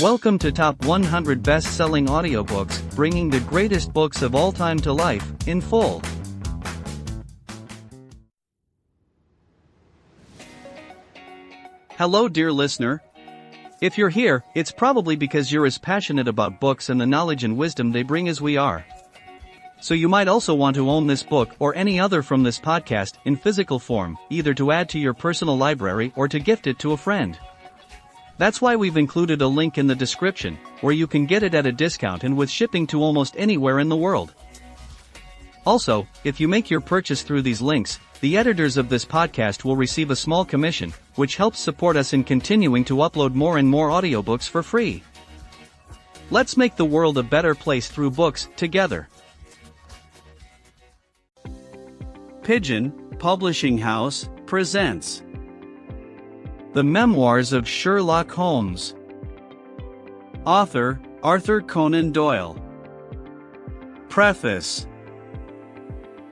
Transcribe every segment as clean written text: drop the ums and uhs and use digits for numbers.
Welcome to Top 100 Best-Selling Audiobooks, bringing the greatest books of all time to life, in full. Hello dear listener. If you're here, it's probably because you're as passionate about books and the knowledge and wisdom they bring as we are. So you might also want to own this book or any other from this podcast in physical form, either to add to your personal library or to gift it to a friend. That's why we've included a link in the description, where you can get it at a discount and with shipping to almost anywhere in the world. Also, if you make your purchase through these links, the editors of this podcast will receive a small commission, which helps support us in continuing to upload more and more audiobooks for free. Let's make the world a better place through books, together. Pigeon Publishing House presents The Memoirs of Sherlock Holmes. Author, Arthur Conan Doyle. Preface.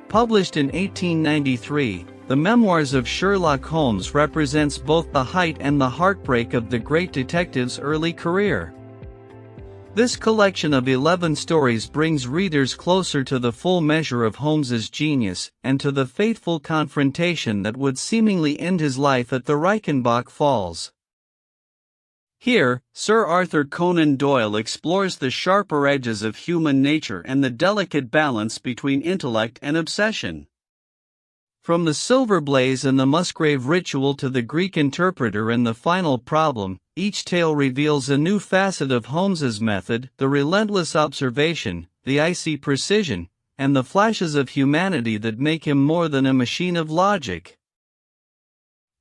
Published in 1893, The Memoirs of Sherlock Holmes represents both the height and the heartbreak of the great detective's early career. This collection of 11 stories brings readers closer to the full measure of Holmes's genius and to the fateful confrontation that would seemingly end his life at the Reichenbach Falls. Here, Sir Arthur Conan Doyle explores the sharper edges of human nature and the delicate balance between intellect and obsession. From the Silver Blaze and the Musgrave Ritual to the Greek Interpreter and the Final Problem, each tale reveals a new facet of Holmes's method, the relentless observation, the icy precision, and the flashes of humanity that make him more than a machine of logic.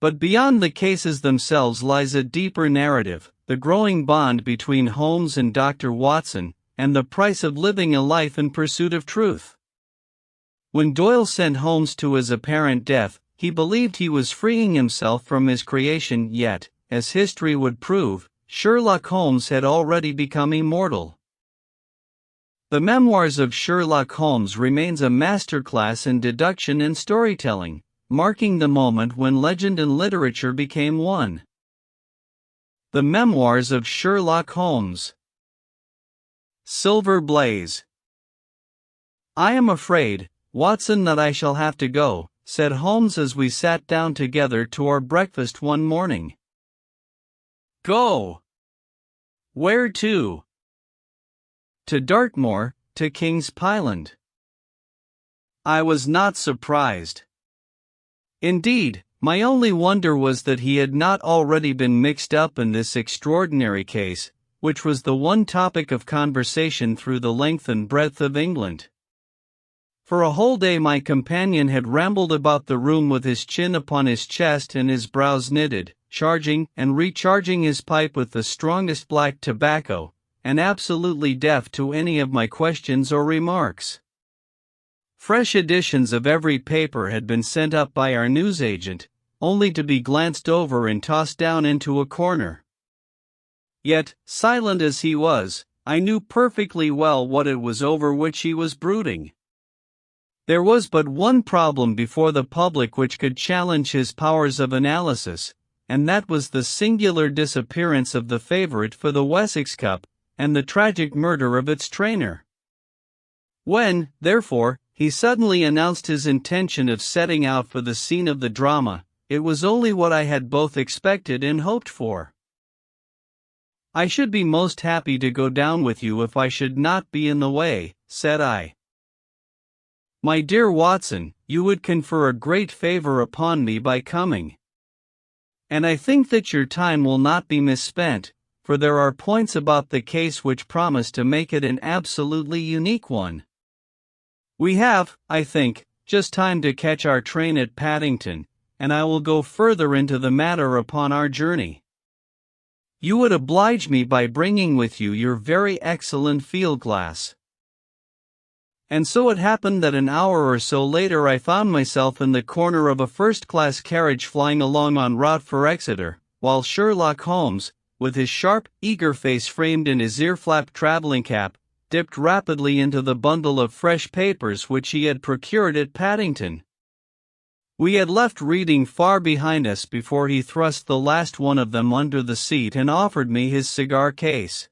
But beyond the cases themselves lies a deeper narrative, the growing bond between Holmes and Dr. Watson, and the price of living a life in pursuit of truth. When Doyle sent Holmes to his apparent death, he believed he was freeing himself from his creation, yet, as history would prove, Sherlock Holmes had already become immortal. The Memoirs of Sherlock Holmes remains a masterclass in deduction and storytelling, marking the moment when legend and literature became one. The Memoirs of Sherlock Holmes. Silver Blaze. "I am afraid, Watson, that I shall have to go," said Holmes as we sat down together to our breakfast one morning. "Go? Where to?" "To Dartmoor, to King's Pyland." I was not surprised. Indeed, my only wonder was that he had not already been mixed up in this extraordinary case, which was the one topic of conversation through the length and breadth of England. For a whole day my companion had rambled about the room with his chin upon his chest and his brows knitted, charging and recharging his pipe with the strongest black tobacco, and absolutely deaf to any of my questions or remarks. Fresh editions of every paper had been sent up by our newsagent, only to be glanced over and tossed down into a corner. Yet, silent as he was, I knew perfectly well what it was over which he was brooding. There was but one problem before the public which could challenge his powers of analysis, and that was the singular disappearance of the favorite for the Wessex Cup, and the tragic murder of its trainer. When, therefore, he suddenly announced his intention of setting out for the scene of the drama, it was only what I had both expected and hoped for. "I should be most happy to go down with you if I should not be in the way," said I. "My dear Watson, you would confer a great favor upon me by coming. And I think that your time will not be misspent, for there are points about the case which promise to make it an absolutely unique one. We have, I think, just time to catch our train at Paddington, and I will go further into the matter upon our journey. You would oblige me by bringing with you your very excellent field glass." And so it happened that an hour or so later I found myself in the corner of a first-class carriage flying along en route for Exeter, while Sherlock Holmes, with his sharp, eager face framed in his ear-flap traveling cap, dipped rapidly into the bundle of fresh papers which he had procured at Paddington. We had left reading far behind us before he thrust the last one of them under the seat and offered me his cigar case.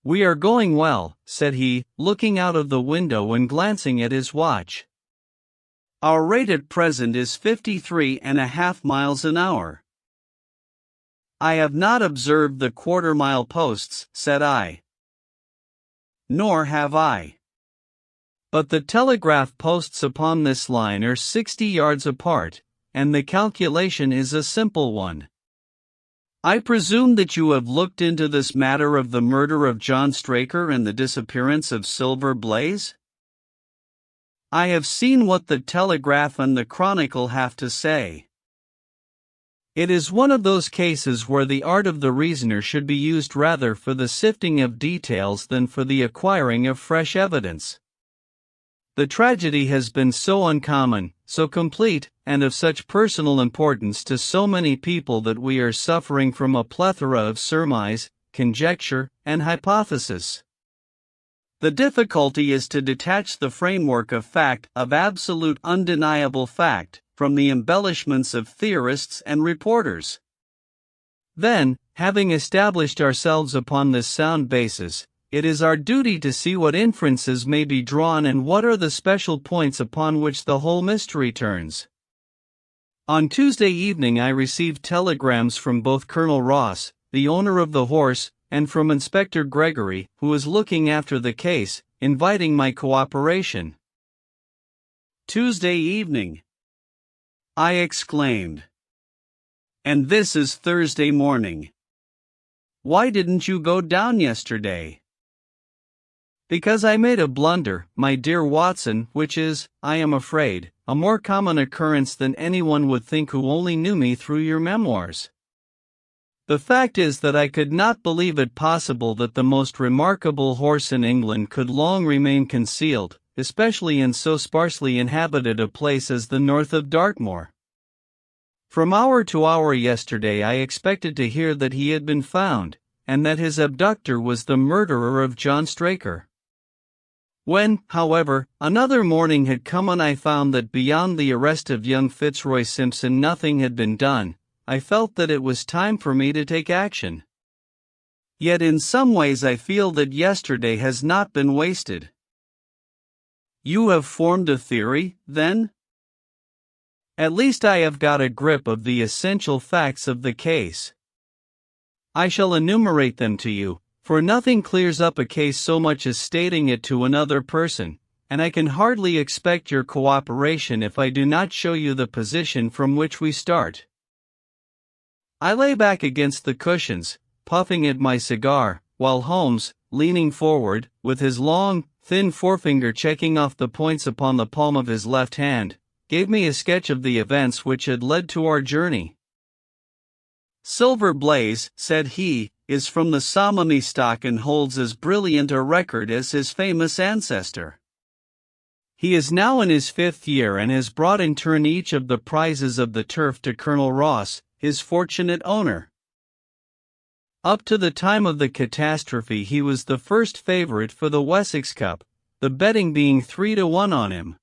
"We are going well," said he, looking out of the window and glancing at his watch. "Our rate at present is 53.5 miles an hour." "I have not observed the quarter-mile posts," said I. "Nor have I. But the telegraph posts upon this line are 60 yards apart, and the calculation is a simple one. I presume that you have looked into this matter of the murder of John Straker and the disappearance of Silver Blaze? I have seen what the Telegraph and the Chronicle have to say. It is one of those cases where the art of the reasoner should be used rather for the sifting of details than for the acquiring of fresh evidence. The tragedy has been so uncommon, so complete, and of such personal importance to so many people that we are suffering from a plethora of surmise, conjecture, and hypothesis. The difficulty is to detach the framework of fact, of absolute undeniable fact, from the embellishments of theorists and reporters. Then, having established ourselves upon this sound basis, it is our duty to see what inferences may be drawn and what are the special points upon which the whole mystery turns. On Tuesday evening I received telegrams from both Colonel Ross, the owner of the horse, and from Inspector Gregory, who is looking after the case, inviting my cooperation. "Tuesday evening!" I exclaimed. "And this is Thursday morning. Why didn't you go down yesterday?" "Because I made a blunder, my dear Watson, which is, I am afraid, a more common occurrence than anyone would think who only knew me through your memoirs. The fact is that I could not believe it possible that the most remarkable horse in England could long remain concealed, especially in so sparsely inhabited a place as the north of Dartmoor. From hour to hour yesterday I expected to hear that he had been found, and that his abductor was the murderer of John Straker. When, however, another morning had come and I found that beyond the arrest of young Fitzroy Simpson nothing had been done, I felt that it was time for me to take action. Yet in some ways I feel that yesterday has not been wasted." "You have formed a theory, then?" "At least I have got a grip of the essential facts of the case. I shall enumerate them to you, for nothing clears up a case so much as stating it to another person, and I can hardly expect your cooperation if I do not show you the position from which we start." I lay back against the cushions, puffing at my cigar, while Holmes, leaning forward, with his long, thin forefinger checking off the points upon the palm of his left hand, gave me a sketch of the events which had led to our journey. "Silver Blaze," said he, "is from the Salmony stock and holds as brilliant a record as his famous ancestor. He is now in his 5th year and has brought in turn each of the prizes of the turf to Colonel Ross, his fortunate owner. Up to the time of the catastrophe he was the first favorite for the Wessex Cup, the betting being 3-1 on him.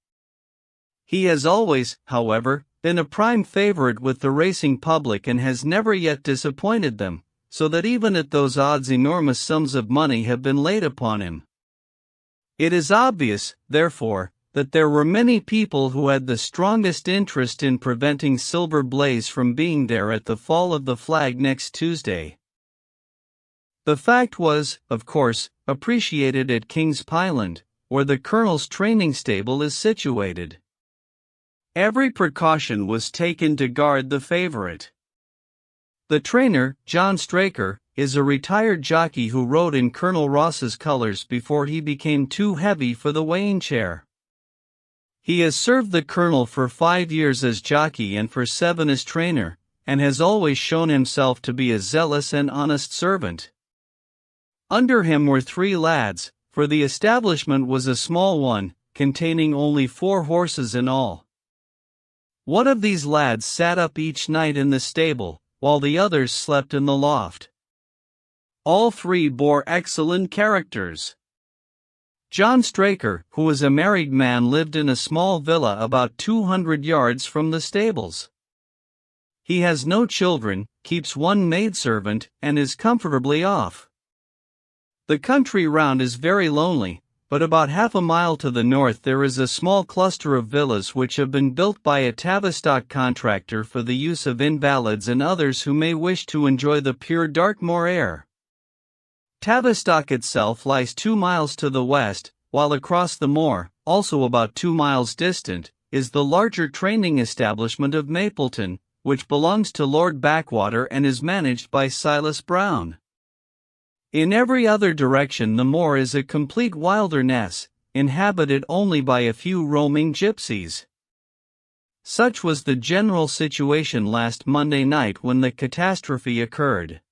He has always, however, been a prime favorite with the racing public and has never yet disappointed them, so that even at those odds enormous sums of money have been laid upon him. It is obvious, therefore, that there were many people who had the strongest interest in preventing Silver Blaze from being there at the fall of the flag next Tuesday. The fact was, of course, appreciated at King's Pyland, where the Colonel's training stable is situated. Every precaution was taken to guard the favorite. The trainer, John Straker, is a retired jockey who rode in Colonel Ross's colors before he became too heavy for the weighing chair. He has served the Colonel for 5 years as jockey and for 7 as trainer, and has always shown himself to be a zealous and honest servant. Under him were 3 lads, for the establishment was a small one, containing only 4 horses in all. One of these lads sat up each night in the stable, while the others slept in the loft. All 3 bore excellent characters. John Straker, who was a married man, lived in a small villa about 200 yards from the stables. He has no children, keeps one maidservant, and is comfortably off. The country round is very lonely, but about half a mile to the north there is a small cluster of villas which have been built by a Tavistock contractor for the use of invalids and others who may wish to enjoy the pure Dartmoor air. Tavistock itself lies 2 miles to the west, while across the moor, also about 2 miles distant, is the larger training establishment of Mapleton, which belongs to Lord Backwater and is managed by Silas Brown. In every other direction the moor is a complete wilderness, inhabited only by a few roaming gypsies. Such was the general situation last Monday night when the catastrophe occurred.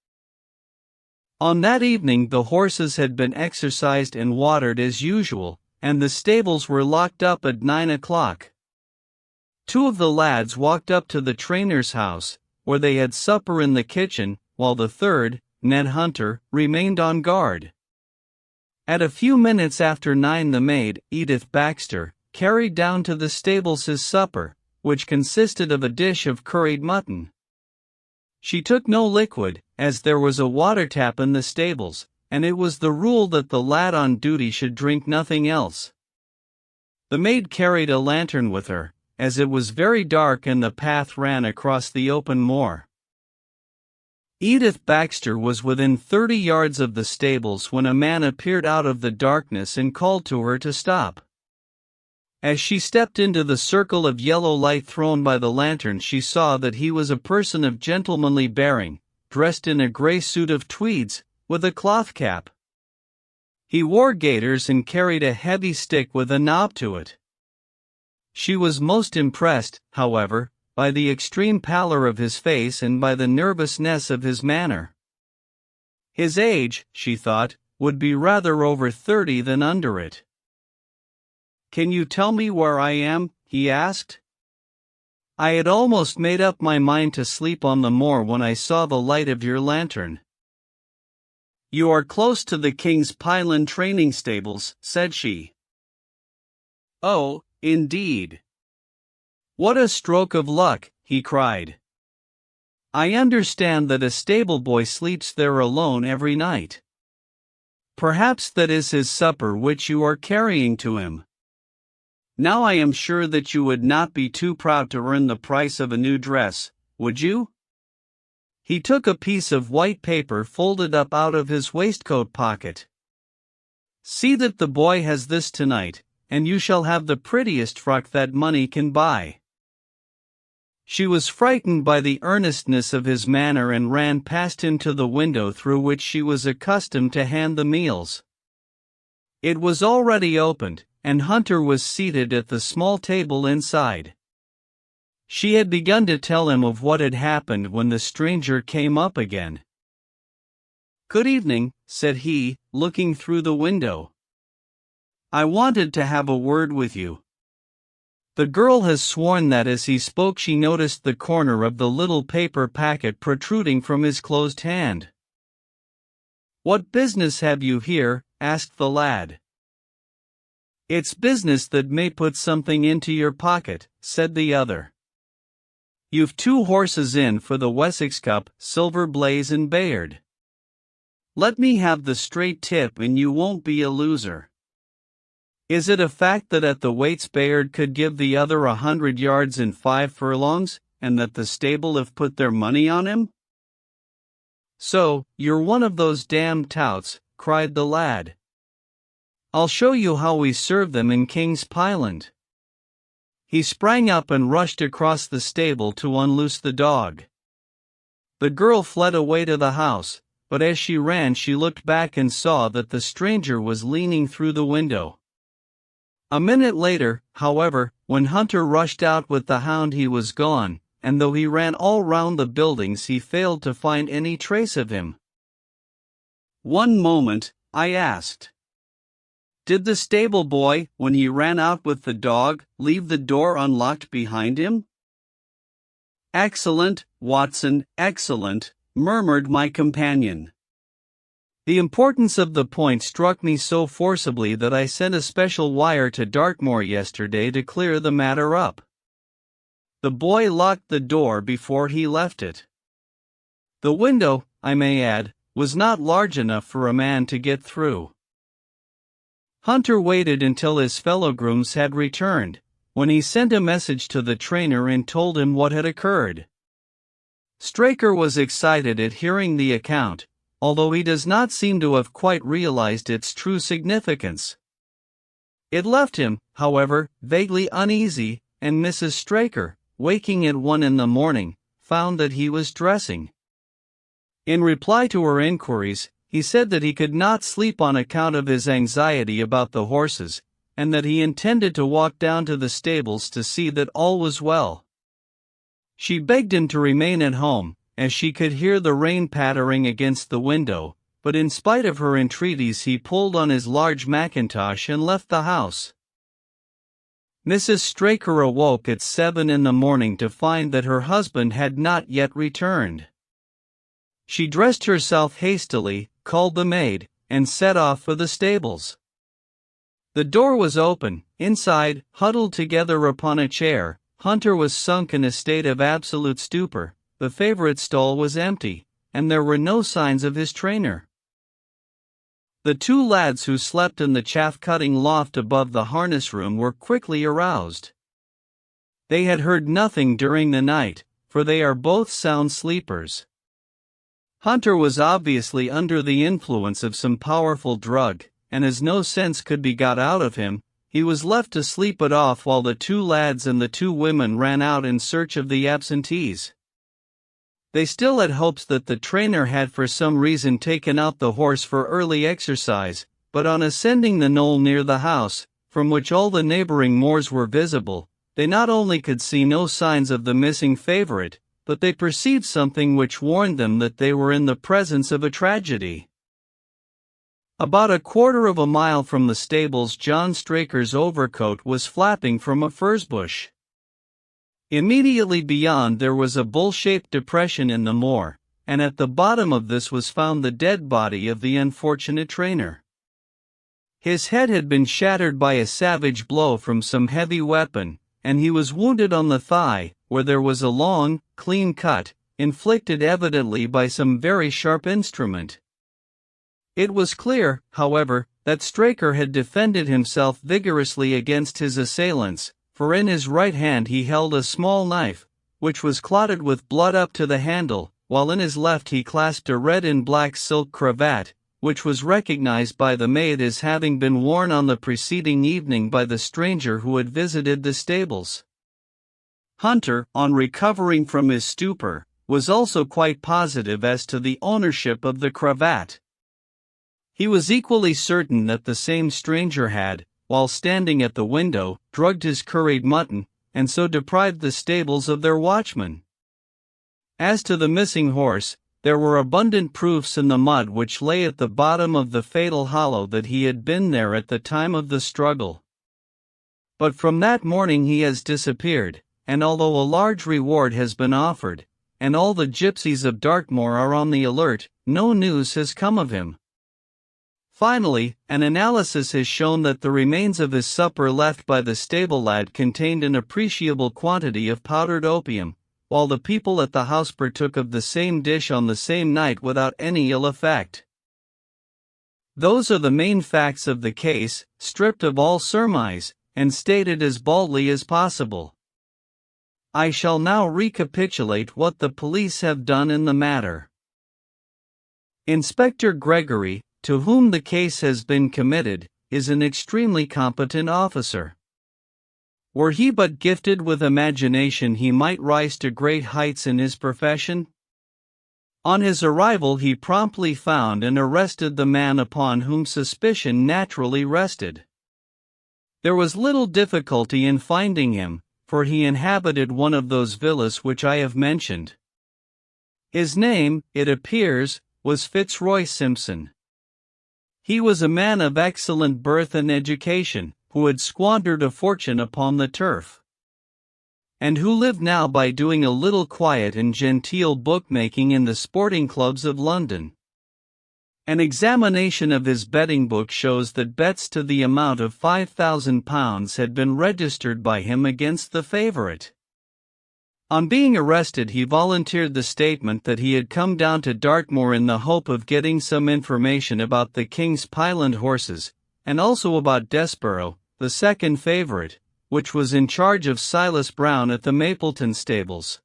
On that evening the horses had been exercised and watered as usual, and the stables were locked up at 9 o'clock. 2 of the lads walked up to the trainer's house, where they had supper in the kitchen, while the third, Ned Hunter, remained on guard. At a few minutes after 9 the maid, Edith Baxter, carried down to the stables his supper, which consisted of a dish of curried mutton. She took no liquid, as there was a water tap in the stables, and it was the rule that the lad on duty should drink nothing else. The maid carried a lantern with her, as it was very dark and the path ran across the open moor. Edith Baxter was within 30 yards of the stables when a man appeared out of the darkness and called to her to stop. As she stepped into the circle of yellow light thrown by the lantern, she saw that he was a person of gentlemanly bearing, dressed in a grey suit of tweeds, with a cloth cap. He wore gaiters and carried a heavy stick with a knob to it. She was most impressed, however, by the extreme pallor of his face and by the nervousness of his manner. His age, she thought, would be rather over 30 than under it. "Can you tell me where I am?" he asked. "I had almost made up my mind to sleep on the moor when I saw the light of your lantern." "You are close to the King's Pigeon training stables," said she. "Oh, indeed. What a stroke of luck," he cried. "I understand that a stable boy sleeps there alone every night. Perhaps that is his supper which you are carrying to him. Now I am sure that you would not be too proud to earn the price of a new dress, would you?" He took a piece of white paper folded up out of his waistcoat pocket. "See that the boy has this tonight, and you shall have the prettiest frock that money can buy." She was frightened by the earnestness of his manner and ran past him to the window through which she was accustomed to hand the meals. It was already opened, and Hunter was seated at the small table inside. She had begun to tell him of what had happened when the stranger came up again. "Good evening," said he, looking through the window. "I wanted to have a word with you." The girl has sworn that as he spoke she noticed the corner of the little paper packet protruding from his closed hand. "What business have you here?" asked the lad. "It's business that may put something into your pocket," said the other. "You've 2 horses in for the Wessex Cup, Silver Blaze and Bayard. Let me have the straight tip and you won't be a loser. Is it a fact that at the weights Bayard could give the other 100 yards in 5 furlongs, and that the stable have put their money on him?" "So, you're one of those damned touts," cried the lad. "I'll show you how we serve them in King's Pyland." He sprang up and rushed across the stable to unloose the dog. The girl fled away to the house, but as she ran she looked back and saw that the stranger was leaning through the window. A minute later, however, when Hunter rushed out with the hound he was gone, and though he ran all round the buildings he failed to find any trace of him. "One moment," I asked. "Did the stable boy, when he ran out with the dog, leave the door unlocked behind him?" "Excellent, Watson, excellent," murmured my companion. The importance of the point struck me so forcibly that I sent a special wire to Dartmoor yesterday to clear the matter up. The boy locked the door before he left it. The window, I may add, was not large enough for a man to get through. Hunter waited until his fellow grooms had returned, when he sent a message to the trainer and told him what had occurred. Straker was excited at hearing the account, although he does not seem to have quite realized its true significance. It left him, however, vaguely uneasy, and Mrs. Straker, waking at 1 in the morning, found that he was dressing. In reply to her inquiries, he said that he could not sleep on account of his anxiety about the horses, and that he intended to walk down to the stables to see that all was well. She begged him to remain at home, as she could hear the rain pattering against the window, but in spite of her entreaties he pulled on his large mackintosh and left the house. Mrs. Straker awoke at 7 in the morning to find that her husband had not yet returned. She dressed herself hastily, called the maid, and set off for the stables. The door was open. Inside, huddled together upon a chair, Hunter was sunk in a state of absolute stupor. The favorite stall was empty, and there were no signs of his trainer. The two lads who slept in the chaff-cutting loft above the harness room were quickly aroused. They had heard nothing during the night, for they are both sound sleepers. Hunter was obviously under the influence of some powerful drug, and as no sense could be got out of him, he was left to sleep it off while the two lads and the two women ran out in search of the absentees. They still had hopes that the trainer had for some reason taken out the horse for early exercise, but on ascending the knoll near the house, from which all the neighboring moors were visible, they not only could see no signs of the missing favorite, but they perceived something which warned them that they were in the presence of a tragedy. About 1/4 of a mile from the stables, John Straker's overcoat was flapping from a furze bush. Immediately beyond there was a bowl-shaped depression in the moor, and at the bottom of this was found the dead body of the unfortunate trainer. His head had been shattered by a savage blow from some heavy weapon, and he was wounded on the thigh, where there was a long, clean cut, inflicted evidently by some very sharp instrument. It was clear, however, that Straker had defended himself vigorously against his assailants, for in his right hand he held a small knife, which was clotted with blood up to the handle, while in his left he clasped a red and black silk cravat, which was recognized by the maid as having been worn on the preceding evening by the stranger who had visited the stables. Hunter, on recovering from his stupor, was also quite positive as to the ownership of the cravat. He was equally certain that the same stranger had, while standing at the window, drugged his curried mutton, and so deprived the stables of their watchman. As to the missing horse, there were abundant proofs in the mud which lay at the bottom of the fatal hollow that he had been there at the time of the struggle. But from that morning he has disappeared, and although a large reward has been offered, and all the gypsies of Dartmoor are on the alert, no news has come of him. Finally, an analysis has shown that the remains of his supper left by the stable lad contained an appreciable quantity of powdered opium, while the people at the house partook of the same dish on the same night without any ill effect. Those are the main facts of the case, stripped of all surmise, and stated as baldly as possible. I shall now recapitulate what the police have done in the matter. Inspector Gregory, to whom the case has been committed, is an extremely competent officer. Were he but gifted with imagination, he might rise to great heights in his profession. On his arrival he promptly found and arrested the man upon whom suspicion naturally rested. There was little difficulty in finding him, for he inhabited one of those villas which I have mentioned. His name, it appears, was Fitzroy Simpson. He was a man of excellent birth and education, who had squandered a fortune upon the turf, and who lived now by doing a little quiet and genteel bookmaking in the sporting clubs of London. An examination of his betting book shows that bets to the amount of £5,000 had been registered by him against the favourite. On being arrested, he volunteered the statement that he had come down to Dartmoor in the hope of getting some information about the King's Pyland horses, and also about Desborough, the second favourite, which was in charge of Silas Brown at the Mapleton stables.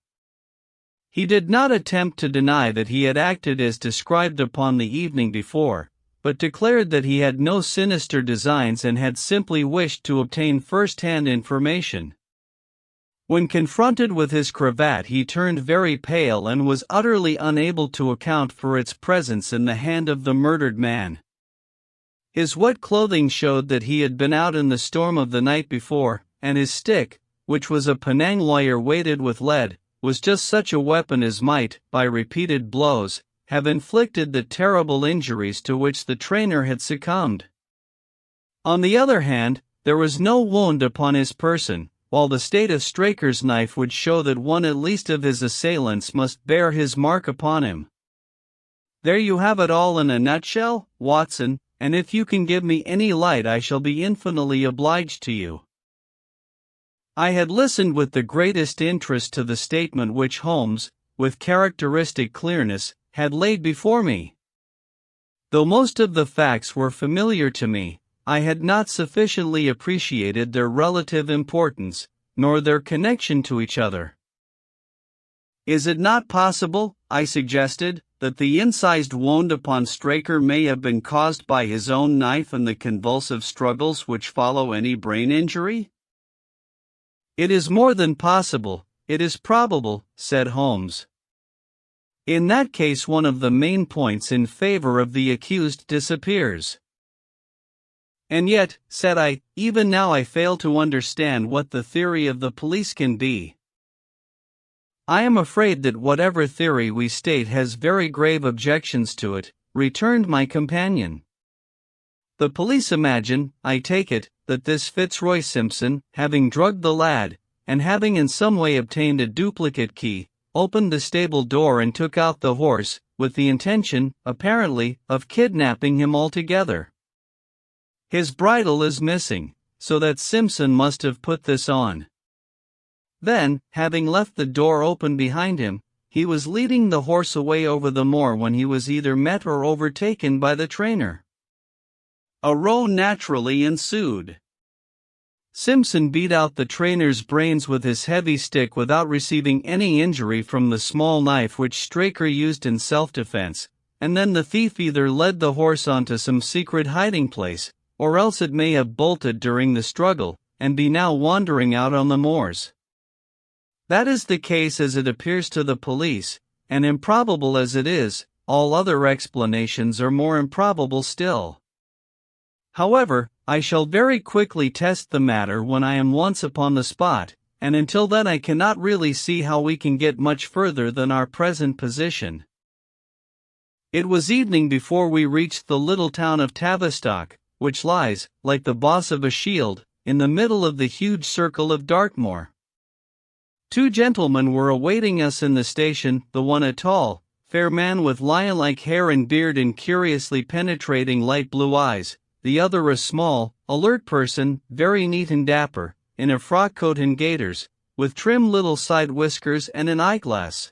He did not attempt to deny that he had acted as described upon the evening before, but declared that he had no sinister designs and had simply wished to obtain first-hand information. When confronted with his cravat, he turned very pale and was utterly unable to account for its presence in the hand of the murdered man. His wet clothing showed that he had been out in the storm of the night before, and his stick, which was a Penang wire weighted with lead, was just such a weapon as might, by repeated blows, have inflicted the terrible injuries to which the trainer had succumbed. On the other hand, there was no wound upon his person, while the state of Straker's knife would show that one at least of his assailants must bear his mark upon him. There you have it all in a nutshell, Watson, and if you can give me any light I shall be infinitely obliged to you. I had listened with the greatest interest to the statement which Holmes, with characteristic clearness, had laid before me. Though most of the facts were familiar to me, I had not sufficiently appreciated their relative importance, nor their connection to each other. Is it not possible, I suggested, that the incised wound upon Straker may have been caused by his own knife and the convulsive struggles which follow any brain injury? It is more than possible, it is probable, said Holmes. In that case, one of the main points in favor of the accused disappears. And yet, said I, even now I fail to understand what the theory of the police can be. I am afraid that whatever theory we state has very grave objections to it, returned my companion. The police imagine, I take it, that this Fitzroy Simpson, having drugged the lad, and having in some way obtained a duplicate key, opened the stable door and took out the horse, with the intention, apparently, of kidnapping him altogether. His bridle is missing, so that Simpson must have put this on. Then, having left the door open behind him, he was leading the horse away over the moor when he was either met or overtaken by the trainer. A row naturally ensued. Simpson beat out the trainer's brains with his heavy stick without receiving any injury from the small knife which Straker used in self-defense, and then the thief either led the horse onto some secret hiding place, or else it may have bolted during the struggle, and be now wandering out on the moors. That is the case as it appears to the police, and improbable as it is, all other explanations are more improbable still. However, I shall very quickly test the matter when I am once upon the spot, and until then I cannot really see how we can get much further than our present position. It was evening before we reached the little town of Tavistock, which lies, like the boss of a shield, in the middle of the huge circle of Dartmoor. Two gentlemen were awaiting us in the station, the one a tall, fair man with lion-like hair and beard and curiously penetrating light blue eyes, the other a small, alert person, very neat and dapper, in a frock coat and gaiters, with trim little side whiskers and an eyeglass.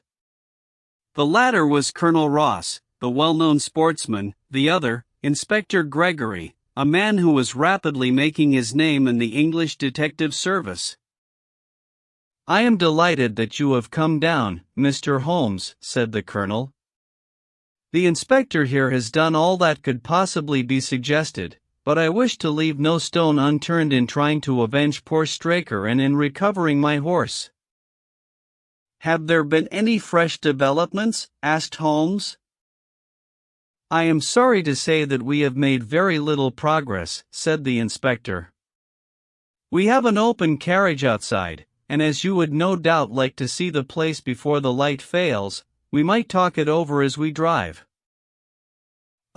The latter was Colonel Ross, the well-known sportsman, the other, Inspector Gregory, a man who was rapidly making his name in the English detective service. I am delighted that you have come down, Mr. Holmes, said the colonel. The inspector here has done all that could possibly be suggested, but I wish to leave no stone unturned in trying to avenge poor Straker and in recovering my horse. Have there been any fresh developments? Asked Holmes. I am sorry to say that we have made very little progress, said the inspector. We have an open carriage outside, and as you would no doubt like to see the place before the light fails, we might talk it over as we drive.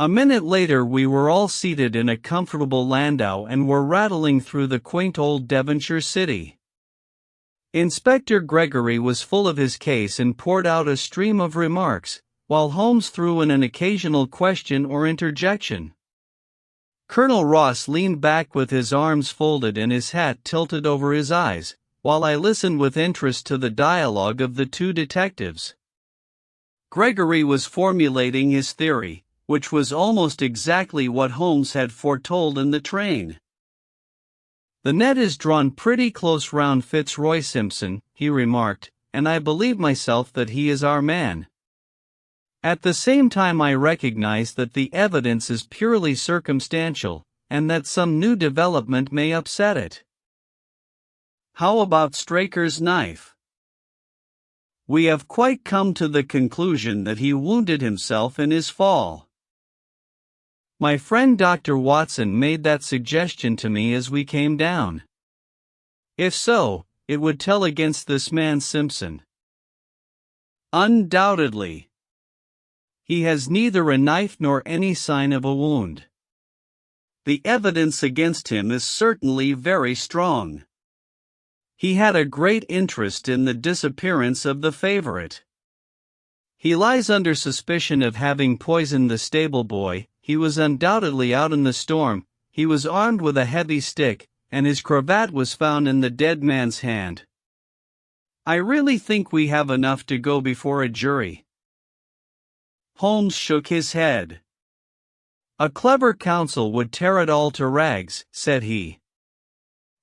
A minute later we were all seated in a comfortable landau and were rattling through the quaint old Devonshire city. Inspector Gregory was full of his case and poured out a stream of remarks, while Holmes threw in an occasional question or interjection. Colonel Ross leaned back with his arms folded and his hat tilted over his eyes, while I listened with interest to the dialogue of the two detectives. Gregory was formulating his theory, which was almost exactly what Holmes had foretold in the train. "The net is drawn pretty close round Fitzroy Simpson," he remarked, "and I believe myself that he is our man. At the same time I recognize that the evidence is purely circumstantial, and that some new development may upset it." "How about Straker's knife?" "We have quite come to the conclusion that he wounded himself in his fall. My friend Dr. Watson made that suggestion to me as we came down. If so, it would tell against this man Simpson." "Undoubtedly. He has neither a knife nor any sign of a wound. The evidence against him is certainly very strong. He had a great interest in the disappearance of the favorite. He lies under suspicion of having poisoned the stable boy. He was undoubtedly out in the storm, he was armed with a heavy stick, and his cravat was found in the dead man's hand. I really think we have enough to go before a jury." Holmes shook his head. "A clever counsel would tear it all to rags," said he.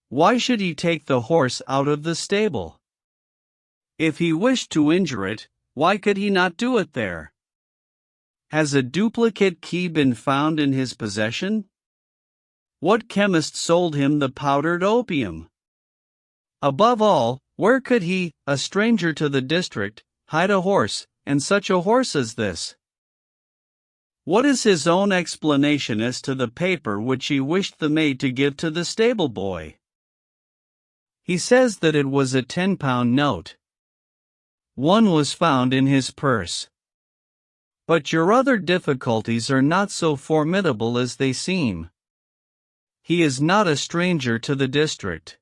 "Why should he take the horse out of the stable? If he wished to injure it, why could he not do it there? Has a duplicate key been found in his possession? What chemist sold him the powdered opium? Above all, where could he, a stranger to the district, hide a horse, and such a horse as this? What is his own explanation as to the paper which he wished the maid to give to the stable boy?" "He says that it was a 10-pound note. One was found in his purse. But your other difficulties are not so formidable as they seem. He is not a stranger to the district.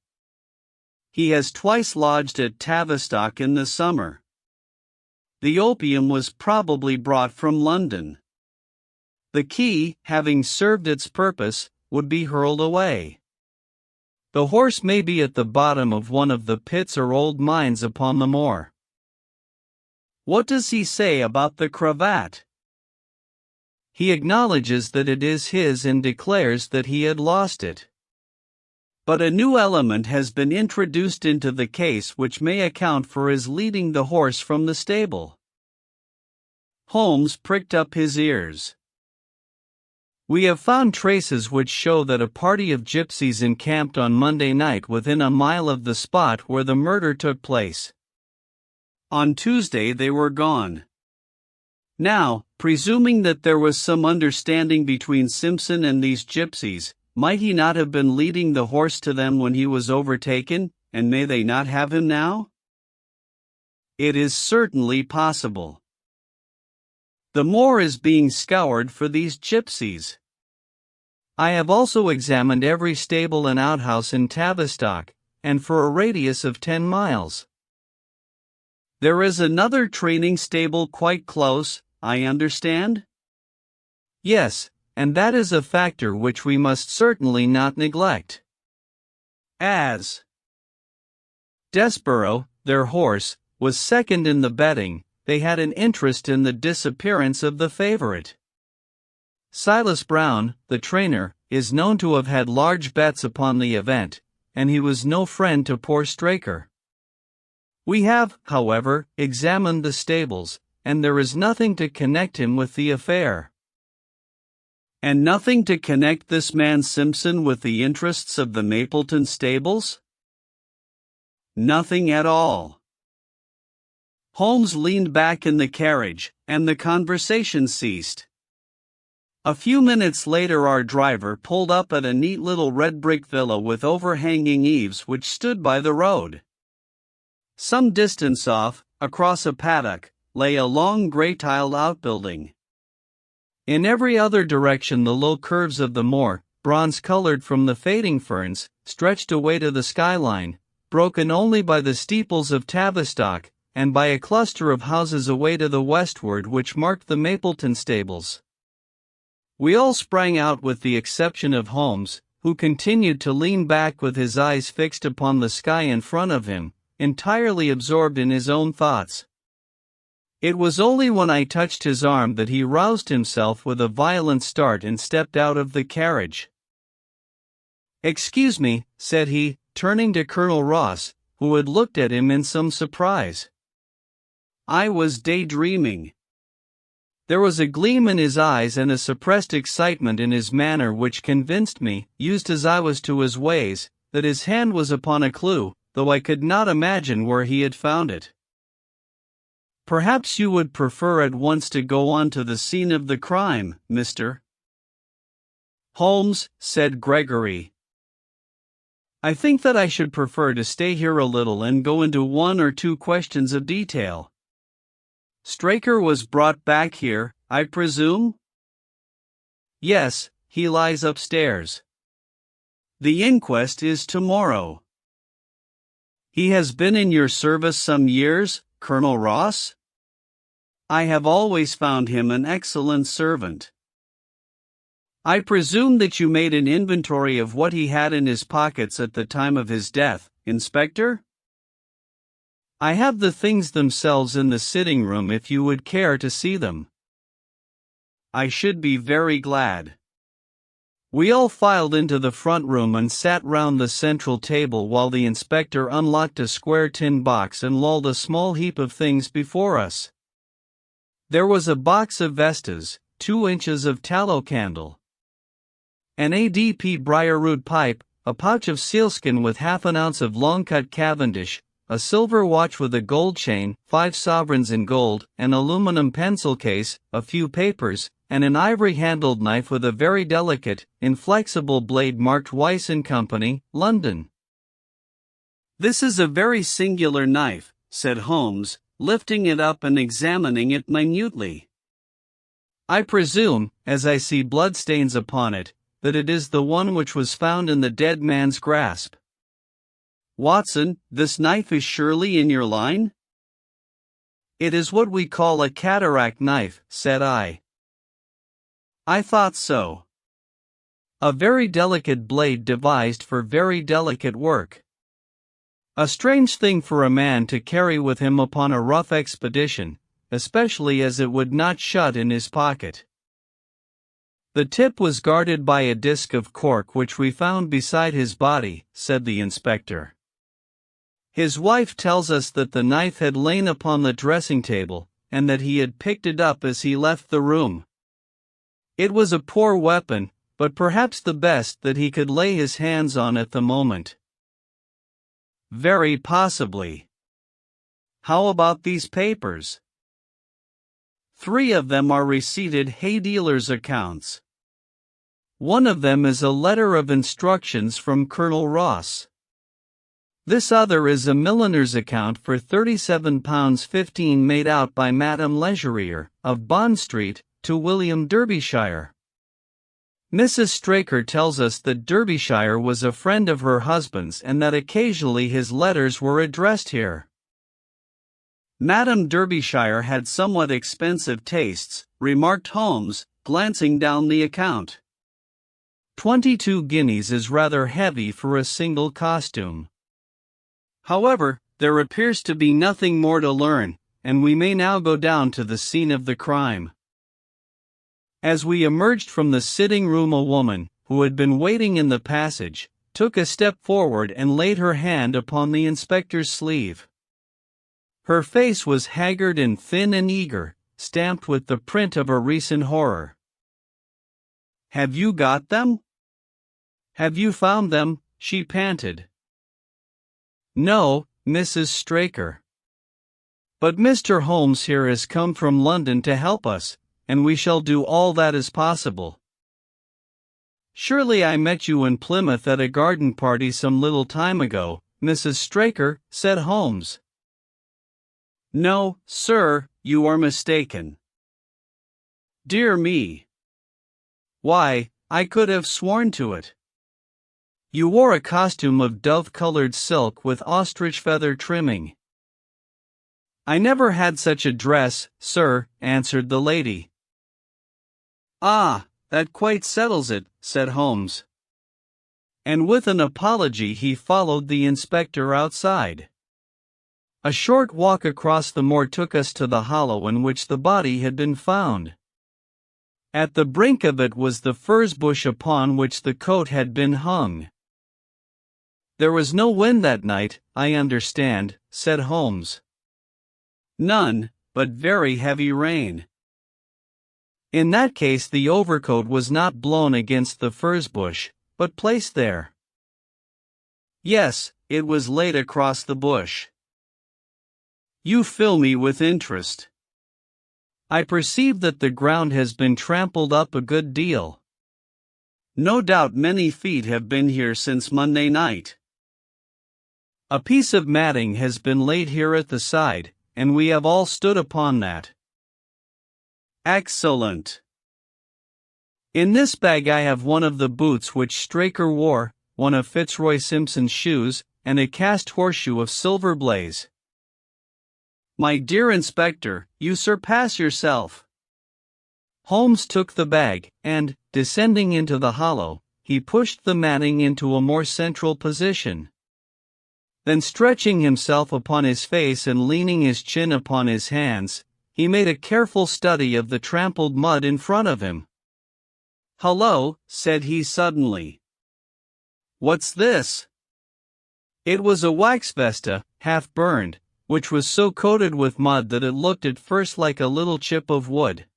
He has twice lodged at Tavistock in the summer. The opium was probably brought from London. The key, having served its purpose, would be hurled away. The horse may be at the bottom of one of the pits or old mines upon the moor." "What does he say about the cravat?" "He acknowledges that it is his and declares that he had lost it. But a new element has been introduced into the case which may account for his leading the horse from the stable." Holmes pricked up his ears. "We have found traces which show that a party of gypsies encamped on Monday night within a mile of the spot where the murder took place. On Tuesday they were gone. Now, presuming that there was some understanding between Simpson and these gypsies, might he not have been leading the horse to them when he was overtaken, and may they not have him now?" "It is certainly possible. The moor is being scoured for these gypsies. I have also examined every stable and outhouse in Tavistock, and for a radius of 10 miles. There is another training stable quite close, I understand?" "Yes, and that is a factor which we must certainly not neglect." "As Desborough, their horse, was second in the betting, they had an interest in the disappearance of the favorite. Silas Brown, the trainer, is known to have had large bets upon the event, and he was no friend to poor Straker. We have, however, examined the stables, and there is nothing to connect him with the affair." "And nothing to connect this man Simpson with the interests of the Mapleton stables?" "Nothing at all." Holmes leaned back in the carriage, and the conversation ceased. A few minutes later our driver pulled up at a neat little red brick villa with overhanging eaves which stood by the road. Some distance off, across a paddock, lay a long grey-tiled outbuilding. In every other direction the low curves of the moor, bronze-colored from the fading ferns, stretched away to the skyline, broken only by the steeples of Tavistock, and by a cluster of houses away to the westward which marked the Mapleton stables. We all sprang out with the exception of Holmes, who continued to lean back with his eyes fixed upon the sky in front of him, entirely absorbed in his own thoughts. It was only when I touched his arm that he roused himself with a violent start and stepped out of the carriage. "Excuse me," said he, turning to Colonel Ross, who had looked at him in some surprise. "I was daydreaming." There was a gleam in his eyes and a suppressed excitement in his manner which convinced me, used as I was to his ways, that his hand was upon a clue, though I could not imagine where he had found it. "Perhaps you would prefer at once to go on to the scene of the crime, Mr. Holmes," said Gregory. "I think that I should prefer to stay here a little and go into one or two questions of detail. Straker was brought back here, I presume?" "Yes, he lies upstairs. The inquest is tomorrow." "He has been in your service some years, Colonel Ross?" "I have always found him an excellent servant." "I presume that you made an inventory of what he had in his pockets at the time of his death, Inspector?" "I have the things themselves in the sitting room if you would care to see them." "I should be very glad." We all filed into the front room and sat round the central table while the inspector unlocked a square tin box and lolled a small heap of things before us. There was a box of Vestas, 2 inches of tallow candle, an ADP briarroot pipe, a pouch of sealskin with half an ounce of long-cut Cavendish, a silver watch with a gold chain, 5 sovereigns in gold, an aluminum pencil case, a few papers, and an ivory-handled knife with a very delicate, inflexible blade marked Weiss & Company, London. "This is a very singular knife," said Holmes, lifting it up and examining it minutely. "I presume, as I see bloodstains upon it, that it is the one which was found in the dead man's grasp. Watson, this knife is surely in your line?" "It is what we call a cataract knife," said I. "I thought so. A very delicate blade devised for very delicate work. A strange thing for a man to carry with him upon a rough expedition, especially as it would not shut in his pocket." "The tip was guarded by a disc of cork which we found beside his body," said the inspector. "His wife tells us that the knife had lain upon the dressing table, and that he had picked it up as he left the room. It was a poor weapon, but perhaps the best that he could lay his hands on at the moment." "Very possibly. How about these papers?" "3 of them are receipted hay dealers' accounts. One of them is a letter of instructions from Colonel Ross. This other is a milliner's account for £37.15 made out by Madame Lesurier, of Bond Street, to William Derbyshire. Mrs. Straker tells us that Derbyshire was a friend of her husband's and that occasionally his letters were addressed here." "Madame Derbyshire had somewhat expensive tastes," remarked Holmes, glancing down the account. 22 guineas is rather heavy for a single costume. However, there appears to be nothing more to learn, and we may now go down to the scene of the crime. As we emerged from the sitting room, a woman, who had been waiting in the passage, took a step forward and laid her hand upon the inspector's sleeve. Her face was haggard and thin and eager, stamped with the print of a recent horror. "Have you got them? Have you found them?" she panted. "No, Mrs. Straker. But Mr. Holmes here has come from London to help us, and we shall do all that is possible." "Surely I met you in Plymouth at a garden party some little time ago, Mrs. Straker," said Holmes. "No, sir, you are mistaken." "Dear me. Why, I could have sworn to it. You wore a costume of dove-colored silk with ostrich feather trimming." I never had such a dress, sir, answered the lady. Ah, that quite settles it, said Holmes. And with an apology he followed the inspector outside. A short walk across the moor took us to the hollow in which the body had been found. At the brink of it was the furze bush upon which the coat had been hung. There was no wind that night, I understand, said Holmes. None, but very heavy rain. In that case the overcoat was not blown against the furze bush, but placed there. Yes, it was laid across the bush. You fill me with interest. I perceive that the ground has been trampled up a good deal. No doubt many feet have been here since Monday night. A piece of matting has been laid here at the side, and we have all stood upon that. Excellent. In this bag I have one of the boots which Straker wore, one of Fitzroy Simpson's shoes, and a cast horseshoe of silver blaze. My dear inspector, you surpass yourself. Holmes took the bag, and, descending into the hollow, he pushed the matting into a more central position. Then stretching himself upon his face and leaning his chin upon his hands, he made a careful study of the trampled mud in front of him. Hullo, said he suddenly. What's this? It was a wax vesta, half burned, which was so coated with mud that it looked at first like a little chip of wood.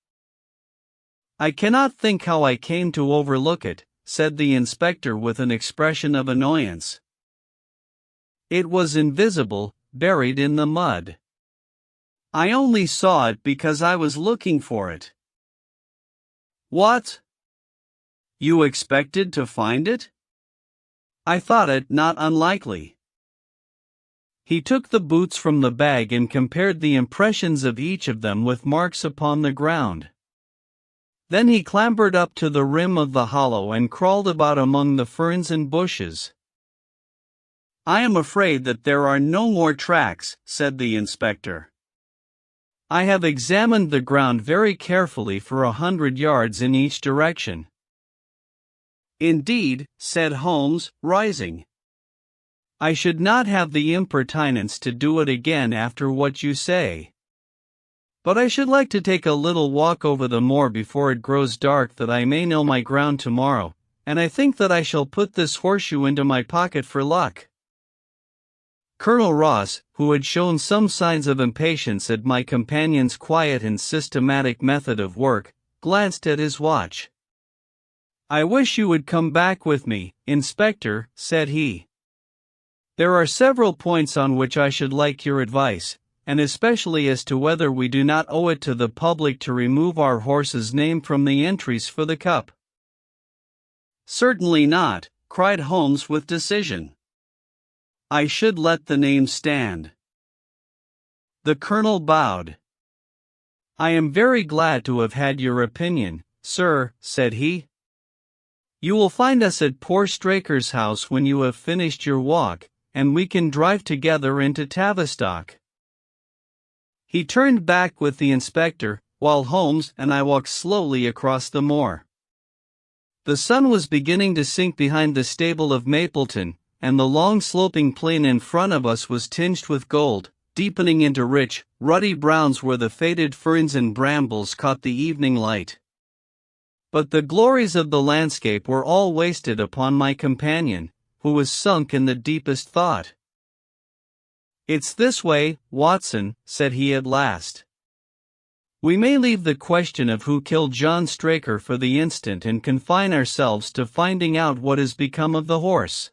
I cannot think how I came to overlook it, said the inspector with an expression of annoyance. It was invisible, buried in the mud. I only saw it because I was looking for it. What? You expected to find it? I thought it not unlikely. He took the boots from the bag and compared the impressions of each of them with marks upon the ground. Then he clambered up to the rim of the hollow and crawled about among the ferns and bushes. I am afraid that there are no more tracks, said the inspector. I have examined the ground very carefully for 100 yards in each direction. Indeed, said Holmes, rising. I should not have the impertinence to do it again after what you say. But I should like to take a little walk over the moor before it grows dark that I may know my ground tomorrow, and I think that I shall put this horseshoe into my pocket for luck. Colonel Ross, who had shown some signs of impatience at my companion's quiet and systematic method of work, glanced at his watch. I wish you would come back with me, Inspector, said he. There are several points on which I should like your advice, and especially as to whether we do not owe it to the public to remove our horse's name from the entries for the cup. Certainly not, cried Holmes with decision. I should let the name stand. The colonel bowed. I am very glad to have had your opinion, sir, said he. You will find us at poor Straker's house when you have finished your walk, and we can drive together into Tavistock. He turned back with the inspector, while Holmes and I walked slowly across the moor. The sun was beginning to sink behind the stable of Mapleton, and the long sloping plain in front of us was tinged with gold, deepening into rich, ruddy browns where the faded ferns and brambles caught the evening light. But the glories of the landscape were all wasted upon my companion, who was sunk in the deepest thought. It's this way, Watson, said he at last. We may leave the question of who killed John Straker for the instant and confine ourselves to finding out what has become of the horse.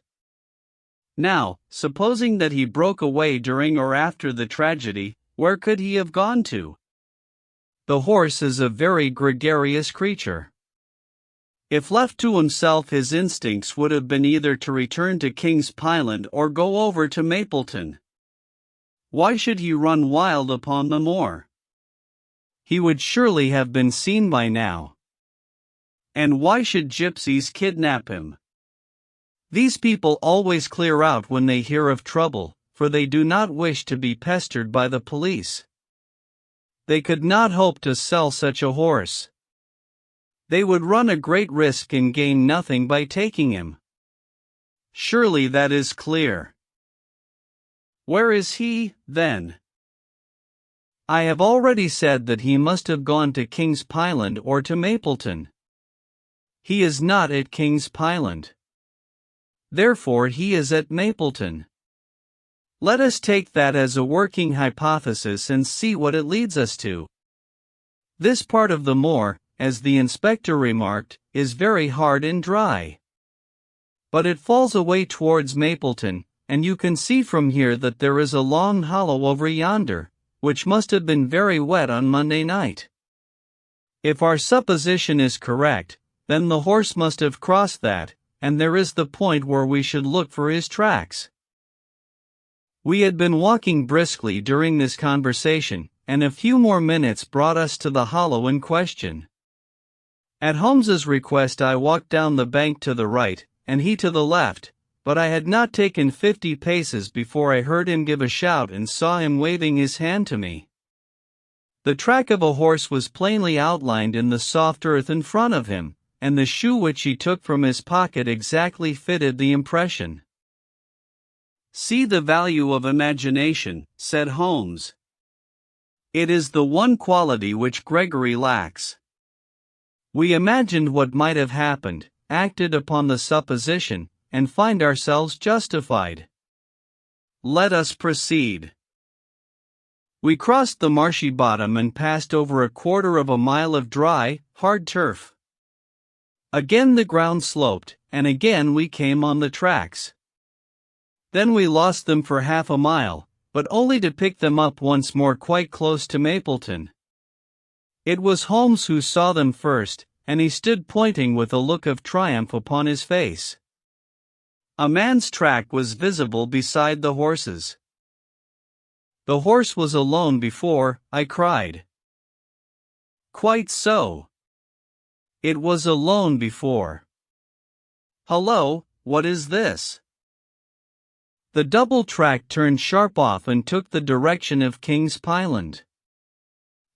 Now, supposing that he broke away during or after the tragedy, where could he have gone to? The horse is a very gregarious creature. If left to himself, his instincts would have been either to return to King's Pyland or go over to Mapleton. Why should he run wild upon the moor? He would surely have been seen by now. And why should gypsies kidnap him? These people always clear out when they hear of trouble, for they do not wish to be pestered by the police. They could not hope to sell such a horse. They would run a great risk and gain nothing by taking him. Surely that is clear. Where is he, then? I have already said that he must have gone to King's Pyland or to Mapleton. He is not at King's Pyland. Therefore he is at Mapleton. Let us take that as a working hypothesis and see what it leads us to. This part of the moor, as the inspector remarked, is very hard and dry. But it falls away towards Mapleton, and you can see from here that there is a long hollow over yonder, which must have been very wet on Monday night. If our supposition is correct, then the horse must have crossed that, and there is the point where we should look for his tracks. We had been walking briskly during this conversation, and a few more minutes brought us to the hollow in question. At Holmes's request I walked down the bank to the right, and he to the left, but I had not taken 50 paces before I heard him give a shout and saw him waving his hand to me. The track of a horse was plainly outlined in the soft earth in front of him, and the shoe which he took from his pocket exactly fitted the impression. "See the value of imagination," said Holmes. "It is the one quality which Gregory lacks. We imagined what might have happened, acted upon the supposition, and find ourselves justified. Let us proceed." We crossed the marshy bottom and passed over a quarter of a mile of dry, hard turf. Again the ground sloped, and again we came on the tracks. Then we lost them for half a mile, but only to pick them up once more quite close to Mapleton. It was Holmes who saw them first, and he stood pointing with a look of triumph upon his face. A man's track was visible beside the horse's. "The horse was alone before," I cried. "Quite so. It was alone before. Hullo, what is this?" The double track turned sharp off and took the direction of King's Pyland.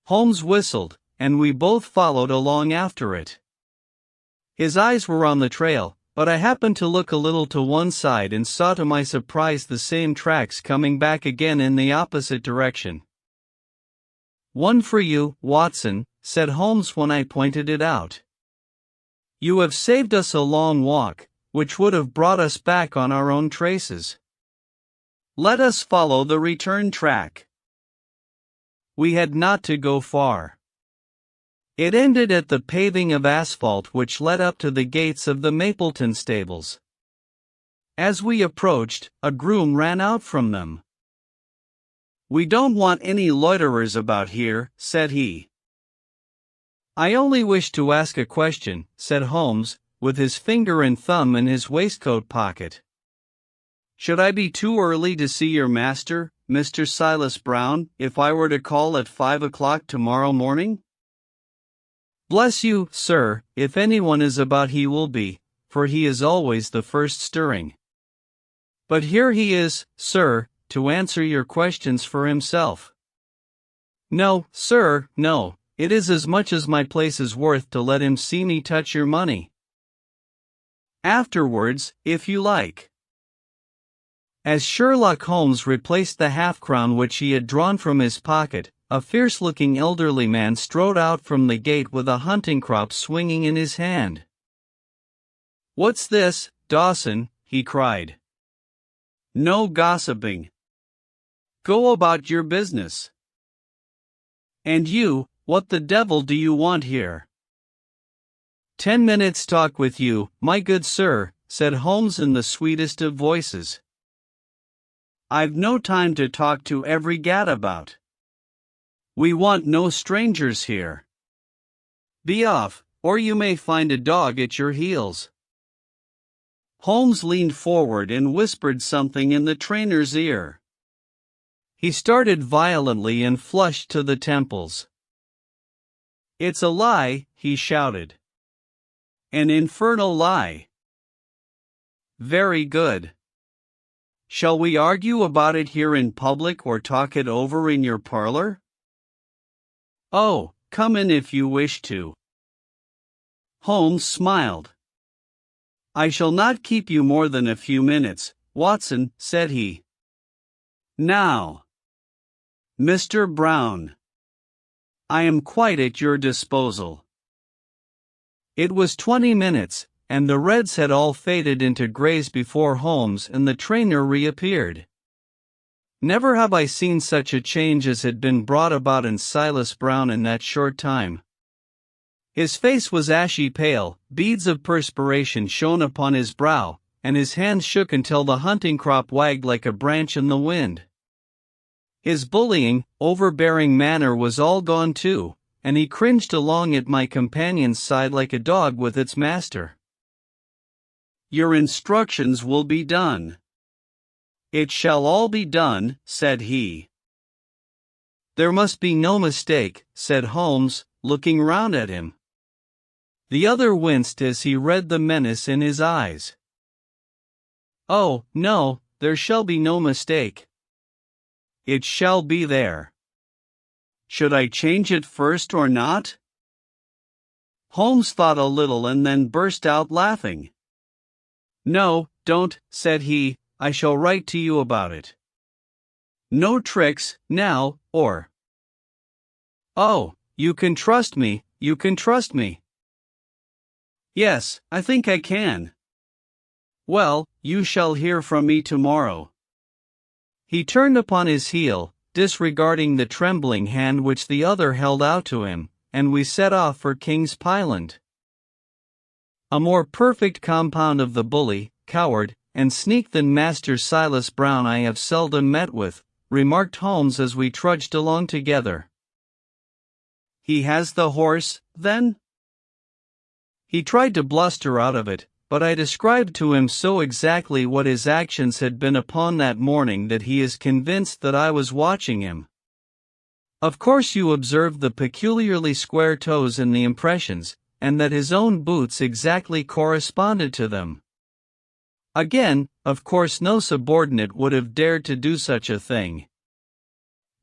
Holmes whistled, and we both followed along after it. His eyes were on the trail, but I happened to look a little to one side and saw to my surprise the same tracks coming back again in the opposite direction. "One for you, Watson," said Holmes when I pointed it out. "You have saved us a long walk, which would have brought us back on our own traces. Let us follow the return track." We had not to go far. It ended at the paving of asphalt which led up to the gates of the Mapleton stables. As we approached, a groom ran out from them. "We don't want any loiterers about here," said he. "I only wish to ask a question," said Holmes, with his finger and thumb in his waistcoat pocket. "Should I be too early to see your master, Mr. Silas Brown, if I were to call at 5 o'clock tomorrow morning?" "Bless you, sir, if anyone is about he will be, for he is always the first stirring. But here he is, sir, to answer your questions for himself." "No, sir, no, it is as much as my place is worth to let him see me touch your money." "Afterwards, if you like." As Sherlock Holmes replaced the half-crown which he had drawn from his pocket, a fierce-looking elderly man strode out from the gate with a hunting crop swinging in his hand. "What's this, Dawson?" he cried. "No gossiping. Go about your business. And you, what the devil do you want here?" "10 minutes' talk with you, my good sir," said Holmes in the sweetest of voices. "I've no time to talk to every gadabout. We want no strangers here. Be off, or you may find a dog at your heels." Holmes leaned forward and whispered something in the trainer's ear. He started violently and flushed to the temples. "It's a lie," he shouted. "An infernal lie." "Very good. Shall we argue about it here in public or talk it over in your parlor? Oh, come in if you wish to. Holmes smiled. I shall not keep you more than a few minutes, Watson, said he. Now, Mr. Brown, I am quite at your disposal. It was 20 minutes, and the reds had all faded into grays before Holmes and the trainer reappeared. Never have I seen such a change as had been brought about in Silas Brown in that short time. His face was ashy pale, beads of perspiration shone upon his brow, and his hands shook until the hunting crop wagged like a branch in the wind. His bullying, overbearing manner was all gone too, and he cringed along at my companion's side like a dog with its master. Your instructions will be done. It shall all be done, said he. There must be no mistake, said Holmes, looking round at him. The other winced as he read the menace in his eyes. Oh, no, there shall be no mistake. It shall be there. Should I change it first or not? Holmes thought a little and then burst out laughing. No, don't, said he, I shall write to you about it. No tricks, now, or. Oh, you can trust me, you can trust me. Yes, I think I can. Well, you shall hear from me tomorrow. He turned upon his heel, disregarding the trembling hand which the other held out to him, and we set off for King's Pyland. A more perfect compound of the bully, coward, and sneak than Master Silas Brown I have seldom met with, remarked Holmes as we trudged along together. He has the horse, then? He tried to bluster out of it, but I described to him so exactly what his actions had been upon that morning that he is convinced that I was watching him. Of course you observed the peculiarly square toes in the impressions, and that his own boots exactly corresponded to them. Again, of course no subordinate would have dared to do such a thing.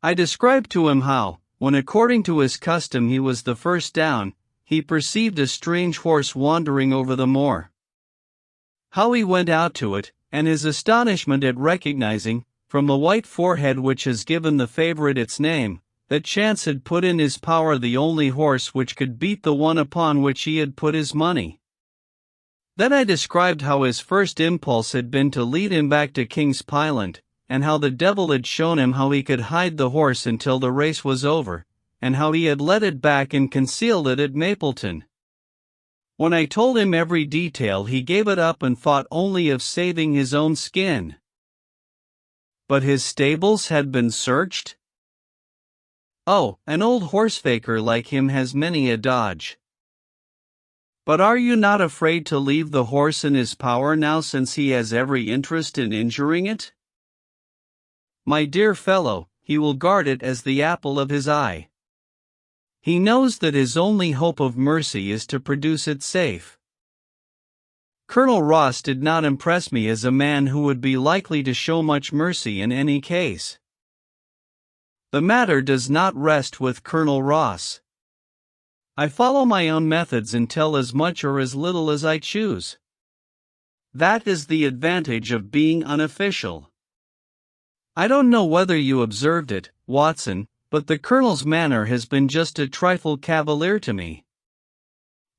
I described to him how, when according to his custom he was the first down, he perceived a strange horse wandering over the moor. How he went out to it, and his astonishment at recognizing, from the white forehead which has given the favorite its name, that chance had put in his power the only horse which could beat the one upon which he had put his money. Then I described how his first impulse had been to lead him back to King's Pyland, and how the devil had shown him how he could hide the horse until the race was over, and how he had led it back and concealed it at Mapleton. When I told him every detail he gave it up and thought only of saving his own skin. But his stables had been searched? Oh, an old horsefaker like him has many a dodge. But are you not afraid to leave the horse in his power now since he has every interest in injuring it? My dear fellow, he will guard it as the apple of his eye. He knows that his only hope of mercy is to produce it safe. Colonel Ross did not impress me as a man who would be likely to show much mercy in any case. The matter does not rest with Colonel Ross. I follow my own methods and tell as much or as little as I choose. That is the advantage of being unofficial. I don't know whether you observed it, Watson, but the Colonel's manner has been just a trifle cavalier to me.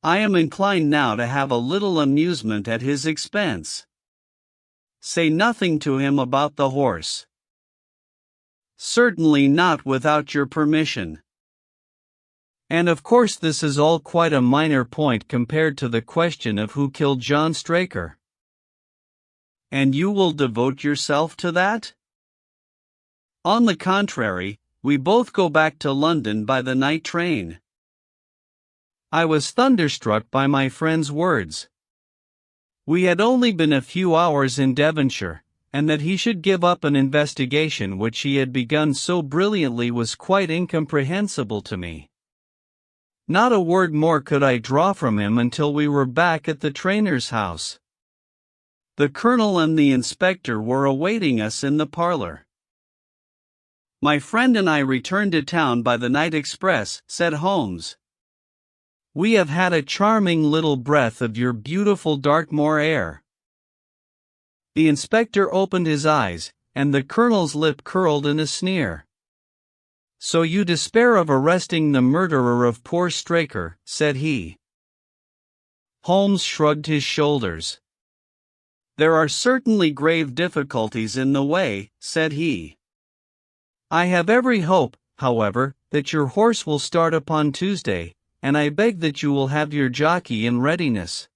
I am inclined now to have a little amusement at his expense. Say nothing to him about the horse. Certainly not without your permission. And of course this is all quite a minor point compared to the question of who killed John Straker. And you will devote yourself to that? On the contrary, we both go back to London by the night train. I was thunderstruck by my friend's words. We had only been a few hours in Devonshire, and that he should give up an investigation which he had begun so brilliantly was quite incomprehensible to me. Not a word more could I draw from him until we were back at the trainer's house. The colonel and the inspector were awaiting us in the parlor. "My friend and I returned to town by the night express," said Holmes. "We have had a charming little breath of your beautiful Dartmoor air." The inspector opened his eyes, and the colonel's lip curled in a sneer. "So you despair of arresting the murderer of poor Straker," said he. Holmes shrugged his shoulders. "There are certainly grave difficulties in the way," said he. "I have every hope, however, that your horse will start upon Tuesday, and I beg that you will have your jockey in readiness."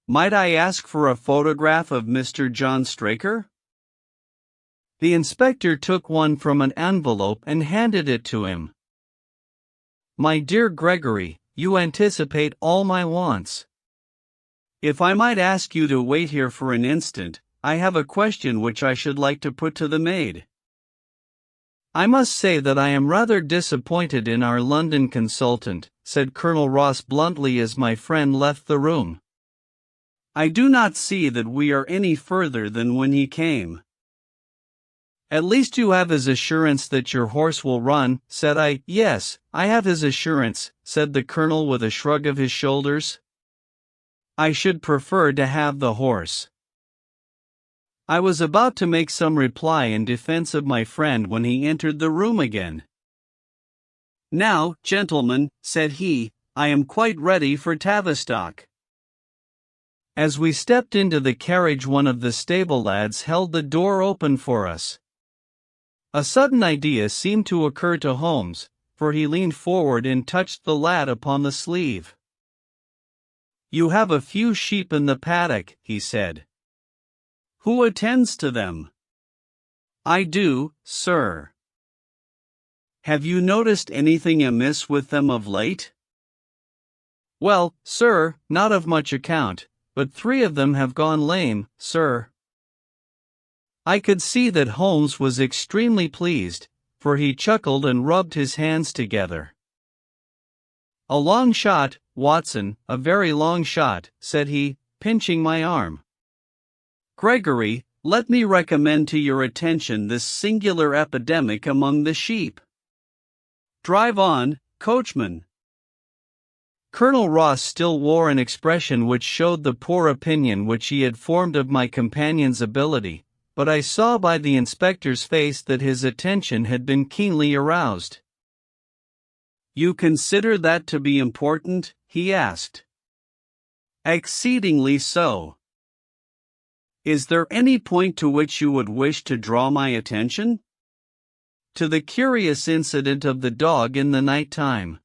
"Might I ask for a photograph of Mr. John Straker?" The inspector took one from an envelope and handed it to him. "My dear Gregory, you anticipate all my wants. If I might ask you to wait here for an instant, I have a question which I should like to put to the maid." "I must say that I am rather disappointed in our London consultant," said Colonel Ross bluntly as my friend left the room. "I do not see that we are any further than when he came." "At least you have his assurance that your horse will run," said I. "Yes, I have his assurance," said the colonel with a shrug of his shoulders. "I should prefer to have the horse." I was about to make some reply in defense of my friend when he entered the room again. "Now, gentlemen," said he, "I am quite ready for Tavistock." As we stepped into the carriage, one of the stable lads held the door open for us. A sudden idea seemed to occur to Holmes, for he leaned forward and touched the lad upon the sleeve. "You have a few sheep in the paddock," he said. "Who attends to them?" "I do, sir." "Have you noticed anything amiss with them of late?" "Well, sir, not of much account, but 3 of them have gone lame, sir." I could see that Holmes was extremely pleased, for he chuckled and rubbed his hands together. "A long shot, Watson, a very long shot," said he, pinching my arm. "Gregory, let me recommend to your attention this singular epidemic among the sheep. Drive on, coachman." Colonel Ross still wore an expression which showed the poor opinion which he had formed of my companion's ability, but I saw by the inspector's face that his attention had been keenly aroused. "You consider that to be important?" he asked. "Exceedingly so." "Is there any point to which you would wish to draw my attention?" "To the curious incident of the dog in the night time."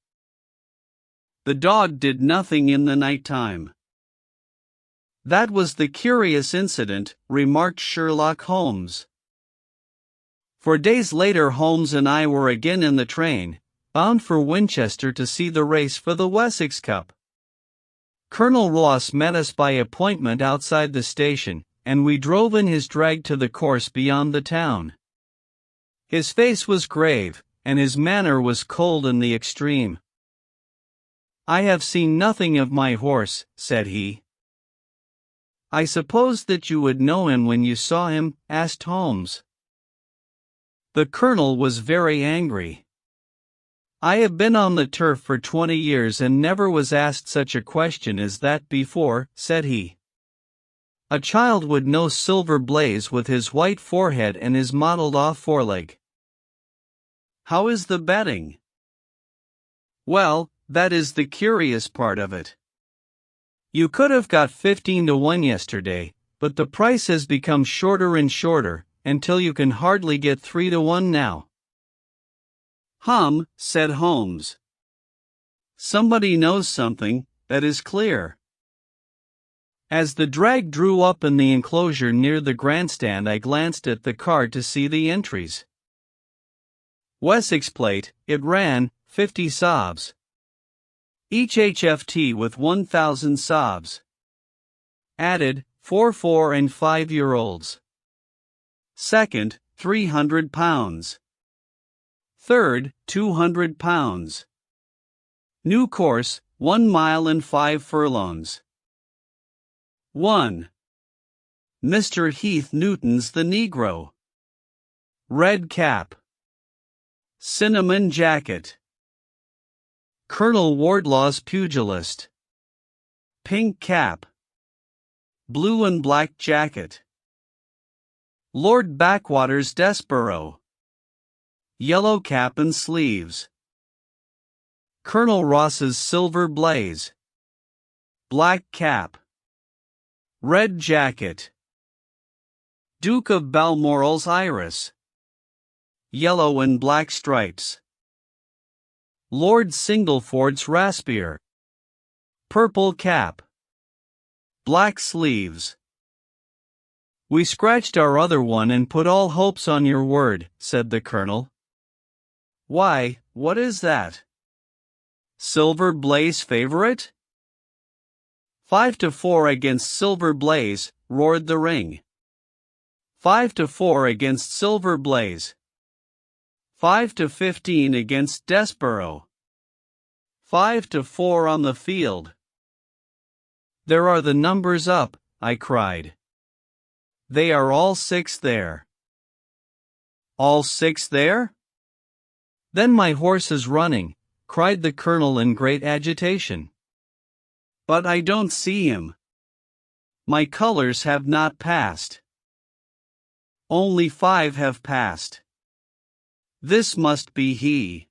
"The dog did nothing in the night time." "That was the curious incident," remarked Sherlock Holmes. For days later Holmes and I were again in the train, bound for Winchester to see the race for the Wessex Cup. Colonel Ross met us by appointment outside the station, and we drove in his drag to the course beyond the town. His face was grave, and his manner was cold in the extreme. "I have seen nothing of my horse," said he. "I supposed that you would know him when you saw him?" asked Holmes. The colonel was very angry. "I have been on the turf for 20 years and never was asked such a question as that before," said he. "A child would know Silver Blaze with his white forehead and his mottled-off foreleg." "How is the betting?" "Well, that is the curious part of it. You could have got 15 to 1 yesterday, but the price has become shorter and shorter, until you can hardly get 3 to 1 now." Said Holmes. "Somebody knows something, that is clear." As the drag drew up in the enclosure near the grandstand, I glanced at the card to see the entries. Wessex plate, it ran, 50 sobs. Each HFT with 1,000 sobs. Added, 4 4 and 5-year-olds. Second, £300. Third, £200. New course, 1 mile and 5 furlongs. 1. Mr. Heath Newton's the Negro. Red cap. Cinnamon jacket. Colonel Wardlaw's pugilist. Pink cap. Blue and black jacket. Lord Backwater's Desborough. Yellow cap and sleeves. Colonel Ross's silver blaze. Black cap. Red jacket. Duke of Balmoral's iris. Yellow and black stripes. Lord Singleford's raspier. Purple cap. Black sleeves. We scratched our other one and put all hopes on your word, said the colonel. Why, what is that? Silver Blaze favorite? 5-4 against Silver Blaze, roared the ring. 5-4 against Silver Blaze. 5-15 against Desborough. 5-4 on the field. There are the numbers up, I cried. They are all 6 there. All 6 there? Then my horse is running, cried the colonel in great agitation. But I don't see him. My colors have not passed. Only 5 have passed. This must be he.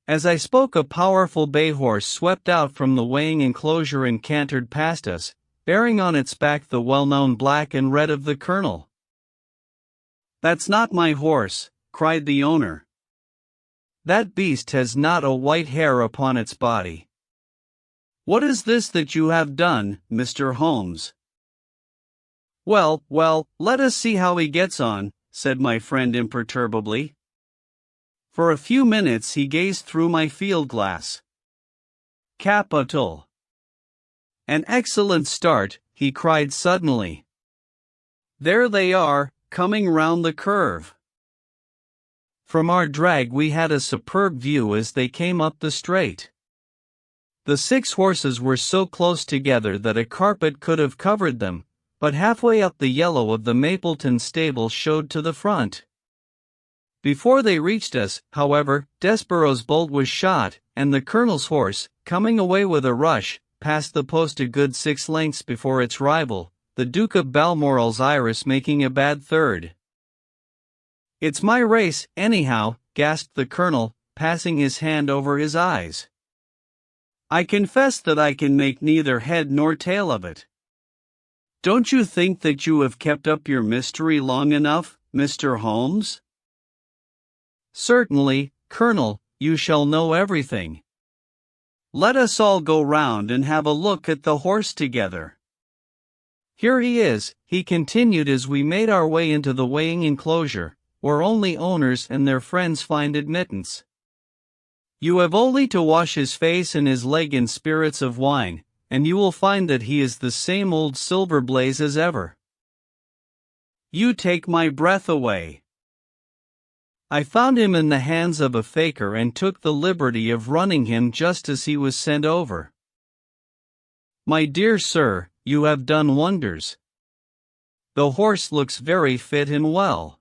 As I spoke, a powerful bay horse swept out from the weighing enclosure and cantered past us, bearing on its back the well-known black and red of the colonel. That's not my horse, cried the owner. That beast has not a white hair upon its body. What is this that you have done, Mr. Holmes? Well, let us see how he gets on, said my friend imperturbably. For a few minutes he gazed through my field-glass. Capital! An excellent start, he cried suddenly. There they are, coming round the curve. From our drag we had a superb view as they came up the straight. The 6 horses were so close together that a carpet could have covered them, but halfway up the yellow of the Mapleton stable showed to the front. Before they reached us, however, Desborough's bolt was shot, and the colonel's horse, coming away with a rush, passed the post a good 6 lengths before its rival, the Duke of Balmoral's iris making a bad third. It's my race, anyhow, gasped the colonel, passing his hand over his eyes. I confess that I can make neither head nor tail of it. Don't you think that you have kept up your mystery long enough, Mr. Holmes? Certainly, Colonel, you shall know everything. Let us all go round and have a look at the horse together. Here he is, he continued as we made our way into the weighing enclosure, where only owners and their friends find admittance. You have only to wash his face and his leg in spirits of wine, and you will find that he is the same old Silver Blaze as ever. You take my breath away. I found him in the hands of a faker and took the liberty of running him just as he was sent over. My dear sir, you have done wonders. The horse looks very fit and well.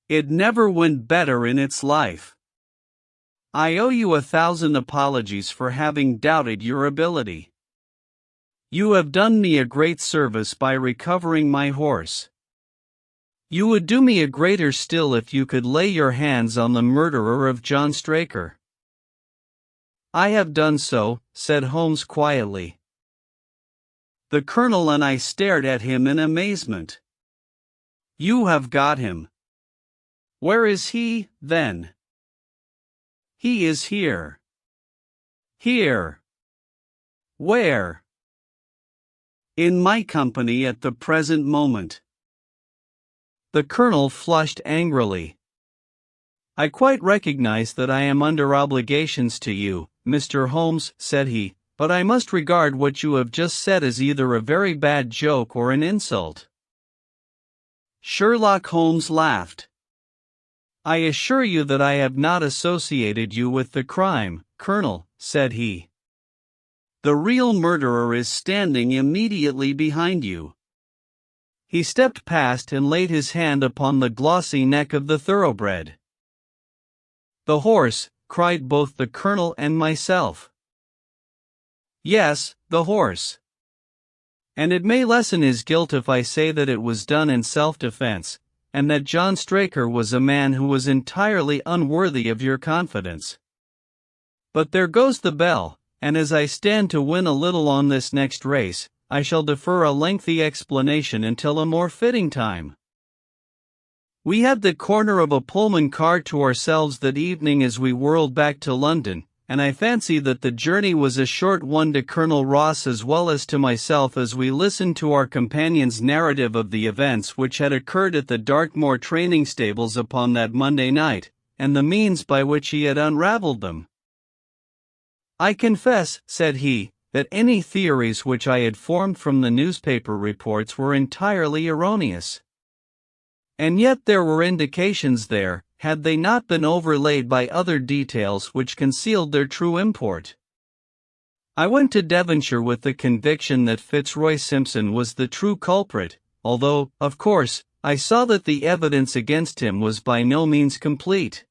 It never went better in its life. I owe you 1,000 apologies for having doubted your ability. You have done me a great service by recovering my horse. You would do me a greater still if you could lay your hands on the murderer of John Straker. I have done so, said Holmes quietly. The colonel and I stared at him in amazement. You have got him. Where is he, then? He is here. Here. Where? In my company at the present moment. The colonel flushed angrily. I quite recognize that I am under obligations to you, Mr. Holmes, said he, but I must regard what you have just said as either a very bad joke or an insult. Sherlock Holmes laughed. I assure you that I have not associated you with the crime, Colonel, said he. The real murderer is standing immediately behind you. He stepped past and laid his hand upon the glossy neck of the thoroughbred. "The horse," cried both the colonel and myself. "Yes, the horse. And it may lessen his guilt if I say that it was done in self-defense, and that John Straker was a man who was entirely unworthy of your confidence. But there goes the bell, and as I stand to win a little on this next race, I shall defer a lengthy explanation until a more fitting time." We had the corner of a Pullman car to ourselves that evening as we whirled back to London, and I fancy that the journey was a short one to Colonel Ross as well as to myself as we listened to our companion's narrative of the events which had occurred at the Dartmoor training stables upon that Monday night, and the means by which he had unravelled them. "I confess," said he, "that any theories which I had formed from the newspaper reports were entirely erroneous. And yet there were indications there, had they not been overlaid by other details which concealed their true import. I went to Devonshire with the conviction that Fitzroy Simpson was the true culprit, although, of course, I saw that the evidence against him was by no means complete.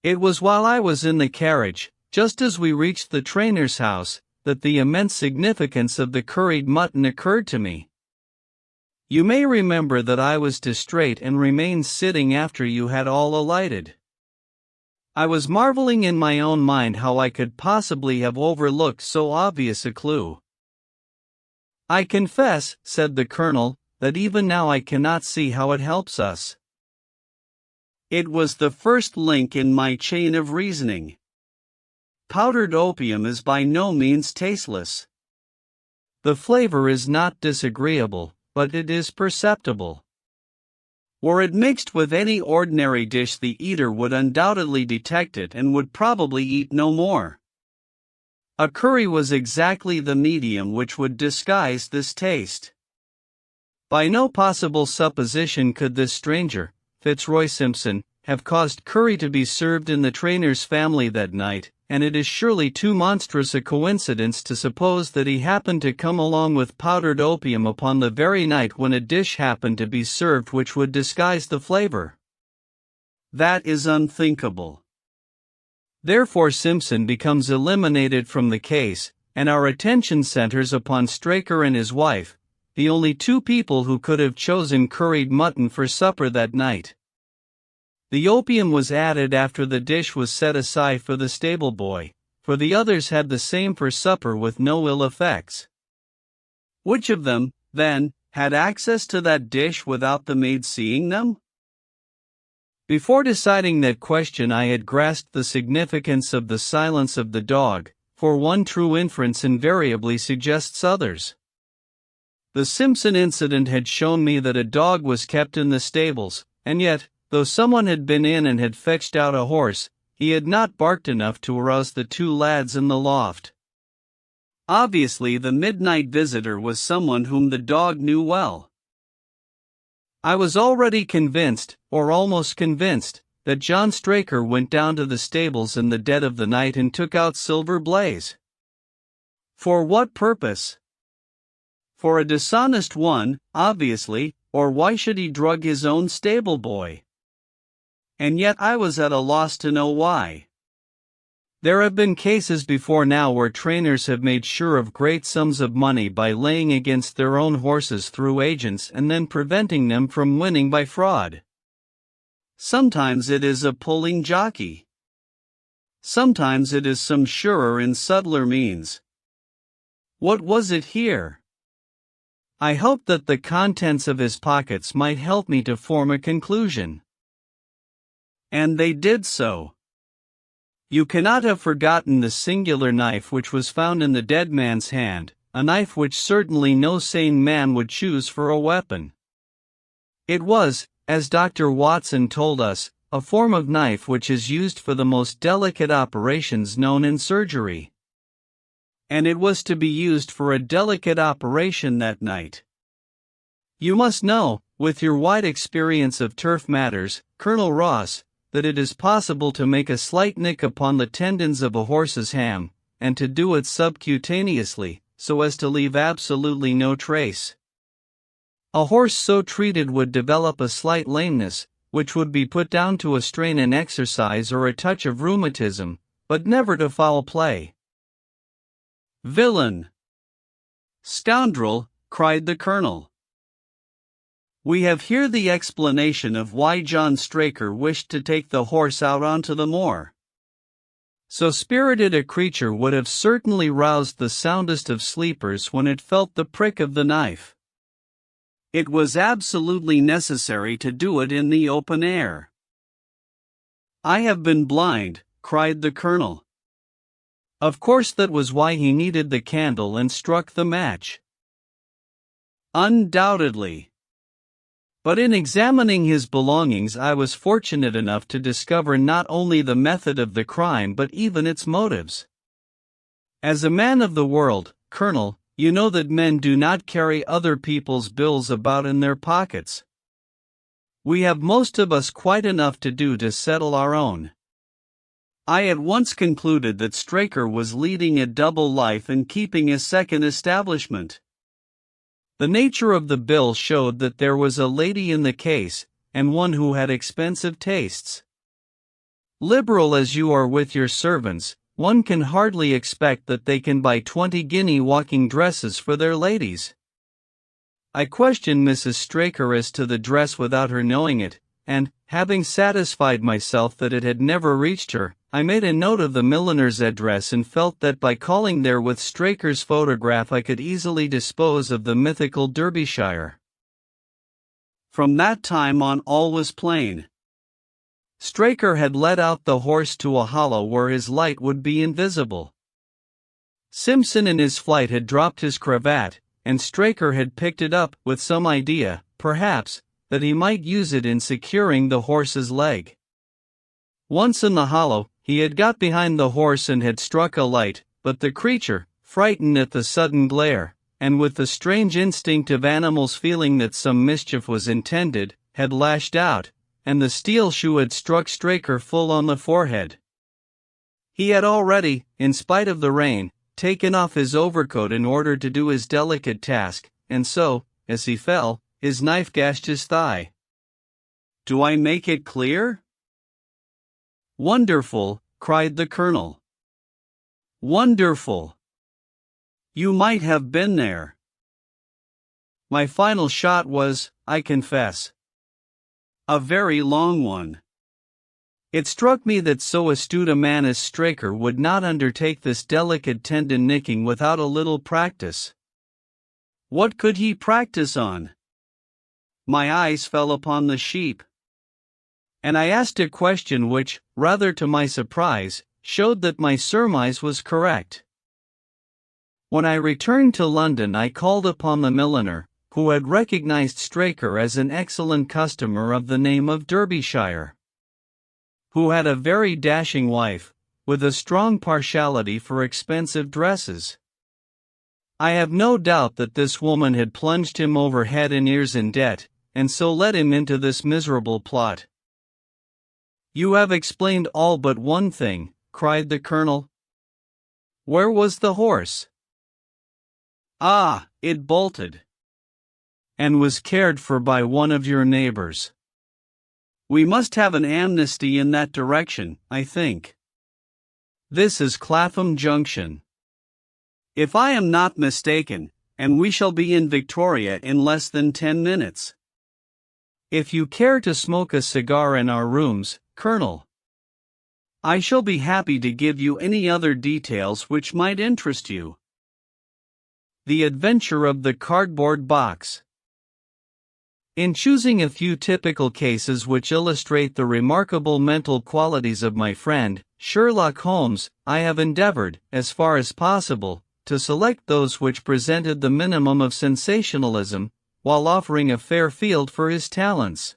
It was while I was in the carriage, just as we reached the trainer's house, that the immense significance of the curried mutton occurred to me. You may remember that I was distrait and remained sitting after you had all alighted. I was marveling in my own mind how I could possibly have overlooked so obvious a clue. "I confess," said the colonel, "that even now I cannot see how it helps us." It was the first link in my chain of reasoning. Powdered opium is by no means tasteless. The flavor is not disagreeable, but it is perceptible. Were it mixed with any ordinary dish, the eater would undoubtedly detect it and would probably eat no more. A curry was exactly the medium which would disguise this taste. By no possible supposition could this stranger, Fitzroy Simpson, have caused curry to be served in the trainer's family that night, and it is surely too monstrous a coincidence to suppose that he happened to come along with powdered opium upon the very night when a dish happened to be served which would disguise the flavor. That is unthinkable. Therefore Simpson becomes eliminated from the case, and our attention centers upon Straker and his wife, the only two people who could have chosen curried mutton for supper that night. The opium was added after the dish was set aside for the stable boy, for the others had the same for supper with no ill effects. Which of them, then, had access to that dish without the maid seeing them? Before deciding that question I had grasped the significance of the silence of the dog, for one true inference invariably suggests others. The Simpson incident had shown me that a dog was kept in the stables, and yet, though someone had been in and had fetched out a horse, he had not barked enough to arouse the two lads in the loft. Obviously the midnight visitor was someone whom the dog knew well. I was already convinced, or almost convinced, that John Straker went down to the stables in the dead of the night and took out Silver Blaze. For what purpose? For a dishonest one, obviously, or why should he drug his own stable boy? And yet I was at a loss to know why. There have been cases before now where trainers have made sure of great sums of money by laying against their own horses through agents and then preventing them from winning by fraud. Sometimes it is a pulling jockey. Sometimes it is some surer and subtler means. What was it here? I hoped that the contents of his pockets might help me to form a conclusion. And they did so. You cannot have forgotten the singular knife which was found in the dead man's hand, a knife which certainly no sane man would choose for a weapon. It was, as Dr. Watson told us, a form of knife which is used for the most delicate operations known in surgery. And it was to be used for a delicate operation that night. You must know, with your wide experience of turf matters, Colonel Ross, that it is possible to make a slight nick upon the tendons of a horse's ham, and to do it subcutaneously, so as to leave absolutely no trace. A horse so treated would develop a slight lameness, which would be put down to a strain in exercise or a touch of rheumatism, but never to foul play. Villain! Scoundrel! Cried the colonel. We have here the explanation of why John Straker wished to take the horse out onto the moor. So spirited a creature would have certainly roused the soundest of sleepers when it felt the prick of the knife. It was absolutely necessary to do it in the open air. I have been blind, cried the colonel. Of course that was why he needed the candle and struck the match. Undoubtedly. But in examining his belongings I was fortunate enough to discover not only the method of the crime but even its motives. As a man of the world, Colonel, you know that men do not carry other people's bills about in their pockets. We have most of us quite enough to do to settle our own. I at once concluded that Straker was leading a double life and keeping a second establishment. The nature of the bill showed that there was a lady in the case, and one who had expensive tastes. Liberal as you are with your servants, one can hardly expect that they can buy 20-guinea walking dresses for their ladies. I questioned Mrs. Straker as to the dress without her knowing it, and, having satisfied myself that it had never reached her, I made a note of the milliner's address and felt that by calling there with Straker's photograph I could easily dispose of the mythical Derbyshire. From that time on all was plain. Straker had let out the horse to a hollow where his light would be invisible. Simpson in his flight had dropped his cravat, and Straker had picked it up with some idea, perhaps, that he might use it in securing the horse's leg. Once in the hollow, he had got behind the horse and had struck a light, but the creature, frightened at the sudden glare, and with the strange instinct of animals feeling that some mischief was intended, had lashed out, and the steel shoe had struck Straker full on the forehead. He had already, in spite of the rain, taken off his overcoat in order to do his delicate task, and so, as he fell, his knife gashed his thigh. Do I make it clear? Wonderful, cried the colonel. Wonderful. You might have been there. My final shot was, I confess, a very long one. It struck me that so astute a man as Straker would not undertake this delicate tendon nicking without a little practice. What could he practice on? My eyes fell upon the sheep, and I asked a question which, rather to my surprise, showed that my surmise was correct. When I returned to London I called upon the milliner, who had recognized Straker as an excellent customer of the name of Derbyshire, who had a very dashing wife, with a strong partiality for expensive dresses. I have no doubt that this woman had plunged him over head and ears in debt, and so led him into this miserable plot. You have explained all but one thing, cried the colonel. Where was the horse? Ah, it bolted, and was cared for by one of your neighbors. We must have an amnesty in that direction, I think. This is Clapham Junction, if I am not mistaken, and we shall be in Victoria in less than 10 minutes. If you care to smoke a cigar in our rooms, Colonel, I shall be happy to give you any other details which might interest you. The Adventure of the Cardboard Box. In choosing a few typical cases which illustrate the remarkable mental qualities of my friend, Sherlock Holmes, I have endeavored, as far as possible, to select those which presented the minimum of sensationalism, while offering a fair field for his talents.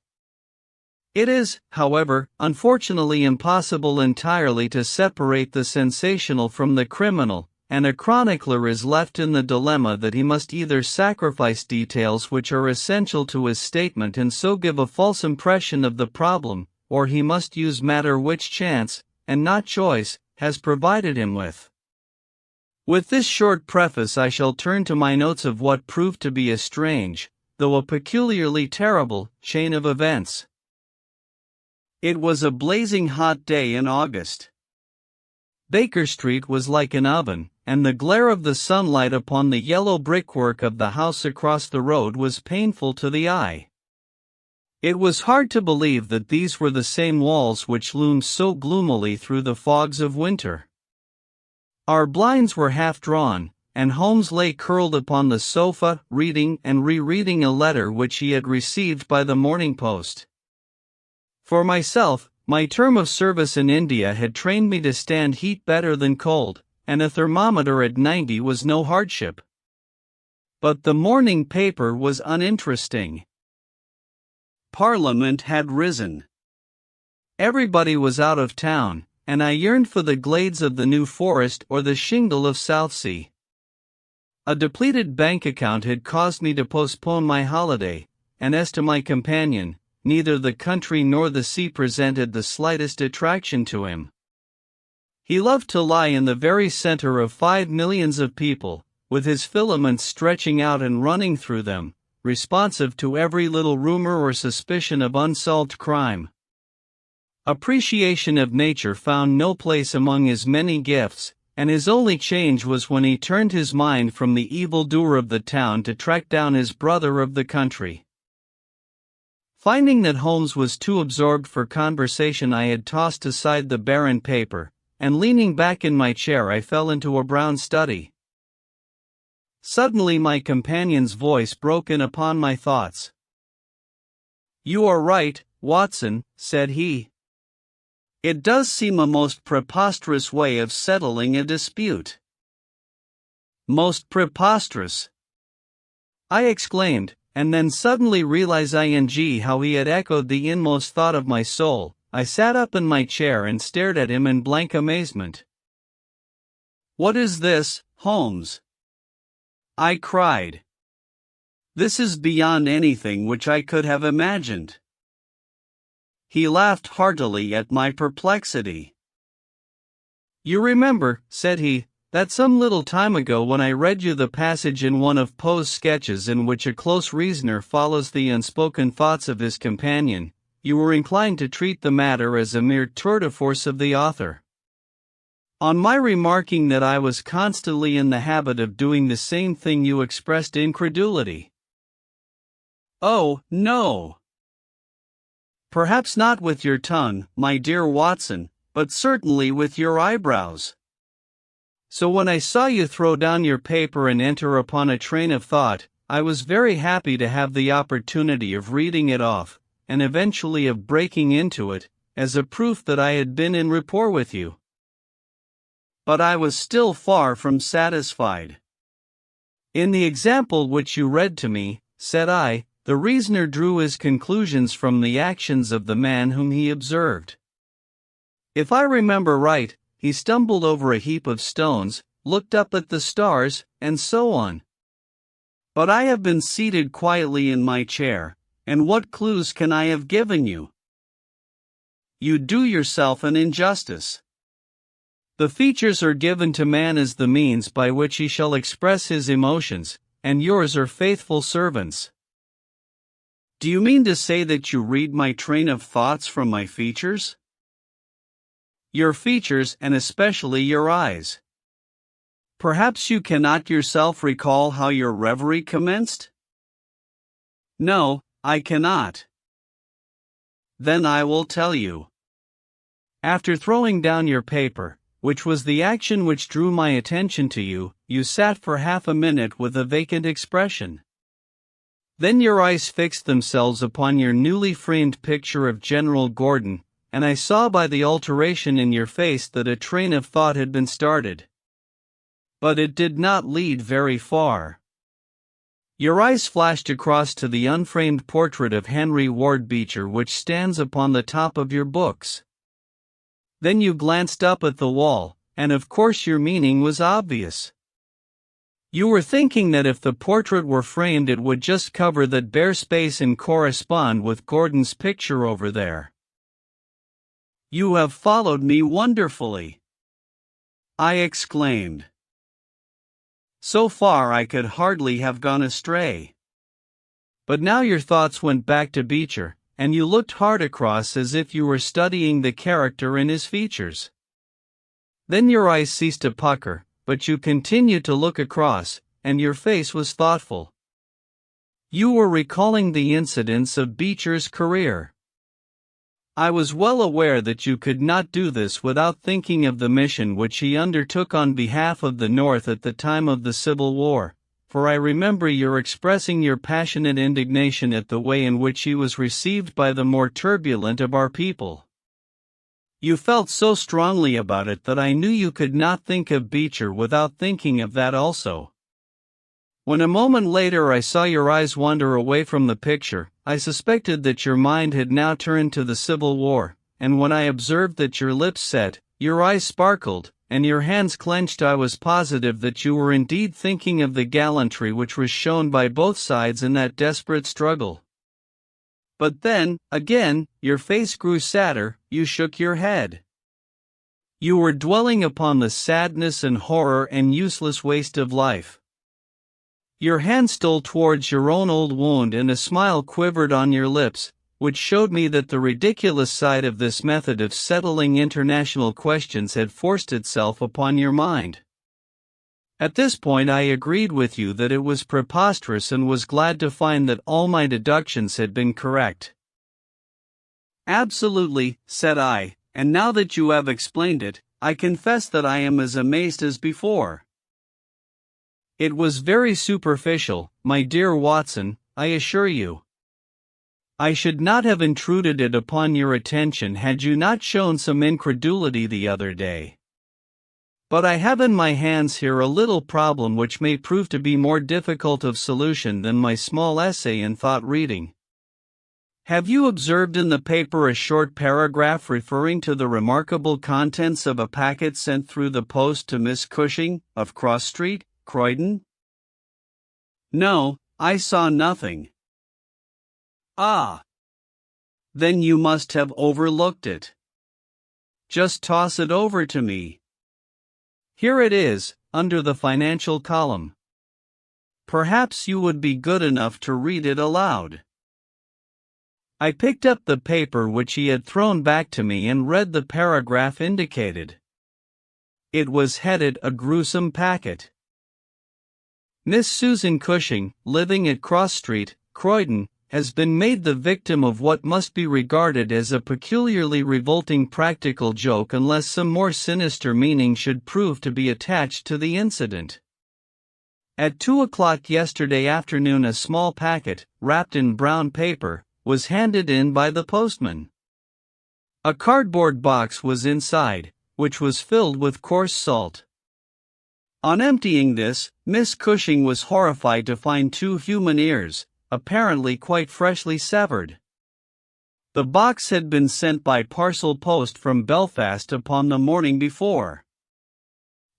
It is, however, unfortunately impossible entirely to separate the sensational from the criminal, and a chronicler is left in the dilemma that he must either sacrifice details which are essential to his statement and so give a false impression of the problem, or he must use matter which chance, and not choice, has provided him with. With this short preface I shall turn to my notes of what proved to be a strange, though a peculiarly terrible, chain of events. It was a blazing hot day in August. Baker Street was like an oven, and the glare of the sunlight upon the yellow brickwork of the house across the road was painful to the eye. It was hard to believe that these were the same walls which loomed so gloomily through the fogs of winter. Our blinds were half drawn, and Holmes lay curled upon the sofa, reading and rereading a letter which he had received by the morning post. For myself, my term of service in India had trained me to stand heat better than cold, and a thermometer at 90 was no hardship. But the morning paper was uninteresting. Parliament had risen. Everybody was out of town, and I yearned for the glades of the New Forest or the shingle of Southsea. A depleted bank account had caused me to postpone my holiday, and as to my companion, neither the country nor the sea presented the slightest attraction to him. He loved to lie in the very center of 5 millions of people, with his filaments stretching out and running through them, responsive to every little rumor or suspicion of unsolved crime. Appreciation of nature found no place among his many gifts, and his only change was when he turned his mind from the evildoer of the town to track down his brother of the country. Finding that Holmes was too absorbed for conversation, I had tossed aside the barren paper, and leaning back in my chair I fell into a brown study. Suddenly my companion's voice broke in upon my thoughts. "You are right, Watson," said he. "It does seem a most preposterous way of settling a dispute." "Most preposterous!" I exclaimed, and then suddenly realizing how he had echoed the inmost thought of my soul, I sat up in my chair and stared at him in blank amazement. "What is this, Holmes?" I cried. "This is beyond anything which I could have imagined." He laughed heartily at my perplexity. "You remember," said he, "that some little time ago when I read you the passage in one of Poe's sketches in which a close reasoner follows the unspoken thoughts of his companion, you were inclined to treat the matter as a mere tour de force of the author. On my remarking that I was constantly in the habit of doing the same thing, you expressed incredulity." "Oh, no. "Perhaps not with your tongue, my dear Watson, but certainly with your eyebrows. So when I saw you throw down your paper and enter upon a train of thought, I was very happy to have the opportunity of reading it off, and eventually of breaking into it, as a proof that I had been in rapport with you." But I was still far from satisfied. "In the example which you read to me," said I, "the reasoner drew his conclusions from the actions of the man whom he observed. If I remember right, he stumbled over a heap of stones, looked up at the stars, and so on. But I have been seated quietly in my chair, and what clues can I have given you?" "You do yourself an injustice. The features are given to man as the means by which he shall express his emotions, and yours are faithful servants." "Do you mean to say that you read my train of thoughts from my features?" "Your features, and especially your eyes." "Perhaps you cannot yourself recall how your reverie commenced?" "No, I cannot." "Then I will tell you. After throwing down your paper, which was the action which drew my attention to you, you sat for half a minute with a vacant expression. Then your eyes fixed themselves upon your newly framed picture of General Gordon, and I saw by the alteration in your face that a train of thought had been started. But it did not lead very far. Your eyes flashed across to the unframed portrait of Henry Ward Beecher which stands upon the top of your books. Then you glanced up at the wall, and of course your meaning was obvious. You were thinking that if the portrait were framed it would just cover that bare space and correspond with Gordon's picture over there. "You have followed me wonderfully," I exclaimed. "So far I could hardly have gone astray. But now your thoughts went back to Beecher, and you looked hard across as if you were studying the character in his features. Then your eyes ceased to pucker, but you continued to look across, and your face was thoughtful. You were recalling the incidents of Beecher's career. I was well aware that you could not do this without thinking of the mission which he undertook on behalf of the North at the time of the Civil War, for I remember your expressing your passionate indignation at the way in which he was received by the more turbulent of our people. You felt so strongly about it that I knew you could not think of Beecher without thinking of that also. When a moment later I saw your eyes wander away from the picture, I suspected that your mind had now turned to the Civil War, and when I observed that your lips set, your eyes sparkled, and your hands clenched, I was positive that you were indeed thinking of the gallantry which was shown by both sides in that desperate struggle. But then, again, your face grew sadder, you shook your head. You were dwelling upon the sadness and horror and useless waste of life. Your hand stole towards your own old wound and a smile quivered on your lips, which showed me that the ridiculous side of this method of settling international questions had forced itself upon your mind. At this point I agreed with you that it was preposterous and was glad to find that all my deductions had been correct. Absolutely, said I, and now that you have explained it, I confess that I am as amazed as before. It was very superficial, my dear Watson, I assure you. I should not have intruded it upon your attention had you not shown some incredulity the other day. But I have in my hands here a little problem which may prove to be more difficult of solution than my small essay in thought reading. Have you observed in the paper a short paragraph referring to the remarkable contents of a packet sent through the post to Miss Cushing, of Cross Street, Croydon? No, I saw nothing. Ah! Then you must have overlooked it. Just toss it over to me. Here it is, under the financial column. Perhaps you would be good enough to read it aloud. I picked up the paper which he had thrown back to me and read the paragraph indicated. It was headed "A Gruesome Packet." Miss Susan Cushing, living at Cross Street, Croydon, has been made the victim of what must be regarded as a peculiarly revolting practical joke unless some more sinister meaning should prove to be attached to the incident. At 2 o'clock yesterday afternoon a small packet, wrapped in brown paper, was handed in by the postman. A cardboard box was inside, which was filled with coarse salt. On emptying this, Miss Cushing was horrified to find 2 human ears, apparently quite freshly severed. The box had been sent by parcel post from Belfast upon the morning before.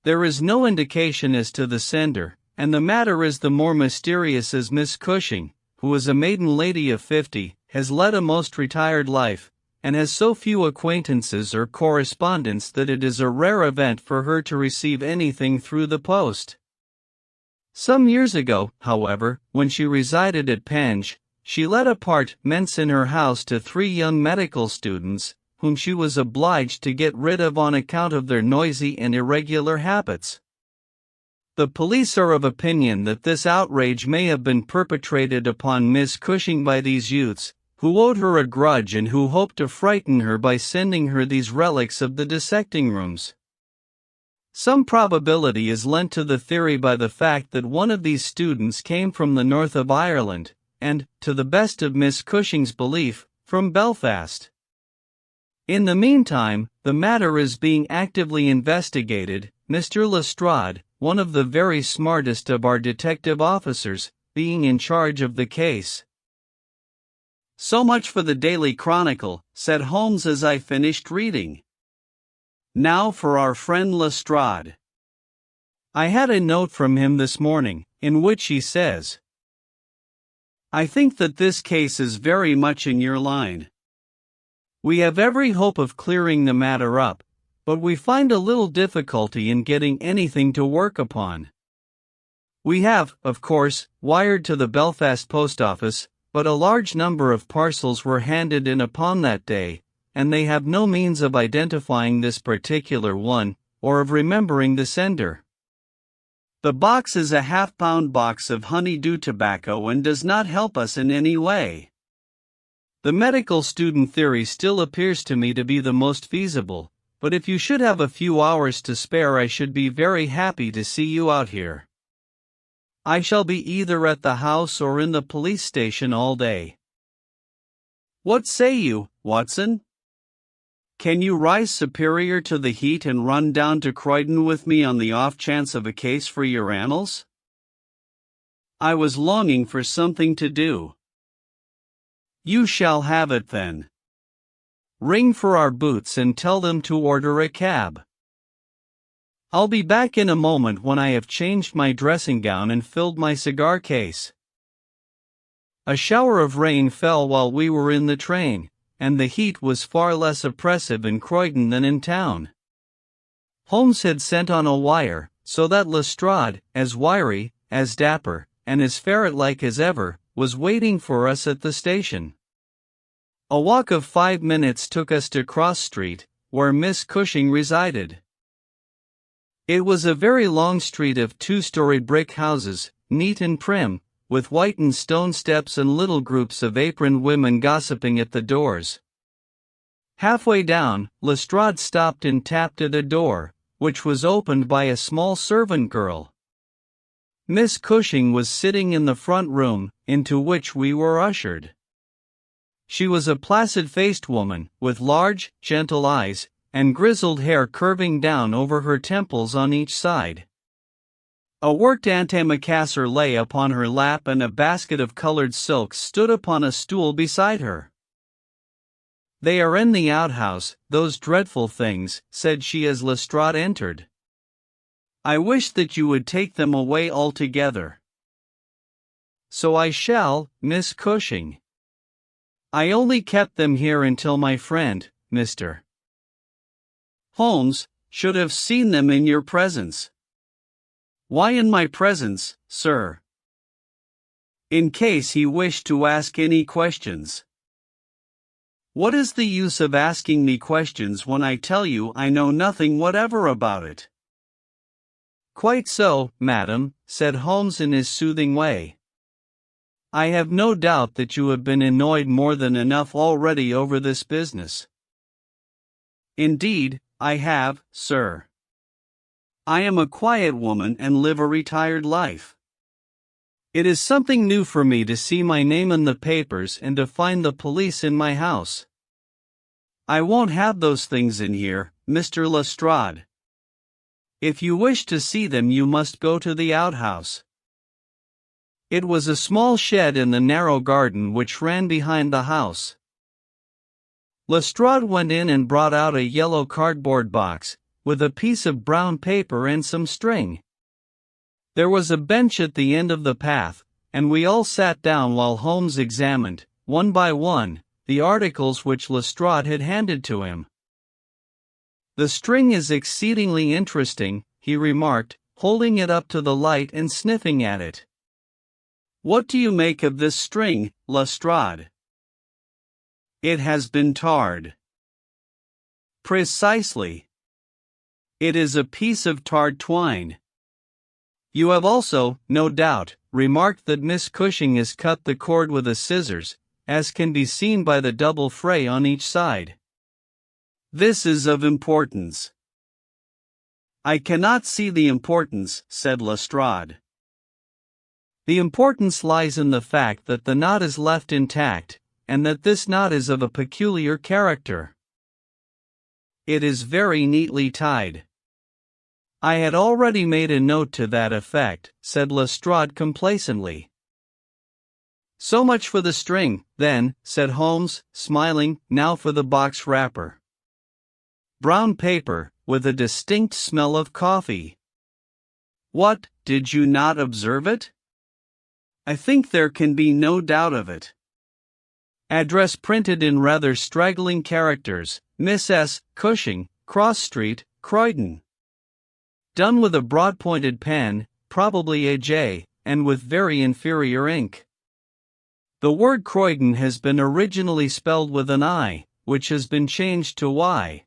There is no indication as to the sender, and the matter is the more mysterious as Miss Cushing, who is a maiden lady of 50, has led a most retired life, and has so few acquaintances or correspondents that it is a rare event for her to receive anything through the post. Some years ago, however, when she resided at Penge, she let apartments in her house to 3 young medical students, whom she was obliged to get rid of on account of their noisy and irregular habits. The police are of opinion that this outrage may have been perpetrated upon Miss Cushing by these youths, who owed her a grudge and who hoped to frighten her by sending her these relics of the dissecting rooms. Some probability is lent to the theory by the fact that one of these students came from the north of Ireland, and, to the best of Miss Cushing's belief, from Belfast. In the meantime, the matter is being actively investigated, Mr. Lestrade, one of the very smartest of our detective officers, being in charge of the case. So much for the Daily Chronicle, said Holmes as I finished reading. Now for our friend Lestrade. I had a note from him this morning, in which he says, I think that this case is very much in your line. We have every hope of clearing the matter up, but we find a little difficulty in getting anything to work upon. We have, of course, wired to the Belfast post office, but a large number of parcels were handed in upon that day, and they have no means of identifying this particular one, or of remembering the sender. The box is a half-pound box of honey-dew tobacco and does not help us in any way. The medical student theory still appears to me to be the most feasible, but if you should have a few hours to spare, I should be very happy to see you out here. I shall be either at the house or in the police station all day. What say you, Watson? Can you rise superior to the heat and run down to Croydon with me on the off chance of a case for your annals? I was longing for something to do. You shall have it then. Ring for our boots and tell them to order a cab. I'll be back in a moment when I have changed my dressing gown and filled my cigar case. A shower of rain fell while we were in the train, and the heat was far less oppressive in Croydon than in town. Holmes had sent on a wire, so that Lestrade, as wiry, as dapper, and as ferret-like as ever, was waiting for us at the station. A walk of 5 minutes took us to Cross Street, where Miss Cushing resided. It was a very long street of 2-story brick houses, neat and prim, with whitened stone steps and little groups of aproned women gossiping at the doors. Halfway down, Lestrade stopped and tapped at a door, which was opened by a small servant girl. Miss Cushing was sitting in the front room, into which we were ushered. She was a placid-faced woman, with large, gentle eyes, and grizzled hair curving down over her temples on each side. A worked antimacassar lay upon her lap and a basket of colored silks stood upon a stool beside her. "They are in the outhouse, those dreadful things," said she as Lestrade entered. "I wish that you would take them away altogether." "So I shall, Miss Cushing. I only kept them here until my friend, Mr. Holmes, should have seen them in your presence." "Why in my presence, sir?" "In case he wished to ask any questions." "What is the use of asking me questions when I tell you I know nothing whatever about it?" "Quite so, madam," said Holmes in his soothing way. "I have no doubt that you have been annoyed more than enough already over this business." "Indeed, I have, sir. I am a quiet woman and live a retired life. It is something new for me to see my name in the papers and to find the police in my house." "I won't have those things in here, Mr. Lestrade. If you wish to see them, you must go to the outhouse." It was a small shed in the narrow garden which ran behind the house. Lestrade went in and brought out a yellow cardboard box, with a piece of brown paper and some string. There was a bench at the end of the path, and we all sat down while Holmes examined, one by one, the articles which Lestrade had handed to him. "The string is exceedingly interesting," he remarked, holding it up to the light and sniffing at it. "What do you make of this string, Lestrade?" "It has been tarred." "Precisely. It is a piece of tarred twine." "You have also, no doubt, remarked that Miss Cushing has cut the cord with a scissors, as can be seen by the double fray on each side." "This is of importance." "I cannot see the importance," said Lestrade. "The importance lies in the fact that the knot is left intact, and that this knot is of a peculiar character. It is very neatly tied." "I had already made a note to that effect," said Lestrade complacently. "So much for the string, then," said Holmes, smiling. "Now for the box wrapper. Brown paper, with a distinct smell of coffee." "What, did you not observe it?" "I think there can be no doubt of it. Address printed in rather straggling characters, Miss S. Cushing, Cross Street, Croydon. Done with a broad-pointed pen, probably a J, and with very inferior ink." The word Croydon has been originally spelled with an I, which has been changed to Y.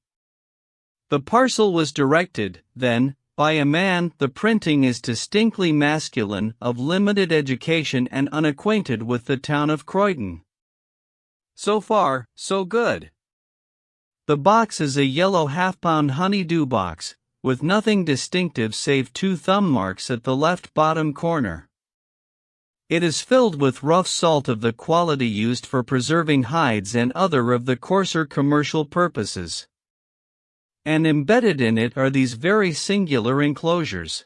The parcel was directed, then, by a man. The printing is distinctly masculine, of limited education and unacquainted with the town of Croydon. So far, so good. The box is a yellow half-pound honey-dew box, with nothing distinctive save 2 thumb marks at the left bottom corner. It is filled with rough salt of the quality used for preserving hides and other of the coarser commercial purposes. And embedded in it are these very singular enclosures.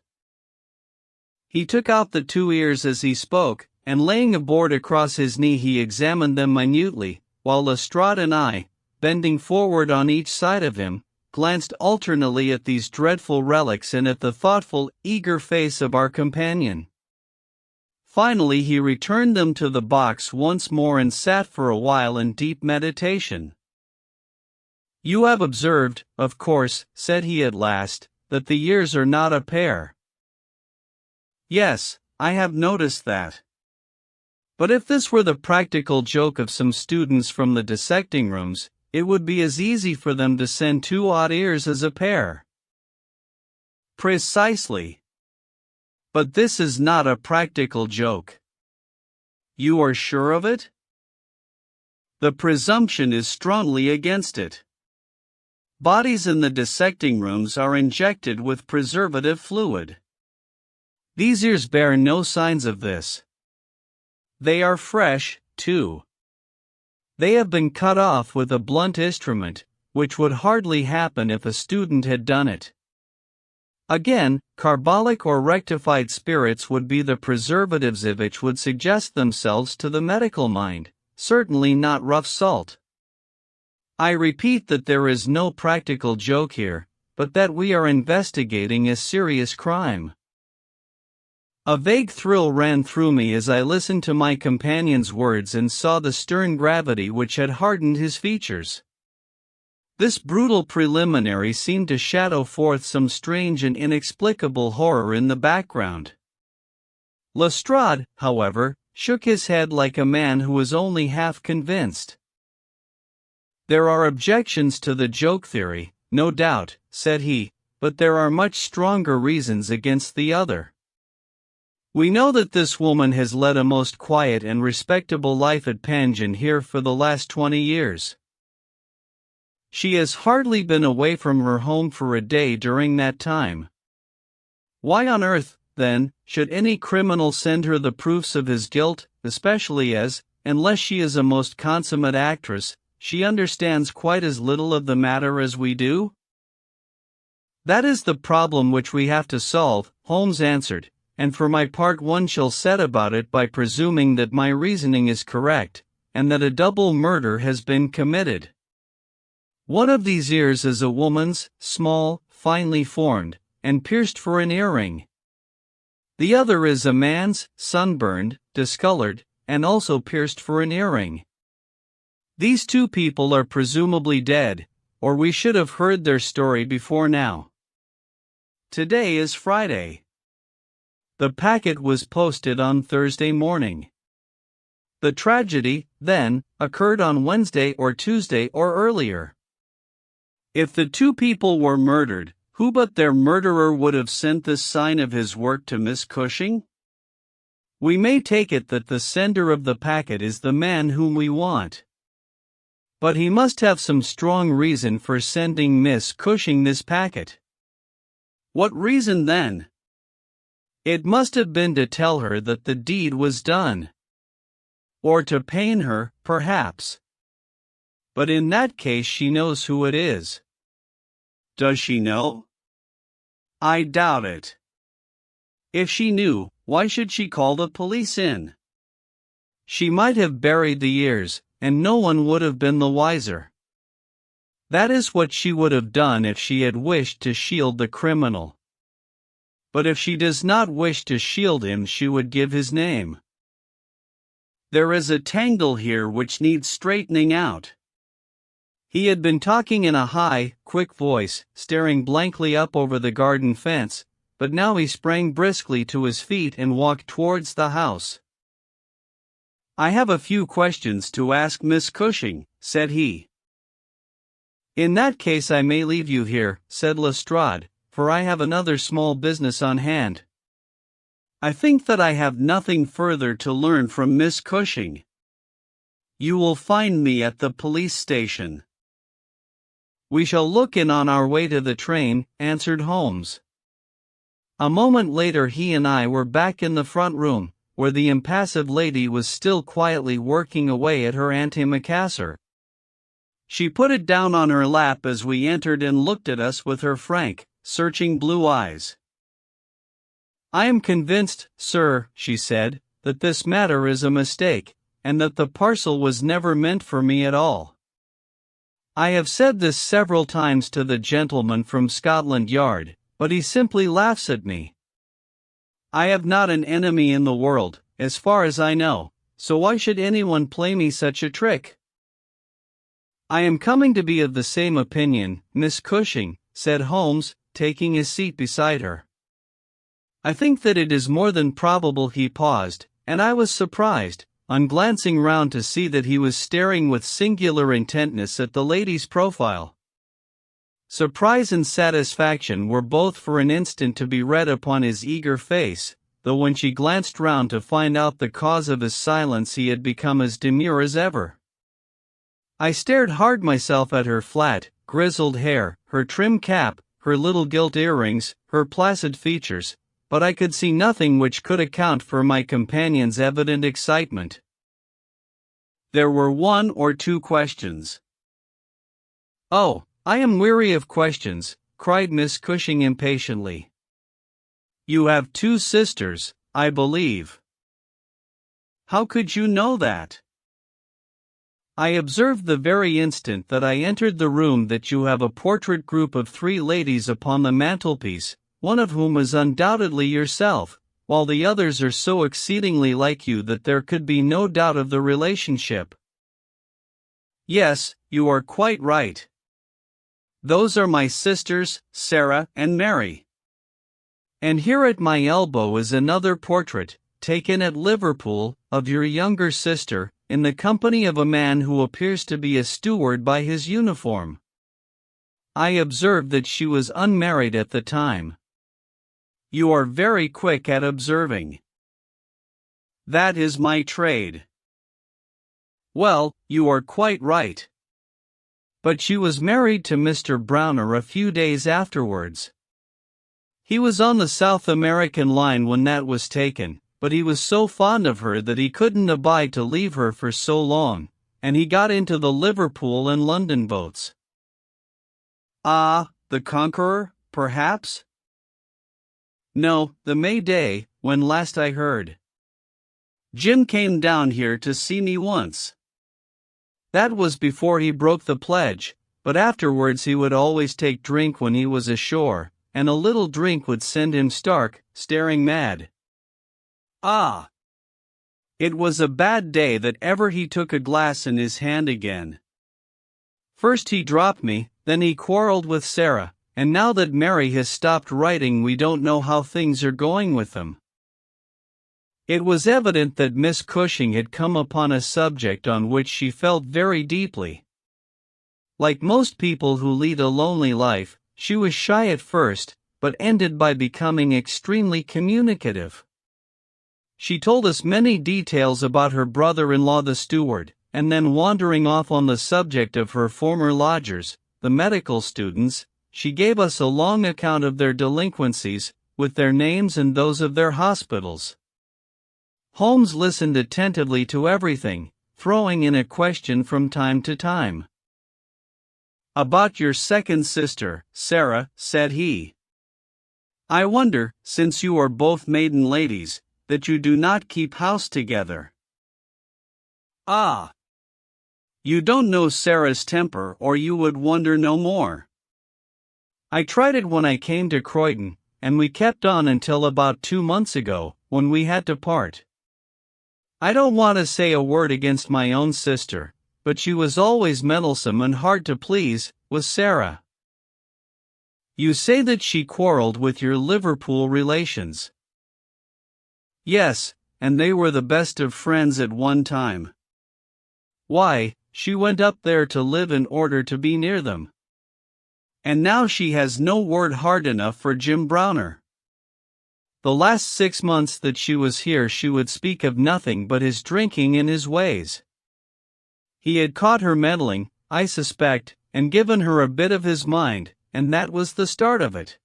He took out the 2 ears as he spoke, and laying a board across his knee he examined them minutely, while Lestrade and I, bending forward on each side of him, glanced alternately at these dreadful relics and at the thoughtful, eager face of our companion. Finally he returned them to the box once more and sat for a while in deep meditation. "You have observed, of course," said he at last, "that the years are not a pair." "Yes, I have noticed that. But if this were the practical joke of some students from the dissecting rooms, it would be as easy for them to send 2 odd ears as a pair." "Precisely. But this is not a practical joke." "You are sure of it?" "The presumption is strongly against it. Bodies in the dissecting rooms are injected with preservative fluid. These ears bear no signs of this. They are fresh, too. They have been cut off with a blunt instrument, which would hardly happen if a student had done it. Again, carbolic or rectified spirits would be the preservatives which would suggest themselves to the medical mind, certainly not rough salt. I repeat that there is no practical joke here, but that we are investigating a serious crime." A vague thrill ran through me as I listened to my companion's words and saw the stern gravity which had hardened his features. This brutal preliminary seemed to shadow forth some strange and inexplicable horror in the background. Lestrade, however, shook his head like a man who was only half convinced. "There are objections to the joke theory, no doubt," said he, "but there are much stronger reasons against the other. We know that this woman has led a most quiet and respectable life at Pigeon here for the last 20 years. She has hardly been away from her home for a day during that time. Why on earth, then, should any criminal send her the proofs of his guilt, especially as, unless she is a most consummate actress, she understands quite as little of the matter as we do?" "That is the problem which we have to solve," Holmes answered, "and for my part one shall set about it by presuming that my reasoning is correct, and that a double murder has been committed. One of these ears is a woman's, small, finely formed, and pierced for an earring. The other is a man's, sunburned, discolored, and also pierced for an earring. These 2 people are presumably dead, or we should have heard their story before now. Today is Friday. The packet was posted on Thursday morning. The tragedy, then, occurred on Wednesday or Tuesday or earlier. If the 2 people were murdered, who but their murderer would have sent this sign of his work to Miss Cushing? We may take it that the sender of the packet is the man whom we want. But he must have some strong reason for sending Miss Cushing this packet. What reason then? It must have been to tell her that the deed was done. Or to pain her, perhaps. But in that case she knows who it is. Does she know? I doubt it. If she knew, why should she call the police in? She might have buried the ears, and no one would have been the wiser. That is what she would have done if she had wished to shield the criminal. But if she does not wish to shield him, she would give his name. There is a tangle here which needs straightening out. He had been talking in a high, quick voice, staring blankly up over the garden fence, but now he sprang briskly to his feet and walked towards the house. "I have a few questions to ask Miss Cushing," said he. "In that case I may leave you here," said Lestrade, "for I have another small business on hand." "I think that I have nothing further to learn from Miss Cushing. You will find me at the police station." "We shall look in on our way to the train," answered Holmes. A moment later he and I were back in the front room, where the impassive lady was still quietly working away at her antimacassar. She put it down on her lap as we entered and looked at us with her frank, searching blue eyes. "I am convinced, sir," she said, "that this matter is a mistake, and that the parcel was never meant for me at all. I have said this several times to the gentleman from Scotland Yard, but he simply laughs at me. I have not an enemy in the world, as far as I know, so why should anyone play me such a trick?" "I am coming to be of the same opinion, Miss Cushing," said Holmes, taking his seat beside her. "I think that it is more than probable." He paused, and I was surprised, on glancing round, to see that he was staring with singular intentness at the lady's profile. Surprise and satisfaction were both for an instant to be read upon his eager face, though when she glanced round to find out the cause of his silence he had become as demure as ever. I stared hard myself at her flat, grizzled hair, her trim cap, her little gilt earrings, her placid features, but I could see nothing which could account for my companion's evident excitement. There were one or two questions. "Oh, I am weary of questions," cried Miss Cushing impatiently. "You have two sisters, I believe." "How could you know that?" "I observed the very instant that I entered the room that you have a portrait group of 3 ladies upon the mantelpiece, one of whom is undoubtedly yourself, while the others are so exceedingly like you that there could be no doubt of the relationship." "Yes, you are quite right. Those are my sisters, Sarah and Mary." "And here at my elbow is another portrait, taken at Liverpool, of your younger sister, in the company of a man who appears to be a steward by his uniform. I observed that she was unmarried at the time." "You are very quick at observing." "That is my trade." "Well, you are quite right. But she was married to Mr. Browner a few days afterwards. He was on the South American line when that was taken, but he was so fond of her that he couldn't abide to leave her for so long, and he got into the Liverpool and London boats." "Ah, the Conqueror, perhaps?" "No, the May Day, when last I heard. Jim came down here to see me once." "That was before he broke the pledge, but afterwards he would always take drink when he was ashore, and a little drink would send him stark, staring mad." "Ah! It was a bad day that ever he took a glass in his hand again. First he dropped me, then he quarreled with Sarah, and now that Mary has stopped writing we don't know how things are going with them." It was evident that Miss Cushing had come upon a subject on which she felt very deeply. Like most people who lead a lonely life, she was shy at first, but ended by becoming extremely communicative. She told us many details about her brother-in-law the steward, and then wandering off on the subject of her former lodgers, the medical students, she gave us a long account of their delinquencies, with their names and those of their hospitals. Holmes listened attentively to everything, throwing in a question from time to time. "About your second sister, Sarah," said he. "I wonder, since you are both maiden ladies, that you do not keep house together." "Ah! You don't know Sarah's temper, or you would wonder no more." "I tried it when I came to Croydon, and we kept on until about 2 months ago, when we had to part. I don't want to say a word against my own sister, but she was always meddlesome and hard to please, was Sarah." "You say that she quarreled with your Liverpool relations?" "Yes, and they were the best of friends at one time. Why, she went up there to live in order to be near them. And now she has no word hard enough for Jim Browner. The last 6 months that she was here she would speak of nothing but his drinking and his ways. He had caught her meddling, I suspect, and given her a bit of his mind, and that was the start of it.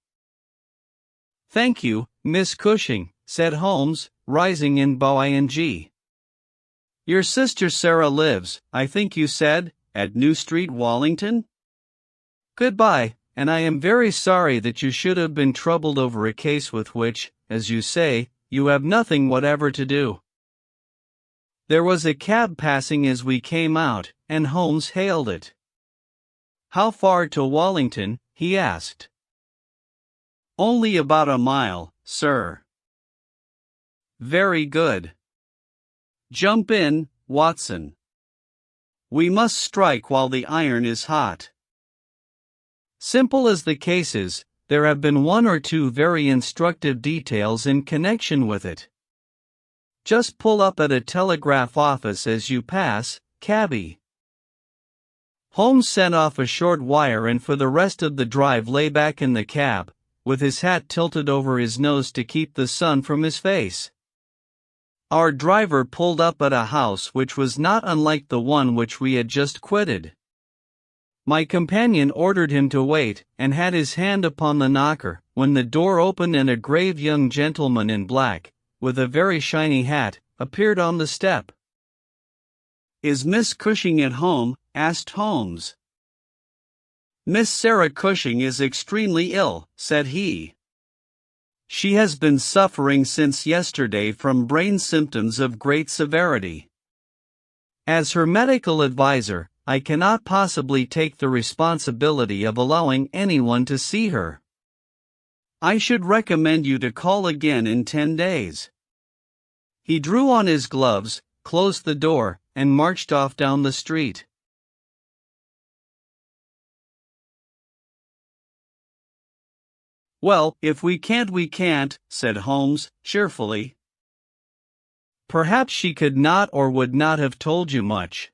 "Thank you, Miss Cushing," said Holmes, rising in bow-ing. "Your sister Sarah lives, I think you said, at New Street, Wallington? Goodbye, and I am very sorry that you should have been troubled over a case with which, as you say, you have nothing whatever to do." There was a cab passing as we came out, and Holmes hailed it. "How far to Wallington?" he asked. "Only about a mile, sir." "Very good. Jump in, Watson. We must strike while the iron is hot." Simple as the case is, there have been one or two very instructive details in connection with it. Just pull up at a telegraph office as you pass, cabby. Holmes sent off a short wire and for the rest of the drive lay back in the cab, with his hat tilted over his nose to keep the sun from his face. Our driver pulled up at a house which was not unlike the one which we had just quitted. My companion ordered him to wait, and had his hand upon the knocker, when the door opened and a grave young gentleman in black, with a very shiny hat, appeared on the step. "Is Miss Cushing at home?" asked Holmes. "Miss Sarah Cushing is extremely ill," said he. "She has been suffering since yesterday from brain symptoms of great severity. As her medical adviser, I cannot possibly take the responsibility of allowing anyone to see her. I should recommend you to call again in 10 days. He drew on his gloves, closed the door, and marched off down the street. "Well, if we can't, we can't," said Holmes, cheerfully. "Perhaps she could not or would not have told you much."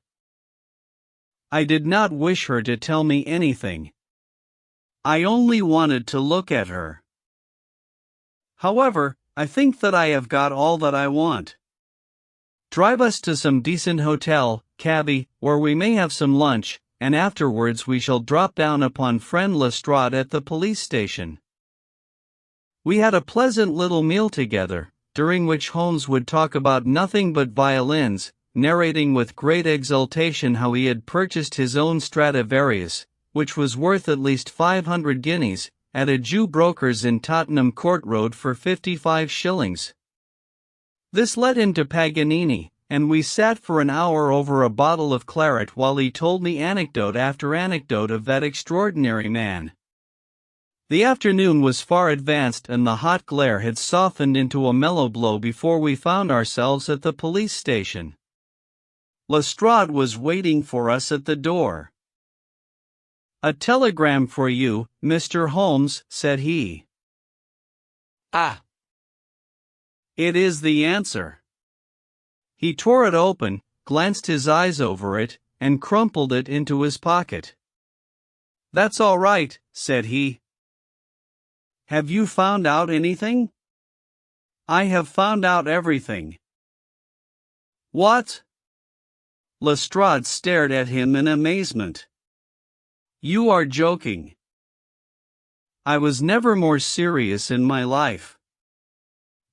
I did not wish her to tell me anything. I only wanted to look at her. However, I think that I have got all that I want. Drive us to some decent hotel, cabby, where we may have some lunch, and afterwards we shall drop down upon friend Lestrade at the police station. We had a pleasant little meal together, during which Holmes would talk about nothing but violins, narrating with great exultation how he had purchased his own Stradivarius, which was worth at least 500 guineas, at a Jew broker's in Tottenham Court Road for 55 shillings. This led him to Paganini, and we sat for an hour over a bottle of claret while he told me anecdote after anecdote of that extraordinary man. The afternoon was far advanced and the hot glare had softened into a mellow glow before we found ourselves at the police station. Lestrade was waiting for us at the door. "A telegram for you, Mr. Holmes," said he. "Ah! It is the answer." He tore it open, glanced his eyes over it, and crumpled it into his pocket. "That's all right," said he. "Have you found out anything?" "I have found out everything." "What?" Lestrade stared at him in amazement. "You are joking." I was never more serious in my life.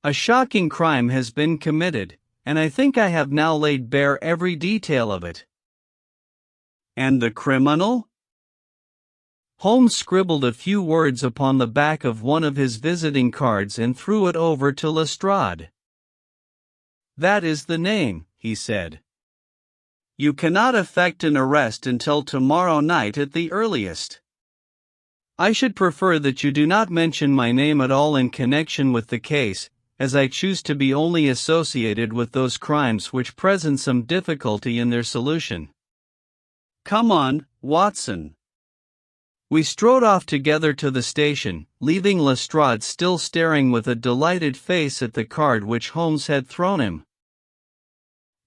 A shocking crime has been committed, and I think I have now laid bare every detail of it. "And the criminal?" Holmes scribbled a few words upon the back of one of his visiting cards and threw it over to Lestrade. "That is the name," he said. "You cannot effect an arrest until tomorrow night at the earliest. I should prefer that you do not mention my name at all in connection with the case, as I choose to be only associated with those crimes which present some difficulty in their solution. Come on, Watson. We strode off together to the station, leaving Lestrade still staring with a delighted face at the card which Holmes had thrown him.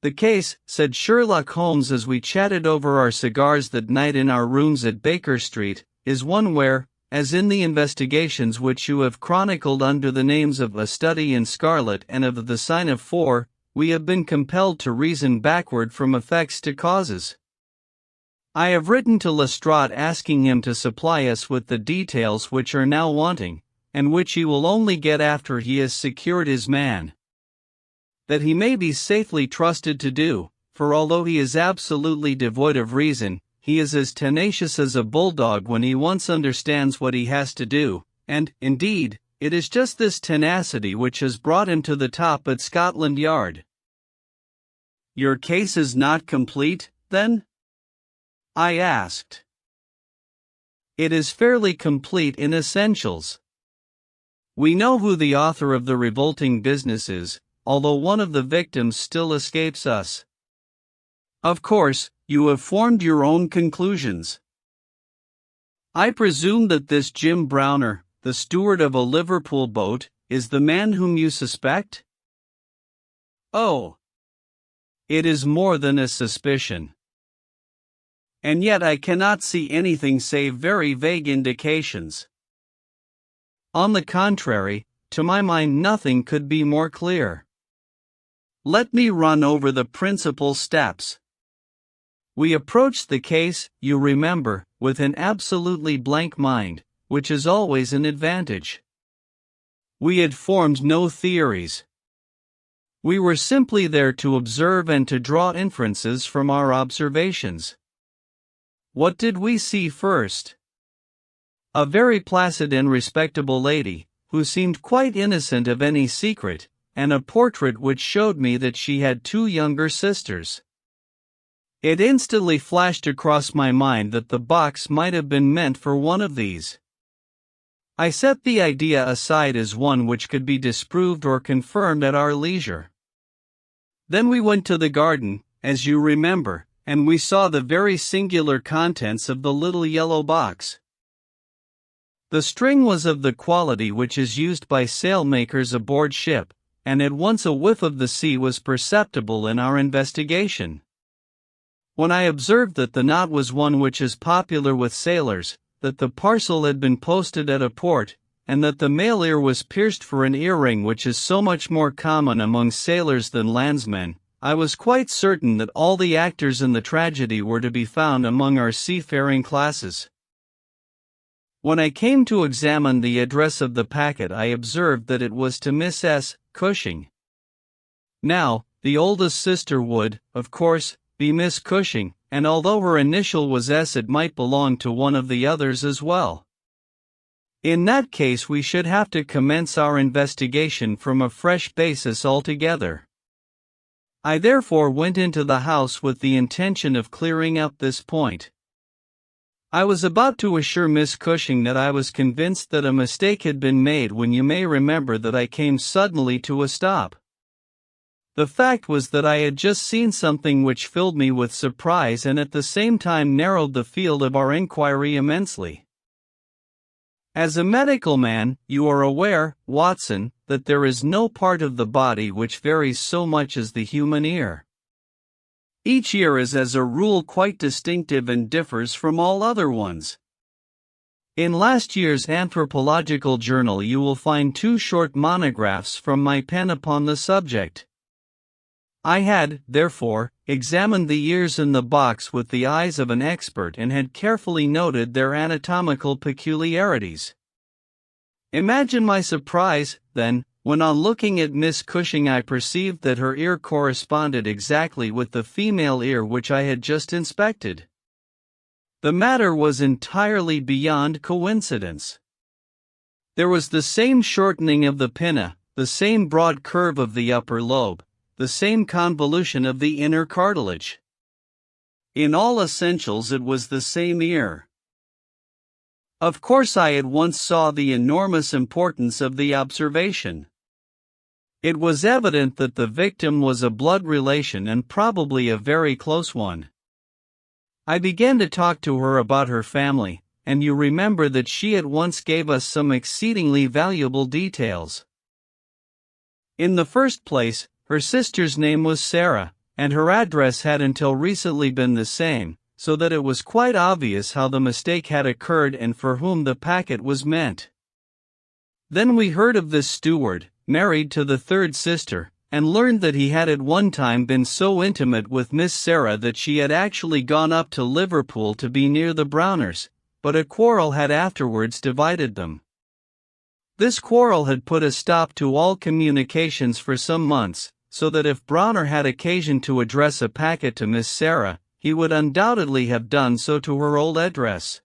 "The case," said Sherlock Holmes as we chatted over our cigars that night in our rooms at Baker Street, "is one where, as in the investigations which you have chronicled under the names of A Study in Scarlet and of The Sign of Four, we have been compelled to reason backward from effects to causes. I have written to Lestrade asking him to supply us with the details which are now wanting, and which he will only get after he has secured his man. That he may be safely trusted to do, for although he is absolutely devoid of reason, he is as tenacious as a bulldog when he once understands what he has to do, and, indeed, it is just this tenacity which has brought him to the top at Scotland Yard." "Your case is not complete, then?" I asked. "It is fairly complete in essentials. We know who the author of the revolting business is, although one of the victims still escapes us. Of course, you have formed your own conclusions. I presume that this Jim Browner, the steward of a Liverpool boat, is the man whom you suspect?" "Oh, it is more than a suspicion. And yet I cannot see anything save very vague indications. On the contrary, to my mind nothing could be more clear. Let me run over the principal steps. We approached the case, you remember, with an absolutely blank mind, which is always an advantage. We had formed no theories. We were simply there to observe and to draw inferences from our observations. What did we see first? A very placid and respectable lady, who seemed quite innocent of any secret, and a portrait which showed me that she had 2 younger sisters. It instantly flashed across my mind that the box might have been meant for one of these. I set the idea aside as one which could be disproved or confirmed at our leisure. Then we went to the garden, as you remember, and we saw the very singular contents of the little yellow box. The string was of the quality which is used by sailmakers aboard ship, and at once a whiff of the sea was perceptible in our investigation. When I observed that the knot was one which is popular with sailors, that the parcel had been posted at a port, and that the male ear was pierced for an earring which is so much more common among sailors than landsmen, I was quite certain that all the actors in the tragedy were to be found among our seafaring classes. When I came to examine the address of the packet, I observed that it was to Miss S. Cushing. Now, the oldest sister would, of course, be Miss Cushing, and although her initial was S, it might belong to one of the others as well. In that case, we should have to commence our investigation from a fresh basis altogether. I therefore went into the house with the intention of clearing up this point. I was about to assure Miss Cushing that I was convinced that a mistake had been made when you may remember that I came suddenly to a stop. The fact was that I had just seen something which filled me with surprise and at the same time narrowed the field of our inquiry immensely. As a medical man, you are aware, Watson, that there is no part of the body which varies so much as the human ear. Each ear is as a rule quite distinctive and differs from all other ones. In last year's Anthropological Journal you will find 2 short monographs from my pen upon the subject. I had, therefore, examined the ears in the box with the eyes of an expert and had carefully noted their anatomical peculiarities. Imagine my surprise, then, when on looking at Miss Cushing I perceived that her ear corresponded exactly with the female ear which I had just inspected. The matter was entirely beyond coincidence. There was the same shortening of the pinna, the same broad curve of the upper lobe, the same convolution of the inner cartilage. In all essentials it was the same ear. Of course I at once saw the enormous importance of the observation. It was evident that the victim was a blood relation and probably a very close one. I began to talk to her about her family, and you remember that she at once gave us some exceedingly valuable details. In the first place, her sister's name was Sarah, and her address had until recently been the same, so that it was quite obvious how the mistake had occurred and for whom the packet was meant. Then we heard of this steward, married to the third sister, and learned that he had at one time been so intimate with Miss Sarah that she had actually gone up to Liverpool to be near the Browners, but a quarrel had afterwards divided them. This quarrel had put a stop to all communications for some months, so that if Browner had occasion to address a packet to Miss Sarah, he would undoubtedly have done so to her old address.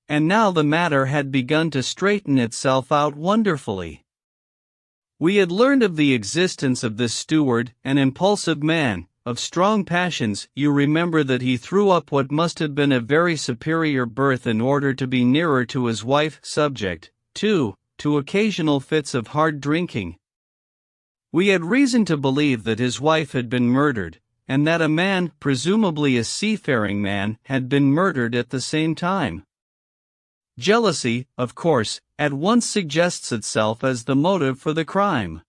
And now the matter had begun to straighten itself out wonderfully. We had learned of the existence of this steward, an impulsive man, of strong passions. You remember that he threw up what must have been a very superior berth in order to be nearer to his wife, subject, too, to occasional fits of hard drinking. We had reason to believe that his wife had been murdered, and that a man, presumably a seafaring man, had been murdered at the same time. Jealousy, of course, at once suggests itself as the motive for the crime.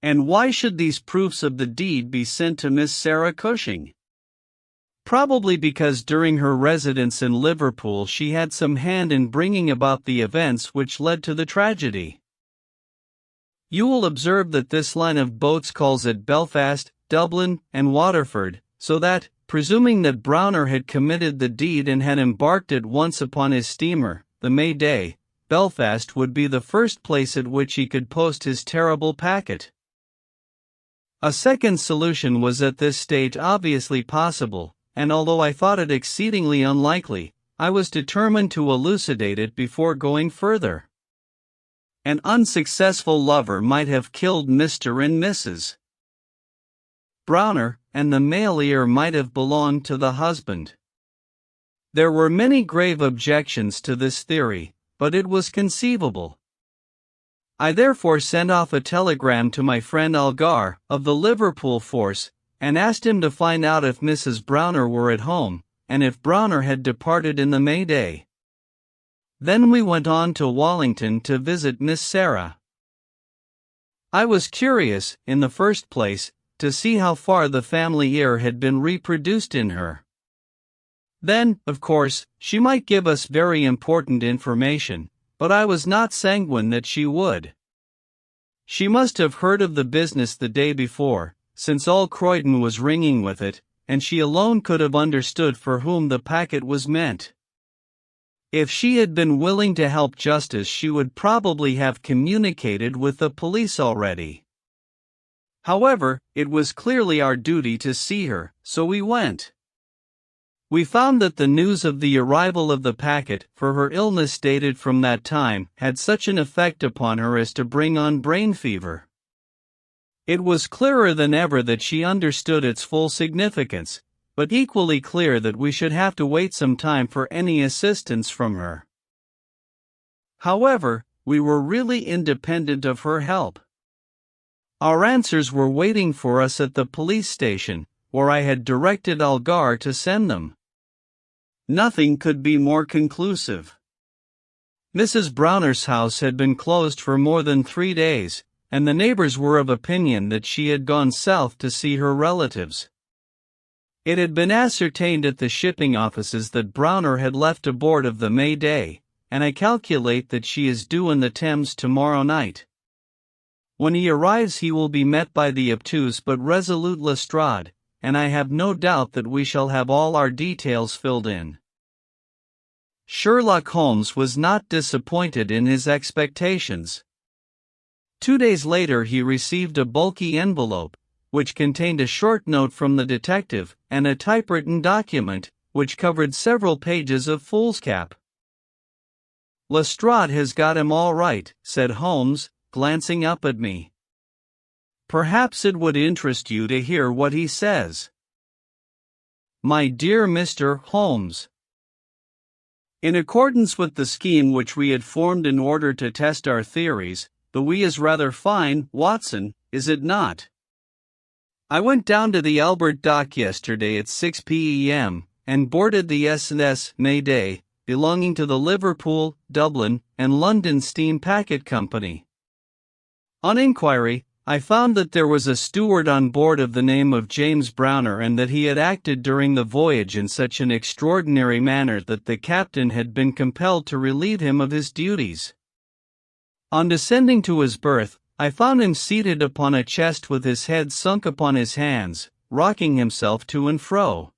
And why should these proofs of the deed be sent to Miss Sarah Cushing? Probably because during her residence in Liverpool she had some hand in bringing about the events which led to the tragedy. You will observe that this line of boats calls at Belfast, Dublin, and Waterford, so that, presuming that Browner had committed the deed and had embarked at once upon his steamer, the May Day, Belfast would be the first place at which he could post his terrible packet. A second solution was at this stage obviously possible, and although I thought it exceedingly unlikely, I was determined to elucidate it before going further. An unsuccessful lover might have killed Mr. and Mrs. Browner, and the male heir might have belonged to the husband. There were many grave objections to this theory, but it was conceivable. I therefore sent off a telegram to my friend Algar, of the Liverpool force, and asked him to find out if Mrs. Browner were at home, and if Browner had departed in the May Day. Then we went on to Wallington to visit Miss Sarah. I was curious, in the first place, to see how far the family heir had been reproduced in her. Then, of course, she might give us very important information, but I was not sanguine that she would. She must have heard of the business the day before, since all Croydon was ringing with it, and she alone could have understood for whom the packet was meant. If she had been willing to help justice, she would probably have communicated with the police already. However, it was clearly our duty to see her, so we went. We found that the news of the arrival of the packet, for her illness dated from that time, had such an effect upon her as to bring on brain fever. It was clearer than ever that she understood its full significance, but equally clear that we should have to wait some time for any assistance from her. However, we were really independent of her help. Our answers were waiting for us at the police station, where I had directed Algar to send them. Nothing could be more conclusive. Mrs. Browner's house had been closed for more than 3 days, and the neighbors were of opinion that she had gone south to see her relatives. It had been ascertained at the shipping offices that Browner had left aboard of the May Day, and I calculate that she is due in the Thames tomorrow night. When he arrives he will be met by the obtuse but resolute Lestrade, and I have no doubt that we shall have all our details filled in. Sherlock Holmes was not disappointed in his expectations. 2 days later he received a bulky envelope, which contained a short note from the detective, and a typewritten document, which covered several pages of foolscap. "Lestrade has got him all right," said Holmes, glancing up at me. "Perhaps it would interest you to hear what he says." "My dear Mr. Holmes, in accordance with the scheme which we had formed in order to test our theories, the we is rather fine, Watson, is it not? I went down to the Albert Dock yesterday at 6 p.m., and boarded the S&S Mayday, belonging to the Liverpool, Dublin, and London Steam Packet Company. On inquiry, I found that there was a steward on board of the name of James Browner, and that he had acted during the voyage in such an extraordinary manner that the captain had been compelled to relieve him of his duties. On descending to his berth, I found him seated upon a chest with his head sunk upon his hands, rocking himself to and fro.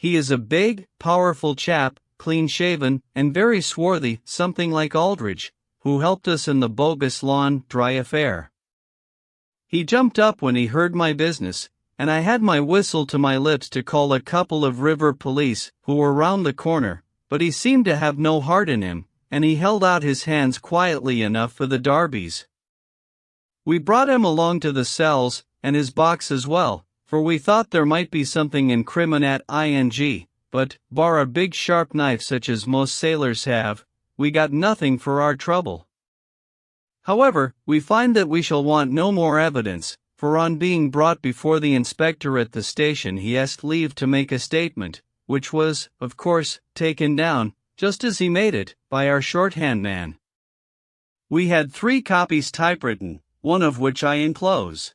He is a big, powerful chap, clean-shaven, and very swarthy, something like Aldridge, who helped us in the bogus lawn dry affair. He jumped up when he heard my business, and I had my whistle to my lips to call a couple of river police who were round the corner, but he seemed to have no heart in him, and he held out his hands quietly enough for the darbies. We brought him along to the cells, and his box as well, for we thought there might be something incriminate ing, but, bar a big sharp knife such as most sailors have, we got nothing for our trouble. However, we find that we shall want no more evidence, for on being brought before the inspector at the station he asked leave to make a statement, which was, of course, taken down, just as he made it, by our shorthand man. We had 3 copies typewritten, one of which I enclose.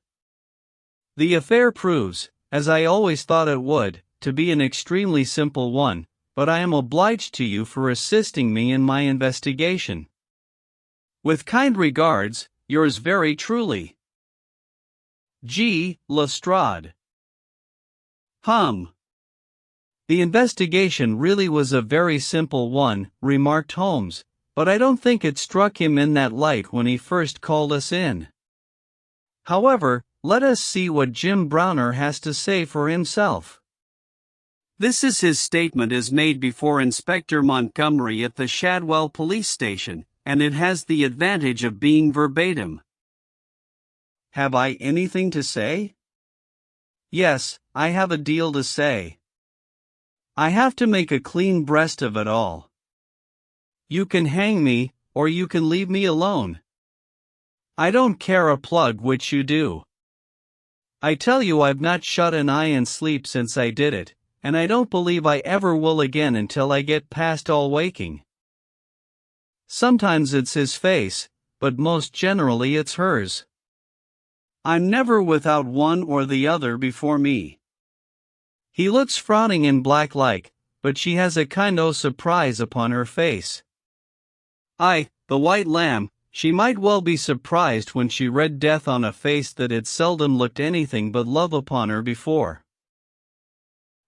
The affair proves, as I always thought it would, to be an extremely simple one, but I am obliged to you for assisting me in my investigation. With kind regards, yours very truly, G. Lestrade. The investigation really was a very simple one, remarked Holmes, but I don't think it struck him in that light when he first called us in. However, let us see what Jim Browner has to say for himself. This is his statement as made before Inspector Montgomery at the Shadwell police station, and it has the advantage of being verbatim. Have I anything to say? Yes, I have a deal to say. I have to make a clean breast of it all. You can hang me, or you can leave me alone. I don't care a plug which you do. I tell you I've not shut an eye in sleep since I did it, and I don't believe I ever will again until I get past all waking. Sometimes it's his face, but most generally it's hers. I'm never without one or the other before me. He looks frowning and black-like, but she has a kind o' surprise upon her face. Aye, the white lamb, she might well be surprised when she read death on a face that had seldom looked anything but love upon her before.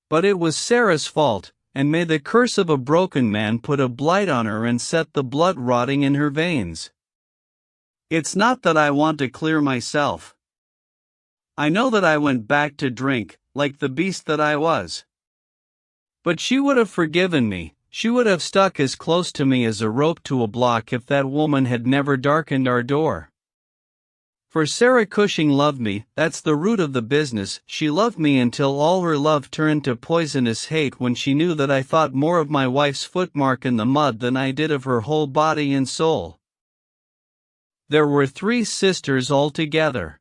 But it was Sarah's fault, and may the curse of a broken man put a blight on her and set the blood rotting in her veins. It's not that I want to clear myself. I know that I went back to drink, like the beast that I was. But she would have forgiven me, she would have stuck as close to me as a rope to a block if that woman had never darkened our door. For Sarah Cushing loved me, that's the root of the business. She loved me until all her love turned to poisonous hate when she knew that I thought more of my wife's footmark in the mud than I did of her whole body and soul. There were 3 sisters altogether.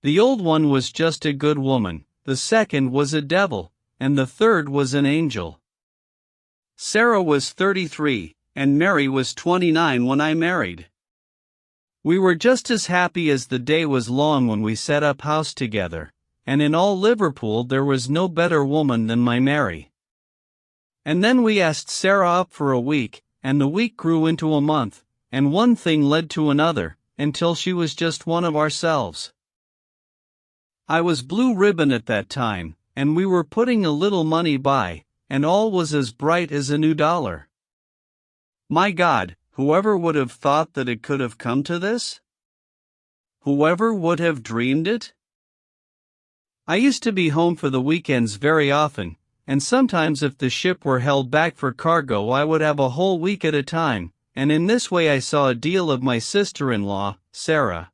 The old one was just a good woman, the second was a devil, and the third was an angel. Sarah was 33, and Mary was 29 when I married. We were just as happy as the day was long when we set up house together, and in all Liverpool there was no better woman than my Mary. And then we asked Sarah up for a week, and the week grew into a month, and one thing led to another, until she was just one of ourselves. I was blue ribbon at that time, and we were putting a little money by, and all was as bright as a new dollar. My God, whoever would have thought that it could have come to this? Whoever would have dreamed it? I used to be home for the weekends very often, and sometimes if the ship were held back for cargo I would have a whole week at a time, and in this way I saw a deal of my sister-in-law, Sarah.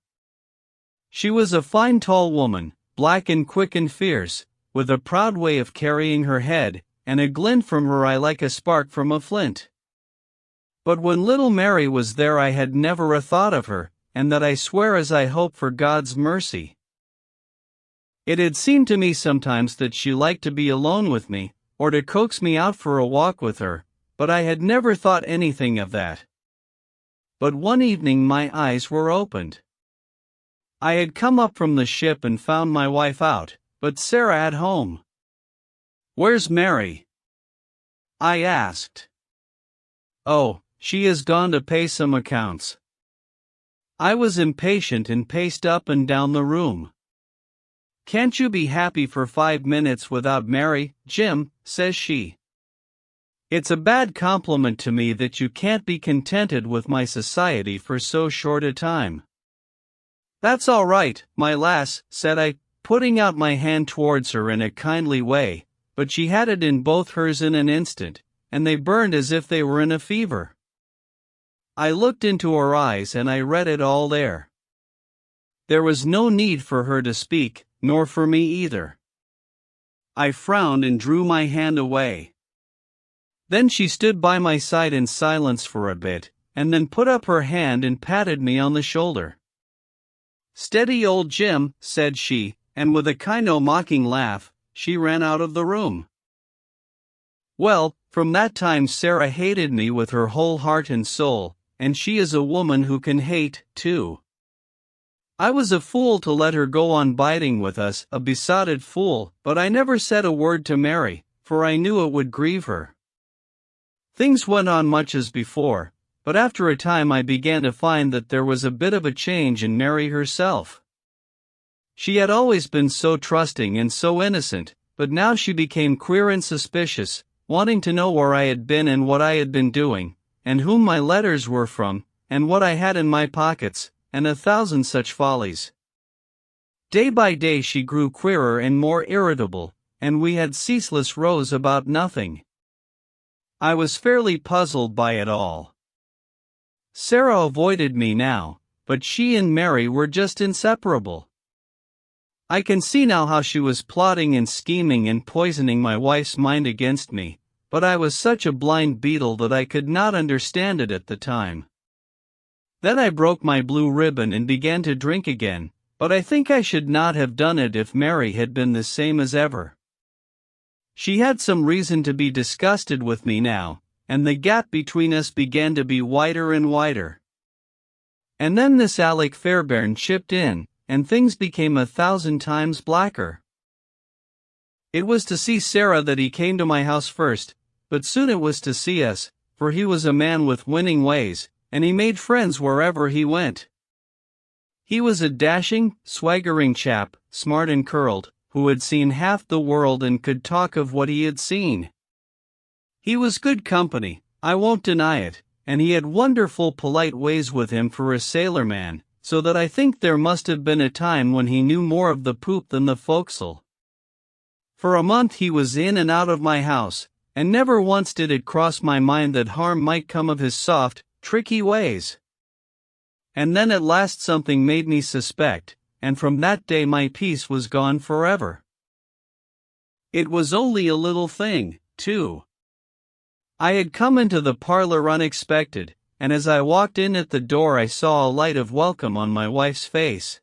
She was a fine tall woman, black and quick and fierce, with a proud way of carrying her head, and a glint from her eye like a spark from a flint. But when little Mary was there I had never a thought of her, and that I swear as I hope for God's mercy. It had seemed to me sometimes that she liked to be alone with me, or to coax me out for a walk with her, but I had never thought anything of that. But one evening my eyes were opened. I had come up from the ship and found my wife out, but Sarah at home. "Where's Mary?" I asked. "Oh, she has gone to pay some accounts." I was impatient and paced up and down the room. "Can't you be happy for 5 minutes without Mary, Jim?" says she. "It's a bad compliment to me that you can't be contented with my society for so short a time." "That's all right, my lass," said I, putting out my hand towards her in a kindly way, but she had it in both hers in an instant, and they burned as if they were in a fever. I looked into her eyes and I read it all there. There was no need for her to speak, nor for me either. I frowned and drew my hand away. Then she stood by my side in silence for a bit, and then put up her hand and patted me on the shoulder. "Steady, old Jim," said she, and with a kind o' mocking laugh, she ran out of the room. Well, from that time Sarah hated me with her whole heart and soul, and she is a woman who can hate, too. I was a fool to let her go on biding with us, a besotted fool, but I never said a word to Mary, for I knew it would grieve her. Things went on much as before, but after a time I began to find that there was a bit of a change in Mary herself. She had always been so trusting and so innocent, but now she became queer and suspicious, wanting to know where I had been and what I had been doing, and whom my letters were from, and what I had in my pockets, and 1,000 such follies. Day by day she grew queerer and more irritable, and we had ceaseless rows about nothing. I was fairly puzzled by it all. Sarah avoided me now, but she and Mary were just inseparable. I can see now how she was plotting and scheming and poisoning my wife's mind against me, but I was such a blind beetle that I could not understand it at the time. Then I broke my blue ribbon and began to drink again, but I think I should not have done it if Mary had been the same as ever. She had some reason to be disgusted with me now, and the gap between us began to be wider and wider. And then this Alec Fairbairn chipped in, and things became 1,000 times blacker. It was to see Sarah that he came to my house first, but soon it was to see us, for he was a man with winning ways, and he made friends wherever he went. He was a dashing, swaggering chap, smart and curled, who had seen half the world and could talk of what he had seen. He was good company, I won't deny it, and he had wonderful polite ways with him for a sailorman, so that I think there must have been a time when he knew more of the poop than the forecastle. For a month he was in and out of my house, and never once did it cross my mind that harm might come of his soft, tricky ways. And then at last something made me suspect, and from that day my peace was gone forever. It was only a little thing, too. I had come into the parlor unexpected, and as I walked in at the door I saw a light of welcome on my wife's face.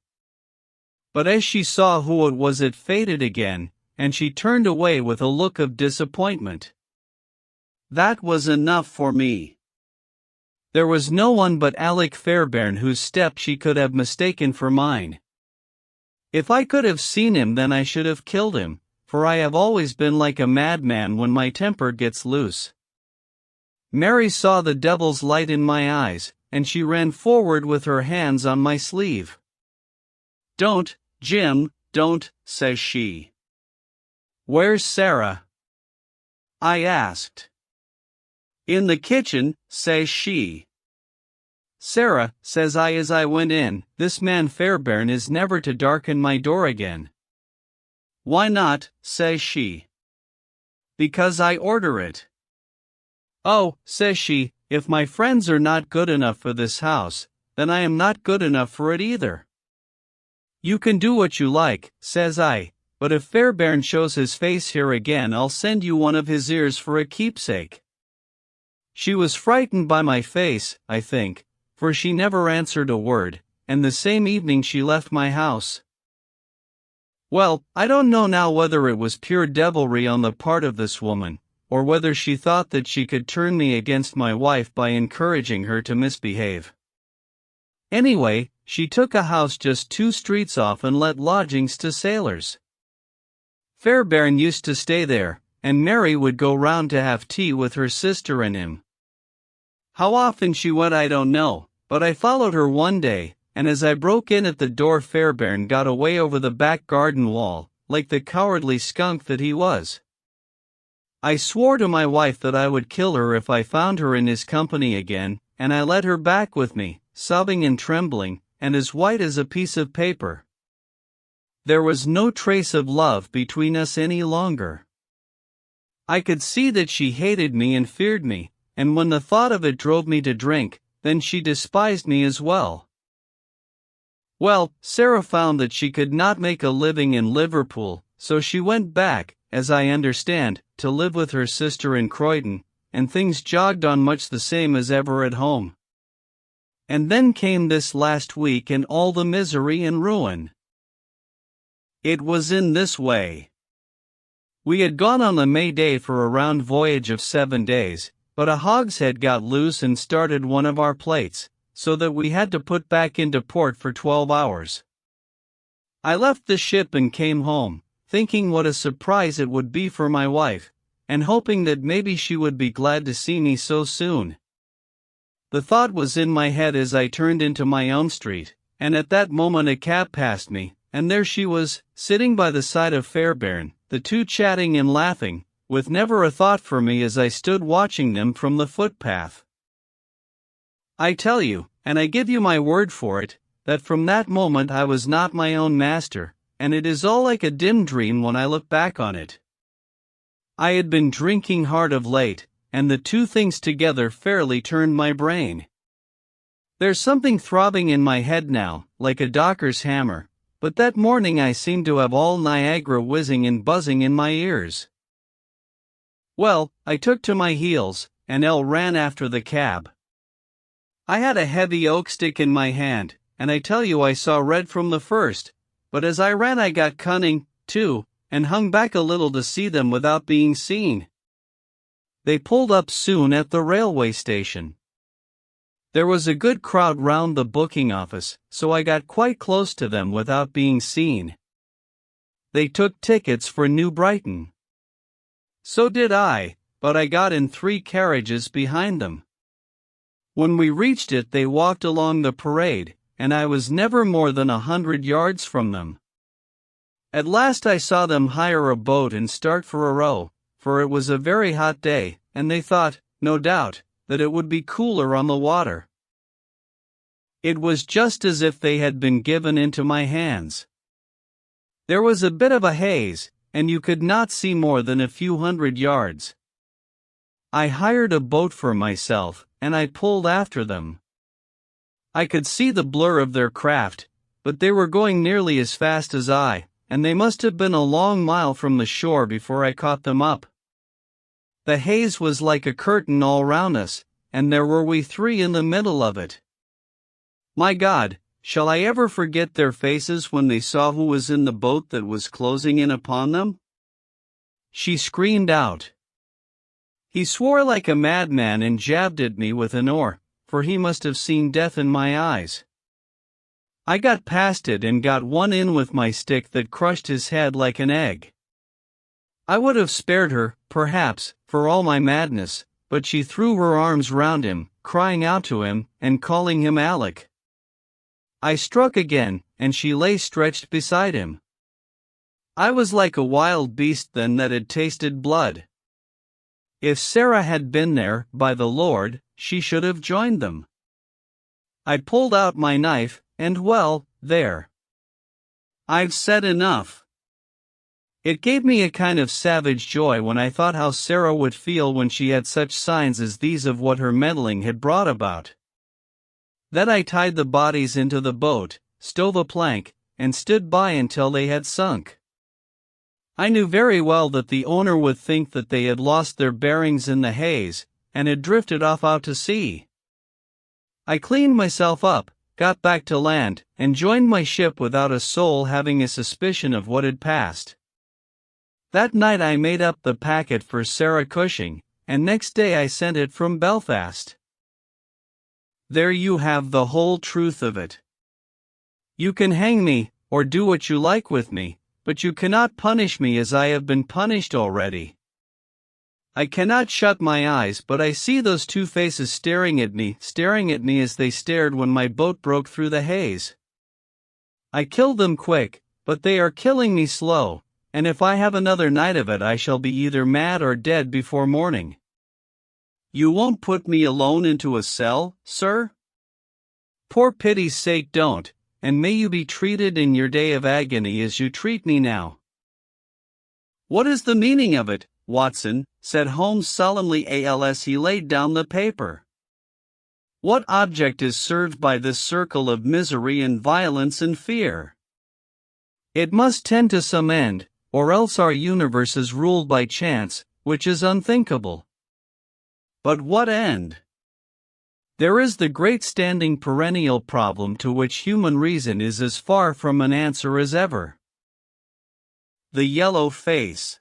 But as she saw who it was it faded again, and she turned away with a look of disappointment. That was enough for me. There was no one but Alec Fairbairn whose step she could have mistaken for mine. If I could have seen him then I should have killed him, for I have always been like a madman when my temper gets loose. Mary saw the devil's light in my eyes, and she ran forward with her hands on my sleeve. "Don't, Jim, don't," says she. "Where's Sarah?" I asked. "In the kitchen," says she. "Sarah," says I as I went in, "this man Fairbairn is never to darken my door again." "Why not?" says she. "Because I order it." "Oh," says she, "if my friends are not good enough for this house, then I am not good enough for it either." "You can do what you like," says I, "but if Fairbairn shows his face here again I'll send you one of his ears for a keepsake." She was frightened by my face, I think, for she never answered a word, and the same evening she left my house. Well, I don't know now whether it was pure devilry on the part of this woman, or whether she thought that she could turn me against my wife by encouraging her to misbehave. Anyway, she took a house just 2 streets off and let lodgings to sailors. Fairbairn used to stay there, and Mary would go round to have tea with her sister and him. How often she went I don't know, but I followed her one day, and as I broke in at the door Fairbairn got away over the back garden wall, like the cowardly skunk that he was. I swore to my wife that I would kill her if I found her in his company again, and I led her back with me, sobbing and trembling, and as white as a piece of paper. There was no trace of love between us any longer. I could see that she hated me and feared me, and when the thought of it drove me to drink, then she despised me as well. Well, Sarah found that she could not make a living in Liverpool, so she went back, as I understand, to live with her sister in Croydon, and things jogged on much the same as ever at home. And then came this last week and all the misery and ruin. It was in this way. We had gone on the May Day for a round voyage of 7 days, but a hogshead got loose and started one of our plates, so that we had to put back into port for 12 hours. I left the ship and came home, thinking what a surprise it would be for my wife, and hoping that maybe she would be glad to see me so soon. The thought was in my head as I turned into my own street, and at that moment a cab passed me, and there she was, sitting by the side of Fairbairn, the two chatting and laughing, with never a thought for me as I stood watching them from the footpath. I tell you, and I give you my word for it, that from that moment I was not my own master, and it is all like a dim dream when I look back on it. I had been drinking hard of late, and the two things together fairly turned my brain. There's something throbbing in my head now, like a docker's hammer, but that morning I seemed to have all Niagara whizzing and buzzing in my ears. Well, I took to my heels, and Elle ran after the cab. I had a heavy oak stick in my hand, and I tell you I saw red from the first, but as I ran I got cunning, too, and hung back a little to see them without being seen. They pulled up soon at the railway station. There was a good crowd round the booking office, so I got quite close to them without being seen. They took tickets for New Brighton. So did I, but I got in 3 carriages behind them. When we reached it they walked along the parade, and I was never more than 100 yards from them. At last I saw them hire a boat and start for a row, for it was a very hot day, and they thought, no doubt, that it would be cooler on the water. It was just as if they had been given into my hands. There was a bit of a haze, and you could not see more than a few 100 yards. I hired a boat for myself, and I pulled after them. I could see the blur of their craft, but they were going nearly as fast as I, and they must have been a long mile from the shore before I caught them up. The haze was like a curtain all round us, and there were we 3 in the middle of it. My God, shall I ever forget their faces when they saw who was in the boat that was closing in upon them? She screamed out. He swore like a madman and jabbed at me with an oar, for he must have seen death in my eyes. I got past it and got one in with my stick that crushed his head like an egg. I would have spared her, perhaps, for all my madness, but she threw her arms round him, crying out to him, and calling him Alec. I struck again, and she lay stretched beside him. I was like a wild beast then that had tasted blood. If Sarah had been there, by the Lord, she should have joined them. I pulled out my knife, and well, there. I've said enough. It gave me a kind of savage joy when I thought how Sarah would feel when she had such signs as these of what her meddling had brought about. Then I tied the bodies into the boat, stove a plank, and stood by until they had sunk. I knew very well that the owner would think that they had lost their bearings in the haze, and had drifted off out to sea. I cleaned myself up, got back to land, and joined my ship without a soul having a suspicion of what had passed. That night I made up the packet for Sarah Cushing, and next day I sent it from Belfast. There you have the whole truth of it. You can hang me, or do what you like with me, but you cannot punish me as I have been punished already. I cannot shut my eyes, but I see those two faces staring at me as they stared when my boat broke through the haze. I killed them quick, but they are killing me slow, and if I have another night of it I shall be either mad or dead before morning. You won't put me alone into a cell, sir? For pity's sake don't, and may you be treated in your day of agony as you treat me now. What is the meaning of it, Watson? Said Holmes solemnly as he laid down the paper. What object is served by this circle of misery and violence and fear? It must tend to some end, or else our universe is ruled by chance, which is unthinkable. But what end? There is the great standing perennial problem to which human reason is as far from an answer as ever. The yellow face.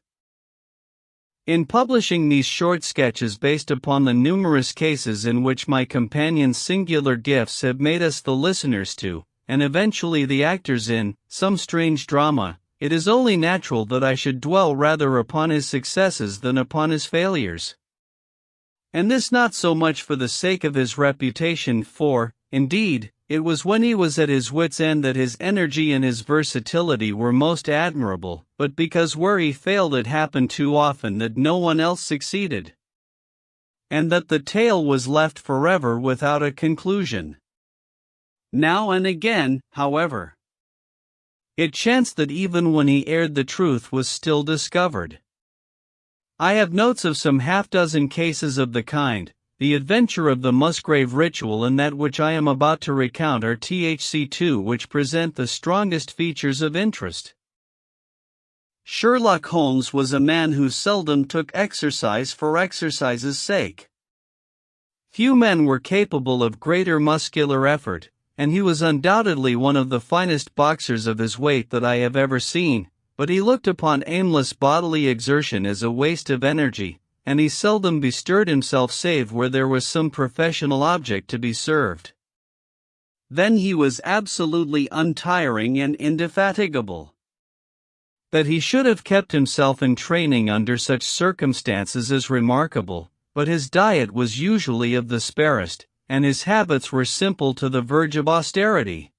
In publishing these short sketches based upon the numerous cases in which my companion's singular gifts have made us the listeners to, and eventually the actors in, some strange drama, it is only natural that I should dwell rather upon his successes than upon his failures. And this not so much for the sake of his reputation, for, indeed, it was when he was at his wits' end that his energy and his versatility were most admirable, but because where he failed it happened too often that no one else succeeded, and that the tale was left forever without a conclusion. Now and again, however, it chanced that even when he erred the truth was still discovered. I have notes of some half-dozen cases of the kind. The adventure of the Musgrave ritual and that which I am about to recount are two which present the strongest features of interest. Sherlock Holmes was a man who seldom took exercise for exercise's sake. Few men were capable of greater muscular effort, and he was undoubtedly one of the finest boxers of his weight that I have ever seen, but he looked upon aimless bodily exertion as a waste of energy, and he seldom bestirred himself save where there was some professional object to be served. Then he was absolutely untiring and indefatigable. That he should have kept himself in training under such circumstances is remarkable, but his diet was usually of the sparest, and his habits were simple to the verge of austerity.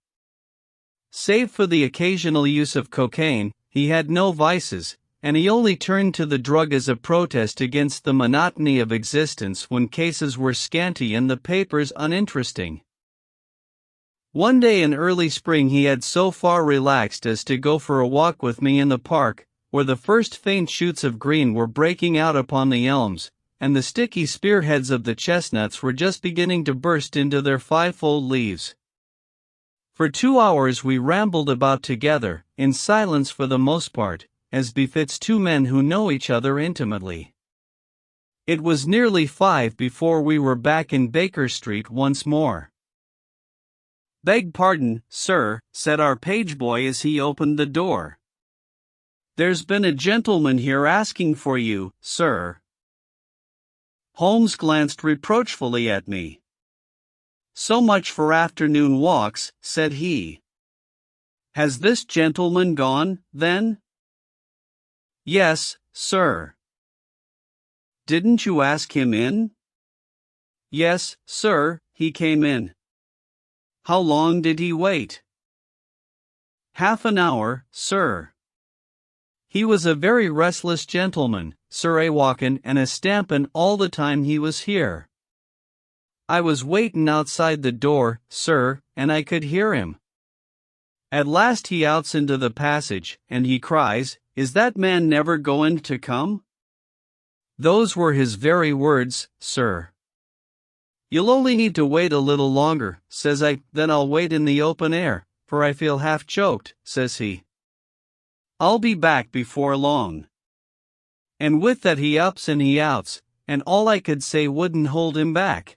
Save for the occasional use of cocaine, he had no vices, and he only turned to the drug as a protest against the monotony of existence when cases were scanty and the papers uninteresting. One day in early spring he had so far relaxed as to go for a walk with me in the park, where the first faint shoots of green were breaking out upon the elms, and the sticky spearheads of the chestnuts were just beginning to burst into their fivefold leaves. For 2 hours we rambled about together, in silence for the most part, as befits two men who know each other intimately. It was nearly 5 before we were back in Baker Street once more. "Beg pardon, sir," said our page boy as he opened the door. "There's been a gentleman here asking for you, sir." Holmes glanced reproachfully at me. "So much for afternoon walks," said he. "Has this gentleman gone, then?" "Yes, sir." "Didn't you ask him in?" "Yes, sir, he came in." "How long did he wait?" "Half an hour, sir." "He was a very restless gentleman, sir, a walkin' and a stampin' all the time he was here. I was waitin' outside the door, sir, and I could hear him. At last he outs into the passage, and he cries, 'Is that man never goin' to come?' Those were his very words, sir. 'You'll only need to wait a little longer,' says I. 'Then I'll wait in the open air, for I feel half choked,' says he. 'I'll be back before long.' And with that he ups and he outs, and all I could say wouldn't hold him back.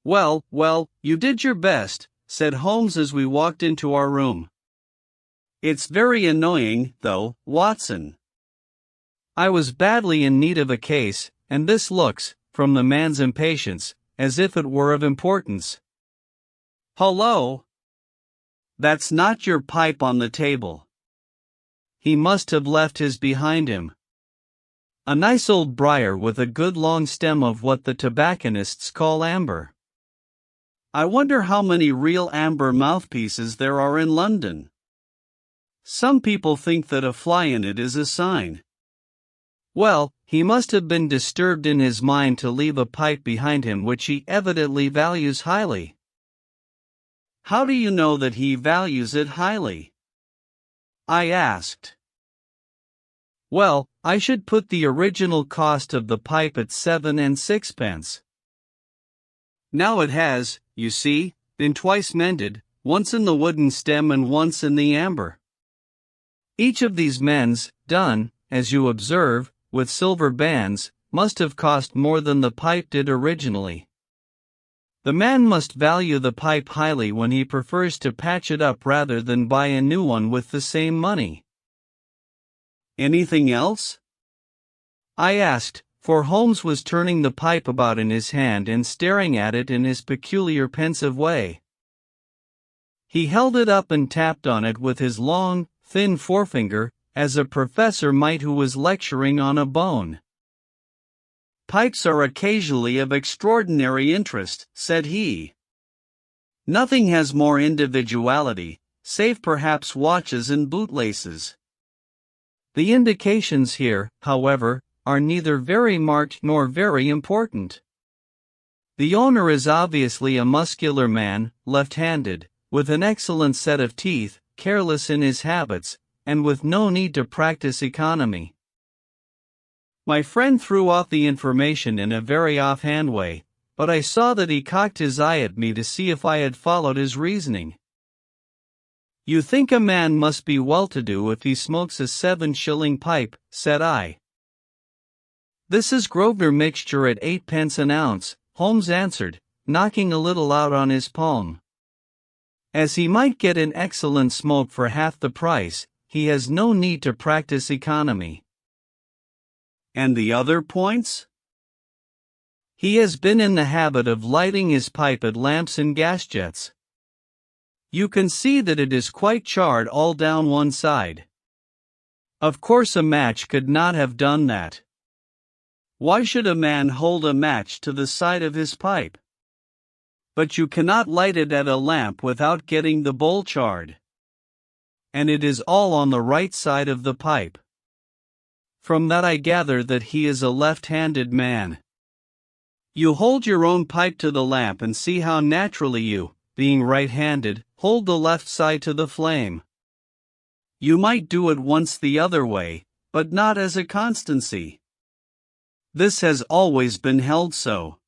Well, you did your best," said Holmes as we walked into our room. "It's very annoying, though, Watson." I was badly in need of a case, and this looks, from the man's impatience, as if it were of importance. "Hullo! That's not your pipe on the table." He must have left his behind him. A nice old briar with a good long stem of what the tobacconists call amber. I wonder how many real amber mouthpieces there are in London. Some people think that a fly in it is a sign. Well, he must have been disturbed in his mind to leave a pipe behind him which he evidently values highly. "How do you know that he values it highly?" I asked. "Well, I should put the original cost of the pipe at 7 and 6 pence. Now it has, you see, been twice mended, once in the wooden stem and once in the amber. Each of these mends, done, as you observe, with silver bands, must have cost more than the pipe did originally. The man must value the pipe highly when he prefers to patch it up rather than buy a new one with the same money." "Anything else?" I asked, for Holmes was turning the pipe about in his hand and staring at it in his peculiar pensive way. He held it up and tapped on it with his long, thin forefinger, as a professor might who was lecturing on a bone. "Pipes are occasionally of extraordinary interest," said he. "Nothing has more individuality, save perhaps watches and bootlaces. The indications here, however, are neither very marked nor very important. The owner is obviously a muscular man, left-handed, with an excellent set of teeth, careless in his habits, and with no need to practice economy." My friend threw off the information in a very offhand way, but I saw that he cocked his eye at me to see if I had followed his reasoning. "You think a man must be well-to-do if he smokes a 7-shilling pipe," said I. "This is Grosvenor mixture at 8 pence an ounce," Holmes answered, knocking a little out on his palm. "As he might get an excellent smoke for half the price, he has no need to practice economy." "And the other points?" "He has been in the habit of lighting his pipe at lamps and gas jets. You can see that it is quite charred all down one side. Of course a match could not have done that. Why should a man hold a match to the side of his pipe? But you cannot light it at a lamp without getting the bowl charred. And it is all on the right side of the pipe. From that I gather that he is a left-handed man. You hold your own pipe to the lamp and see how naturally you, being right-handed, hold the left side to the flame. You might do it once the other way, but not as a constancy. This has always been held so."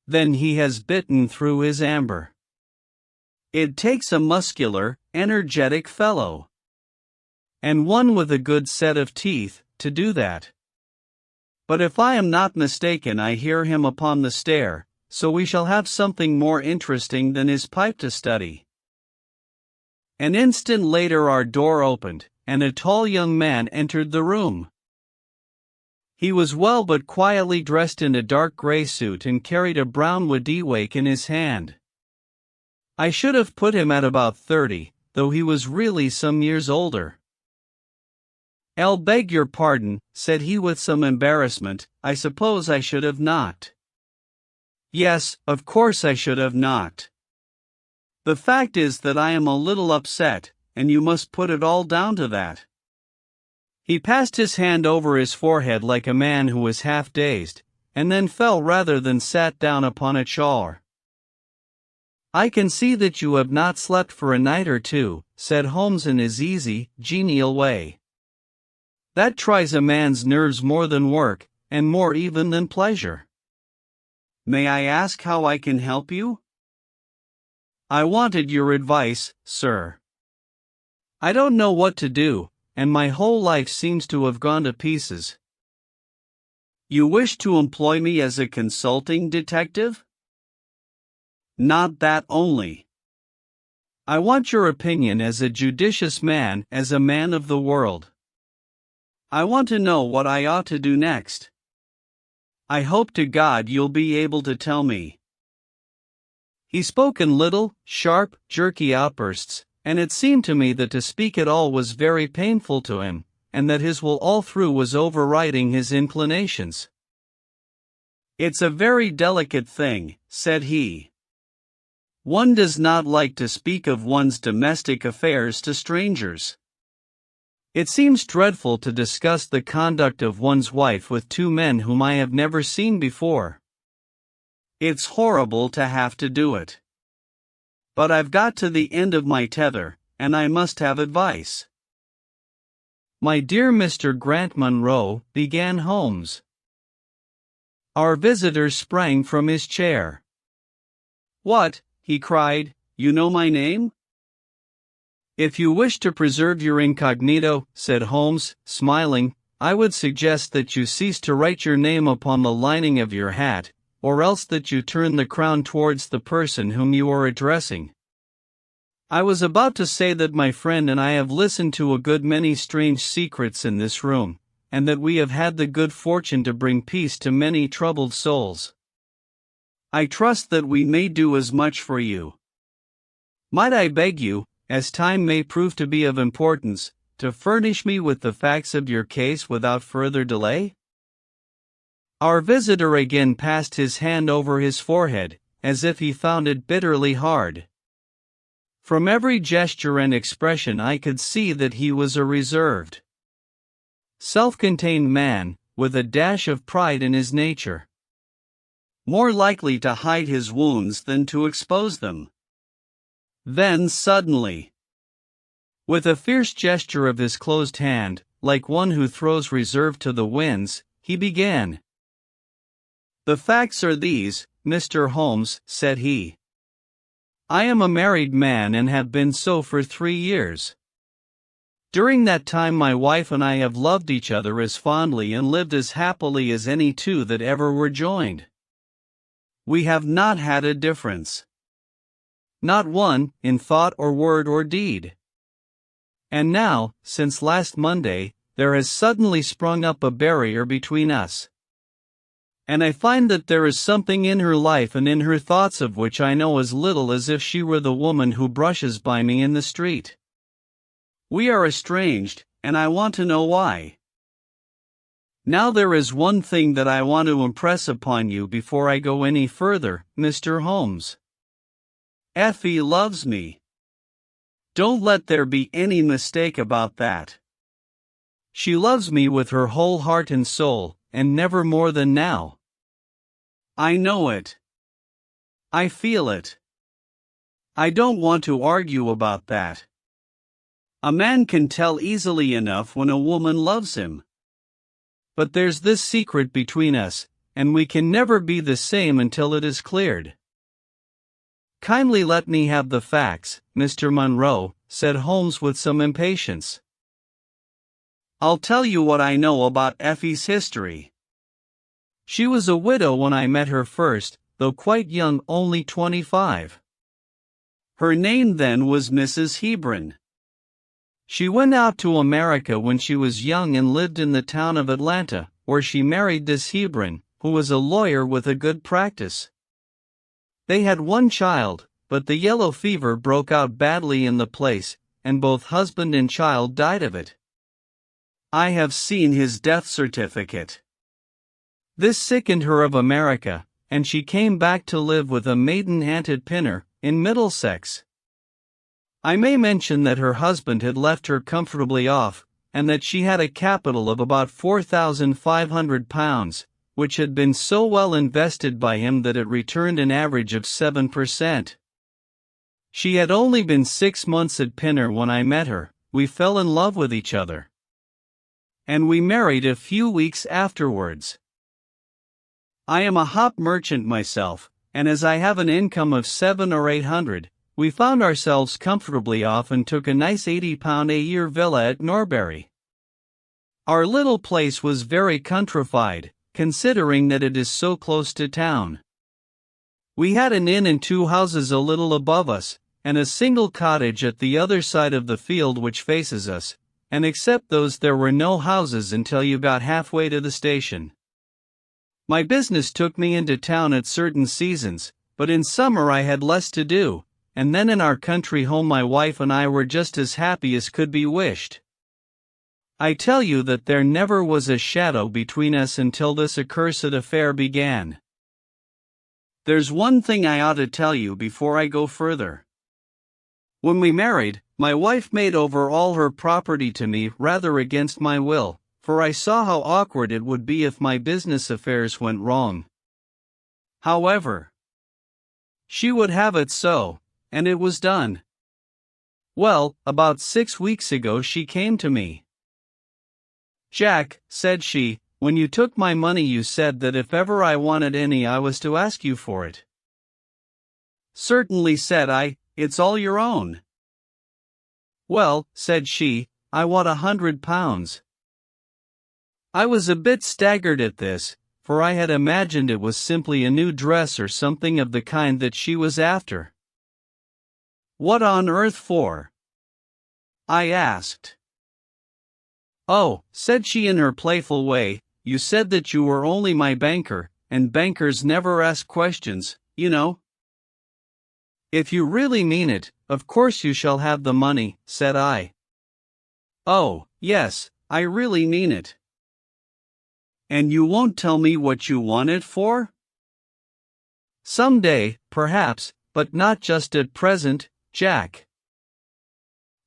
Then he has bitten through his amber. "It takes a muscular, energetic fellow. And one with a good set of teeth, to do that. But if I am not mistaken I hear him upon the stair, so we shall have something more interesting than his pipe to study." An instant later our door opened, and a tall young man entered the room. He was well but quietly dressed in a dark gray suit and carried a brown waddyewake in his hand. I should have put him at about 30, though he was really some years older. "I'll beg your pardon," said he with some embarrassment, "I suppose I should have knocked." "Yes, of course I should have knocked. The fact is that I am a little upset, and you must put it all down to that." He passed his hand over his forehead like a man who was half dazed, and then fell rather than sat down upon a chair. "I can see that you have not slept for a night or two," said Holmes in his easy, genial way. "That tries a man's nerves more than work, and more even than pleasure. May I ask how I can help you?" "I wanted your advice, sir. I don't know what to do, and my whole life seems to have gone to pieces." "You wish to employ me as a consulting detective?" Not that only. I want your opinion as a judicious man, as a man of the world. I want to know what I ought to do next. I hope to God you'll be able to tell me." He spoke in little, sharp, jerky outbursts, and it seemed to me that to speak at all was very painful to him, and that his will all through was overriding his inclinations. "It's a very delicate thing," said he. "One does not like to speak of one's domestic affairs to strangers. It seems dreadful to discuss the conduct of one's wife with two men whom I have never seen before. It's horrible to have to do it. But I've got to the end of my tether, and I must have advice." "My dear Mr. Grant Munro," began Holmes. Our visitor sprang from his chair. "What?" he cried, "you know my name?" "If you wish to preserve your incognito," said Holmes, smiling, "I would suggest that you cease to write your name upon the lining of your hat, or else that you turn the crown towards the person whom you are addressing. I was about to say that my friend and I have listened to a good many strange secrets in this room, and that we have had the good fortune to bring peace to many troubled souls. I trust that we may do as much for you. Might I beg you, as time may prove to be of importance, to furnish me with the facts of your case without further delay?" Our visitor again passed his hand over his forehead, as if he found it bitterly hard. From every gesture and expression I could see that he was a reserved, self-contained man, with a dash of pride in his nature, more likely to hide his wounds than to expose them. Then suddenly, with a fierce gesture of his closed hand, like one who throws reserve to the winds, he began. "The facts are these, Mr. Holmes," said he. "I am a married man and have been so for 3 years. During that time my wife and I have loved each other as fondly and lived as happily as any two that ever were joined. We have not had a difference. Not one, in thought or word or deed. And now, since last Monday, there has suddenly sprung up a barrier between us. And I find that there is something in her life and in her thoughts of which I know as little as if she were the woman who brushes by me in the street. We are estranged, and I want to know why. Now there is one thing that I want to impress upon you before I go any further, Mr. Holmes. Effie loves me. Don't let there be any mistake about that. She loves me with her whole heart and soul, and never more than now. I know it. I feel it. I don't want to argue about that. A man can tell easily enough when a woman loves him. But there's this secret between us, and we can never be the same until it is cleared." "Kindly let me have the facts, Mr. Munro," said Holmes with some impatience. "I'll tell you what I know about Effie's history. She was a widow when I met her first, though quite young, only 25. Her name then was Mrs. Hebron. She went out to America when she was young and lived in the town of Atlanta, where she married this Hebron, who was a lawyer with a good practice. They had one child, but the yellow fever broke out badly in the place, and both husband and child died of it. I have seen his death certificate. This sickened her of America, and she came back to live with a maiden aunt at Pinner, in Middlesex. I may mention that her husband had left her comfortably off, and that she had a capital of about £4,500, which had been so well invested by him that it returned an average of 7%. She had only been 6 months at Pinner when I met her. We fell in love with each other, and we married a few weeks afterwards. I am a hop merchant myself, and as I have an income of 700 or 800, we found ourselves comfortably off and took a nice £80 a year villa at Norbury. Our little place was very countrified, considering that it is so close to town. We had an inn and 2 houses a little above us, and a single cottage at the other side of the field which faces us, and except those there were no houses until you got halfway to the station. My business took me into town at certain seasons, but in summer I had less to do, and then in our country home my wife and I were just as happy as could be wished. I tell you that there never was a shadow between us until this accursed affair began. There's one thing I ought to tell you before I go further. When we married, my wife made over all her property to me rather against my will, for I saw how awkward it would be if my business affairs went wrong. However, she would have it so, and it was done. Well, about 6 weeks ago she came to me. "Jack," said she, "when you took my money you said that if ever I wanted any I was to ask you for it." "Certainly," said I, "it's all your own." "Well," said she, "I want £100. I was a bit staggered at this, for I had imagined it was simply a new dress or something of the kind that she was after. "What on earth for?" I asked. "Oh," said she in her playful way, "you said that you were only my banker, and bankers never ask questions, you know." "If you really mean it, of course you shall have the money," said I. "Oh, yes, I really mean it." "And you won't tell me what you want it for?" "Some day, perhaps, but not just at present, Jack."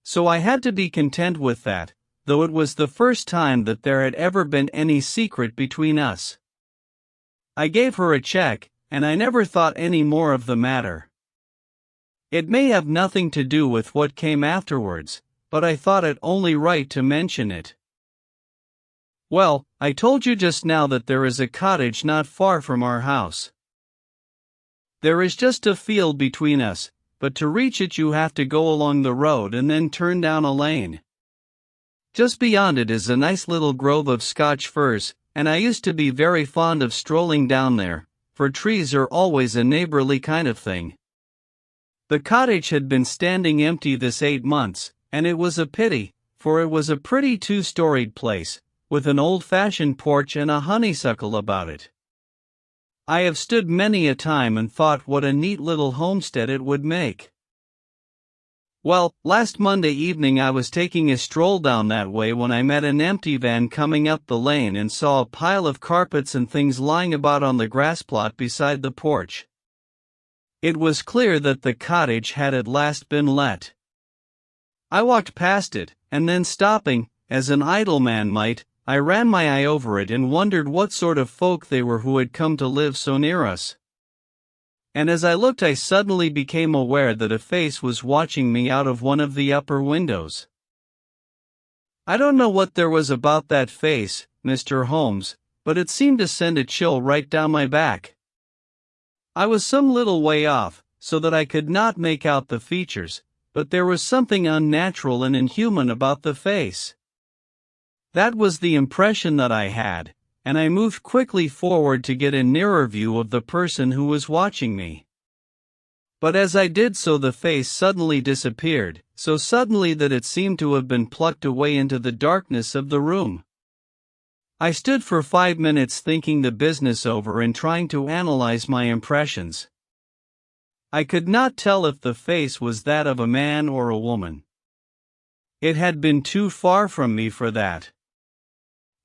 So I had to be content with that, though it was the first time that there had ever been any secret between us. I gave her a check, and I never thought any more of the matter. It may have nothing to do with what came afterwards, but I thought it only right to mention it. Well, I told you just now that there is a cottage not far from our house. There is just a field between us, but to reach it you have to go along the road and then turn down a lane. Just beyond it is a nice little grove of Scotch firs, and I used to be very fond of strolling down there, for trees are always a neighborly kind of thing. The cottage had been standing empty this 8 months, and it was a pity, for it was a pretty 2-storied place, with an old-fashioned porch and a honeysuckle about it. I have stood many a time and thought what a neat little homestead it would make. Well, last Monday evening I was taking a stroll down that way when I met an empty van coming up the lane and saw a pile of carpets and things lying about on the grass plot beside the porch. It was clear that the cottage had at last been let. I walked past it, and then stopping, as an idle man might, I ran my eye over it and wondered what sort of folk they were who had come to live so near us. And as I looked I suddenly became aware that a face was watching me out of one of the upper windows. I don't know what there was about that face, Mr. Holmes, but it seemed to send a chill right down my back. I was some little way off, so that I could not make out the features, but there was something unnatural and inhuman about the face. That was the impression that I had, and I moved quickly forward to get a nearer view of the person who was watching me. But as I did so the face suddenly disappeared, so suddenly that it seemed to have been plucked away into the darkness of the room. I stood for 5 minutes thinking the business over and trying to analyze my impressions. I could not tell if the face was that of a man or a woman. It had been too far from me for that.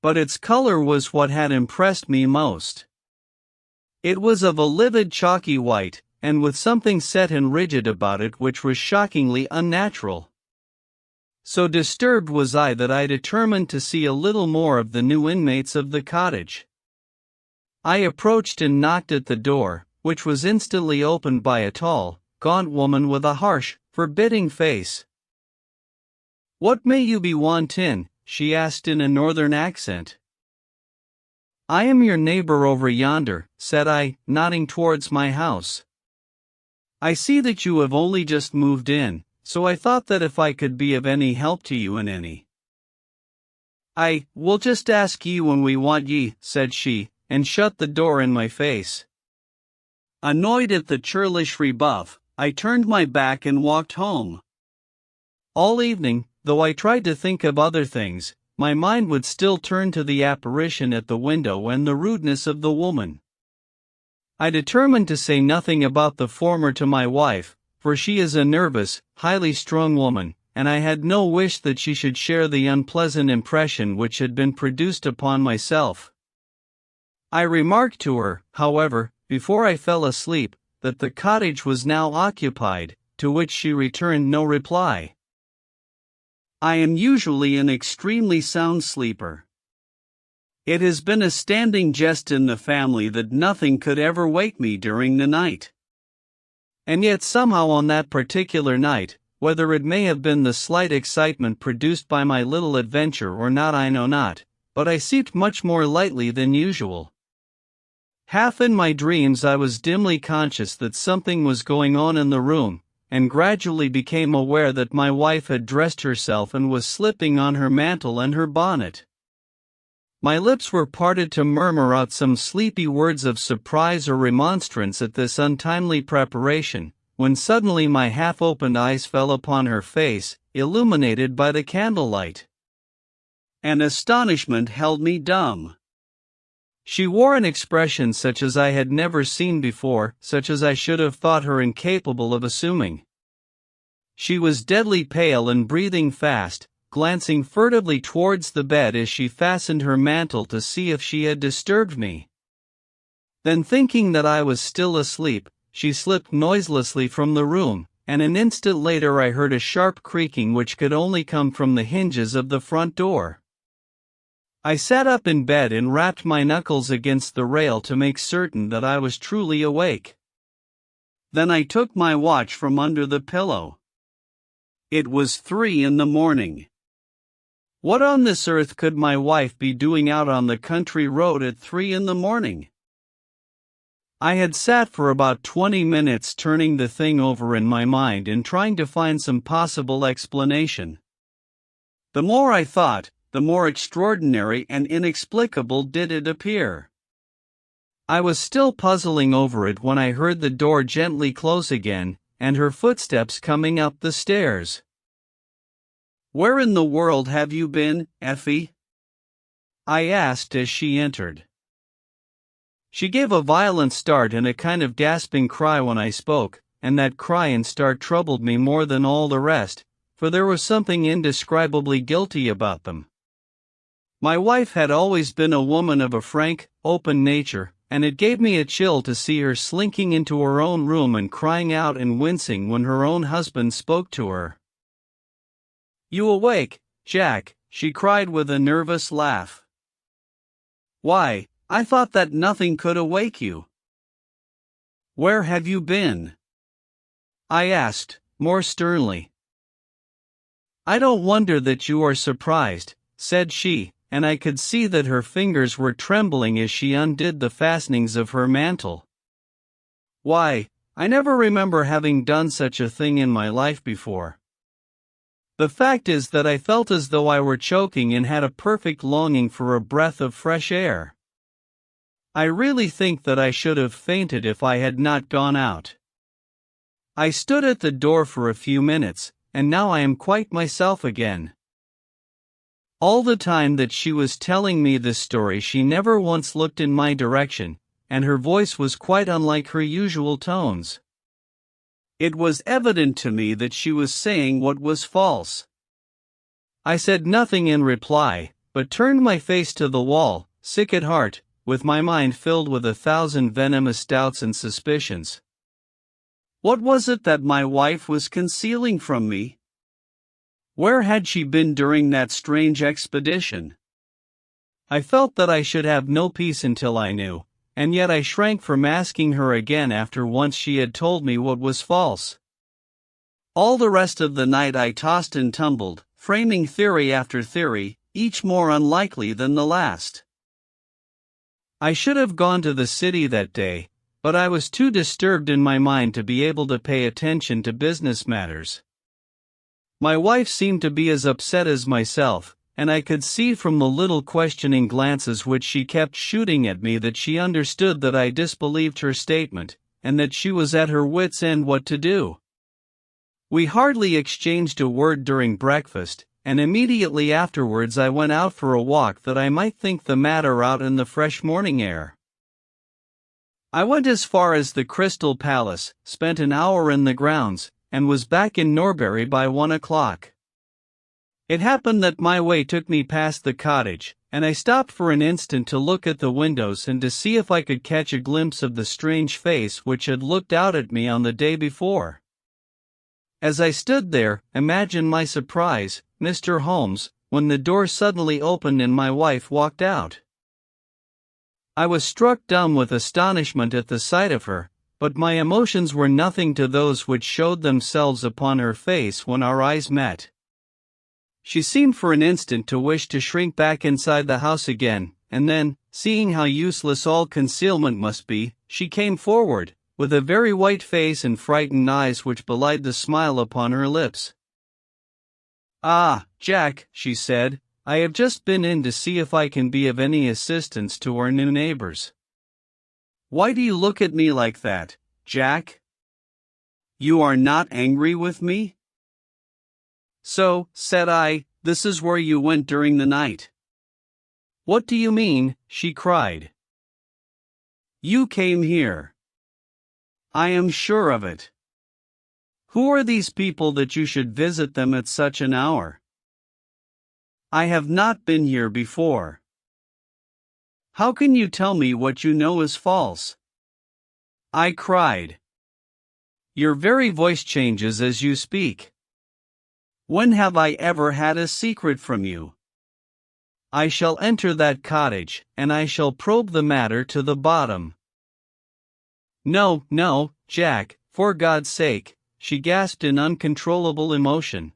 But its color was what had impressed me most. It was of a livid chalky white, and with something set and rigid about it which was shockingly unnatural. So disturbed was I that I determined to see a little more of the new inmates of the cottage. I approached and knocked at the door, which was instantly opened by a tall, gaunt woman with a harsh, forbidding face. "What may you be wantin'?" she asked in a northern accent. "I am your neighbor over yonder," said I, nodding towards my house. "I see that you have only just moved in, so I thought that if I could be of any help to you in any." "I will just ask ye when we want ye," said she, and shut the door in my face. Annoyed at the churlish rebuff, I turned my back and walked home. All evening, though I tried to think of other things, my mind would still turn to the apparition at the window and the rudeness of the woman. I determined to say nothing about the former to my wife, for she is a nervous, highly strung woman, and I had no wish that she should share the unpleasant impression which had been produced upon myself. I remarked to her, however, before I fell asleep, that the cottage was now occupied, to which she returned no reply. I am usually an extremely sound sleeper. It has been a standing jest in the family that nothing could ever wake me during the night. And yet somehow on that particular night, whether it may have been the slight excitement produced by my little adventure or not I know not, but I slept much more lightly than usual. Half in my dreams I was dimly conscious that something was going on in the room, and gradually became aware that my wife had dressed herself and was slipping on her mantle and her bonnet. My lips were parted to murmur out some sleepy words of surprise or remonstrance at this untimely preparation, when suddenly my half-opened eyes fell upon her face, illuminated by the candlelight. And astonishment held me dumb. She wore an expression such as I had never seen before, such as I should have thought her incapable of assuming. She was deadly pale and breathing fast, glancing furtively towards the bed as she fastened her mantle to see if she had disturbed me. Then, thinking that I was still asleep, she slipped noiselessly from the room, and an instant later I heard a sharp creaking which could only come from the hinges of the front door. I sat up in bed and rapped my knuckles against the rail to make certain that I was truly awake. Then I took my watch from under the pillow. It was 3 a.m. What on this earth could my wife be doing out on the country road at 3 a.m? I had sat for about 20 minutes turning the thing over in my mind and trying to find some possible explanation. The more I thought, the more extraordinary and inexplicable did it appear. I was still puzzling over it when I heard the door gently close again, and her footsteps coming up the stairs. "Where in the world have you been, Effie?" I asked as she entered. She gave a violent start and a kind of gasping cry when I spoke, and that cry and start troubled me more than all the rest, for there was something indescribably guilty about them. My wife had always been a woman of a frank, open nature, and it gave me a chill to see her slinking into her own room and crying out and wincing when her own husband spoke to her. "You awake, Jack?" she cried with a nervous laugh. "Why, I thought that nothing could awake you." "Where have you been?" I asked, more sternly. "I don't wonder that you are surprised," said she, and I could see that her fingers were trembling as she undid the fastenings of her mantle. "Why, I never remember having done such a thing in my life before. The fact is that I felt as though I were choking and had a perfect longing for a breath of fresh air. I really think that I should have fainted if I had not gone out. I stood at the door for a few minutes, and now I am quite myself again." All the time that she was telling me this story she never once looked in my direction, and her voice was quite unlike her usual tones. It was evident to me that she was saying what was false. I said nothing in reply, but turned my face to the wall, sick at heart, with my mind filled with 1,000 venomous doubts and suspicions. What was it that my wife was concealing from me? Where had she been during that strange expedition? I felt that I should have no peace until I knew, and yet I shrank from asking her again after once she had told me what was false. All the rest of the night I tossed and tumbled, framing theory after theory, each more unlikely than the last. I should have gone to the city that day, but I was too disturbed in my mind to be able to pay attention to business matters. My wife seemed to be as upset as myself, and I could see from the little questioning glances which she kept shooting at me that she understood that I disbelieved her statement, and that she was at her wits' end what to do. We hardly exchanged a word during breakfast, and immediately afterwards I went out for a walk that I might think the matter out in the fresh morning air. I went as far as the Crystal Palace, spent an hour in the grounds, and was back in Norbury by 1 o'clock. It happened that my way took me past the cottage, and I stopped for an instant to look at the windows and to see if I could catch a glimpse of the strange face which had looked out at me on the day before. As I stood there, imagine my surprise, Mr. Holmes, when the door suddenly opened and my wife walked out. I was struck dumb with astonishment at the sight of her, but my emotions were nothing to those which showed themselves upon her face when our eyes met. She seemed for an instant to wish to shrink back inside the house again, and then, seeing how useless all concealment must be, she came forward, with a very white face and frightened eyes which belied the smile upon her lips. "Ah, Jack," she said, "I have just been in to see if I can be of any assistance to our new neighbors." "Why do you look at me like that, Jack? You are not angry with me?" "So," said I, "this is where you went during the night." "What do you mean?" she cried. "You came here." "I am sure of it." "Who are these people that you should visit them at such an hour?" "I have not been here before." "How can you tell me what you know is false?" I cried. "Your very voice changes as you speak. When have I ever had a secret from you? I shall enter that cottage, and I shall probe the matter to the bottom." "No, no, Jack, for God's sake," she gasped in uncontrollable emotion.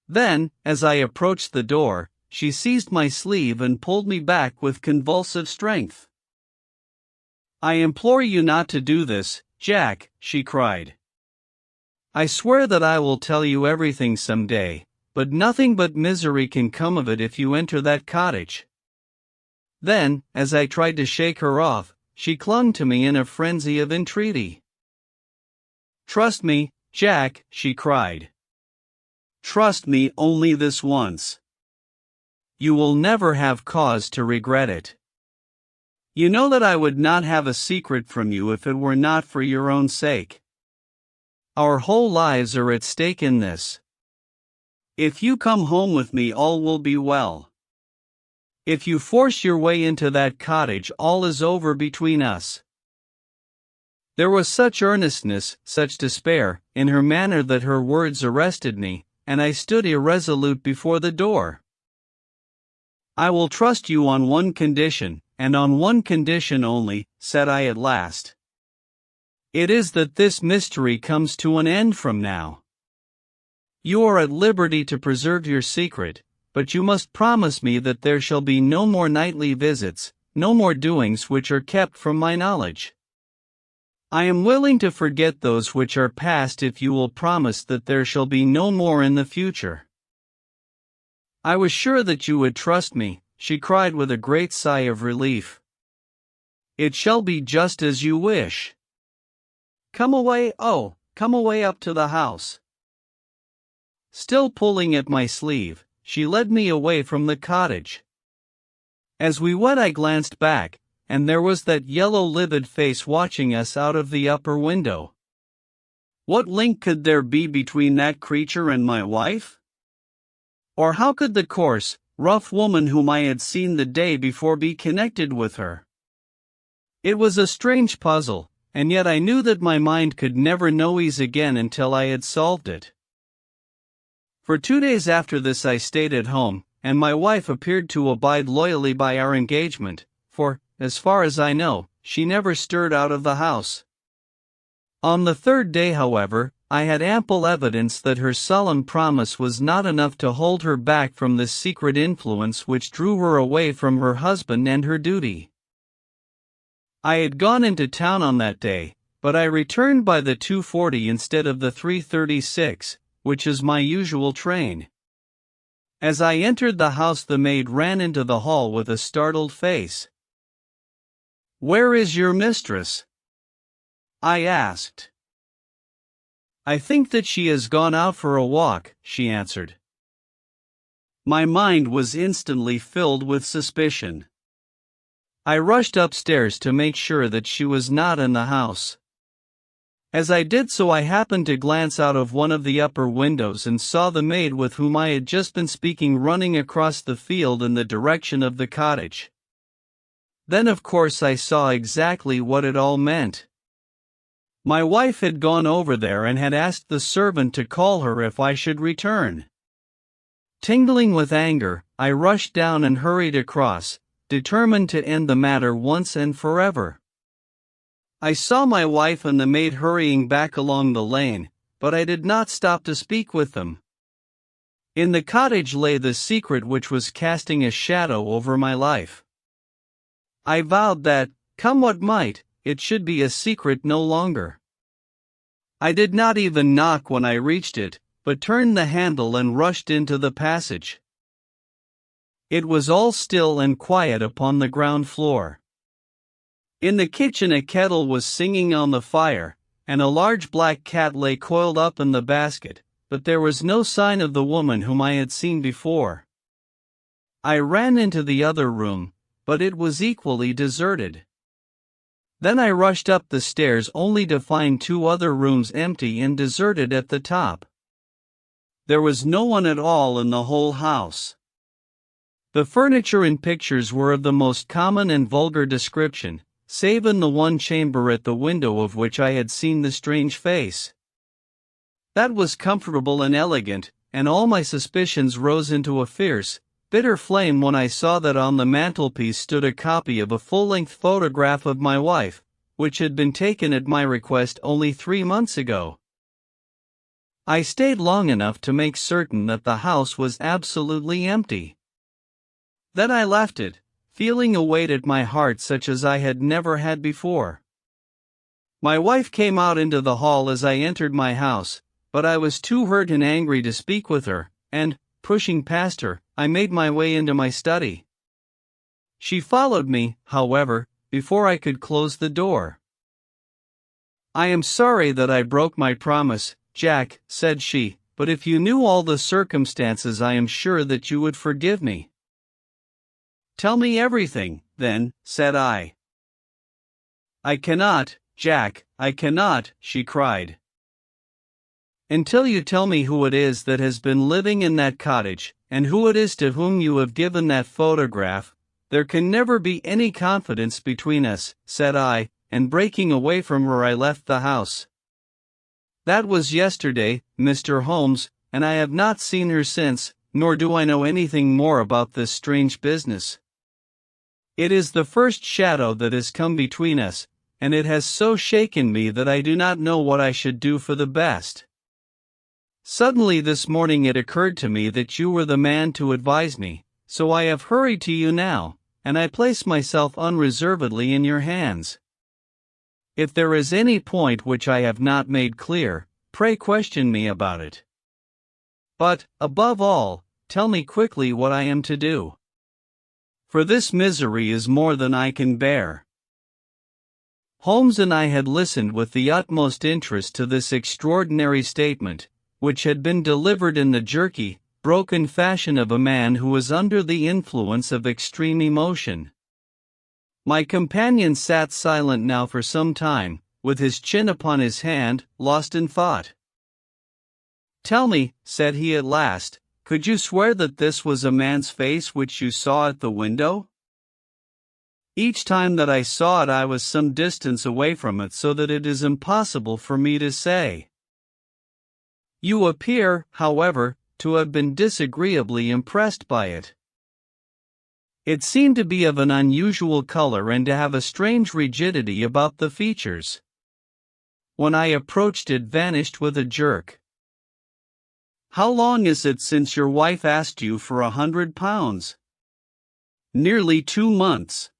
Then, as I approached the door, she seized my sleeve and pulled me back with convulsive strength. "I implore you not to do this, Jack," she cried. "I swear that I will tell you everything some day, but nothing but misery can come of it if you enter that cottage." Then, as I tried to shake her off, she clung to me in a frenzy of entreaty. "Trust me, Jack," she cried. "Trust me only this once. You will never have cause to regret it. You know that I would not have a secret from you if it were not for your own sake. Our whole lives are at stake in this. If you come home with me, all will be well. If you force your way into that cottage, all is over between us." There was such earnestness, such despair, in her manner that her words arrested me, and I stood irresolute before the door. "I will trust you on one condition, and on one condition only," said I at last. "It is that this mystery comes to an end from now. You are at liberty to preserve your secret, but you must promise me that there shall be no more nightly visits, no more doings which are kept from my knowledge. I am willing to forget those which are past if you will promise that there shall be no more in the future." "I was sure that you would trust me," she cried with a great sigh of relief. "It shall be just as you wish. Come away, oh, come away up to the house." Still pulling at my sleeve, she led me away from the cottage. As we went, I glanced back, and there was that yellow livid face watching us out of the upper window. What link could there be between that creature and my wife? Or how could the coarse, rough woman whom I had seen the day before be connected with her? It was a strange puzzle, and yet I knew that my mind could never know ease again until I had solved it. For 2 days after this I stayed at home, and my wife appeared to abide loyally by our engagement, for, as far as I know, she never stirred out of the house. On the 3rd day, however, I had ample evidence that her solemn promise was not enough to hold her back from the secret influence which drew her away from her husband and her duty. I had gone into town on that day, but I returned by the 2:40 instead of the 3:36, which is my usual train. As I entered the house, the maid ran into the hall with a startled face. "Where is your mistress?" I asked. I think that she has gone out for a walk, she answered. My mind was instantly filled with suspicion. I rushed upstairs to make sure that she was not in the house. As I did so, I happened to glance out of one of the upper windows and saw the maid with whom I had just been speaking running across the field in the direction of the cottage. Then of course I saw exactly what it all meant. My wife had gone over there and had asked the servant to call her if I should return. Tingling with anger, I rushed down and hurried across, determined to end the matter once and forever. I saw my wife and the maid hurrying back along the lane, but I did not stop to speak with them. In the cottage lay the secret which was casting a shadow over my life. I vowed that, come what might, it should be a secret no longer. I did not even knock when I reached it, but turned the handle and rushed into the passage. It was all still and quiet upon the ground floor. In the kitchen a kettle was singing on the fire, and a large black cat lay coiled up in the basket, but there was no sign of the woman whom I had seen before. I ran into the other room, but it was equally deserted. Then I rushed up the stairs only to find two other rooms empty and deserted at the top. There was no one at all in the whole house. The furniture and pictures were of the most common and vulgar description, save in the one chamber at the window of which I had seen the strange face. That was comfortable and elegant, and all my suspicions rose into a fierce, bitter flame when I saw that on the mantelpiece stood a copy of a full-length photograph of my wife, which had been taken at my request only 3 months ago. I stayed long enough to make certain that the house was absolutely empty. Then I left it, feeling a weight at my heart such as I had never had before. My wife came out into the hall as I entered my house, but I was too hurt and angry to speak with her, and, pushing past her, I made my way into my study. She followed me, however, before I could close the door. I am sorry that I broke my promise, Jack, said she, but if you knew all the circumstances I am sure that you would forgive me. Tell me everything, then, said I. I cannot, Jack, I cannot, she cried. Until you tell me who it is that has been living in that cottage, and who it is to whom you have given that photograph, there can never be any confidence between us, said I, and breaking away from her I left the house. That was yesterday, Mr. Holmes, and I have not seen her since, nor do I know anything more about this strange business. It is the first shadow that has come between us, and it has so shaken me that I do not know what I should do for the best. Suddenly this morning it occurred to me that you were the man to advise me, so I have hurried to you now, and I place myself unreservedly in your hands. If there is any point which I have not made clear, pray question me about it. But, above all, tell me quickly what I am to do. For this misery is more than I can bear. Holmes and I had listened with the utmost interest to this extraordinary statement, which had been delivered in the jerky, broken fashion of a man who was under the influence of extreme emotion. My companion sat silent now for some time, with his chin upon his hand, lost in thought. Tell me, said he at last, could you swear that this was a man's face which you saw at the window? Each time that I saw it I was some distance away from it, so that it is impossible for me to say. You appear, however, to have been disagreeably impressed by it. It seemed to be of an unusual color and to have a strange rigidity about the features. When I approached it vanished with a jerk. How long is it since your wife asked you for £100? Nearly 2 months.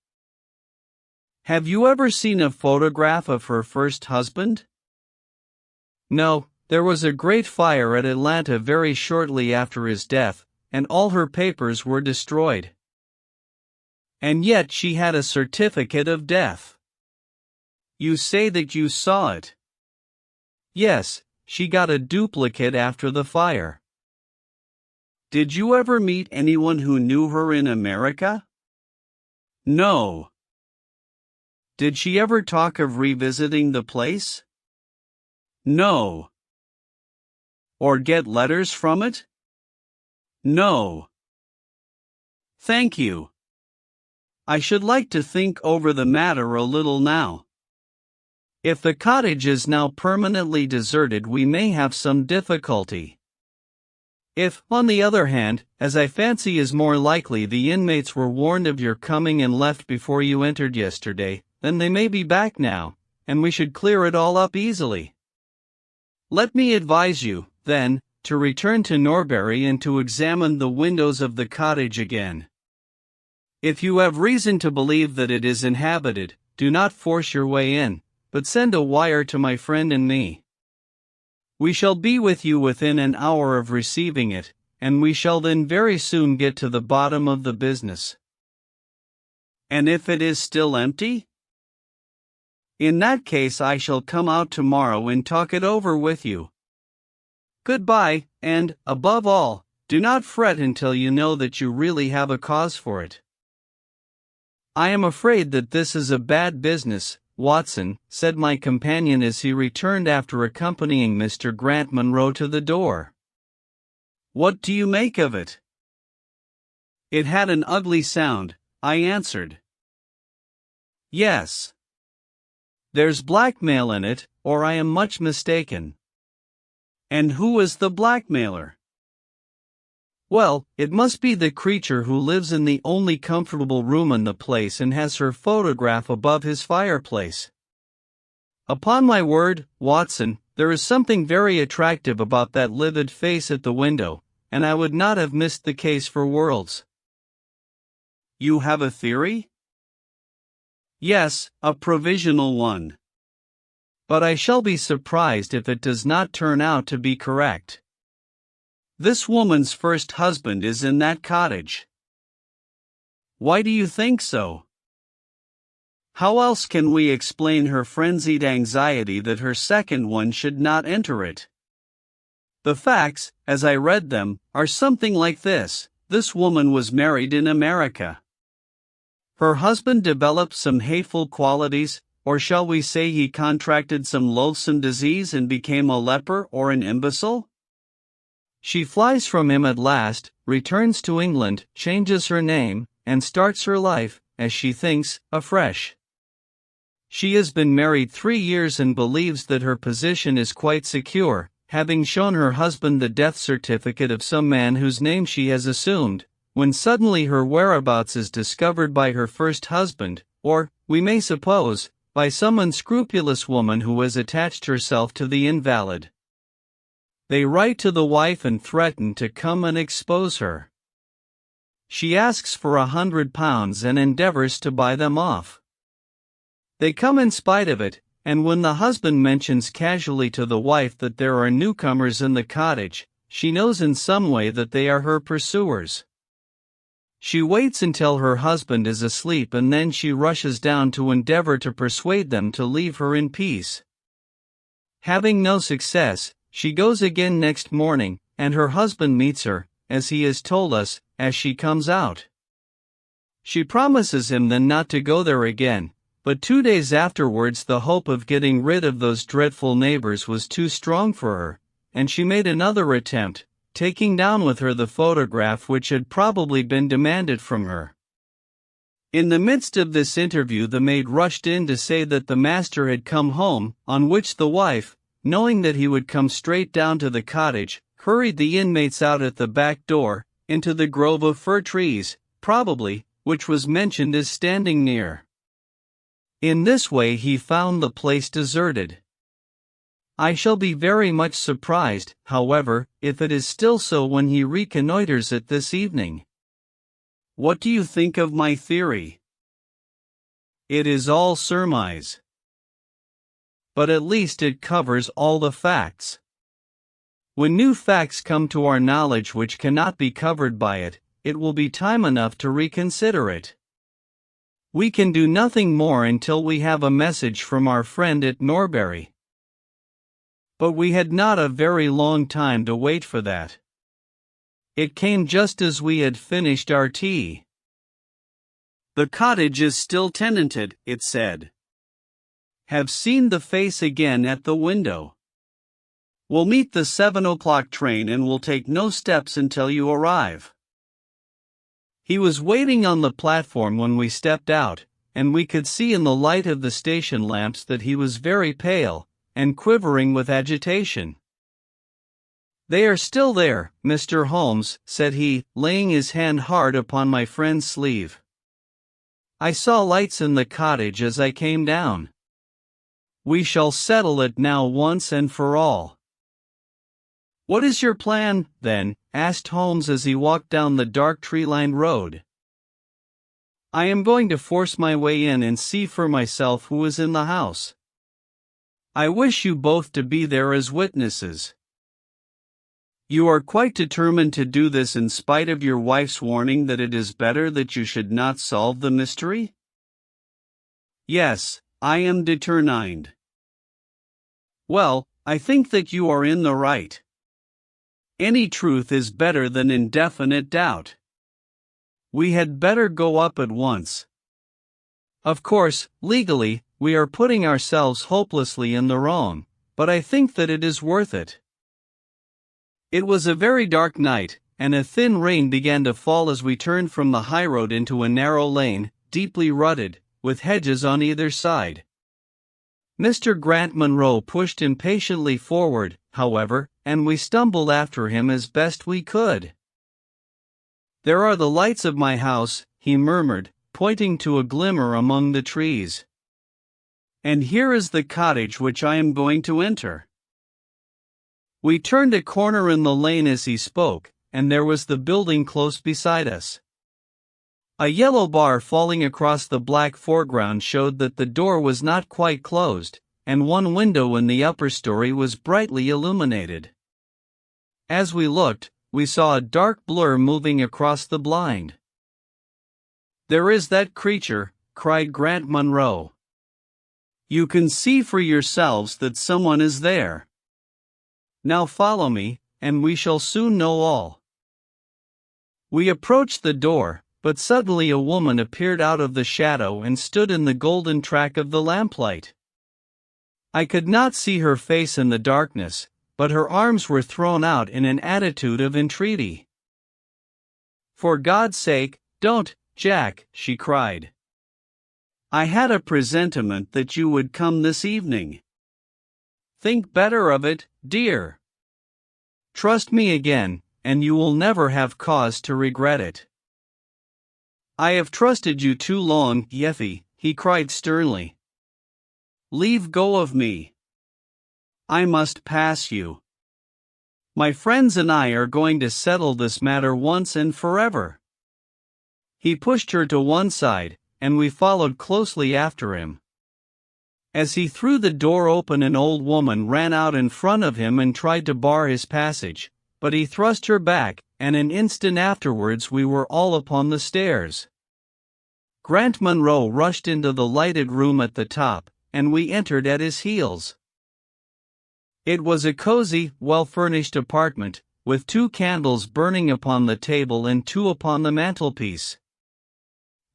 Have you ever seen a photograph of her first husband? No, there was a great fire at Atlanta very shortly after his death, and all her papers were destroyed. And yet she had a certificate of death. You say that you saw it? Yes, she got a duplicate after the fire. Did you ever meet anyone who knew her in America? No. Did she ever talk of revisiting the place? No. Or get letters from it? No. Thank you. I should like to think over the matter a little now. If the cottage is now permanently deserted, we may have some difficulty. If, on the other hand, as I fancy is more likely, the inmates were warned of your coming and left before you entered yesterday, then they may be back now, and we should clear it all up easily. Let me advise you, then, to return to Norbury and to examine the windows of the cottage again. If you have reason to believe that it is inhabited, do not force your way in, but send a wire to my friend and me. We shall be with you within an hour of receiving it, and we shall then very soon get to the bottom of the business. And if it is still empty? In that case I shall come out tomorrow and talk it over with you. Goodbye, and, above all, do not fret until you know that you really have a cause for it. I am afraid that this is a bad business, Watson, said my companion as he returned after accompanying Mr. Grant Munro to the door. What do you make of it? It had an ugly sound, I answered. Yes. There's blackmail in it, or I am much mistaken. And who is the blackmailer? Well, it must be the creature who lives in the only comfortable room in the place and has her photograph above his fireplace. Upon my word, Watson, there is something very attractive about that livid face at the window, and I would not have missed the case for worlds. You have a theory? Yes, a provisional one. But I shall be surprised if it does not turn out to be correct. This woman's first husband is in that cottage. Why do you think so? How else can we explain her frenzied anxiety that her second one should not enter it? The facts, as I read them, are something like this: this woman was married in America. Her husband developed some hateful qualities, or shall we say he contracted some loathsome disease and became a leper or an imbecile? She flies from him at last, returns to England, changes her name, and starts her life, as she thinks, afresh. She has been married 3 years and believes that her position is quite secure, having shown her husband the death certificate of some man whose name she has assumed, when suddenly her whereabouts is discovered by her first husband, or, we may suppose, by some unscrupulous woman who has attached herself to the invalid. They write to the wife and threaten to come and expose her. She asks for £100 and endeavors to buy them off. They come in spite of it, and when the husband mentions casually to the wife that there are newcomers in the cottage, she knows in some way that they are her pursuers. She waits until her husband is asleep and then she rushes down to endeavor to persuade them to leave her in peace. Having no success, she goes again next morning, and her husband meets her, as he has told us, as she comes out. She promises him then not to go there again, but 2 days afterwards the hope of getting rid of those dreadful neighbors was too strong for her, and she made another attempt, taking down with her the photograph which had probably been demanded from her. In the midst of this interview the maid rushed in to say that the master had come home, on which the wife, knowing that he would come straight down to the cottage, hurried the inmates out at the back door, into the grove of fir trees, probably, which was mentioned as standing near. In this way he found the place deserted. I shall be very much surprised, however, if it is still so when he reconnoiters it this evening. What do you think of my theory? It is all surmise. But at least it covers all the facts. When new facts come to our knowledge which cannot be covered by it, it will be time enough to reconsider it. We can do nothing more until we have a message from our friend at Norbury. But we had not a very long time to wait for that. It came just as we had finished our tea. "The cottage is still tenanted," it said. "Have seen the face again at the window. We'll meet the 7 o'clock train and will take no steps until you arrive." He was waiting on the platform when we stepped out, and we could see in the light of the station lamps that he was very pale, and quivering with agitation. "They are still there, Mr. Holmes," said he, laying his hand hard upon my friend's sleeve. "I saw lights in the cottage as I came down. We shall settle it now once and for all." "What is your plan, then?" asked Holmes as he walked down the dark tree-lined road. "I am going to force my way in and see for myself who is in the house. I wish you both to be there as witnesses." "You are quite determined to do this in spite of your wife's warning that it is better that you should not solve the mystery?" "Yes, I am determined." "Well, I think that you are in the right. Any truth is better than indefinite doubt. We had better go up at once. Of course, legally, we are putting ourselves hopelessly in the wrong, but I think that it is worth it." It was a very dark night, and a thin rain began to fall as we turned from the highroad into a narrow lane, deeply rutted, with hedges on either side. Mr. Grant Munro pushed impatiently forward, however, and we stumbled after him as best we could. "There are the lights of my house," he murmured, pointing to a glimmer among the trees. "And here is the cottage which I am going to enter." We turned a corner in the lane as he spoke, and there was the building close beside us. A yellow bar falling across the black foreground showed that the door was not quite closed, and one window in the upper story was brightly illuminated. As we looked, we saw a dark blur moving across the blind. "There is that creature," cried Grant Munro. "You can see for yourselves that someone is there. Now follow me, and we shall soon know all." We approached the door, but suddenly a woman appeared out of the shadow and stood in the golden track of the lamplight. I could not see her face in the darkness, but her arms were thrown out in an attitude of entreaty. "For God's sake, don't, Jack," she cried. "I had a presentiment that you would come this evening. Think better of it, dear. Trust me again, and you will never have cause to regret it." "I have trusted you too long, Yeffy," he cried sternly. "Leave go of me. I must pass you. My friends and I are going to settle this matter once and forever." He pushed her to one side, and we followed closely after him. As he threw the door open, an old woman ran out in front of him and tried to bar his passage, but he thrust her back, and an instant afterwards we were all upon the stairs. Grant Munro rushed into the lighted room at the top, and we entered at his heels. It was a cozy, well-furnished apartment, with 2 candles burning upon the table and 2 upon the mantelpiece.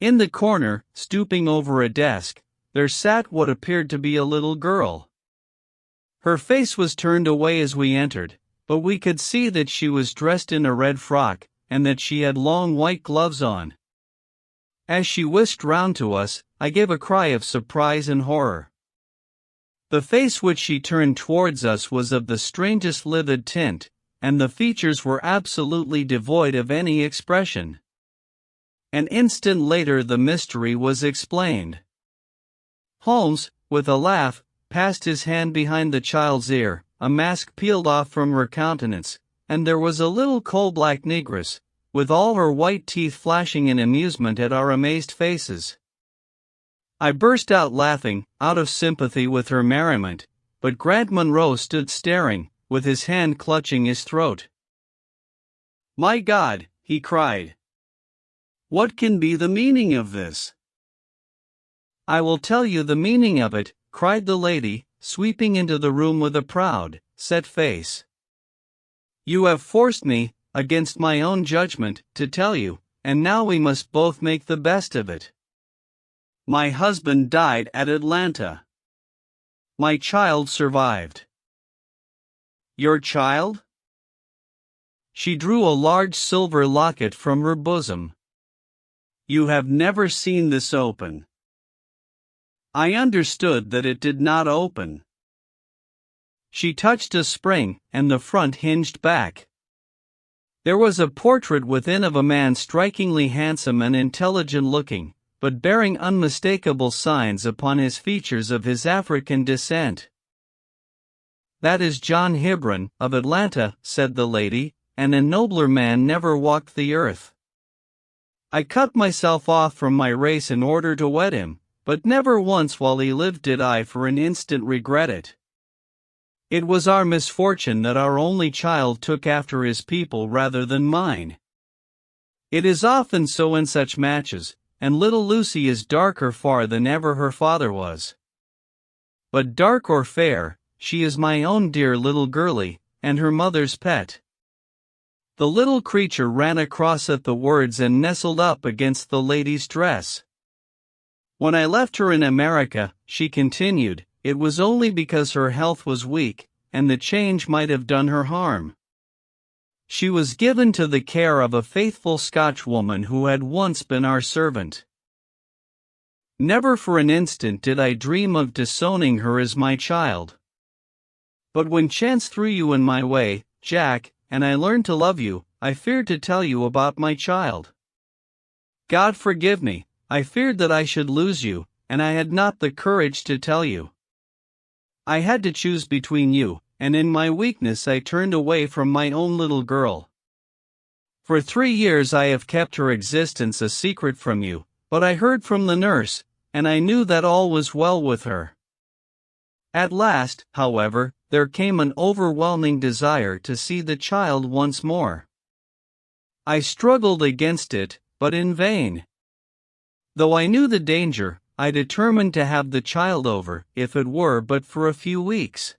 In the corner, stooping over a desk, there sat what appeared to be a little girl. Her face was turned away as we entered, but we could see that she was dressed in a red frock, and that she had long white gloves on. As she whisked round to us, I gave a cry of surprise and horror. The face which she turned towards us was of the strangest livid tint, and the features were absolutely devoid of any expression. An instant later the mystery was explained. Holmes, with a laugh, passed his hand behind the child's ear, a mask peeled off from her countenance, and there was a little coal-black negress, with all her white teeth flashing in amusement at our amazed faces. I burst out laughing, out of sympathy with her merriment, but Grant Munro stood staring, with his hand clutching his throat. "My God," he cried. "What can be the meaning of this? I will tell you the meaning of it, cried the lady, sweeping into the room with a proud, set face. You have forced me, against my own judgment, to tell you, and now we must both make the best of it. My husband died at Atlanta. My child survived. Your child? She drew a large silver locket from her bosom. You have never seen this open. I understood that it did not open. She touched a spring, and the front hinged back. There was a portrait within of a man strikingly handsome and intelligent-looking, but bearing unmistakable signs upon his features of his African descent. That is John Hibron, of Atlanta, said the lady, and a nobler man never walked the earth. I cut myself off from my race in order to wed him, but never once while he lived did I for an instant regret it. It was our misfortune that our only child took after his people rather than mine. It is often so in such matches, and little Lucy is darker far than ever her father was. But dark or fair, she is my own dear little girlie, and her mother's pet. The little creature ran across at the words and nestled up against the lady's dress. When I left her in America, she continued, it was only because her health was weak, and the change might have done her harm. She was given to the care of a faithful Scotchwoman who had once been our servant. Never for an instant did I dream of disowning her as my child. But when chance threw you in my way, Jack, and I learned to love you, I feared to tell you about my child. God forgive me, I feared that I should lose you, and I had not the courage to tell you. I had to choose between you, and in my weakness I turned away from my own little girl. For 3 years I have kept her existence a secret from you, but I heard from the nurse, and I knew that all was well with her. At last, however, there came an overwhelming desire to see the child once more. I struggled against it, but in vain. Though I knew the danger, I determined to have the child over, if it were but for a few weeks.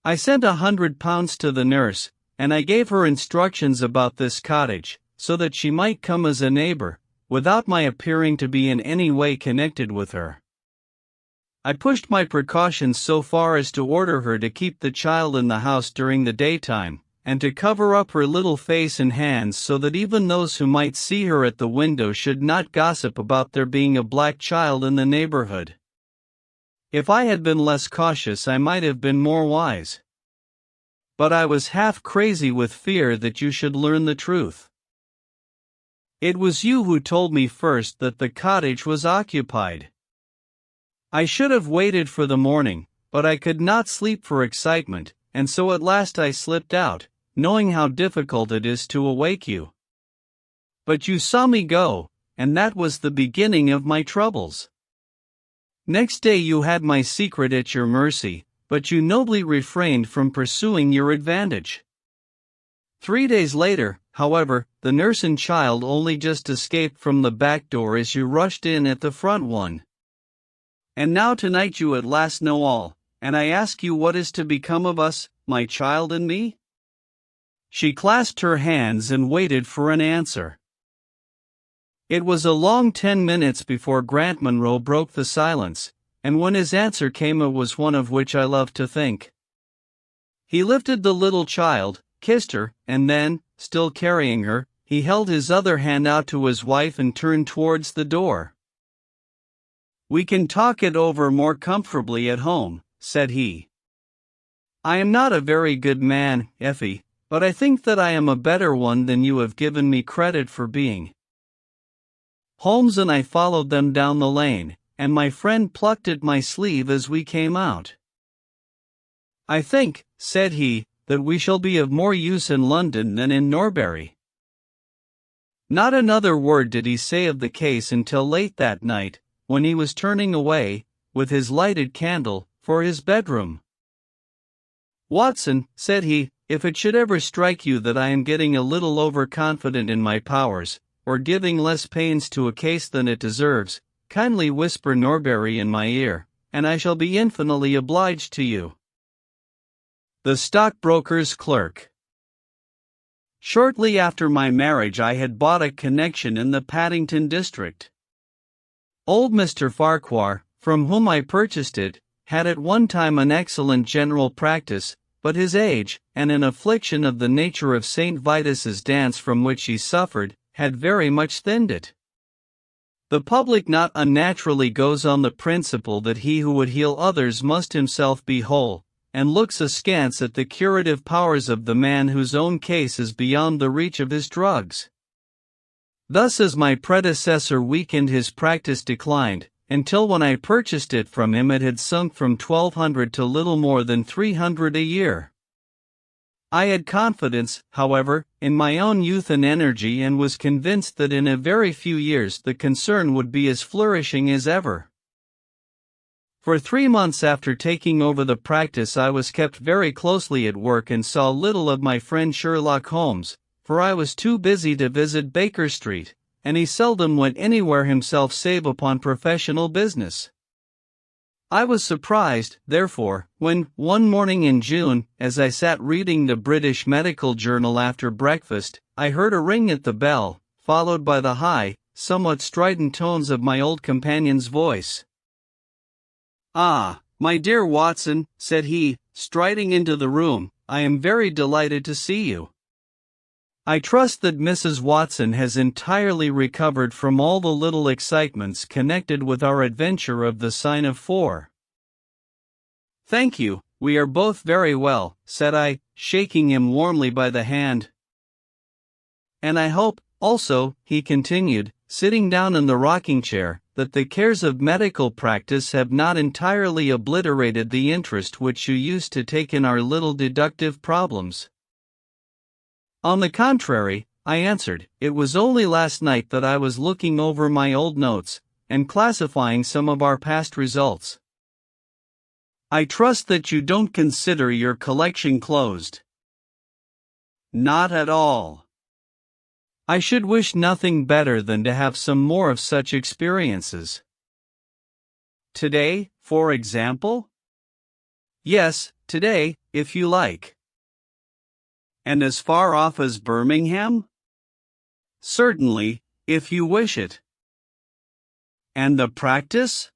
I sent £100 to the nurse, and I gave her instructions about this cottage, so that she might come as a neighbor, without my appearing to be in any way connected with her. I pushed my precautions so far as to order her to keep the child in the house during the daytime, and to cover up her little face and hands so that even those who might see her at the window should not gossip about there being a black child in the neighborhood. If I had been less cautious I might have been more wise. But I was half crazy with fear that you should learn the truth. It was you who told me first that the cottage was occupied. I should have waited for the morning, but I could not sleep for excitement, and so at last I slipped out, knowing how difficult it is to awake you. But you saw me go, and that was the beginning of my troubles. Next day you had my secret at your mercy, but you nobly refrained from pursuing your advantage. 3 days later, however, the nurse and child only just escaped from the back door as you rushed in at the front one. And now tonight you at last know all, and I ask you what is to become of us, my child and me? She clasped her hands and waited for an answer. It was a long 10 minutes before Grant Munro broke the silence, and when his answer came it was one of which I love to think. He lifted the little child, kissed her, and then, still carrying her, he held his other hand out to his wife and turned towards the door. We can talk it over more comfortably at home, said he. I am not a very good man, Effie, but I think that I am a better one than you have given me credit for being. Holmes and I followed them down the lane, and my friend plucked at my sleeve as we came out. I think, said he, that we shall be of more use in London than in Norbury. Not another word did he say of the case until late that night, when he was turning away, with his lighted candle, for his bedroom. Watson, said he, if it should ever strike you that I am getting a little overconfident in my powers, or giving less pains to a case than it deserves, kindly whisper Norbury in my ear, and I shall be infinitely obliged to you. The stockbroker's clerk. Shortly after my marriage, I had bought a connection in the Paddington district. Old Mr. Farquhar, from whom I purchased it, had at one time an excellent general practice, but his age, and an affliction of the nature of St. Vitus's dance from which he suffered, had very much thinned it. The public not unnaturally goes on the principle that he who would heal others must himself be whole, and looks askance at the curative powers of the man whose own case is beyond the reach of his drugs. Thus as my predecessor weakened, his practice declined, until when I purchased it from him it had sunk from 1,200 to little more than 300 a year. I had confidence, however, in my own youth and energy, and was convinced that in a very few years the concern would be as flourishing as ever. For 3 months after taking over the practice I was kept very closely at work and saw little of my friend Sherlock Holmes, for I was too busy to visit Baker Street, and he seldom went anywhere himself save upon professional business. I was surprised, therefore, when, one morning in June, as I sat reading the British Medical Journal after breakfast, I heard a ring at the bell, followed by the high, somewhat strident tones of my old companion's voice. "Ah, my dear Watson," said he, striding into the room, "I am very delighted to see you. I trust that Mrs. Watson has entirely recovered from all the little excitements connected with our adventure of the Sign of 4. "Thank you, we are both very well," said I, shaking him warmly by the hand. "And I hope, also," he continued, sitting down in the rocking chair, "that the cares of medical practice have not entirely obliterated the interest which you used to take in our little deductive problems." "On the contrary," I answered, "it was only last night that I was looking over my old notes, and classifying some of our past results." "I trust that you don't consider your collection closed." "Not at all. I should wish nothing better than to have some more of such experiences." "Today, for example?" "Yes, today, if you like." "And as far off as Birmingham?" "Certainly, if you wish it." "And the practice?"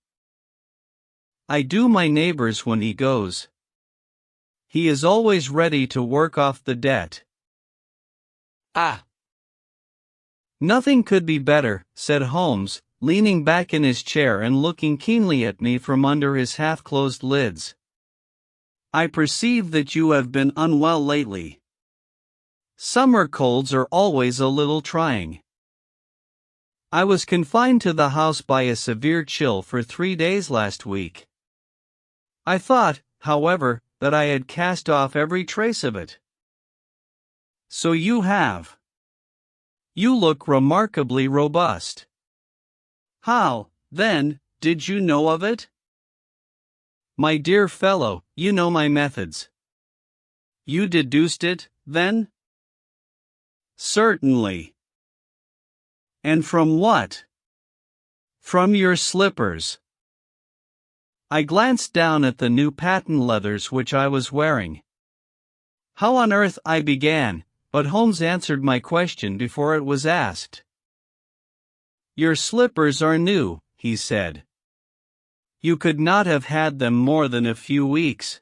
"I do my neighbor's when he goes. He is always ready to work off the debt." "Ah!" "Nothing could be better," said Holmes, leaning back in his chair and looking keenly at me from under his half-closed lids. "I perceive that you have been unwell lately. Summer colds are always a little trying." "I was confined to the house by a severe chill for 3 days last week. I thought, however, that I had cast off every trace of it." "So you have. You look remarkably robust. How, then, did you know of it?" "My dear fellow, you know my methods." "You deduced it, then?" "Certainly." "And from what?" "From your slippers." I glanced down at the new patent leathers which I was wearing. "How on earth," I began, but Holmes answered my question before it was asked. "Your slippers are new," he said. "You could not have had them more than a few weeks.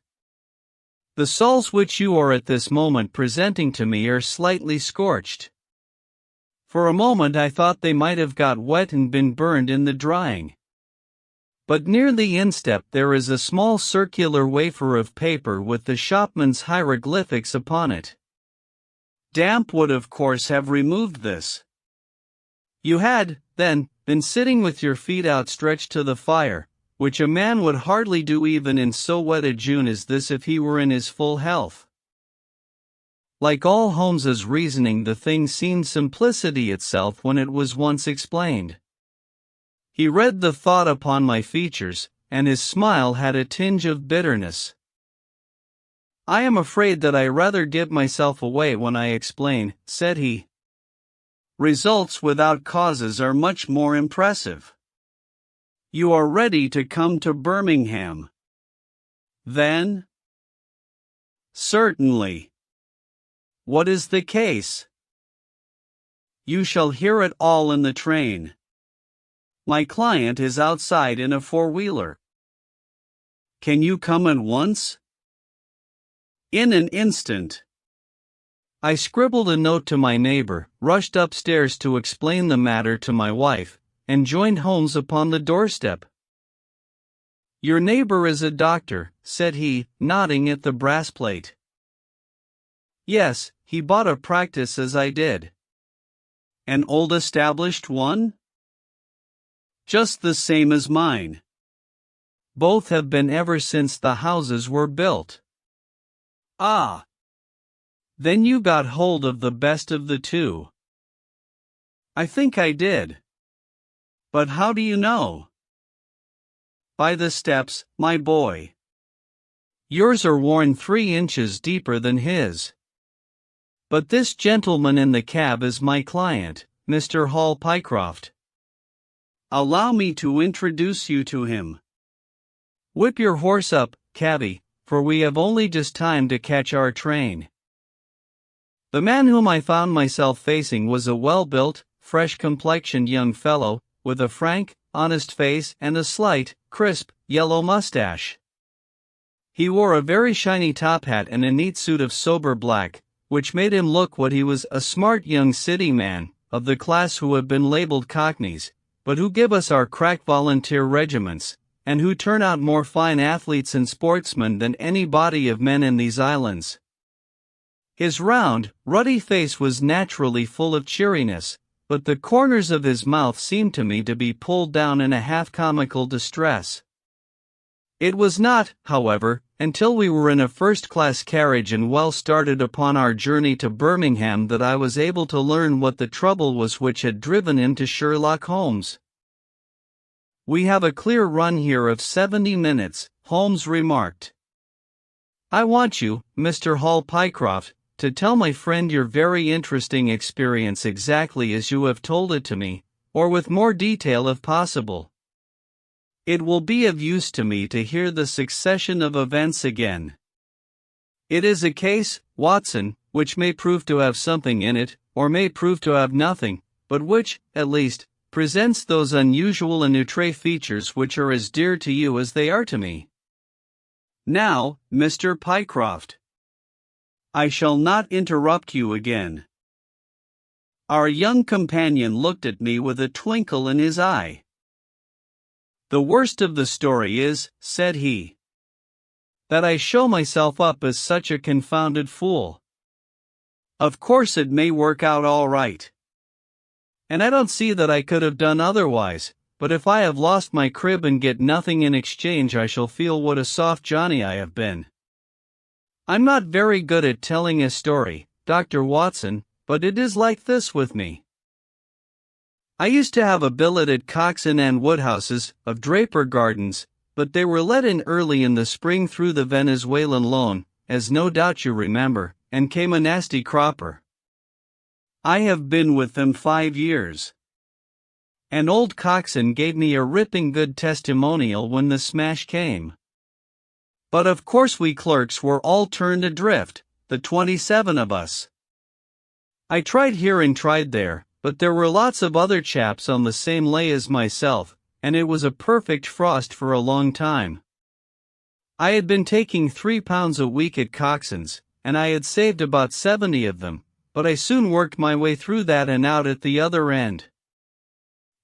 The soles which you are at this moment presenting to me are slightly scorched. For a moment I thought they might have got wet and been burned in the drying. But near the instep there is a small circular wafer of paper with the shopman's hieroglyphics upon it. Damp would of course have removed this. You had, then, been sitting with your feet outstretched to the fire, which a man would hardly do even in so wet a June as this if he were in his full health." Like all Holmes's reasoning, the thing seemed simplicity itself when it was once explained. He read the thought upon my features, and his smile had a tinge of bitterness. "I am afraid that I rather give myself away when I explain," said he. "Results without causes are much more impressive. You are ready to come to Birmingham. Then? Certainly. What is the case? You shall hear it all in the train. My client is outside in a four-wheeler. Can you come at once? In an instant. I scribbled a note to my neighbor, rushed upstairs to explain the matter to my wife, and joined Holmes upon the doorstep. "Your neighbor is a doctor," said he, nodding at the brass plate. "Yes, he bought a practice as I did." "An old established one?" "Just the same as mine." "Both have been ever since the houses were built." "Ah! Then you got hold of the best of the two." I think I did. But how do you know?" "By the steps, my boy." "Yours are worn 3 inches deeper than his." "But this gentleman in the cab is my client, Mr. Hall Pycroft." "Allow me to introduce you to him." "Whip your horse up, cabby, for we have only just time to catch our train." The man whom I found myself facing was a well-built, fresh-complexioned young fellow, with a frank, honest face and a slight, crisp, yellow mustache. He wore a very shiny top hat and a neat suit of sober black, which made him look what he was, a smart young city man, of the class who have been labeled cockneys, but who give us our crack volunteer regiments, and who turn out more fine athletes and sportsmen than any body of men in these islands. His round, ruddy face was naturally full of cheeriness, but the corners of his mouth seemed to me to be pulled down in a half-comical distress. It was not, however, until we were in a first-class carriage and well started upon our journey to Birmingham that I was able to learn what the trouble was which had driven him to Sherlock Holmes. "We have a clear run here of 70 minutes, Holmes remarked. "I want you, Mr. Hall Pycroft, to tell my friend your very interesting experience exactly as you have told it to me, or with more detail if possible. It will be of use to me to hear the succession of events again. It is a case, Watson, which may prove to have something in it, or may prove to have nothing, but which, at least, presents those unusual and outre features which are as dear to you as they are to me. Now, Mr. Pycroft, I shall not interrupt you again." Our young companion looked at me with a twinkle in his eye. "The worst of the story is," said he, "that I show myself up as such a confounded fool. Of course it may work out all right. And I don't see that I could have done otherwise, but if I have lost my crib and get nothing in exchange I shall feel what a soft Johnny I have been. I'm not very good at telling a story, Dr. Watson, but it is like this with me. I used to have a billet at Coxon and Woodhouse's, of Draper Gardens, but they were let in early in the spring through the Venezuelan loan, as no doubt you remember, and came a nasty cropper. I have been with them 5 years. And old Coxon gave me a ripping good testimonial when the smash came. But of course we clerks were all turned adrift, the 27 of us. I tried here and tried there, but there were lots of other chaps on the same lay as myself, and it was a perfect frost for a long time. I had been taking £3 a week at Coxon's, and I had saved about 70 of them, but I soon worked my way through that and out at the other end.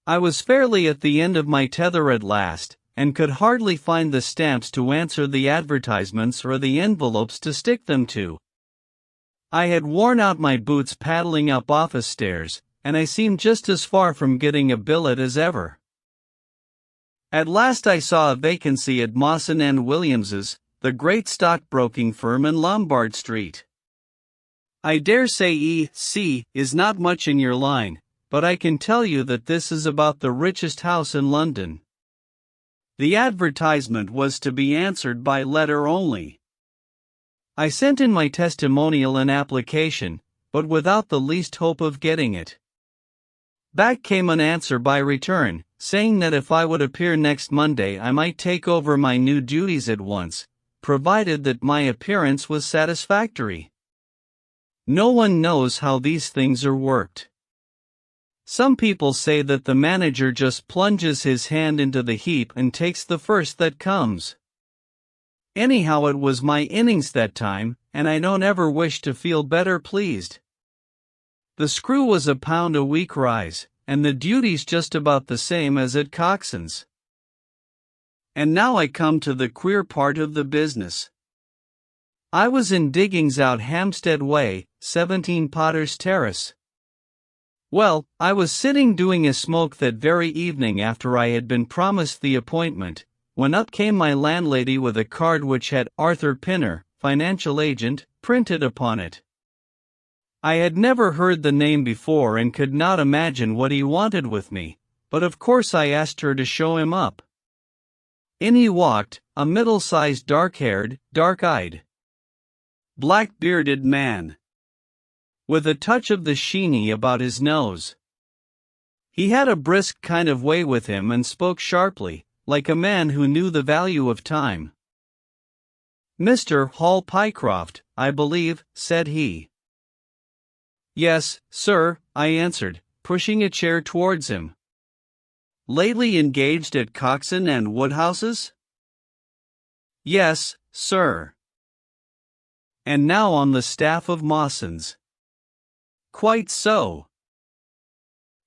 I was fairly at the end of my tether at last, and could hardly find the stamps to answer the advertisements or the envelopes to stick them to. I had worn out my boots paddling up office stairs, and I seemed just as far from getting a billet as ever. At last I saw a vacancy at Mawson and Williams's, the great stockbroking firm in Lombard Street. I dare say E.C. is not much in your line, but I can tell you that this is about the richest house in London. The advertisement was to be answered by letter only. I sent in my testimonial and application, but without the least hope of getting it. Back came an answer by return, saying that if I would appear next Monday I might take over my new duties at once, provided that my appearance was satisfactory. No one knows how these things are worked. Some people say that the manager just plunges his hand into the heap and takes the first that comes. Anyhow, it was my innings that time, and I don't ever wish to feel better pleased. The screw was £1 a week rise, and the duties just about the same as at Coxon's. And now I come to the queer part of the business. I was in diggings out Hampstead Way, 17 Potter's Terrace. Well, I was sitting doing a smoke that very evening after I had been promised the appointment, when up came my landlady with a card which had Arthur Pinner, financial agent, printed upon it. I had never heard the name before and could not imagine what he wanted with me, but of course I asked her to show him up. In he walked, a middle-sized dark-haired, dark-eyed, black-bearded man, with a touch of the sheeny about his nose. He had a brisk kind of way with him and spoke sharply, like a man who knew the value of time. "Mr. Hall Pycroft, I believe," said he. "Yes, sir," I answered, pushing a chair towards him. "Lately engaged at Coxon and Woodhouse's?" "Yes, sir." "And now on the staff of Mawson's?" "Quite so."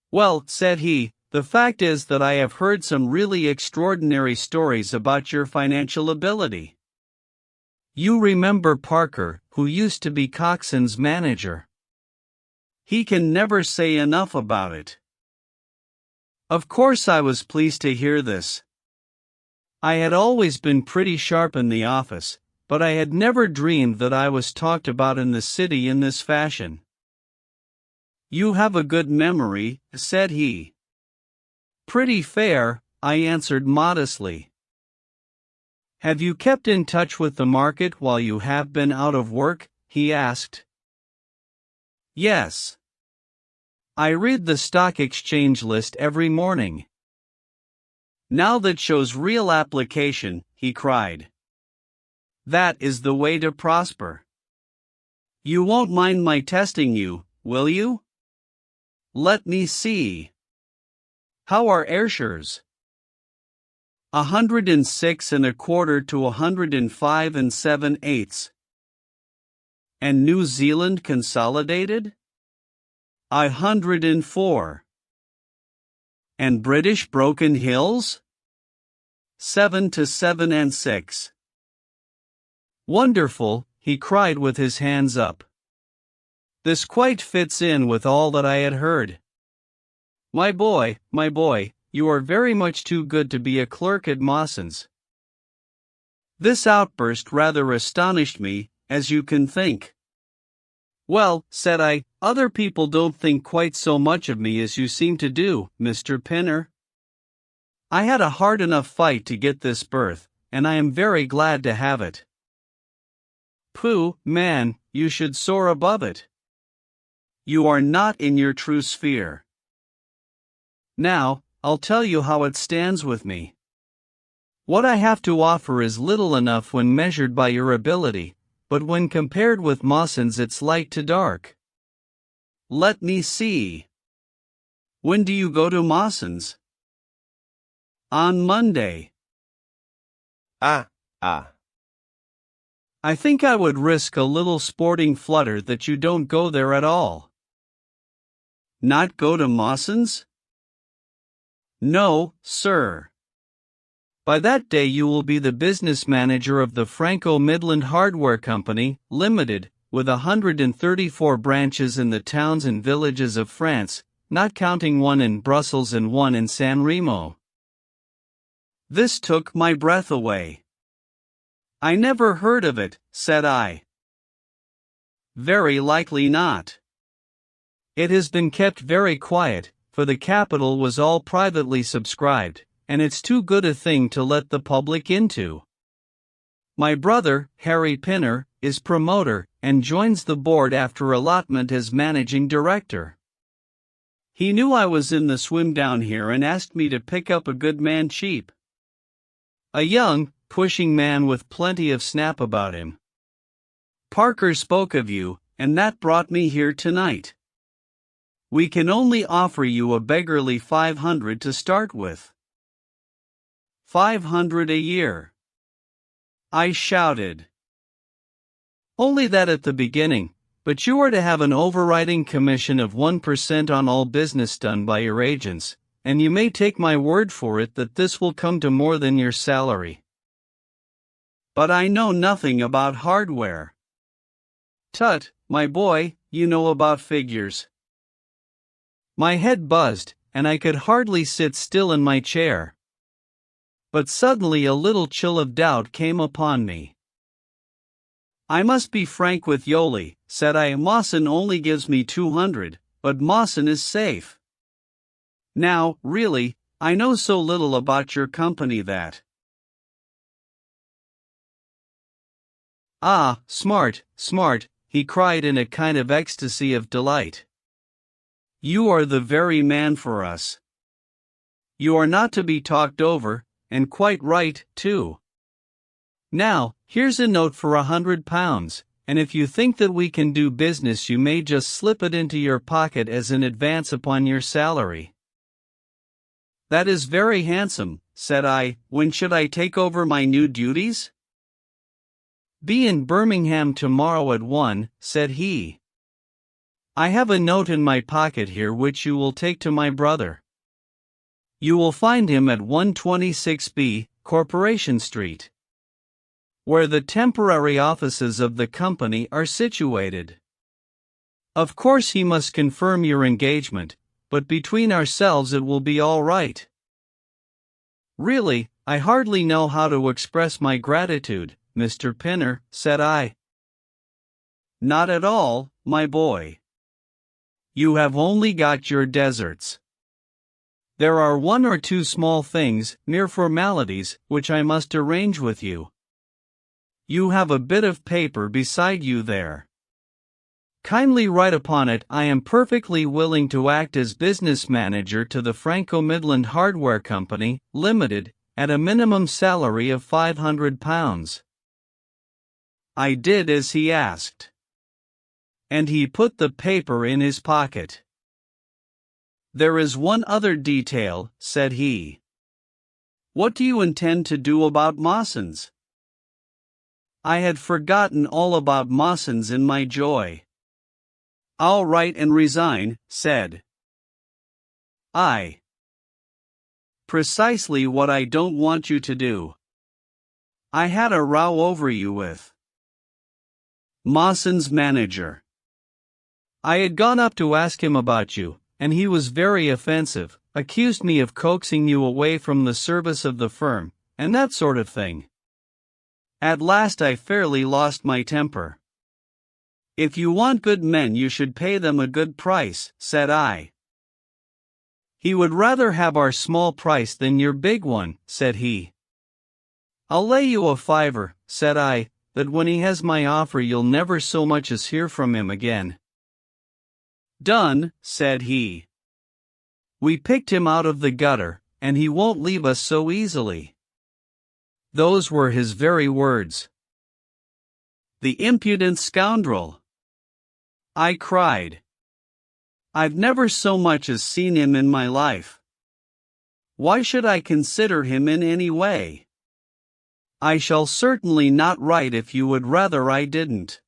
"Well," said he, "the fact is that I have heard some really extraordinary stories about your financial ability. You remember Parker, who used to be Coxon's manager? He can never say enough about it." Of course I was pleased to hear this. I had always been pretty sharp in the office, but I had never dreamed that I was talked about in the city in this fashion. "You have a good memory," said he. "Pretty fair," I answered modestly. "Have you kept in touch with the market while you have been out of work?" he asked. "Yes. I read the stock exchange list every morning." "Now that shows real application," he cried. "That is the way to prosper. You won't mind my testing you, will you? Let me see. How are Ayrshires?" 106 1/4 to 105 7/8. "And New Zealand Consolidated?" 104. "And British Broken Hills?" 7 to 7 6. "Wonderful," he cried with his hands up. "This quite fits in with all that I had heard. My boy, you are very much too good to be a clerk at Mawson's." This outburst rather astonished me, as you can think. "Well," said I, "other people don't think quite so much of me as you seem to do, Mr. Pinner. I had a hard enough fight to get this berth, and I am very glad to have it." "Pooh, man, you should soar above it. You are not in your true sphere. Now, I'll tell you how it stands with me. What I have to offer is little enough when measured by your ability, but when compared with Mawson's it's light to dark. Let me see. When do you go to Mawson's?" "On Monday." Ah. "I think I would risk a little sporting flutter that you don't go there at all." "Not go to Mawson's?" "No, sir. By that day you will be the business manager of the Franco-Midland Hardware Company, Limited, with 134 branches in the towns and villages of France, not counting one in Brussels and one in San Remo." This took my breath away. "I never heard of it," said I. "Very likely not. It has been kept very quiet, for the capital was all privately subscribed, and it's too good a thing to let the public into. My brother, Harry Pinner, is promoter, and joins the board after allotment as managing director. He knew I was in the swim down here and asked me to pick up a good man cheap. A young, pushing man with plenty of snap about him. Parker spoke of you, and that brought me here tonight. We can only offer you a beggarly 500 to start with. 500 a year. I shouted. Only that at the beginning, but you are to have an overriding commission of 1% on all business done by your agents, and you may take my word for it that this will come to more than your salary. But I know nothing about hardware. Tut, my boy, you know about figures. My head buzzed, and I could hardly sit still in my chair. But suddenly a little chill of doubt came upon me. I must be frank with Yoli, said I. Mawson only gives me 200, but Mawson is safe. Now, really, I know so little about your company that. Ah, smart, smart, he cried in a kind of ecstasy of delight. You are the very man for us. You are not to be talked over, and quite right, too. Now, here's a note for £100, and if you think that we can do business, you may just slip it into your pocket as an advance upon your salary. That is very handsome, said I. When should I take over my new duties? Be in Birmingham tomorrow at 1, said he. I have a note in my pocket here which you will take to my brother. You will find him at 126B, Corporation Street, where the temporary offices of the company are situated. Of course he must confirm your engagement, but between ourselves it will be all right. Really, I hardly know how to express my gratitude, Mr. Pinner, said I. Not at all, my boy. You have only got your deserts. There are one or two small things, mere formalities, which I must arrange with you. You have a bit of paper beside you there. Kindly write upon it, I am perfectly willing to act as business manager to the Franco-Midland Hardware Company, Limited, at a minimum salary of £500. I did as he asked. And he put the paper in his pocket. There is one other detail, said he. What do you intend to do about Mawson's? I had forgotten all about Mawson's in my joy. I'll write and resign, said I. Precisely what I don't want you to do. I had a row over you with Mawson's manager. I had gone up to ask him about you, and he was very offensive, accused me of coaxing you away from the service of the firm, and that sort of thing. At last I fairly lost my temper. If you want good men you should pay them a good price, said I. He would rather have our small price than your big one, said he. I'll lay you a fiver, said I, that when he has my offer you'll never so much as hear from him again. Done, said he. We picked him out of the gutter, and he won't leave us so easily. Those were his very words. The impudent scoundrel! I cried. I've never so much as seen him in my life. Why should I consider him in any way? I shall certainly not write if you would rather I didn't.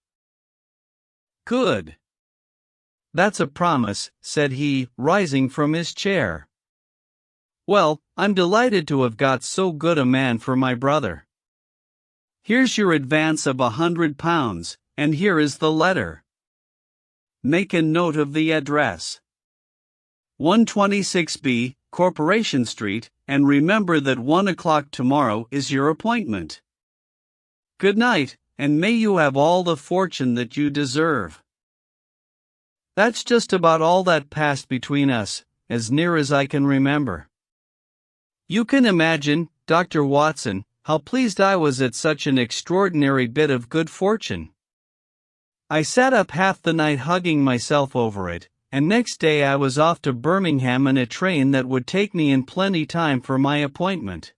Good. That's a promise, said he, rising from his chair. Well, I'm delighted to have got so good a man for my brother. Here's your advance of £100, and here is the letter. Make a note of the address. 126B, Corporation Street, and remember that 1 o'clock tomorrow is your appointment. Good night, and may you have all the fortune that you deserve. That's just about all that passed between us, as near as I can remember. You can imagine, Dr. Watson, how pleased I was at such an extraordinary bit of good fortune. I sat up half the night hugging myself over it, and next day I was off to Birmingham in a train that would take me in plenty time for my appointment.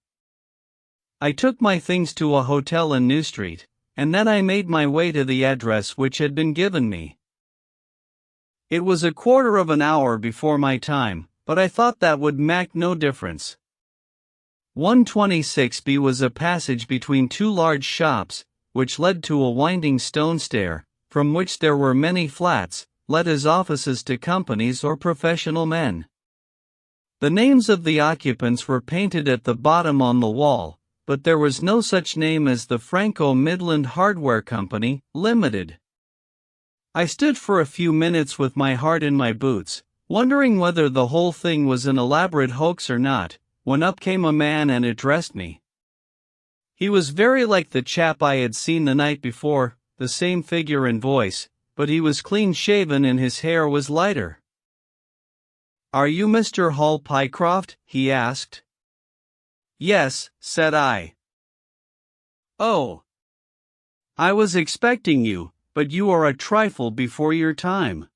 I took my things to a hotel in New Street, and then I made my way to the address which had been given me. It was a quarter of an hour before my time, but I thought that would make no difference. 126B was a passage between two large shops, which led to a winding stone stair, from which there were many flats, let as offices to companies or professional men. The names of the occupants were painted at the bottom on the wall, but there was no such name as the Franco-Midland Hardware Company, Limited. I stood for a few minutes with my heart in my boots, wondering whether the whole thing was an elaborate hoax or not, when up came a man and addressed me. He was very like the chap I had seen the night before, the same figure and voice, but he was clean-shaven and his hair was lighter. "Are you Mr. Hall Pycroft?" he asked. "Yes," said I. "Oh. I was expecting you, but you are a trifle before your time.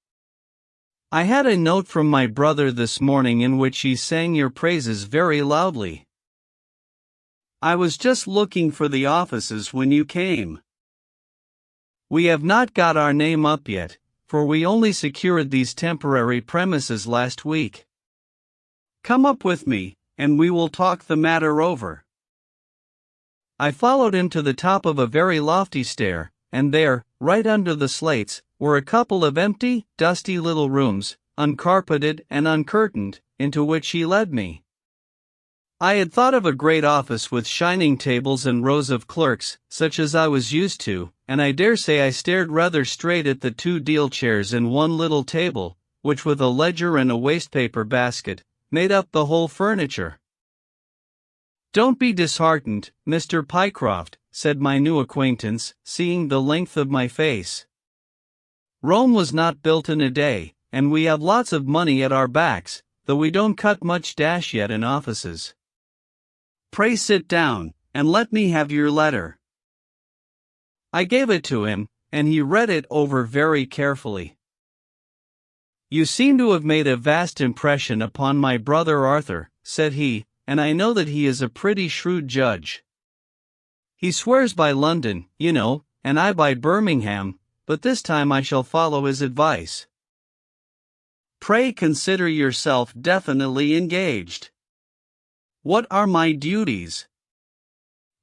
I had a note from my brother this morning in which he sang your praises very loudly. I was just looking for the offices when you came. We have not got our name up yet, for we only secured these temporary premises last week. Come up with me, and we will talk the matter over." I followed him to the top of a very lofty stair, and there, right under the slates, were a couple of empty, dusty little rooms, uncarpeted and uncurtained, into which he led me. I had thought of a great office with shining tables and rows of clerks, such as I was used to, and I dare say I stared rather straight at the two deal chairs and one little table, which with a ledger and a wastepaper basket, made up the whole furniture. "Don't be disheartened, Mr. Pycroft," said my new acquaintance, seeing the length of my face. "Rome was not built in a day, and we have lots of money at our backs, though we don't cut much dash yet in offices. Pray sit down, and let me have your letter." I gave it to him, and he read it over very carefully. "You seem to have made a vast impression upon my brother Arthur," said he, "and I know that he is a pretty shrewd judge. He swears by London, you know, and I by Birmingham, but this time I shall follow his advice. Pray consider yourself definitely engaged." "What are my duties?"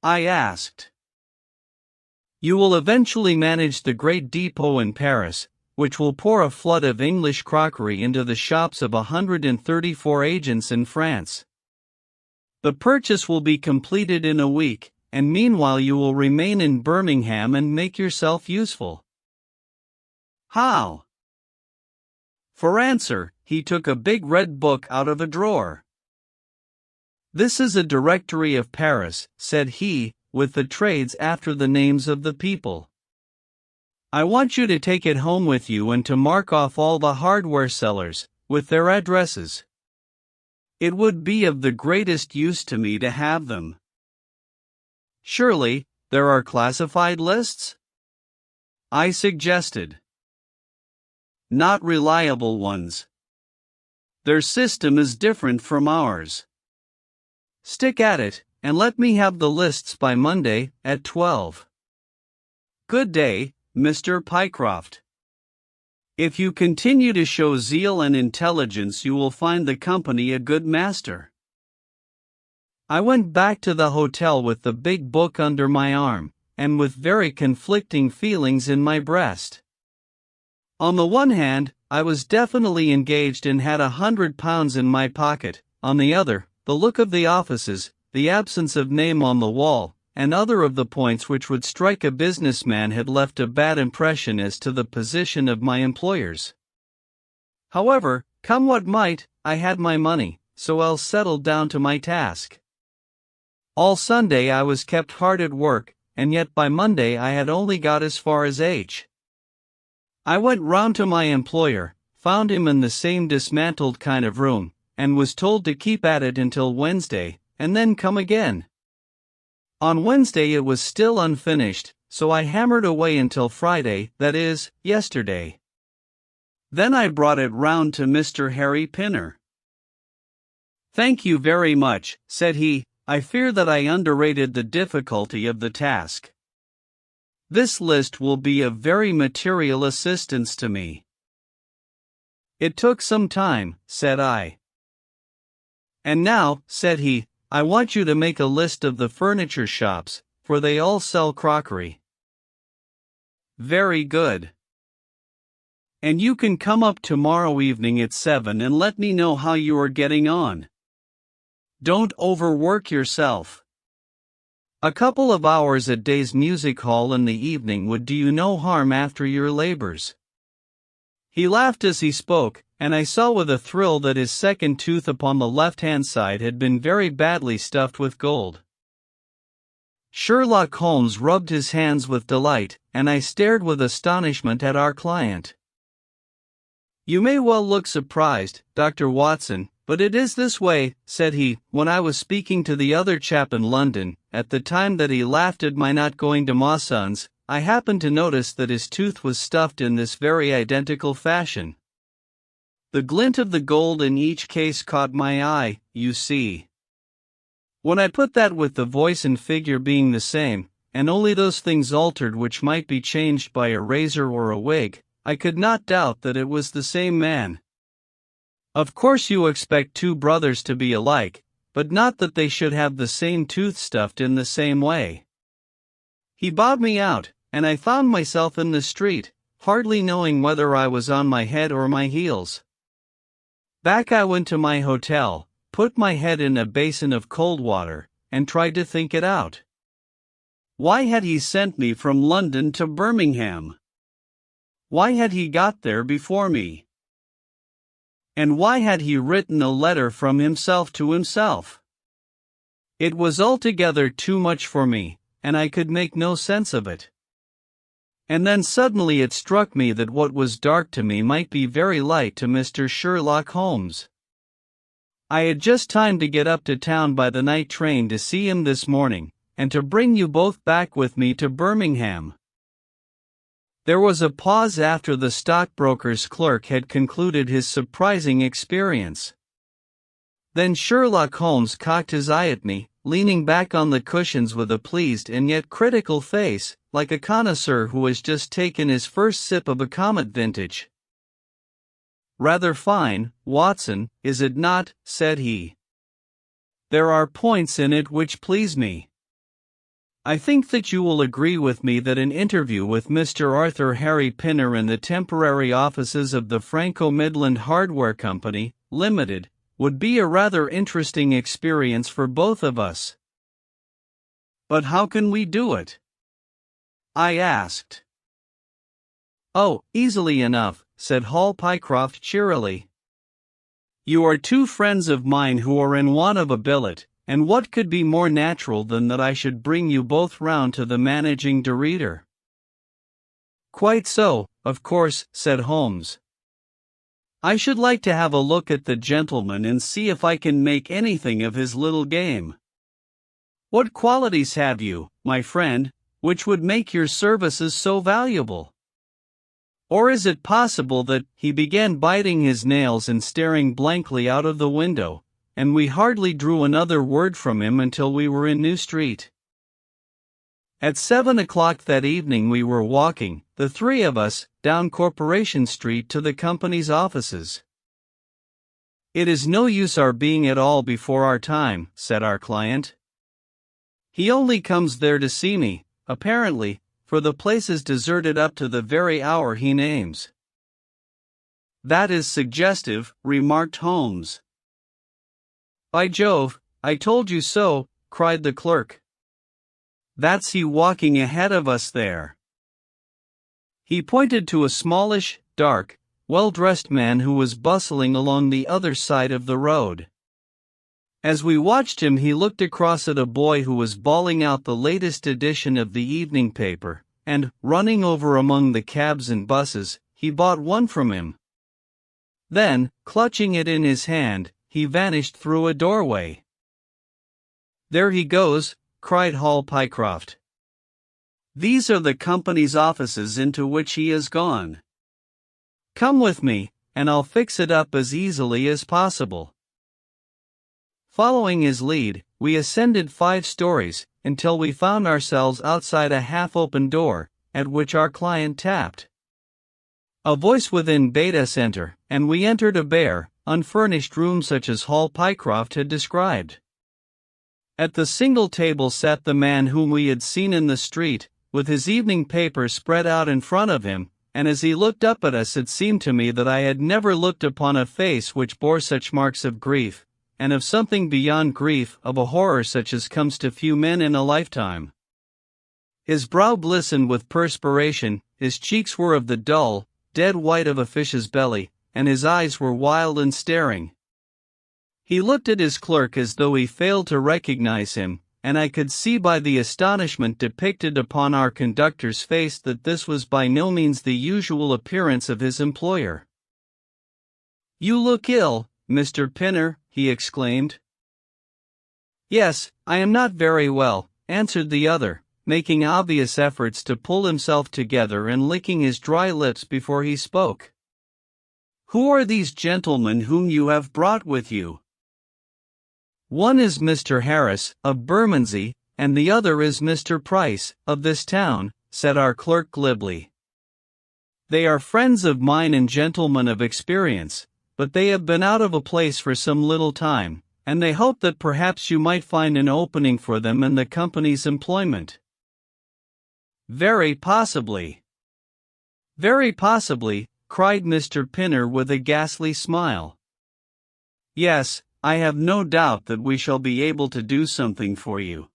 I asked. "You will eventually manage the great depot in Paris, which will pour a flood of English crockery into the shops of 134 agents in France. The purchase will be completed in a week, and meanwhile you will remain in Birmingham and make yourself useful." "How?" For answer, he took a big red book out of a drawer. "This is a directory of Paris," said he, "with the trades after the names of the people. I want you to take it home with you and to mark off all the hardware sellers, with their addresses. It would be of the greatest use to me to have them." "Surely, there are classified lists?" I suggested. "Not reliable ones. Their system is different from ours. Stick at it, and let me have the lists by Monday, at 12. Good day, Mr. Pycroft. If you continue to show zeal and intelligence, you will find the company a good master." I went back to the hotel with the big book under my arm, and with very conflicting feelings in my breast. On the one hand, I was definitely engaged and had £100 in my pocket. On the other, the look of the offices, the absence of name on the wall, and other of the points which would strike a businessman had left a bad impression as to the position of my employers. However, come what might, I had my money, so I settled down to my task. All Sunday I was kept hard at work, and yet by Monday I had only got as far as H. I went round to my employer, found him in the same dismantled kind of room, and was told to keep at it until Wednesday, and then come again. On Wednesday it was still unfinished, so I hammered away until Friday, that is, yesterday. Then I brought it round to Mr. Harry Pinner. "Thank you very much," said he. "I fear that I underrated the difficulty of the task. This list will be of very material assistance to me." "It took some time," said I. "And now," said he, "I want you to make a list of the furniture shops, for they all sell crockery." "Very good. And you can come up tomorrow evening at 7 and let me know how you are getting on. Don't overwork yourself. A couple of hours at Day's Music Hall in the evening would do you no harm after your labors." He laughed as he spoke, and I saw with a thrill that his second tooth upon the left-hand side had been very badly stuffed with gold. Sherlock Holmes rubbed his hands with delight, and I stared with astonishment at our client. "You may well look surprised, Dr. Watson, but it is this way," said he, "when I was speaking to the other chap in London, at the time that he laughed at my not going to Mawson's, I happened to notice that his tooth was stuffed in this very identical fashion. The glint of the gold in each case caught my eye, you see. When I put that with the voice and figure being the same, and only those things altered which might be changed by a razor or a wig, I could not doubt that it was the same man. Of course you expect two brothers to be alike, but not that they should have the same tooth stuffed in the same way." He bowed me out, and I found myself in the street, hardly knowing whether I was on my head or my heels. Back I went to my hotel, put my head in a basin of cold water, and tried to think it out. Why had he sent me from London to Birmingham? Why had he got there before me? And why had he written a letter from himself to himself? It was altogether too much for me, and I could make no sense of it. And then suddenly it struck me that what was dark to me might be very light to Mr. Sherlock Holmes. I had just time to get up to town by the night train to see him this morning, and to bring you both back with me to Birmingham. There was a pause after the stockbroker's clerk had concluded his surprising experience. Then Sherlock Holmes cocked his eye at me, leaning back on the cushions with a pleased and yet critical face, like a connoisseur who has just taken his first sip of a Comet vintage. "Rather fine, Watson, is it not?" said he. "There are points in it which please me. I think that you will agree with me that an interview with Mr. Arthur Harry Pinner in the temporary offices of the Franco-Midland Hardware Company, Limited, would be a rather interesting experience for both of us." "But how can we do it?" I asked. "Oh, easily enough," said Hall Pycroft cheerily. "You are two friends of mine who are in want of a billet, and what could be more natural than that I should bring you both round to the managing director?" "Quite so, of course," said Holmes. "I should like to have a look at the gentleman and see if I can make anything of his little game. What qualities have you, my friend, which would make your services so valuable? Or is it possible that—" He began biting his nails and staring blankly out of the window, and we hardly drew another word from him until we were in New Street. At 7 o'clock that evening we were walking, the three of us, down Corporation Street to the company's offices. "It is no use our being at all before our time," said our client. "He only comes there to see me, apparently, for the place is deserted up to the very hour he names." "That is suggestive," remarked Holmes. "By Jove, I told you so," cried the clerk. "That's he walking ahead of us there." He pointed to a smallish, dark, well-dressed man who was bustling along the other side of the road. As we watched him, he looked across at a boy who was bawling out the latest edition of the evening paper, and, running over among the cabs and buses, he bought one from him. Then, clutching it in his hand, he vanished through a doorway. "There he goes," cried Hall Pycroft. "These are the company's offices into which he has gone. Come with me, and I'll fix it up as easily as possible." Following his lead, we ascended 5 stories, until we found ourselves outside a half-open door, at which our client tapped. A voice within bade us enter, and we entered a bare, unfurnished room such as Hall Pycroft had described. At the single table sat the man whom we had seen in the street, with his evening paper spread out in front of him, and as he looked up at us it seemed to me that I had never looked upon a face which bore such marks of grief, and of something beyond grief, of a horror such as comes to few men in a lifetime. His brow glistened with perspiration, his cheeks were of the dull, dead white of a fish's belly, and his eyes were wild and staring. He looked at his clerk as though he failed to recognize him, and I could see by the astonishment depicted upon our conductor's face that this was by no means the usual appearance of his employer. "You look ill, Mr. Pinner," he exclaimed. "Yes, I am not very well," answered the other, making obvious efforts to pull himself together and licking his dry lips before he spoke. "Who are these gentlemen whom you have brought with you?" "One is Mr. Harris, of Bermondsey, and the other is Mr. Price, of this town," said our clerk glibly. "They are friends of mine and gentlemen of experience, but they have been out of a place for some little time, and they hope that perhaps you might find an opening for them in the company's employment." "Very possibly." "Very possibly," cried Mr. Pinner with a ghastly smile. "Yes, I have no doubt that we shall be able to do something for you.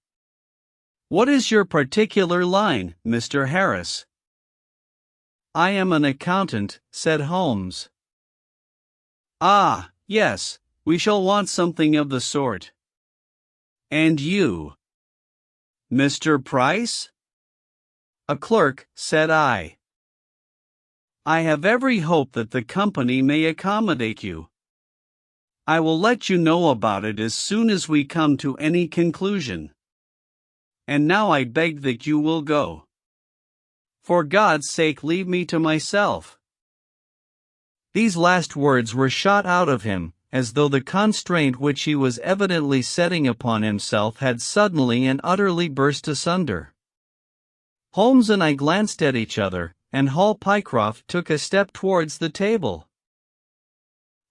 What is your particular line, Mr. Harris?" "I am an accountant," said Holmes. "Ah, yes, we shall want something of the sort." "And you?" "Mr. Price?" "A clerk," said I. "I have every hope that the company may accommodate you. I will let you know about it as soon as we come to any conclusion. And now I beg that you will go. For God's sake, leave me to myself." These last words were shot out of him, as though the constraint which he was evidently setting upon himself had suddenly and utterly burst asunder. Holmes and I glanced at each other, and Hall Pycroft took a step towards the table.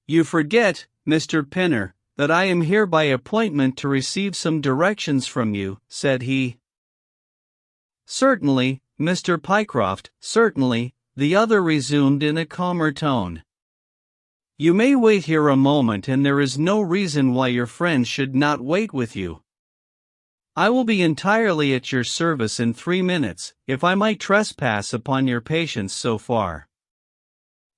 "You forget, Mr. Pinner, that I am here by appointment to receive some directions from you," said he. "Certainly, Mr. Pycroft, certainly," the other resumed in a calmer tone. "You may wait here a moment, and there is no reason why your friend should not wait with you. I will be entirely at your service in 3 minutes, if I might trespass upon your patience so far."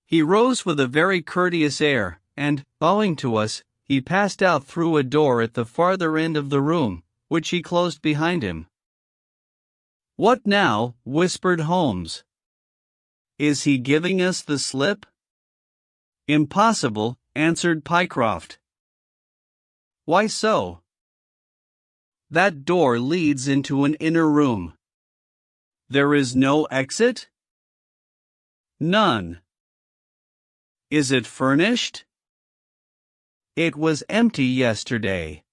He rose with a very courteous air, and, bowing to us, he passed out through a door at the farther end of the room, which he closed behind him. "What now?" whispered Holmes. "Is he giving us the slip?" "Impossible," answered Pycroft. "Why so?" "That door leads into an inner room." "There is no exit?" "None." "Is it furnished?" "It was empty yesterday."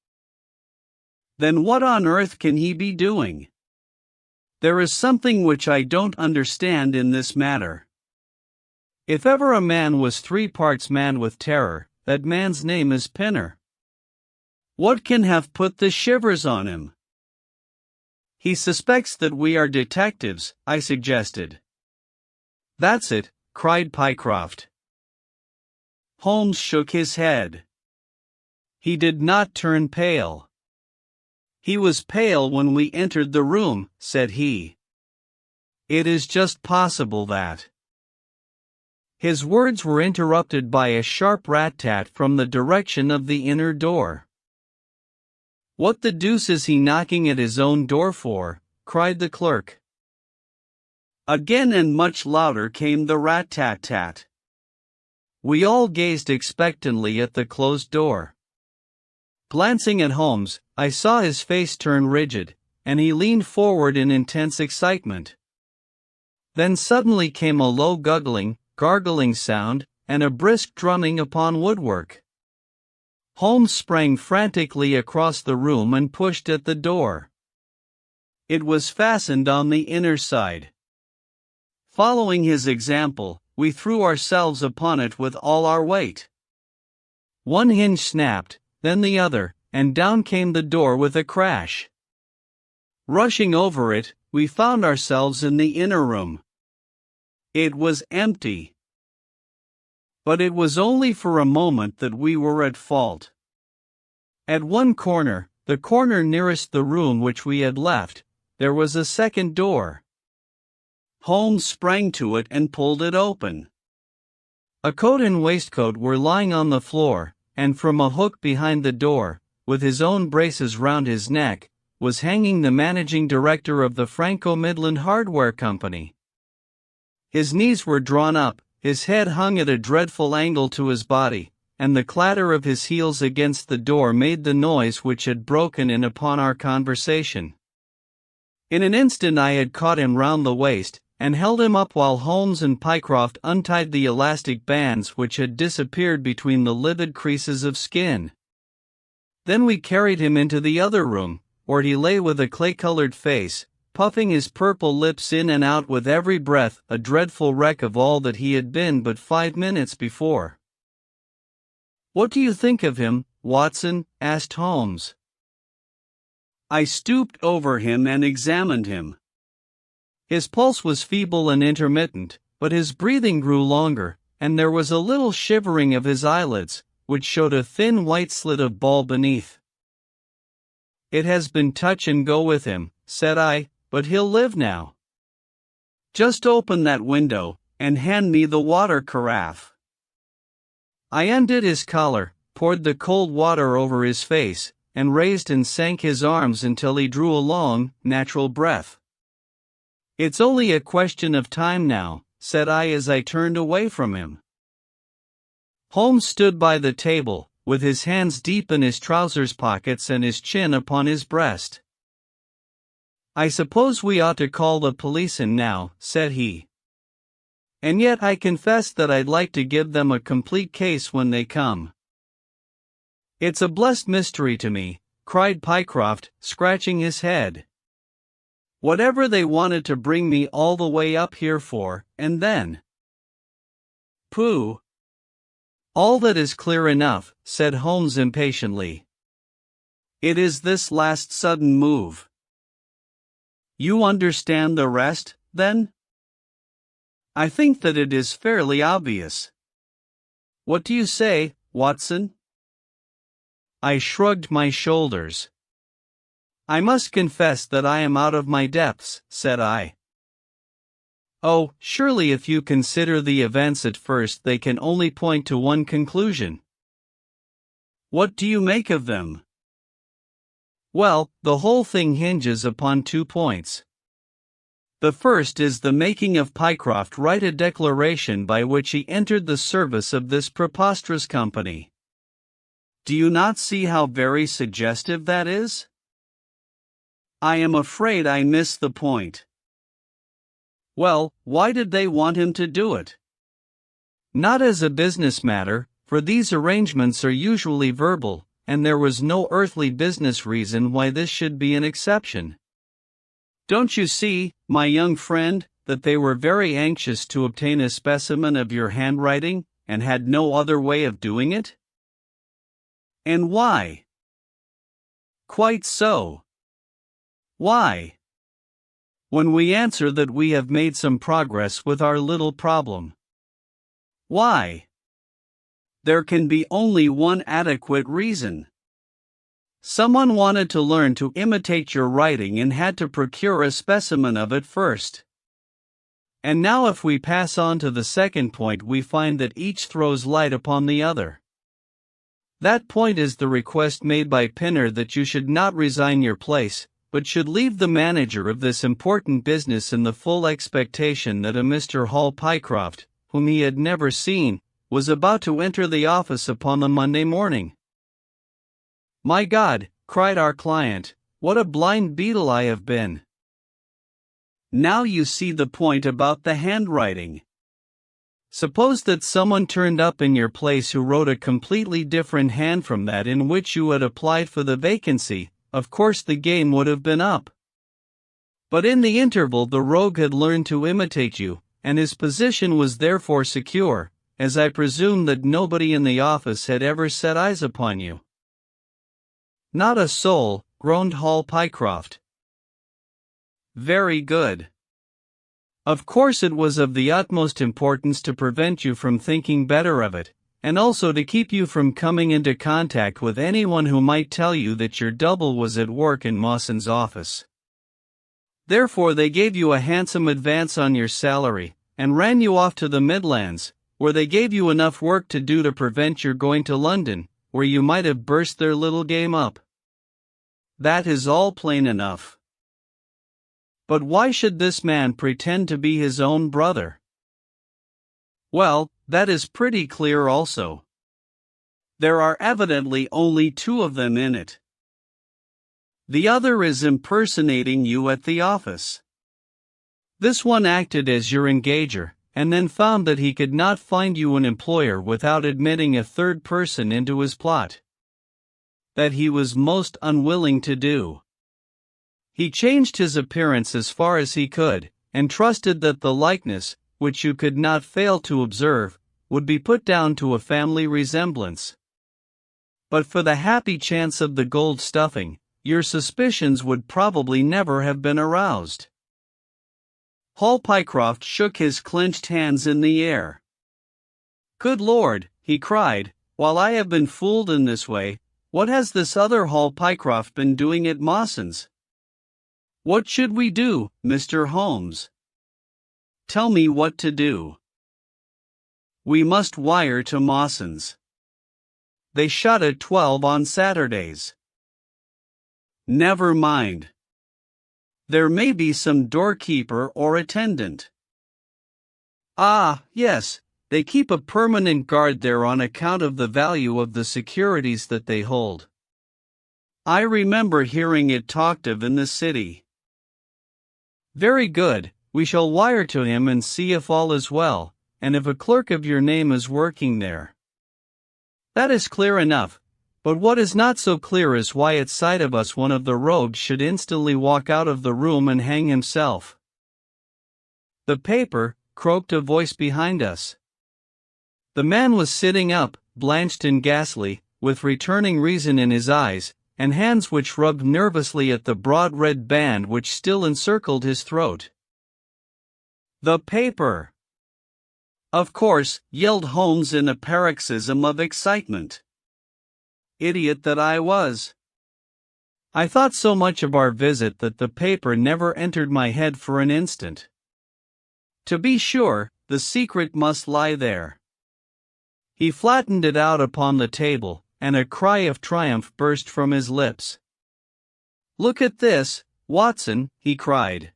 "Then what on earth can he be doing? There is something which I don't understand in this matter. If ever a man was 3 parts mad with terror, that man's name is Pinner. What can have put the shivers on him?" "He suspects that we are detectives," I suggested. "That's it," cried Pycroft. Holmes shook his head. He did not turn pale. "He was pale when we entered the room," said he. "It is just possible that—" His words were interrupted by a sharp rat-tat from the direction of the inner door. "What the deuce is he knocking at his own door for?" cried the clerk. Again and much louder came the rat-tat-tat. We all gazed expectantly at the closed door. Glancing at Holmes, I saw his face turn rigid, and he leaned forward in intense excitement. Then suddenly came a low guggling, gargling sound, and a brisk drumming upon woodwork. Holmes sprang frantically across the room and pushed at the door. It was fastened on the inner side. Following his example, we threw ourselves upon it with all our weight. One hinge snapped, then the other, and down came the door with a crash. Rushing over it, we found ourselves in the inner room. It was empty. But it was only for a moment that we were at fault. At one corner, the corner nearest the room which we had left, there was a second door. Holmes sprang to it and pulled it open. A coat and waistcoat were lying on the floor, and from a hook behind the door, with his own braces round his neck, was hanging the managing director of the Franco-Midland Hardware Company. His knees were drawn up, his head hung at a dreadful angle to his body, and the clatter of his heels against the door made the noise which had broken in upon our conversation. In an instant I had caught him round the waist, and held him up while Holmes and Pycroft untied the elastic bands which had disappeared between the livid creases of skin. Then we carried him into the other room, where he lay with a clay-colored face, puffing his purple lips in and out with every breath, a dreadful wreck of all that he had been but 5 minutes before. "What do you think of him, Watson?" asked Holmes. I stooped over him and examined him. His pulse was feeble and intermittent, but his breathing grew longer, and there was a little shivering of his eyelids, which showed a thin white slit of ball beneath. "It has been touch and go with him," said I, "but he'll live now. Just open that window, and hand me the water carafe." I undid his collar, poured the cold water over his face, and raised and sank his arms until he drew a long, natural breath. "It's only a question of time now," said I as I turned away from him. Holmes stood by the table, with his hands deep in his trousers pockets and his chin upon his breast. "I suppose we ought to call the police in now," said he. "And yet I confess that I'd like to give them a complete case when they come." "It's a blessed mystery to me," cried Pycroft, scratching his head. "Whatever they wanted to bring me all the way up here for, and then—" "Pooh! All that is clear enough," said Holmes impatiently. "It is this last sudden move." "You understand the rest, then?" "I think that it is fairly obvious. What do you say, Watson?" I shrugged my shoulders. "I must confess that I am out of my depths," said I. "Oh, surely if you consider the events at first they can only point to one conclusion." "What do you make of them?" "Well, the whole thing hinges upon 2 points. The first is the making of Pycroft write a declaration by which he entered the service of this preposterous company. Do you not see how very suggestive that is?" "I am afraid I miss the point." "Well, why did they want him to do it?" "Not as a business matter, for these arrangements are usually verbal, and there was no earthly business reason why this should be an exception. Don't you see, my young friend, that they were very anxious to obtain a specimen of your handwriting, and had no other way of doing it?" "And why?" "Quite so. Why? When we answer that we have made some progress with our little problem. Why? There can be only one adequate reason. Someone wanted to learn to imitate your writing and had to procure a specimen of it first. And now if we pass on to the second point, we find that each throws light upon the other. That point is the request made by Pinner that you should not resign your place, but should leave the manager of this important business in the full expectation that a Mr. Hall Pycroft, whom he had never seen, was about to enter the office upon the Monday morning. "My God," cried our client, "what a blind beetle I have been! Now you see the point about the handwriting. Suppose that someone turned up in your place who wrote a completely different hand from that in which you had applied for the vacancy. Of course the game would have been up. But in the interval the rogue had learned to imitate you, and his position was therefore secure, as I presume that nobody in the office had ever set eyes upon you. Not a soul, groaned Hall Pycroft. Very good. Of course it was of the utmost importance to prevent you from thinking better of it, and also to keep you from coming into contact with anyone who might tell you that your double was at work in Mawson's office. Therefore they gave you a handsome advance on your salary, and ran you off to the Midlands, where they gave you enough work to do to prevent your going to London, where you might have burst their little game up. That is all plain enough. But why should this man pretend to be his own brother? Well, that is pretty clear also. There are evidently only two of them in it. The other is impersonating you at the office. This one acted as your engager, and then found that he could not find you an employer without admitting a third person into his plot. That he was most unwilling to do. He changed his appearance as far as he could, and trusted that the likeness, which you could not fail to observe, would be put down to a family resemblance. But for the happy chance of the gold stuffing, your suspicions would probably never have been aroused. Hall Pycroft shook his clenched hands in the air. Good Lord, he cried, while I have been fooled in this way, what has this other Hall Pycroft been doing at Mawson's? What should we do, Mr. Holmes? Tell me what to do. We must wire to Mawson's. They shut at 12 on Saturdays. Never mind. There may be some doorkeeper or attendant. Ah, yes, they keep a permanent guard there on account of the value of the securities that they hold. I remember hearing it talked of in the city. Very good, we shall wire to him and see if all is well, and if a clerk of your name is working there. That is clear enough, but what is not so clear is why at sight of us one of the rogues should instantly walk out of the room and hang himself. The paper, croaked a voice behind us. The man was sitting up, blanched and ghastly, with returning reason in his eyes, and hands which rubbed nervously at the broad red band which still encircled his throat. The paper! Of course, yelled Holmes in a paroxysm of excitement. Idiot that I was! I thought so much of our visit that the paper never entered my head for an instant. To be sure, the secret must lie there. He flattened it out upon the table, and a cry of triumph burst from his lips. Look at this, Watson, he cried.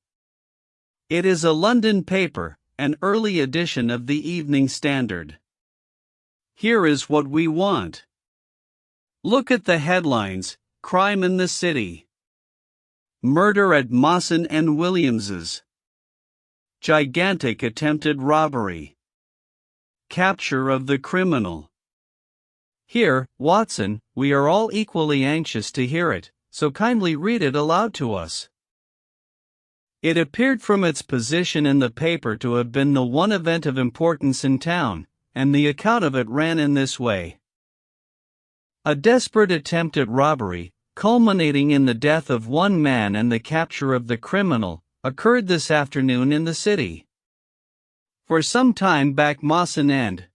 It is a London paper, an early edition of the Evening Standard. Here is what we want. Look at the headlines: Crime in the City. Murder at Mawson and Williams's. Gigantic attempted robbery. Capture of the criminal. Here, Watson, we are all equally anxious to hear it, so kindly read it aloud to us. It appeared from its position in the paper to have been the one event of importance in town, and the account of it ran in this way. A desperate attempt at robbery, culminating in the death of one man and the capture of the criminal, occurred this afternoon in the city. For some time back Mawson and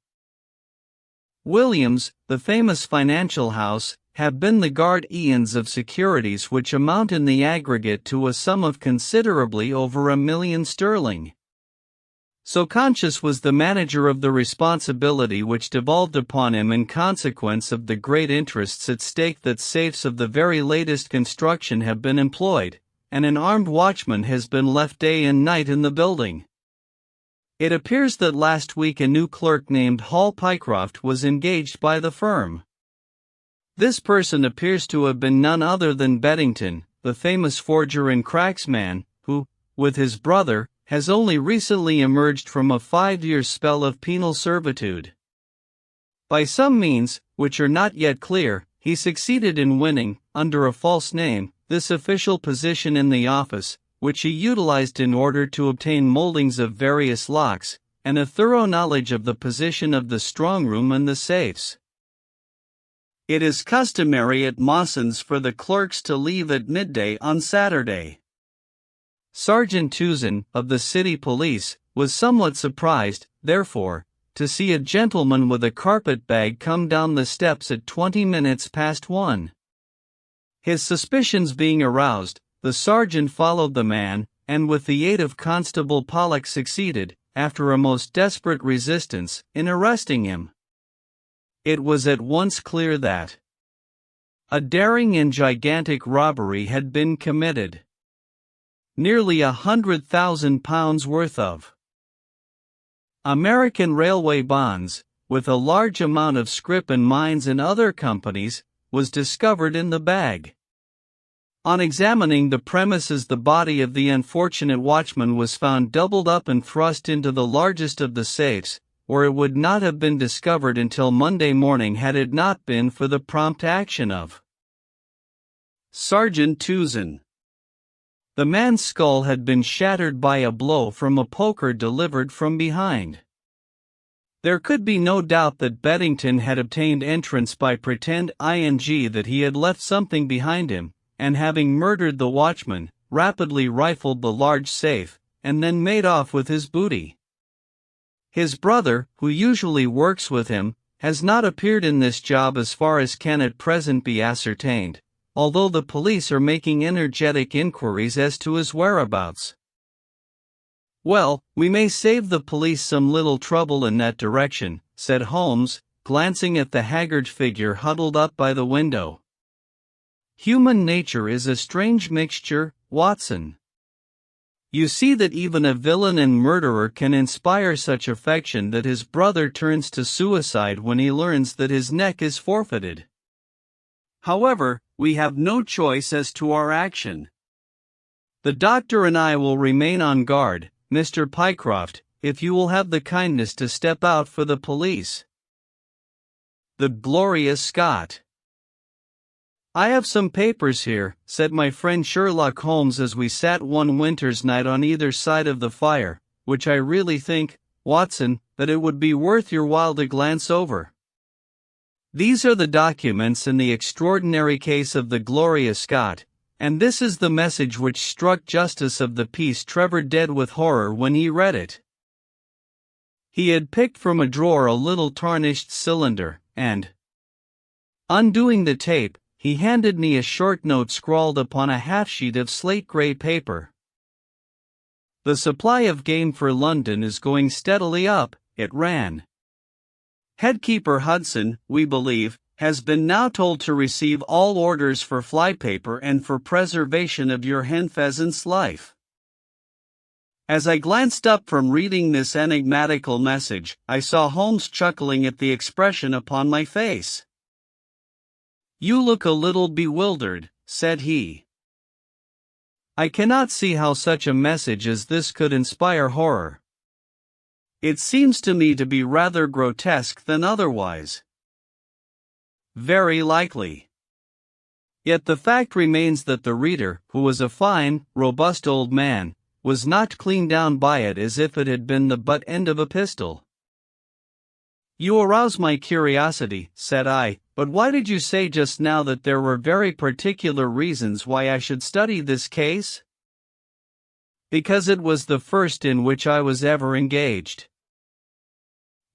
Williams, the famous financial house, have been the guardians of securities which amount in the aggregate to a sum of considerably over £1 million sterling. So conscious was the manager of the responsibility which devolved upon him in consequence of the great interests at stake that safes of the very latest construction have been employed, and an armed watchman has been left day and night in the building. It appears that last week a new clerk named Hall Pycroft was engaged by the firm. This person appears to have been none other than Beddington, the famous forger and cracksman, who, with his brother, has only recently emerged from a 5-year spell of penal servitude. By some means, which are not yet clear, he succeeded in winning, under a false name, this official position in the office, which he utilized in order to obtain moldings of various locks, and a thorough knowledge of the position of the strong room and the safes. It is customary at Mawson's for the clerks to leave at midday on Saturday. Sergeant Tuzin, of the city police, was somewhat surprised, therefore, to see a gentleman with a carpet bag come down the steps at 20 minutes past 1. His suspicions being aroused, the sergeant followed the man, and with the aid of Constable Pollock succeeded, after a most desperate resistance, in arresting him. It was at once clear that a daring and gigantic robbery had been committed. Nearly £100,000 worth of American railway bonds, with a large amount of scrip and mines and other companies, was discovered in the bag. On examining the premises, the body of the unfortunate watchman was found doubled up and thrust into the largest of the safes, where it would not have been discovered until Monday morning had it not been for the prompt action of Sergeant Tuzin. The man's skull had been shattered by a blow from a poker delivered from behind. There could be no doubt that Beddington had obtained entrance by pretend that he had left something behind him, and having murdered the watchman, rapidly rifled the large safe, and then made off with his booty. His brother, who usually works with him, has not appeared in this job as far as can at present be ascertained, although the police are making energetic inquiries as to his whereabouts. Well, we may save the police some little trouble in that direction, said Holmes, glancing at the haggard figure huddled up by the window. Human nature is a strange mixture, Watson. You see that even a villain and murderer can inspire such affection that his brother turns to suicide when he learns that his neck is forfeited. However, we have no choice as to our action. The doctor and I will remain on guard, Mr. Pycroft, if you will have the kindness to step out for the police. The glorious Scott. I have some papers here, said my friend Sherlock Holmes as we sat one winter's night on either side of the fire, which I really think, Watson, that it would be worth your while to glance over. These are the documents in the extraordinary case of the Gloria Scott, and this is the message which struck Justice of the Peace Trevor dead with horror when he read it. He had picked from a drawer a little tarnished cylinder, and, undoing the tape, he handed me a short note scrawled upon a half-sheet of slate-gray paper. The supply of game for London is going steadily up, it ran. Headkeeper Hudson, we believe, has been now told to receive all orders for flypaper and for preservation of your hen pheasant's life. As I glanced up from reading this enigmatical message, I saw Holmes chuckling at the expression upon my face. You look a little bewildered, said he. I cannot see how such a message as this could inspire horror. It seems to me to be rather grotesque than otherwise. Very likely. Yet the fact remains that the reader, who was a fine, robust old man, was knocked clean down by it as if it had been the butt end of a pistol. You arouse my curiosity, said I, but why did you say just now that there were very particular reasons why I should study this case? Because it was the first in which I was ever engaged.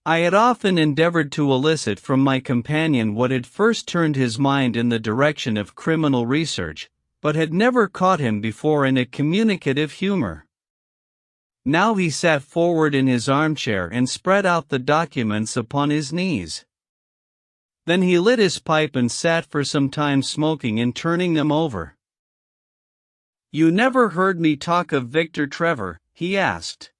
I had often endeavored to elicit from my companion what had first turned his mind in the direction of criminal research, but had never caught him before in a communicative humor. Now he sat forward in his armchair and spread out the documents upon his knees. Then he lit his pipe and sat for some time smoking and turning them over. You never heard me talk of Victor Trevor, he asked.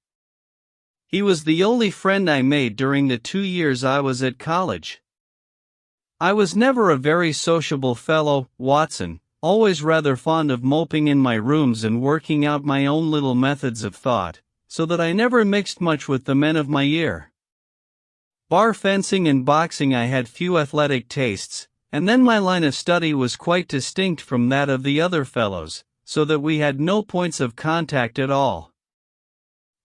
He was the only friend I made during the 2 years I was at college. I was never a very sociable fellow, Watson, always rather fond of moping in my rooms and working out my own little methods of thought, so that I never mixed much with the men of my year. Bar fencing and boxing I had few athletic tastes, and then my line of study was quite distinct from that of the other fellows, so that we had no points of contact at all.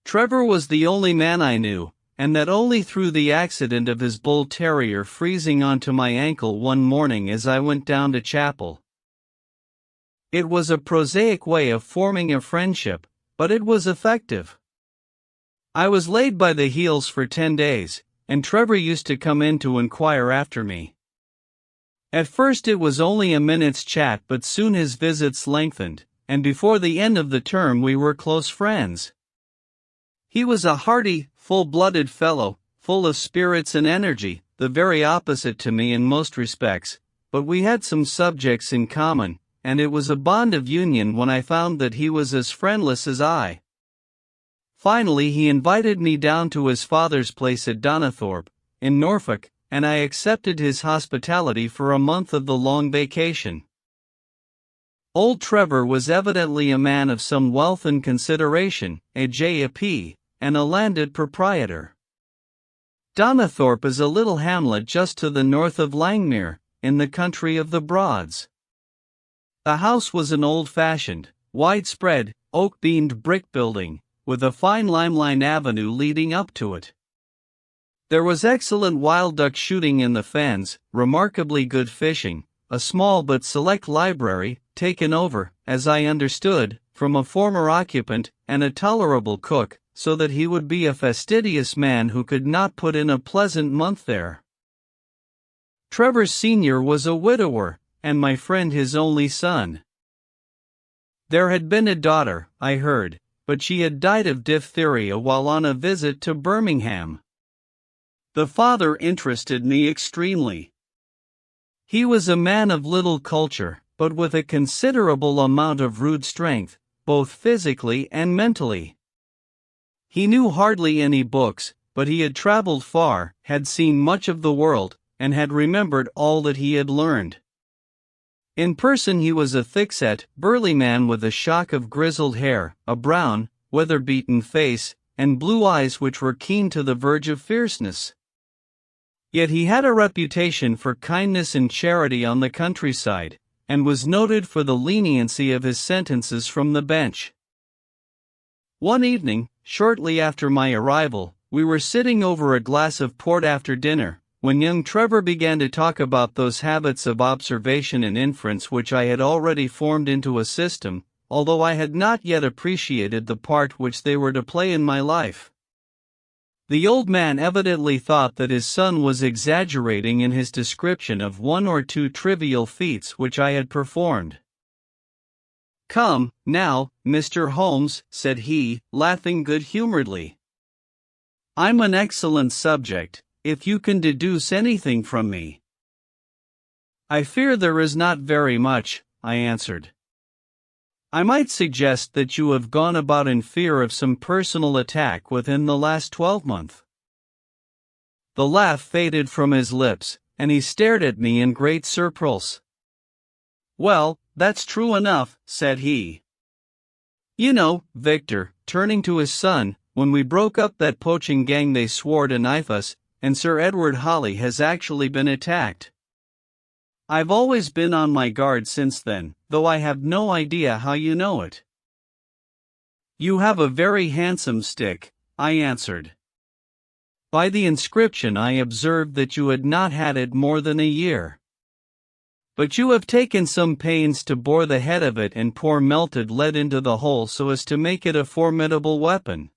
Trevor was the only man I knew, and that only through the accident of his bull terrier freezing onto my ankle one morning as I went down to chapel. It was a prosaic way of forming a friendship, but it was effective. I was laid by the heels for 10 days, and Trevor used to come in to inquire after me. At first it was only a minute's chat, but soon his visits lengthened, and before the end of the term we were close friends. He was a hearty, full-blooded fellow, full of spirits and energy, the very opposite to me in most respects, but we had some subjects in common, and it was a bond of union when I found that he was as friendless as I. Finally he invited me down to his father's place at Donnithorpe, in Norfolk, and I accepted his hospitality for a month of the long vacation. Old Trevor was evidently a man of some wealth and consideration, a J.A.P., and a landed proprietor. Donnithorpe is a little hamlet just to the north of Langmere, in the country of the Broads. The house was an old-fashioned, widespread, oak-beamed brick building, with a fine lime-lined avenue leading up to it. There was excellent wild duck shooting in the fens, remarkably good fishing, a small but select library, taken over, as I understood, from a former occupant, and a tolerable cook, so that he would be a fastidious man who could not put in a pleasant month there. Trevor Sr. was a widower, and my friend his only son. There had been a daughter, I heard, but she had died of diphtheria while on a visit to Birmingham. The father interested me extremely. He was a man of little culture, but with a considerable amount of rude strength, both physically and mentally. He knew hardly any books, but he had traveled far, had seen much of the world, and had remembered all that he had learned. In person he was a thick-set, burly man with a shock of grizzled hair, a brown, weather-beaten face, and blue eyes which were keen to the verge of fierceness. Yet he had a reputation for kindness and charity on the countryside, and was noted for the leniency of his sentences from the bench. One evening, shortly after my arrival, we were sitting over a glass of port after dinner, when young Trevor began to talk about those habits of observation and inference which I had already formed into a system, although I had not yet appreciated the part which they were to play in my life. The old man evidently thought that his son was exaggerating in his description of one or two trivial feats which I had performed. "Come, now, Mr. Holmes," said he, laughing good-humoredly. "I'm an excellent subject, if you can deduce anything from me." "I fear there is not very much," I answered. "I might suggest that you have gone about in fear of some personal attack within the last 12-month. The laugh faded from his lips, and he stared at me in great surprise. "Well, that's true enough," said he. "You know, Victor," turning to his son, "when we broke up that poaching gang they swore to knife us, and Sir Edward Hawley has actually been attacked. I've always been on my guard since then, though I have no idea how you know it." "You have a very handsome stick," I answered. By the inscription I observed that you had not had it more than a year. "But you have taken some pains to bore the head of it and pour melted lead into the hole so as to make it a formidable weapon.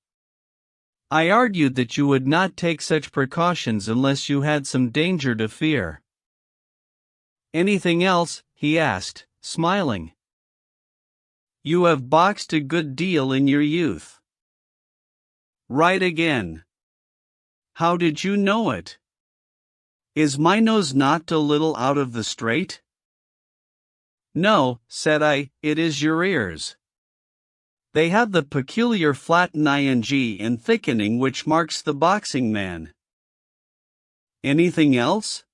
I argued that you would not take such precautions unless you had some danger to fear." "Anything else?" he asked, smiling. "You have boxed a good deal in your youth." "Right again. How did you know it? Is my nose not a little out of the straight?" "No," said I, "it is your ears. They have the peculiar flattened ing and thickening which marks the boxing man." "Anything else?"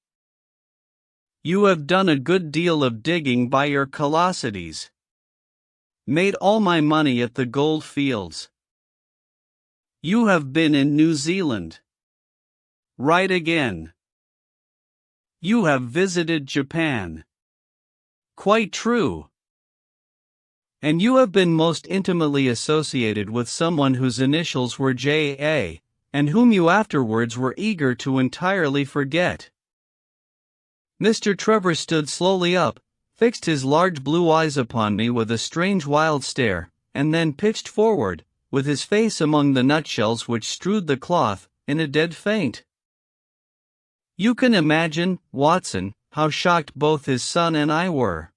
"You have done a good deal of digging by your callosities." "Made all my money at the gold fields." You have been in New Zealand. Right again. You have visited Japan. Quite true. And you have been most intimately associated with someone whose initials were J.A., and whom you afterwards were eager to entirely forget. Mr. Trevor stood slowly up, fixed his large blue eyes upon me with a strange wild stare, and then pitched forward, with his face among the nutshells which strewed the cloth, in a dead faint. You can imagine, Watson, how shocked both his son and I were.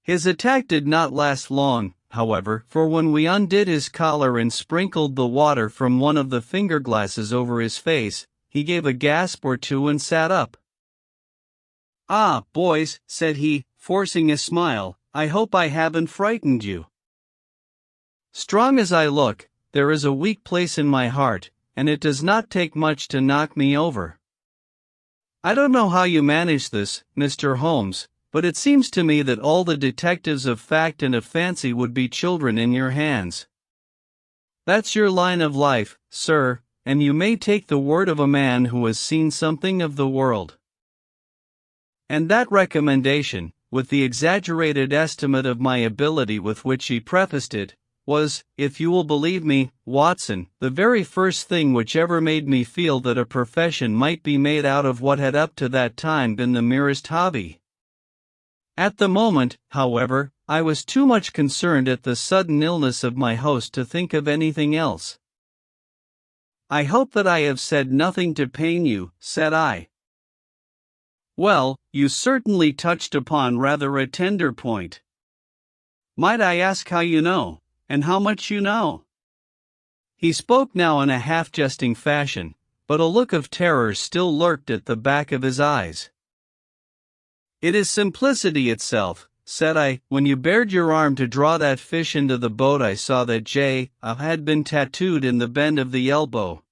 His attack did not last long, however, for when we undid his collar and sprinkled the water from one of the finger-glasses over his face, he gave a gasp or two and sat up. "Ah, boys," said he, forcing a smile, "I hope I haven't frightened you. Strong as I look, there is a weak place in my heart, and it does not take much to knock me over. I don't know how you manage this, Mr. Holmes, but it seems to me that all the detectives of fact and of fancy would be children in your hands. That's your line of life, sir, and you may take the word of a man who has seen something of the world." And that recommendation, with the exaggerated estimate of my ability with which he prefaced it, was, if you will believe me, Watson, the very first thing which ever made me feel that a profession might be made out of what had up to that time been the merest hobby. At the moment, however, I was too much concerned at the sudden illness of my host to think of anything else. "I hope that I have said nothing to pain you," said I. "Well, you certainly touched upon rather a tender point. Might I ask how you know, and how much you know?" He spoke now in a half-jesting fashion, but a look of terror still lurked at the back of his eyes. "It is simplicity itself," said I. "When you bared your arm to draw that fish into the boat, I saw that J had been tattooed in the bend of the elbow.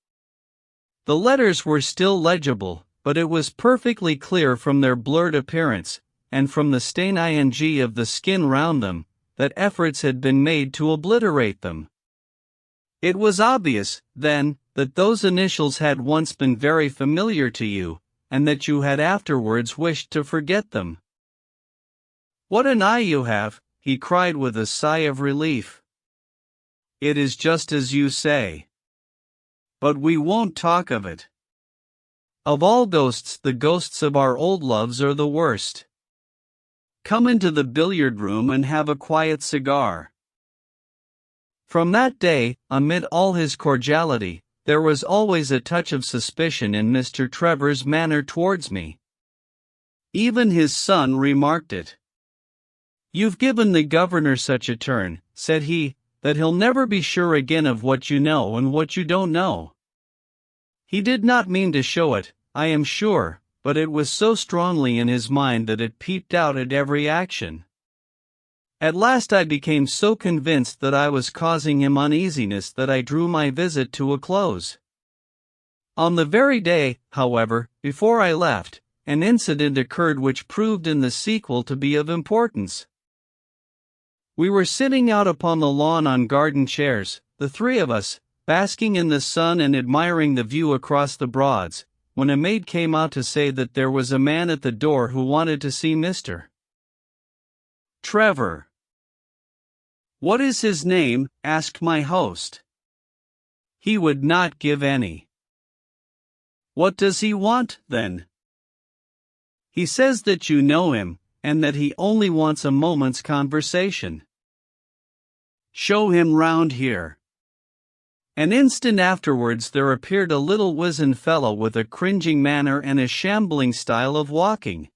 The letters were still legible, but it was perfectly clear from their blurred appearance, and from the stain ing of the skin round them, that efforts had been made to obliterate them. It was obvious, then, that those initials had once been very familiar to you, and that you had afterwards wished to forget them." "What an eye you have," he cried with a sigh of relief. "It is just as you say. But we won't talk of it. Of all ghosts, the ghosts of our old loves are the worst. Come into the billiard room and have a quiet cigar." From that day, amid all his cordiality, there was always a touch of suspicion in Mr. Trevor's manner towards me. Even his son remarked it. "You've given the governor such a turn," said he, "that he'll never be sure again of what you know and what you don't know." He did not mean to show it, I am sure, but it was so strongly in his mind that it peeped out at every action. At last I became so convinced that I was causing him uneasiness that I drew my visit to a close. On the very day, however, before I left, an incident occurred which proved in the sequel to be of importance. We were sitting out upon the lawn on garden chairs, the three of us, basking in the sun and admiring the view across the Broads, when a maid came out to say that there was a man at the door who wanted to see Mr. Trevor. "What is his name?" asked my host. He would not give any. "What does he want, then?" "He says that you know him, and that he only wants a moment's conversation." "Show him round here." An instant afterwards there appeared a little wizened fellow with a cringing manner and a shambling style of walking.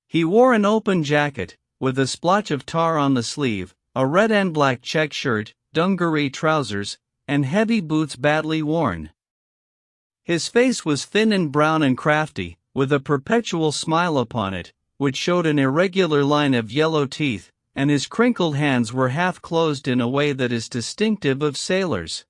He wore an open jacket, with a splotch of tar on the sleeve, a red and black check shirt, dungaree trousers, and heavy boots badly worn. His face was thin and brown and crafty, with a perpetual smile upon it, which showed an irregular line of yellow teeth, and his crinkled hands were half closed in a way that is distinctive of sailors.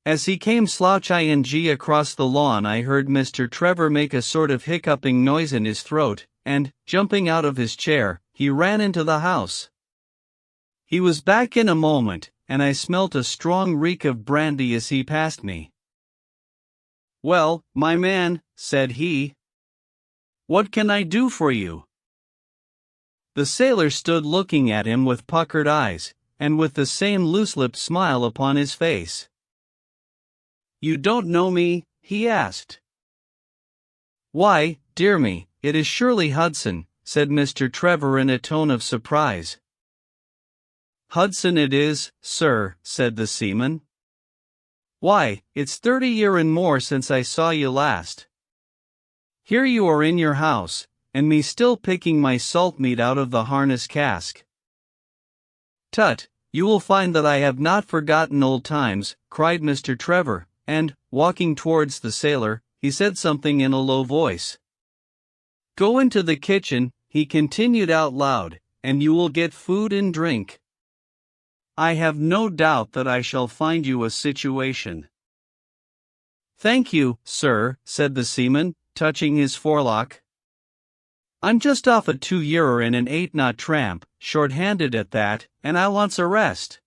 As he came slouch-ing across the lawn, I heard Mr. Trevor make a sort of hiccuping noise in his throat, and, jumping out of his chair, he ran into the house. He was back in a moment, and I smelt a strong reek of brandy as he passed me. "Well, my man," said he, "what can I do for you?" The sailor stood looking at him with puckered eyes, and with the same loose-lipped smile upon his face. "You don't know me?" he asked. "Why, dear me, it is surely Hudson," said Mr. Trevor in a tone of surprise. "Hudson it is, sir," said the seaman. "Why, it's 30 year and more since I saw you last. Here you are in your house, and me still picking my salt meat out of the harness cask." "Tut, you will find that I have not forgotten old times," cried Mr. Trevor, and, walking towards the sailor, he said something in a low voice. "Go into the kitchen," he continued out loud, "and you will get food and drink. I have no doubt that I shall find you a situation." "Thank you, sir," said the seaman, touching his forelock. "I'm just off a 2-yearer in an 8-knot tramp, short-handed at that, and I wants a rest.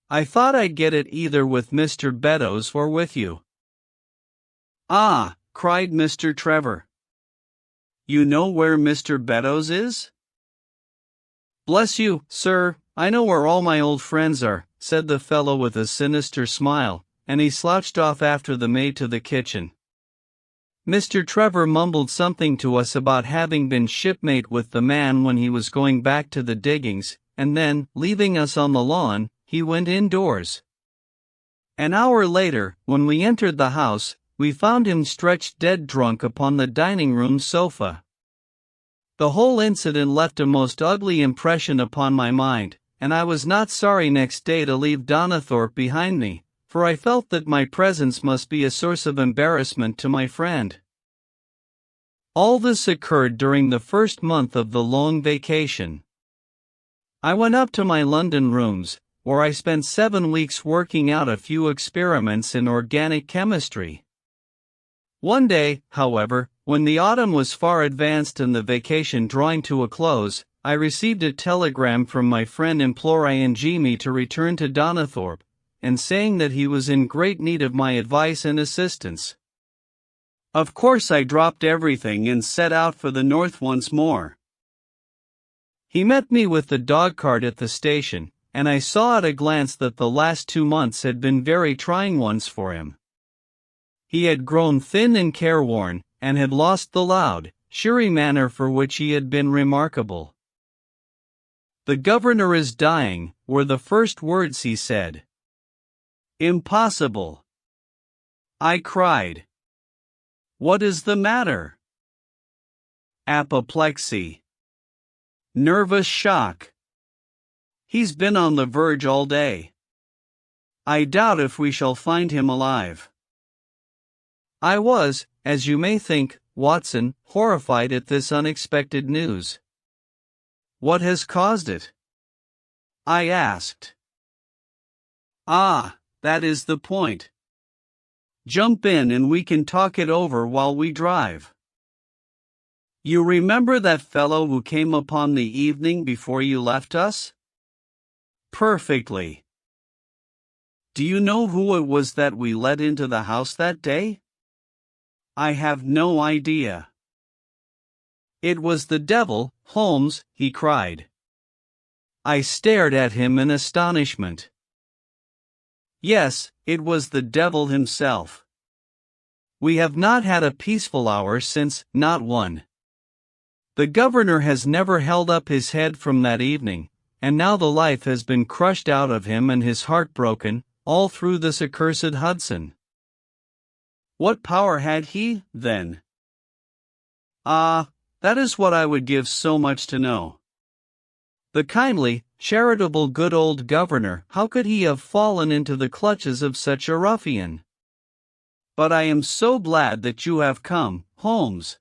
I thought I'd get it either with Mr. Beddoes or with you." "Ah," cried Mr. Trevor. "You know where Mr. Beddoes is?" "Bless you, sir, I know where all my old friends are," said the fellow with a sinister smile, and he slouched off after the maid to the kitchen. Mr. Trevor mumbled something to us about having been shipmate with the man when he was going back to the diggings, and then, leaving us on the lawn, he went indoors. An hour later, when we entered the house, we found him stretched dead drunk upon the dining-room sofa. The whole incident left a most ugly impression upon my mind, and I was not sorry next day to leave Donnithorpe behind me, for I felt that my presence must be a source of embarrassment to my friend. All this occurred during the first month of the long vacation. I went up to my London rooms, where I spent 7 weeks working out a few experiments in organic chemistry. One day, however, when the autumn was far advanced and the vacation drawing to a close, I received a telegram from my friend imploring me to return to Donnithorpe, and saying that he was in great need of my advice and assistance. Of course I dropped everything and set out for the north once more. He met me with the dog-cart at the station, and I saw at a glance that the last 2 months had been very trying ones for him. He had grown thin and careworn, and had lost the loud, cheery manner for which he had been remarkable. "The governor is dying," were the first words he said. "Impossible!" I cried. "What is the matter?" "Apoplexy. Nervous shock. He's been on the verge all day. I doubt if we shall find him alive." I was, as you may think, Watson, horrified at this unexpected news. "What has caused it?" I asked. "Ah, that is the point. Jump in and we can talk it over while we drive. You remember that fellow who came upon the evening before you left us?" "Perfectly." "Do you know who it was that we let into the house that day?" "I have no idea." "It was the devil, Holmes," he cried. I stared at him in astonishment. Yes, it was the devil himself. We have not had a peaceful hour since, not one. The governor has never held up his head from that evening, and now the life has been crushed out of him and his heart broken, all through this accursed Hudson. What power had he, then? Ah, that is what I would give so much to know. The kindly, charitable good old governor, how could he have fallen into the clutches of such a ruffian? But I am so glad that you have come, Holmes.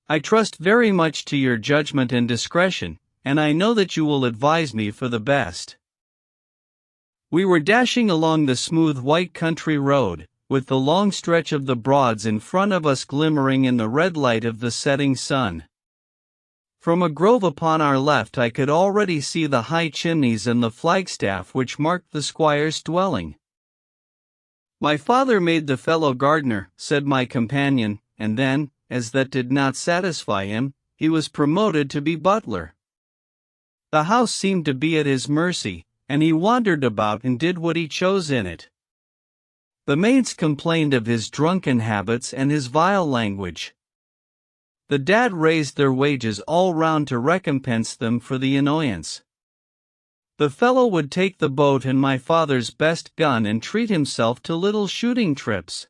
I trust very much to your judgment and discretion, and I know that you will advise me for the best. We were dashing along the smooth white country road, with the long stretch of the Broads in front of us glimmering in the red light of the setting sun. From a grove upon our left I could already see the high chimneys and the flagstaff which marked the squire's dwelling. "My father made the fellow gardener," said my companion, "and then, as that did not satisfy him, he was promoted to be butler. The house seemed to be at his mercy, and he wandered about and did what he chose in it. The maids complained of his drunken habits and his vile language. The dad raised their wages all round to recompense them for the annoyance. The fellow would take the boat and my father's best gun and treat himself to little shooting trips.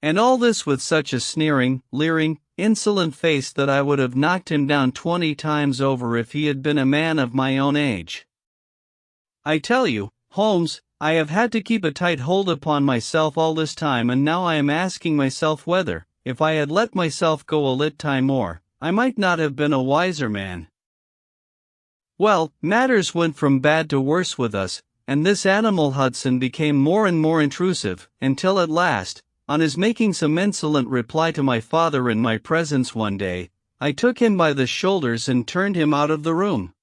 And all this with such a sneering, leering, insolent face that I would have knocked him down 20 times over if he had been a man of my own age. I tell you, Holmes, I have had to keep a tight hold upon myself all this time, and now I am asking myself whether, if I had let myself go a lit time more, I might not have been a wiser man. Well, matters went from bad to worse with us, and this animal Hudson became more and more intrusive, until at last, on his making some insolent reply to my father in my presence one day, I took him by the shoulders and turned him out of the room.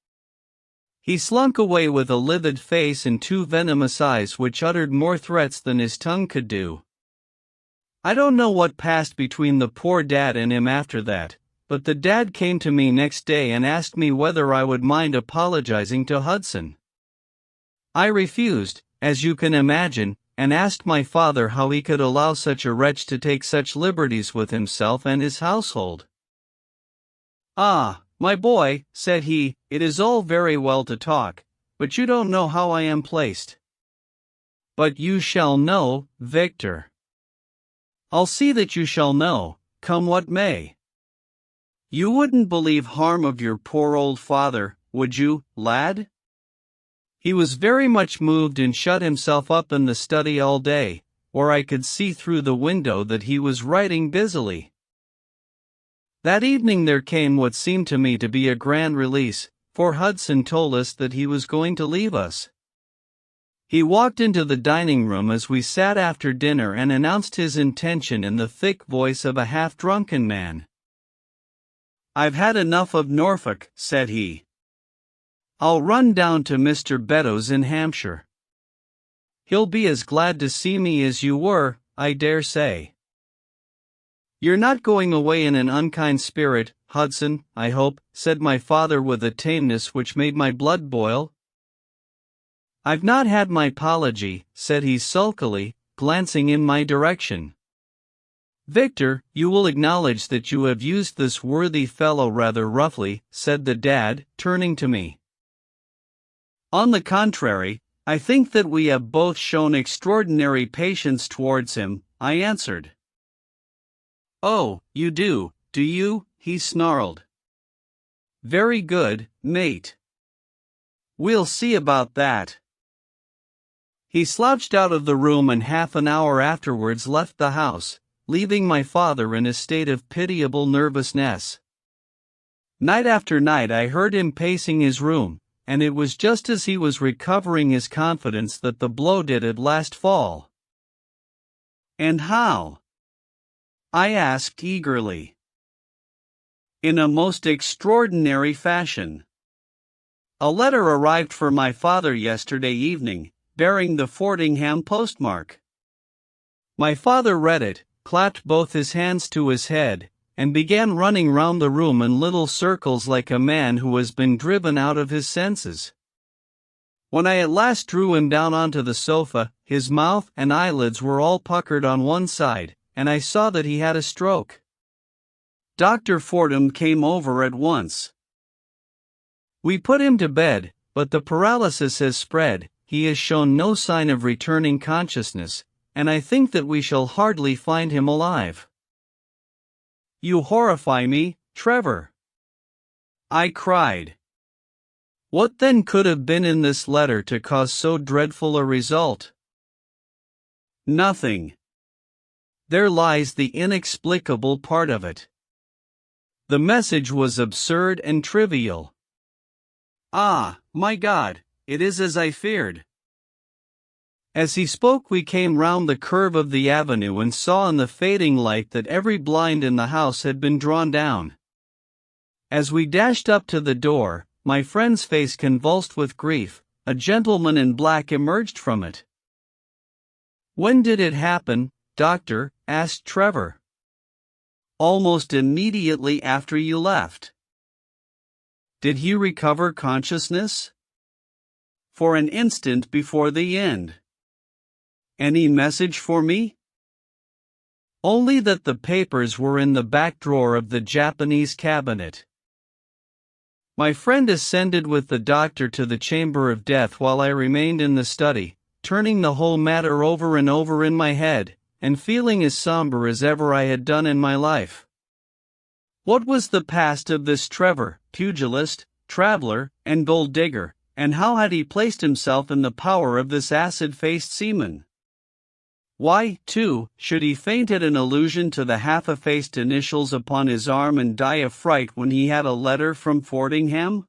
He slunk away with a livid face and 2 venomous eyes which uttered more threats than his tongue could do. I don't know what passed between the poor dad and him after that, but the dad came to me next day and asked me whether I would mind apologizing to Hudson. I refused, as you can imagine, and asked my father how he could allow such a wretch to take such liberties with himself and his household. "Ah, my boy," said he, "it is all very well to talk, but you don't know how I am placed." "But you shall know, Victor. I'll see that you shall know, come what may. You wouldn't believe harm of your poor old father, would you, lad? He was very much moved and shut himself up in the study all day, where I could see through the window that he was writing busily. That evening there came what seemed to me to be a grand release, for Hudson told us that he was going to leave us. He walked into the dining room as we sat after dinner and announced his intention in the thick voice of a half-drunken man. "I've had enough of Norfolk," said he. "I'll run down to Mr. Beddoes in Hampshire. He'll be as glad to see me as you were, I dare say." "You're not going away in an unkind spirit, Hudson, I hope," said my father with a tameness which made my blood boil. "I've not had my apology," said he sulkily, glancing in my direction. "Victor, you will acknowledge that you have used this worthy fellow rather roughly," said the dad, turning to me. "On the contrary, I think that we have both shown extraordinary patience towards him," I answered. "Oh, you do you?" he snarled. "Very good, mate. We'll see about that." He slouched out of the room and half an hour afterwards left the house, leaving my father in a state of pitiable nervousness. Night after night I heard him pacing his room, and it was just as he was recovering his confidence that the blow did at last fall. "And how?" I asked eagerly. "In a most extraordinary fashion. A letter arrived for my father yesterday evening, bearing the Fordingham postmark." My father read it, clapped both his hands to his head, and began running round the room in little circles like a man who has been driven out of his senses. When I at last drew him down onto the sofa, his mouth and eyelids were all puckered on one side, and I saw that he had a stroke. Dr. Fordham came over at once. We put him to bed, but the paralysis has spread. He has shown no sign of returning consciousness, and I think that we shall hardly find him alive. "You horrify me, Trevor," I cried. "What then could have been in this letter to cause so dreadful a result?" "Nothing. There lies the inexplicable part of it. The message was absurd and trivial. Ah, my God, it is as I feared." As he spoke we came round the curve of the avenue and saw in the fading light that every blind in the house had been drawn down. As we dashed up to the door, my friend's face convulsed with grief. A gentleman in black emerged from it. "When did it happen, Doctor?" asked Trevor. "Almost immediately after you left." "Did he recover consciousness?" "For an instant before the end." "Any message for me?" "Only that the papers were in the back drawer of the Japanese cabinet." My friend ascended with the doctor to the chamber of death while I remained in the study, turning the whole matter over and over in my head, and feeling as somber as ever I had done in my life. What was the past of this Trevor, pugilist, traveler, and gold digger, and how had he placed himself in the power of this acid-faced seaman? Why, too, should he faint at an allusion to the half-effaced initials upon his arm and die of fright when he had a letter from Fordingham?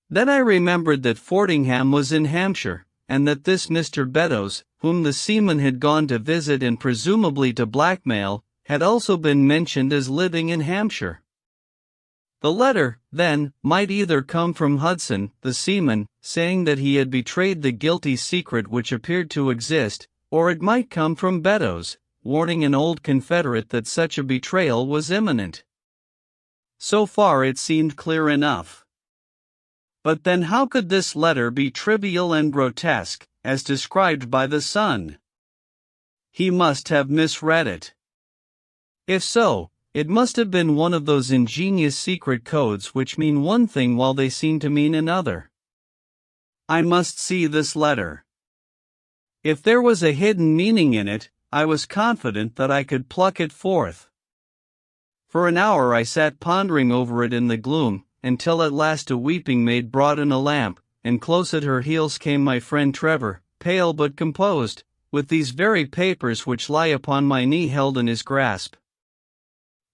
Then I remembered that Fordingham was in Hampshire, and that this Mr. Beddoes, whom the seaman had gone to visit and presumably to blackmail, had also been mentioned as living in Hampshire. The letter, then, might either come from Hudson, the seaman, saying that he had betrayed the guilty secret which appeared to exist, or it might come from Beddoes, warning an old confederate that such a betrayal was imminent. So far it seemed clear enough. But then how could this letter be trivial and grotesque, as described by the Sun? He must have misread it. If so, it must have been one of those ingenious secret codes which mean one thing while they seem to mean another. I must see this letter. If there was a hidden meaning in it, I was confident that I could pluck it forth. For an hour I sat pondering over it in the gloom, until at last a weeping maid brought in a lamp, and close at her heels came my friend Trevor, pale but composed, with these very papers which lie upon my knee held in his grasp.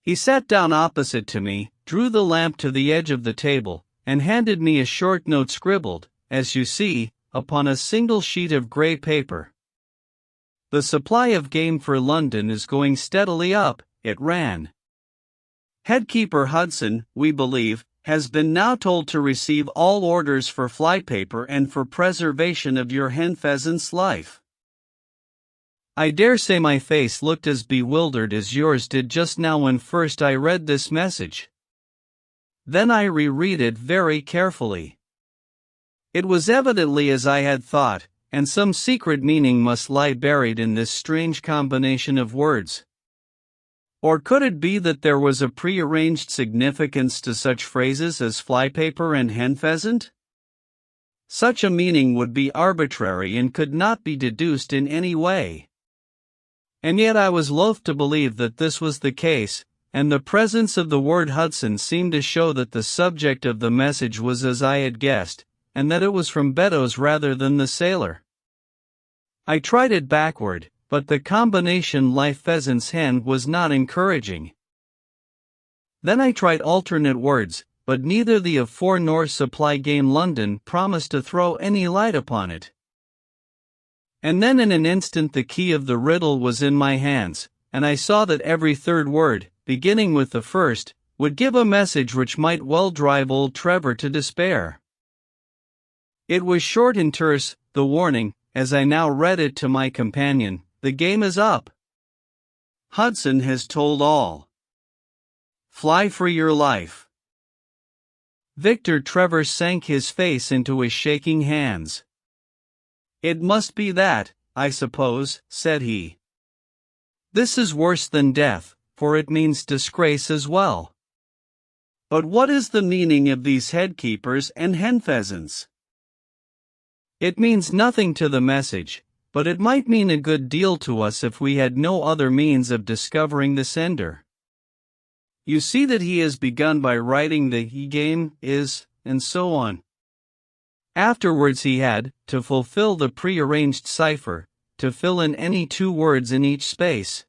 He sat down opposite to me, drew the lamp to the edge of the table, and handed me a short note scribbled, as you see, upon a single sheet of grey paper. "The supply of game for London is going steadily up," it ran. "Headkeeper Hudson, we believe, has been now told to receive all orders for flypaper and for preservation of your hen pheasant's life." I dare say my face looked as bewildered as yours did just now when first I read this message. Then I reread it very carefully. It was evidently as I had thought, and some secret meaning must lie buried in this strange combination of words. Or could it be that there was a prearranged significance to such phrases as flypaper and hen pheasant? Such a meaning would be arbitrary and could not be deduced in any way. And yet I was loath to believe that this was the case, and the presence of the word Hudson seemed to show that the subject of the message was as I had guessed, and that it was from Beddoes rather than the sailor. I tried it backward, but the combination life pheasant's hen was not encouraging. Then I tried alternate words, but neither the afore nor supply game London promised to throw any light upon it. And then in an instant the key of the riddle was in my hands, and I saw that every third word, beginning with the first, would give a message which might well drive old Trevor to despair. It was short and terse, the warning, as I now read it to my companion: "The game is up. Hudson has told all. Fly for your life." Victor Trevor sank his face into his shaking hands. "It must be that, I suppose," said he. "This is worse than death, for it means disgrace as well. But what is the meaning of these headkeepers and hen pheasants?" "It means nothing to the message, but it might mean a good deal to us if we had no other means of discovering the sender. You see that he has begun by writing the game is, and so on. Afterwards he had, to fulfill the prearranged cipher, to fill in any 2 words in each space.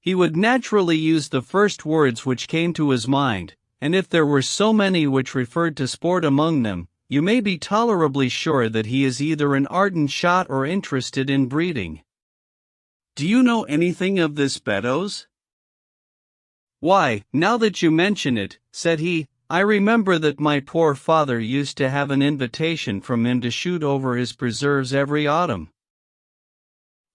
He would naturally use the first words which came to his mind, and if there were so many which referred to sport among them, you may be tolerably sure that he is either an ardent shot or interested in breeding. Do you know anything of this Beddoes?" "Why, now that you mention it," said he, "I remember that my poor father used to have an invitation from him to shoot over his preserves every autumn."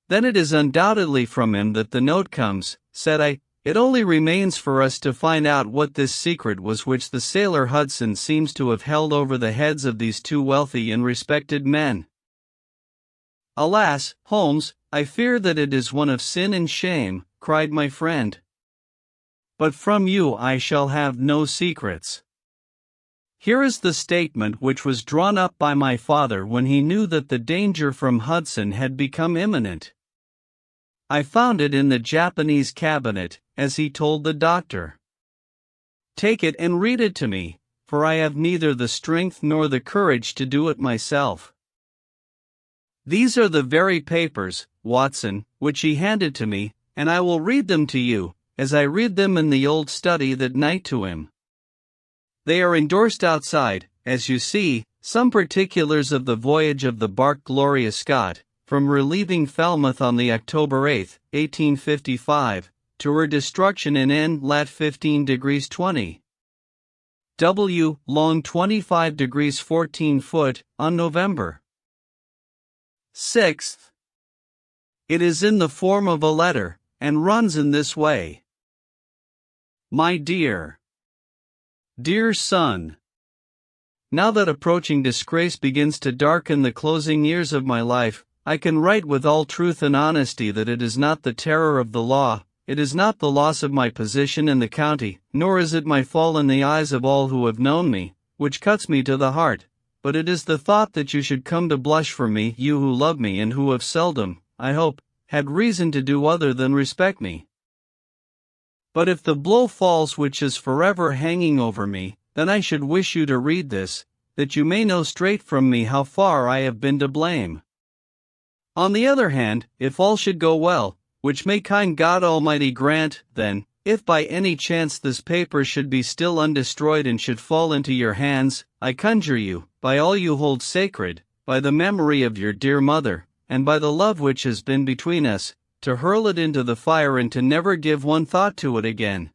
"Then it is undoubtedly from him that the note comes," said I. "It only remains for us to find out what this secret was which the sailor Hudson seems to have held over the heads of these two wealthy and respected men." "Alas, Holmes, I fear that it is one of sin and shame," cried my friend. "But from you I shall have no secrets. Here is the statement which was drawn up by my father when he knew that the danger from Hudson had become imminent. I found it in the Japanese cabinet, as he told the doctor. Take it and read it to me, for I have neither the strength nor the courage to do it myself." These are the very papers, Watson, which he handed to me, and I will read them to you, as I read them in the old study that night to him. They are endorsed outside, as you see, some particulars of the voyage of the bark Gloria Scott, from relieving Falmouth on the October 8, 1855, to her destruction in N. lat. 15 degrees 20. W. long 25 degrees 14 foot, on November 6th. It is in the form of a letter, and runs in this way. My dear son, now that approaching disgrace begins to darken the closing years of my life, I can write with all truth and honesty that it is not the terror of the law, it is not the loss of my position in the county, nor is it my fall in the eyes of all who have known me, which cuts me to the heart, but it is the thought that you should come to blush for me, you who love me and who have seldom, I hope, had reason to do other than respect me. But if the blow falls which is forever hanging over me, then I should wish you to read this, that you may know straight from me how far I have been to blame. On the other hand, if all should go well, which may kind God Almighty grant, then, if by any chance this paper should be still undestroyed and should fall into your hands, I conjure you, by all you hold sacred, by the memory of your dear mother, and by the love which has been between us, to hurl it into the fire and to never give one thought to it again.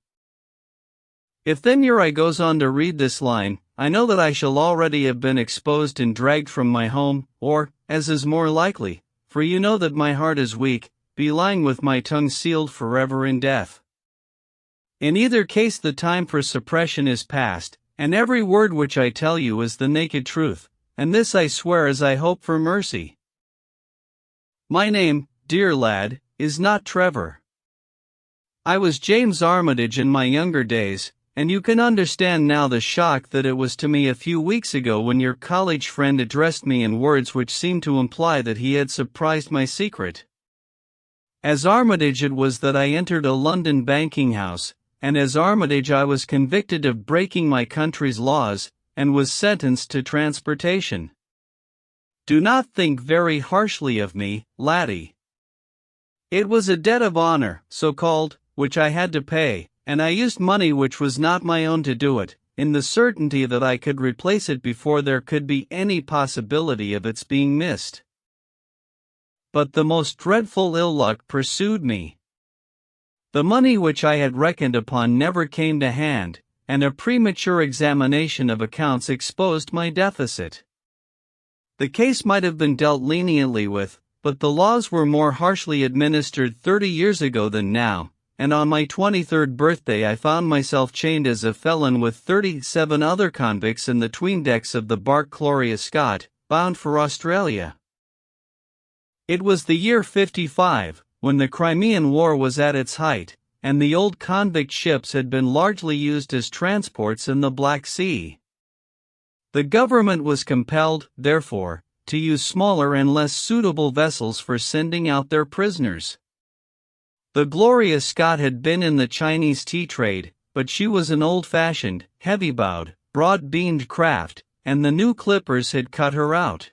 If then your eye goes on to read this line, I know that I shall already have been exposed and dragged from my home, or, as is more likely, for you know that my heart is weak, be lying with my tongue sealed forever in death. In either case the time for suppression is past, and every word which I tell you is the naked truth, and this I swear as I hope for mercy. My name, dear lad, is not Trevor. I was James Armitage in my younger days, and you can understand now the shock that it was to me a few weeks ago when your college friend addressed me in words which seemed to imply that he had surprised my secret. As Armitage it was that I entered a London banking house, and as Armitage I was convicted of breaking my country's laws, and was sentenced to transportation. Do not think very harshly of me, laddie. It was a debt of honor, so-called, which I had to pay, and I used money which was not my own to do it, in the certainty that I could replace it before there could be any possibility of its being missed. But the most dreadful ill luck pursued me. The money which I had reckoned upon never came to hand, and a premature examination of accounts exposed my deficit. The case might have been dealt leniently with, but the laws were more harshly administered 30 years ago than now, and on my 23rd birthday I found myself chained as a felon with 37 other convicts in the 'tween decks of the bark Gloria Scott, bound for Australia. It was the year '55, when the Crimean War was at its height, and the old convict ships had been largely used as transports in the Black Sea. The government was compelled, therefore, to use smaller and less suitable vessels for sending out their prisoners. The Gloria Scott had been in the Chinese tea trade, but she was an old-fashioned, heavy-bowed, broad-beamed craft, and the new clippers had cut her out.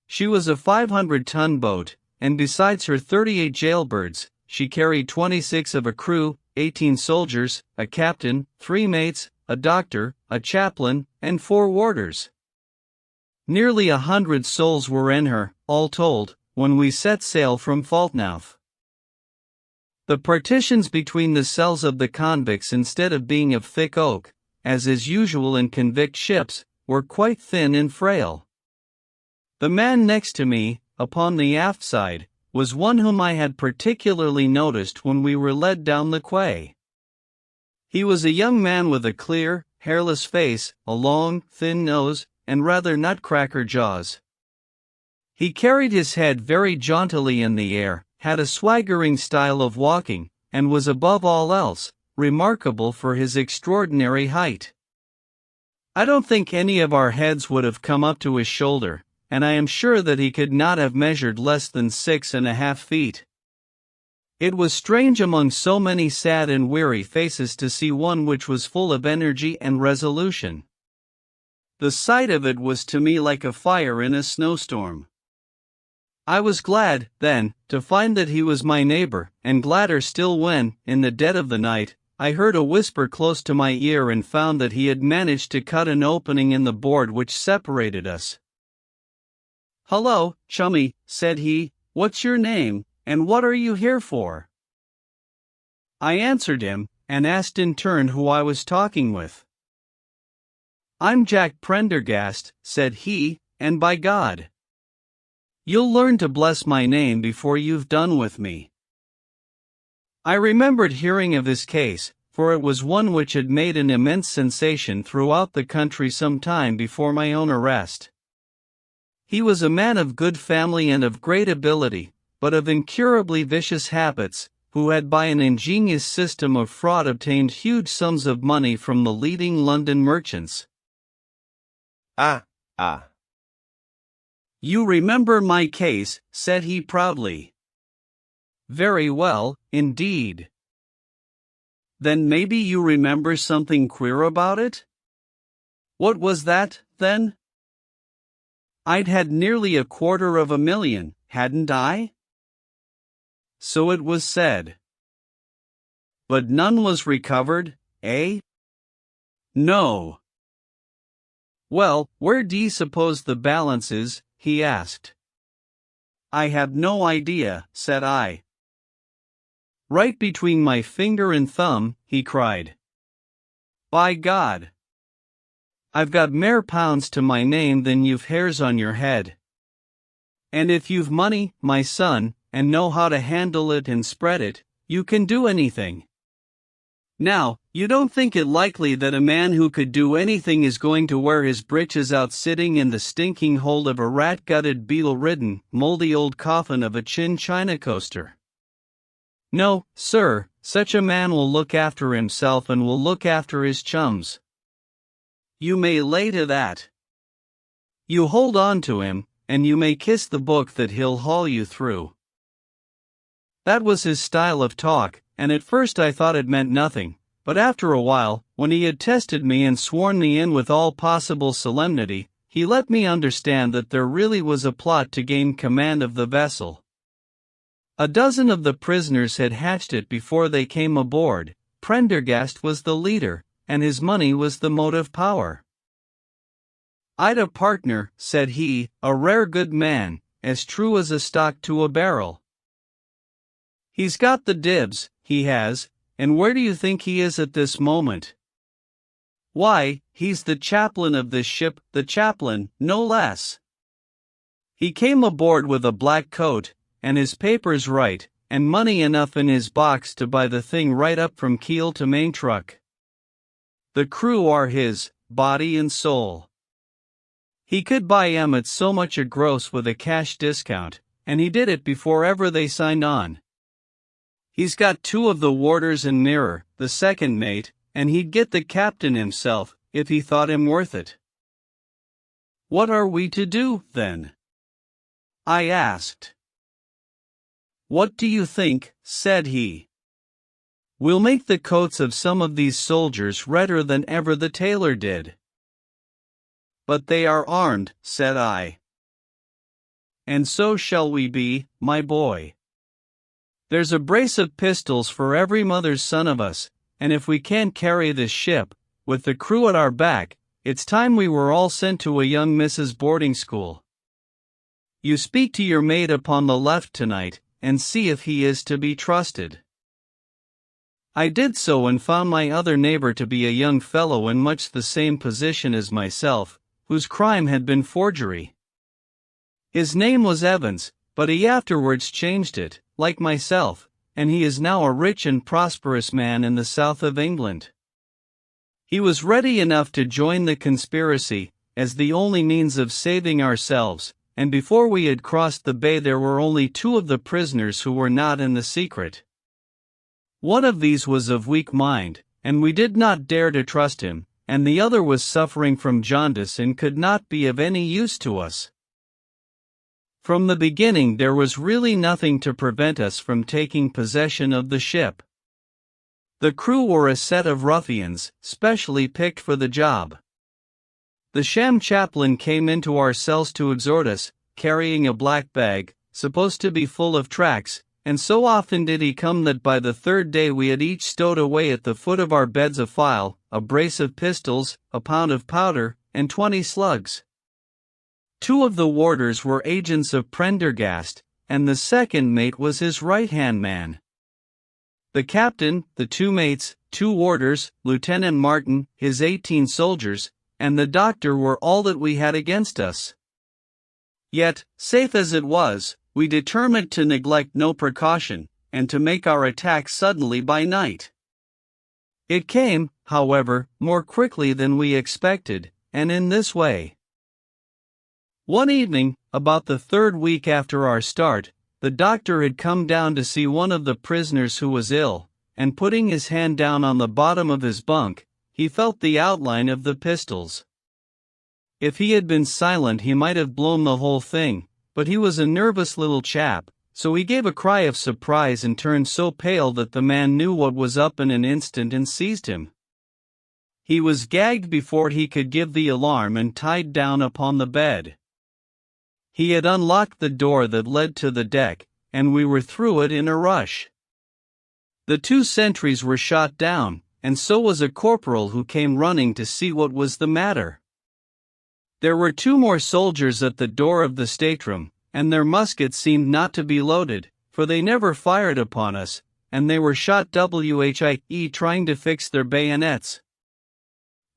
She was a 500-ton boat, and besides her 38 jailbirds, she carried 26 of a crew, 18 soldiers, a captain, 3 mates, a doctor, a chaplain, and 4 warders. Nearly 100 souls were in her, all told, when we set sail from Falmouth. The partitions between the cells of the convicts, instead of being of thick oak, as is usual in convict ships, were quite thin and frail. The man next to me, upon the aft side, was one whom I had particularly noticed when we were led down the quay. He was a young man with a clear, hairless face, a long, thin nose, and rather nutcracker jaws. He carried his head very jauntily in the air, had a swaggering style of walking, and was above all else remarkable for his extraordinary height. I don't think any of our heads would have come up to his shoulder, and I am sure that he could not have measured less than 6.5 feet. It was strange among so many sad and weary faces to see one which was full of energy and resolution. The sight of it was to me like a fire in a snowstorm. I was glad, then, to find that he was my neighbor, and gladder still when, in the dead of the night, I heard a whisper close to my ear and found that he had managed to cut an opening in the board which separated us. "Hello, chummy," said he, "what's your name, and what are you here for?" I answered him, and asked in turn who I was talking with. "I'm Jack Prendergast," said he, "and by God, you'll learn to bless my name before you've done with me." I remembered hearing of his case, for it was one which had made an immense sensation throughout the country some time before my own arrest. He was a man of good family and of great ability, but of incurably vicious habits, who had by an ingenious system of fraud obtained huge sums of money from the leading London merchants. Ah. "You remember my case," said he proudly. "Very well, indeed. Then maybe you remember something queer about it?" "What was that, then?" "I'd had nearly $250,000, hadn't I?" "So it was said." "But none was recovered, eh?" "No." "Well, where d'ye suppose the balance is?" he asked. "I have no idea," said I. "Right between my finger and thumb," he cried. "By God! I've got more pounds to my name than you've hairs on your head. And if you've money, my son, and know how to handle it and spread it, you can do anything. Now, you don't think it likely that a man who could do anything is going to wear his breeches out sitting in the stinking hold of a rat-gutted, beetle-ridden, moldy old coffin of a China coaster? No, sir, such a man will look after himself and will look after his chums. You may lay to that. You hold on to him, and you may kiss the book that he'll haul you through." That was his style of talk, and at first I thought it meant nothing, but after a while, when he had tested me and sworn me in with all possible solemnity, he let me understand that there really was a plot to gain command of the vessel. A dozen of the prisoners had hatched it before they came aboard. Prendergast was the leader, and his money was the motive power. "I'd a partner," said he, "a rare good man, as true as a stock to a barrel. He's got the dibs, he has, and where do you think he is at this moment? Why, he's the chaplain of this ship, the chaplain, no less. He came aboard with a black coat, and his papers right, and money enough in his box to buy the thing right up from keel to main truck. The crew are his, body and soul. He could buy 'em at so much a gross with a cash discount, and he did it before ever they signed on. He's got 2 of the warders and mirror, the second mate, and he'd get the captain himself, if he thought him worth it." "What are we to do, then?" I asked. "What do you think?" said he. "We'll make the coats of some of these soldiers redder than ever the tailor did." "But they are armed," said I. "And so shall we be, my boy. There's a brace of pistols for every mother's son of us, and if we can't carry this ship, with the crew at our back, it's time we were all sent to a young Mrs. boarding school. You speak to your mate upon the left tonight, and see if he is to be trusted." I did so and found my other neighbor to be a young fellow in much the same position as myself, whose crime had been forgery. His name was Evans, but he afterwards changed it, like myself, and he is now a rich and prosperous man in the south of England. He was ready enough to join the conspiracy, as the only means of saving ourselves, and before we had crossed the bay there were only 2 of the prisoners who were not in the secret. One of these was of weak mind, and we did not dare to trust him, and the other was suffering from jaundice and could not be of any use to us. From the beginning there was really nothing to prevent us from taking possession of the ship. The crew were a set of ruffians, specially picked for the job. The sham chaplain came into our cells to exhort us, carrying a black bag, supposed to be full of tracts, and so often did he come that by the 3rd day we had each stowed away at the foot of our beds a file, a brace of pistols, a pound of powder, and 20 slugs. 2 of the warders were agents of Prendergast, and the second mate was his right-hand man. The captain, the 2 mates, 2 warders, Lieutenant Martin, his 18 soldiers, and the doctor were all that we had against us. Yet, safe as it was, we determined to neglect no precaution, and to make our attack suddenly by night. It came, however, more quickly than we expected, and in this way. One evening, about the 3rd week after our start, the doctor had come down to see one of the prisoners who was ill, and putting his hand down on the bottom of his bunk, he felt the outline of the pistols. If he had been silent he might have blown the whole thing, but he was a nervous little chap, so he gave a cry of surprise and turned so pale that the man knew what was up in an instant and seized him. He was gagged before he could give the alarm and tied down upon the bed. He had unlocked the door that led to the deck, and we were through it in a rush. The 2 sentries were shot down, and so was a corporal who came running to see what was the matter. There were 2 more soldiers at the door of the stateroom, and their muskets seemed not to be loaded, for they never fired upon us, and they were shot while trying to fix their bayonets.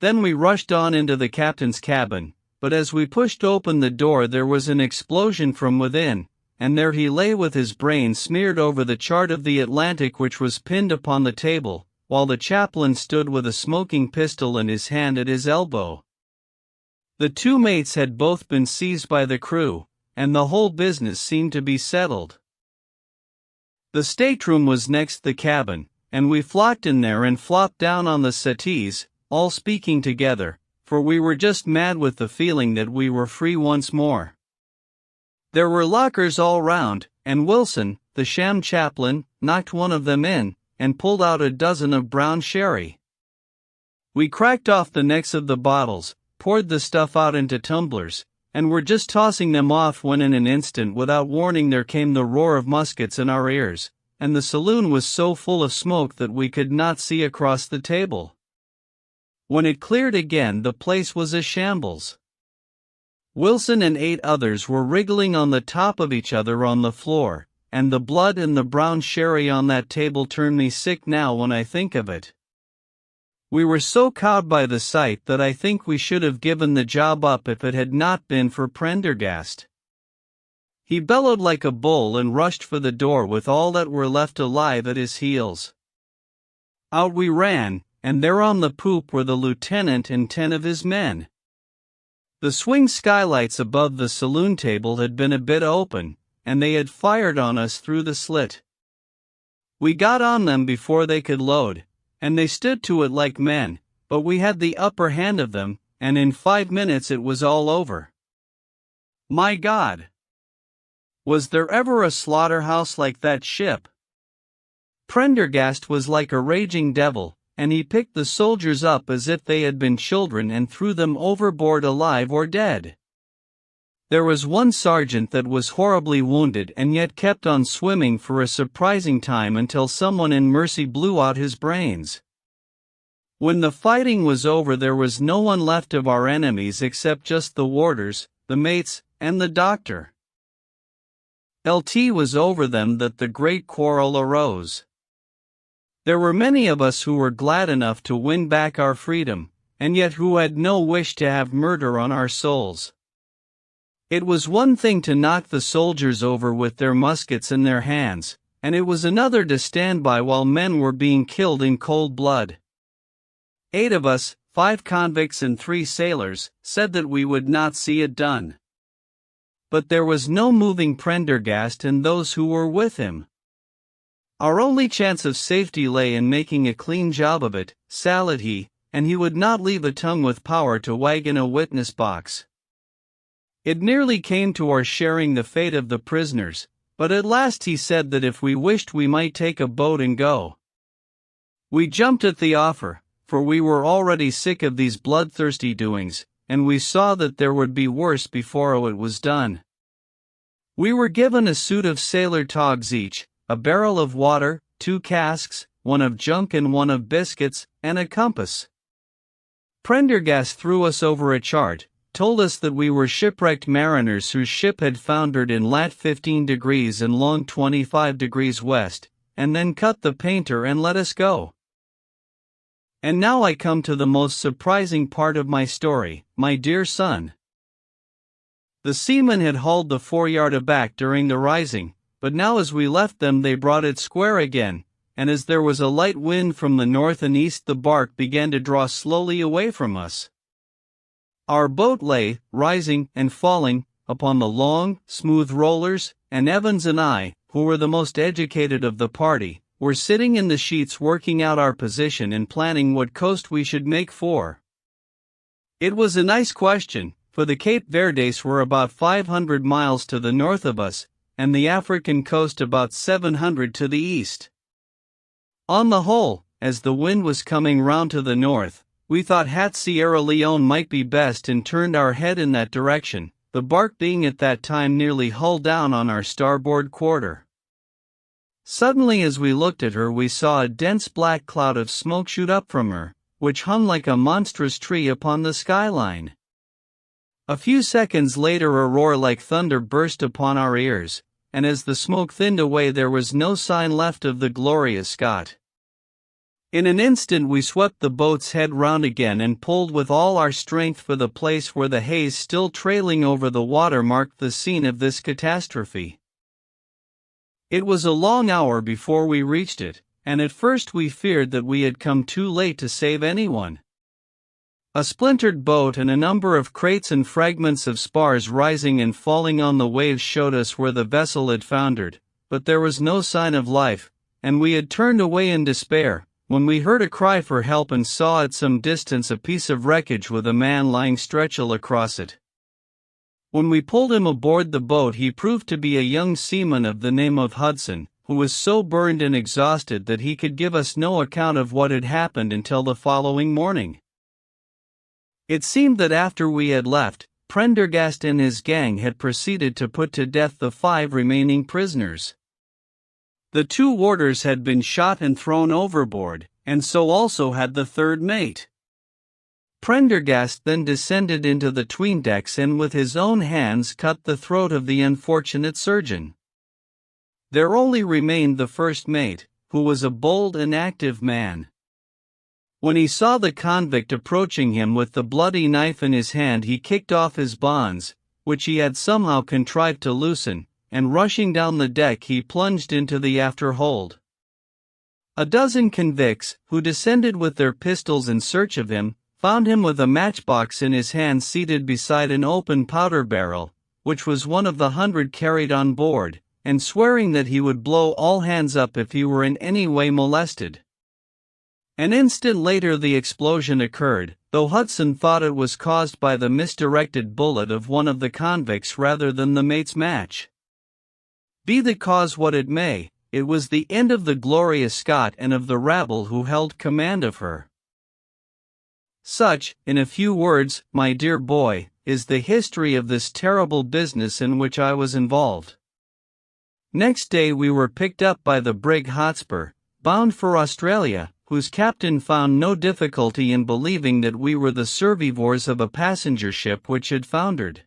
Then we rushed on into the captain's cabin, but as we pushed open the door there was an explosion from within, and there he lay with his brains smeared over the chart of the Atlantic which was pinned upon the table, while the chaplain stood with a smoking pistol in his hand at his elbow. The 2 mates had both been seized by the crew, and the whole business seemed to be settled. The stateroom was next the cabin, and we flocked in there and flopped down on the settees, all speaking together, for we were just mad with the feeling that we were free once more. There were lockers all round, and Wilson, the sham chaplain, knocked one of them in, and pulled out a dozen of brown sherry. We cracked off the necks of the bottles, poured the stuff out into tumblers, and were just tossing them off when in an instant without warning there came the roar of muskets in our ears, and the saloon was so full of smoke that we could not see across the table. When it cleared again the place was a shambles. Wilson and 8 others were wriggling on the top of each other on the floor, and the blood in the brown sherry on that table turned me sick now when I think of it. We were so cowed by the sight that I think we should have given the job up if it had not been for Prendergast. He bellowed like a bull and rushed for the door with all that were left alive at his heels. Out we ran, and there on the poop were the lieutenant and 10 of his men. The swing skylights above the saloon table had been a bit open, and they had fired on us through the slit. We got on them before they could load, and they stood to it like men, but we had the upper hand of them, and in 5 minutes it was all over. My God! Was there ever a slaughterhouse like that ship? Prendergast was like a raging devil, and he picked the soldiers up as if they had been children and threw them overboard alive or dead. There was one sergeant that was horribly wounded and yet kept on swimming for a surprising time until someone in mercy blew out his brains. When the fighting was over there was no one left of our enemies except just the warders, the mates, and the doctor. It was over them that the great quarrel arose. There were many of us who were glad enough to win back our freedom, and yet who had no wish to have murder on our souls. It was one thing to knock the soldiers over with their muskets in their hands, and it was another to stand by while men were being killed in cold blood. 8 of us, 5 convicts and 3 sailors, said that we would not see it done. But there was no moving Prendergast and those who were with him. Our only chance of safety lay in making a clean job of it, said he, and he would not leave a tongue with power to wag in a witness box. It nearly came to our sharing the fate of the prisoners, but at last he said that if we wished we might take a boat and go. We jumped at the offer, for we were already sick of these bloodthirsty doings, and we saw that there would be worse before it was done. We were given a suit of sailor togs each, a barrel of water, 2 casks, one of junk and one of biscuits, and a compass. Prendergast threw us over a chart, told us that we were shipwrecked mariners whose ship had foundered in lat 15 degrees and long 25 degrees west, and then cut the painter and let us go. And now I come to the most surprising part of my story, my dear son. The seamen had hauled the foreyard aback during the rising, but now as we left them they brought it square again, and as there was a light wind from the north and east the bark began to draw slowly away from us. Our boat lay, rising and falling, upon the long, smooth rollers, and Evans and I, who were the most educated of the party, were sitting in the sheets working out our position and planning what coast we should make for. It was a nice question, for the Cape Verdes were about 500 miles to the north of us, and the African coast about 700 to the east. On the whole, as the wind was coming round to the north, we thought Hat Sierra Leone might be best and turned our head in that direction, the bark being at that time nearly hull down on our starboard quarter. Suddenly as we looked at her we saw a dense black cloud of smoke shoot up from her, which hung like a monstrous tree upon the skyline. A few seconds later a roar like thunder burst upon our ears, and as the smoke thinned away there was no sign left of the glorious Scot. In an instant we swept the boat's head round again and pulled with all our strength for the place where the haze still trailing over the water marked the scene of this catastrophe. It was a long hour before we reached it, and at first we feared that we had come too late to save anyone. A splintered boat and a number of crates and fragments of spars rising and falling on the waves showed us where the vessel had foundered, but there was no sign of life, and we had turned away in despair, when we heard a cry for help and saw at some distance a piece of wreckage with a man lying stretched across it. When we pulled him aboard the boat he proved to be a young seaman of the name of Hudson, who was so burned and exhausted that he could give us no account of what had happened until the following morning. It seemed that after we had left, Prendergast and his gang had proceeded to put to death the 5 remaining prisoners. The 2 warders had been shot and thrown overboard, and so also had the 3rd mate. Prendergast then descended into the 'tweendecks and with his own hands cut the throat of the unfortunate surgeon. There only remained the 1st mate, who was a bold and active man. When he saw the convict approaching him with the bloody knife in his hand he kicked off his bonds, which he had somehow contrived to loosen, and rushing down the deck he plunged into the after hold. A dozen convicts, who descended with their pistols in search of him, found him with a matchbox in his hand seated beside an open powder barrel, which was one of the 100 carried on board, and swearing that he would blow all hands up if he were in any way molested. An instant later the explosion occurred, though Hudson thought it was caused by the misdirected bullet of one of the convicts rather than the mate's match. Be the cause what it may, it was the end of the glorious Scot and of the rabble who held command of her. Such, in a few words, my dear boy, is the history of this terrible business in which I was involved. Next day we were picked up by the brig Hotspur, bound for Australia, whose captain found no difficulty in believing that we were the survivors of a passenger ship which had foundered.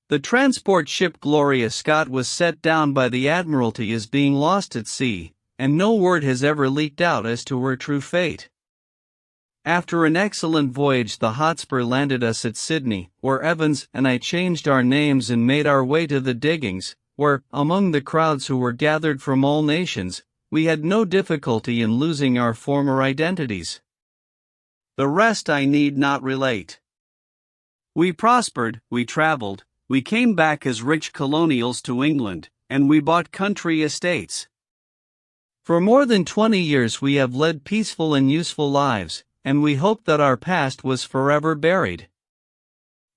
The transport ship Gloria Scott was set down by the Admiralty as being lost at sea, and no word has ever leaked out as to her true fate. After an excellent voyage, the Hotspur landed us at Sydney, where Evans and I changed our names and made our way to the diggings, where, among the crowds who were gathered from all nations, we had no difficulty in losing our former identities. The rest I need not relate. We prospered, we traveled, we came back as rich colonials to England, and we bought country estates. For more than 20 years we have led peaceful and useful lives, and we hoped that our past was forever buried.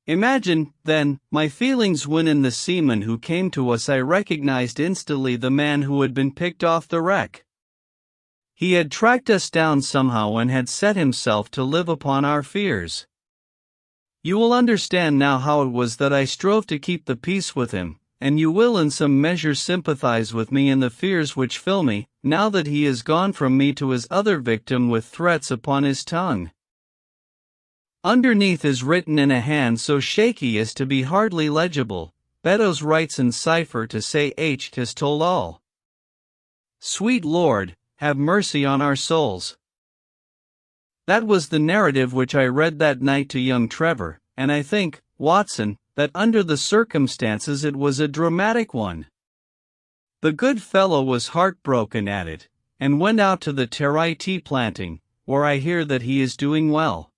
Imagine, then, my feelings when in the seaman who came to us I recognized instantly the man who had been picked off the wreck. He had tracked us down somehow and had set himself to live upon our fears. You will understand now how it was that I strove to keep the peace with him, and you will in some measure sympathize with me in the fears which fill me, now that he is gone from me to his other victim with threats upon his tongue. Underneath is written in a hand so shaky as to be hardly legible, Beddoes writes in cipher to say H has told all. Sweet Lord, have mercy on our souls. That was the narrative which I read that night to young Trevor, and I think, Watson, that under the circumstances it was a dramatic one. The good fellow was heartbroken at it, and went out to the Terrai tea planting, where I hear that he is doing well.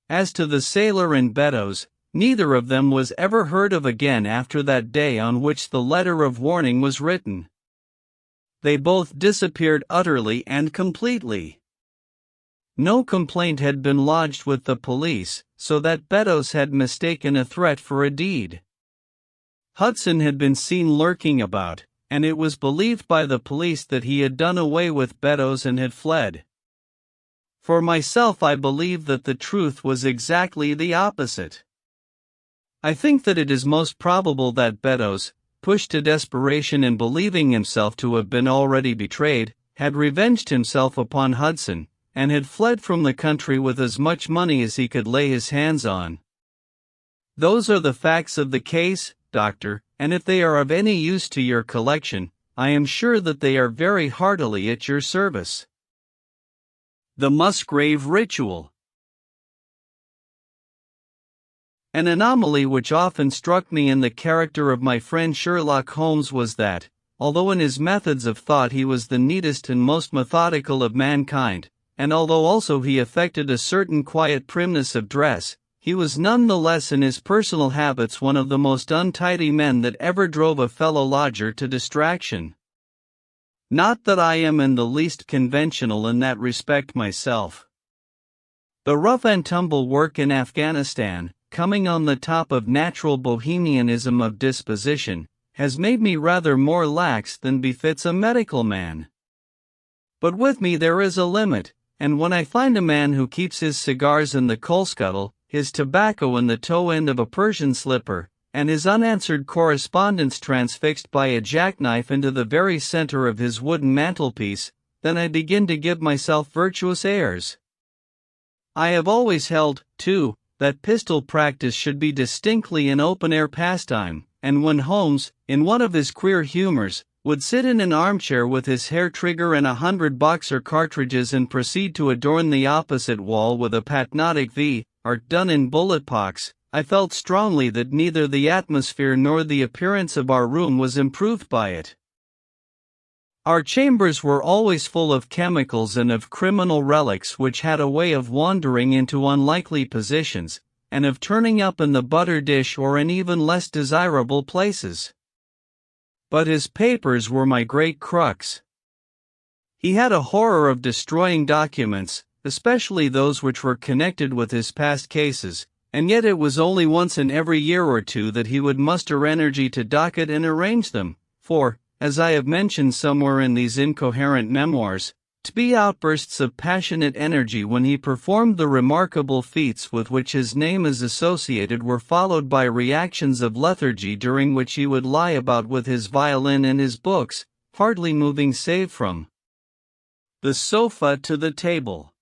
As to the sailor and Beddoes, neither of them was ever heard of again after that day on which the letter of warning was written. They both disappeared utterly and completely. No complaint had been lodged with the police, so that Beddoes had mistaken a threat for a deed. Hudson had been seen lurking about, and it was believed by the police that he had done away with Beddoes and had fled. For myself, I believe that the truth was exactly the opposite. I think that it is most probable that Beddoes, pushed to desperation and believing himself to have been already betrayed, had revenged himself upon Hudson, and had fled from the country with as much money as he could lay his hands on. Those are the facts of the case, Doctor, and if they are of any use to your collection, I am sure that they are very heartily at your service. The Musgrave Ritual. An anomaly which often struck me in the character of my friend Sherlock Holmes was that, although in his methods of thought he was the neatest and most methodical of mankind, and although also he affected a certain quiet primness of dress, he was none the less in his personal habits one of the most untidy men that ever drove a fellow lodger to distraction. Not that I am in the least conventional in that respect myself. The rough and tumble work in Afghanistan, coming on the top of natural bohemianism of disposition, has made me rather more lax than befits a medical man. But with me there is a limit, and when I find a man who keeps his cigars in the coal scuttle, his tobacco in the toe end of a Persian slipper, and his unanswered correspondence transfixed by a jackknife into the very center of his wooden mantelpiece, then I begin to give myself virtuous airs. I have always held, too, that pistol practice should be distinctly an open-air pastime, and when Holmes, in one of his queer humors, would sit in an armchair with his hair trigger and 100 Boxer cartridges and proceed to adorn the opposite wall with a patriotic V, art done in bullet pox, I felt strongly that neither the atmosphere nor the appearance of our room was improved by it. Our chambers were always full of chemicals and of criminal relics which had a way of wandering into unlikely positions, and of turning up in the butter dish or in even less desirable places. But his papers were my great crux. He had a horror of destroying documents, especially those which were connected with his past cases, and yet it was only once in every year or two that he would muster energy to docket and arrange them, for, as I have mentioned somewhere in these incoherent memoirs, to be outbursts of passionate energy when he performed the remarkable feats with which his name is associated were followed by reactions of lethargy during which he would lie about with his violin and his books, hardly moving save from the sofa to the table.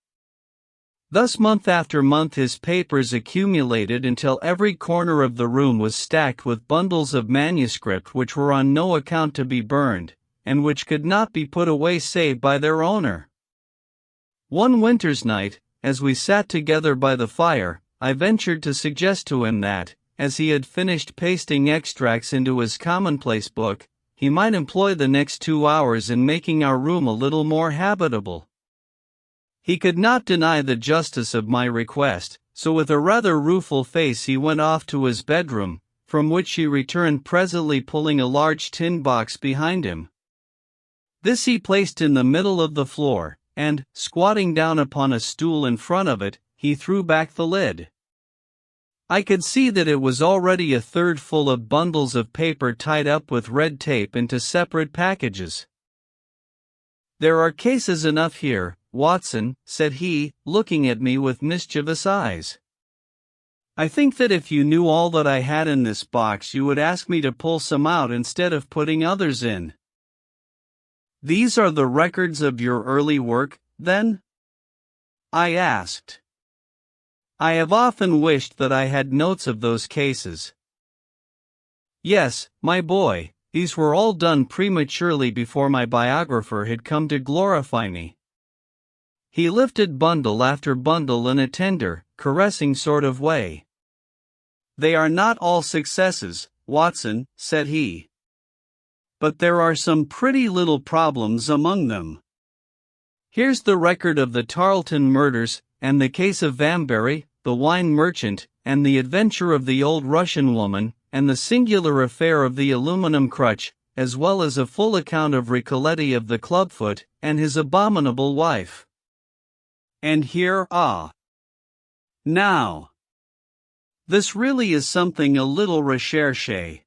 Thus month after month his papers accumulated until every corner of the room was stacked with bundles of manuscript which were on no account to be burned, and which could not be put away save by their owner. One winter's night, as we sat together by the fire, I ventured to suggest to him that, as he had finished pasting extracts into his commonplace book, he might employ the next 2 hours in making our room a little more habitable. He could not deny the justice of my request, so with a rather rueful face he went off to his bedroom, from which he returned presently pulling a large tin box behind him. This he placed in the middle of the floor, and, squatting down upon a stool in front of it, he threw back the lid. I could see that it was already a third full of bundles of paper tied up with red tape into separate packages. "There are cases enough here, Watson," said he, looking at me with mischievous eyes. "I think that if you knew all that I had in this box you would ask me to pull some out instead of putting others in." "These are the records of your early work, then?" I asked. I have often wished that I had notes of those cases. "Yes, my boy, these were all done prematurely before my biographer had come to glorify me." He lifted bundle after bundle in a tender, caressing sort of way. "They are not all successes, Watson," said he. "But there are some pretty little problems among them. Here's the record of the Tarleton murders, and the case of Vamberry, the wine merchant, and the adventure of the old Russian woman, and the singular affair of the aluminum crutch, as well as a full account of Ricoletti of the clubfoot, and his abominable wife. And here, now, this really is something a little recherché."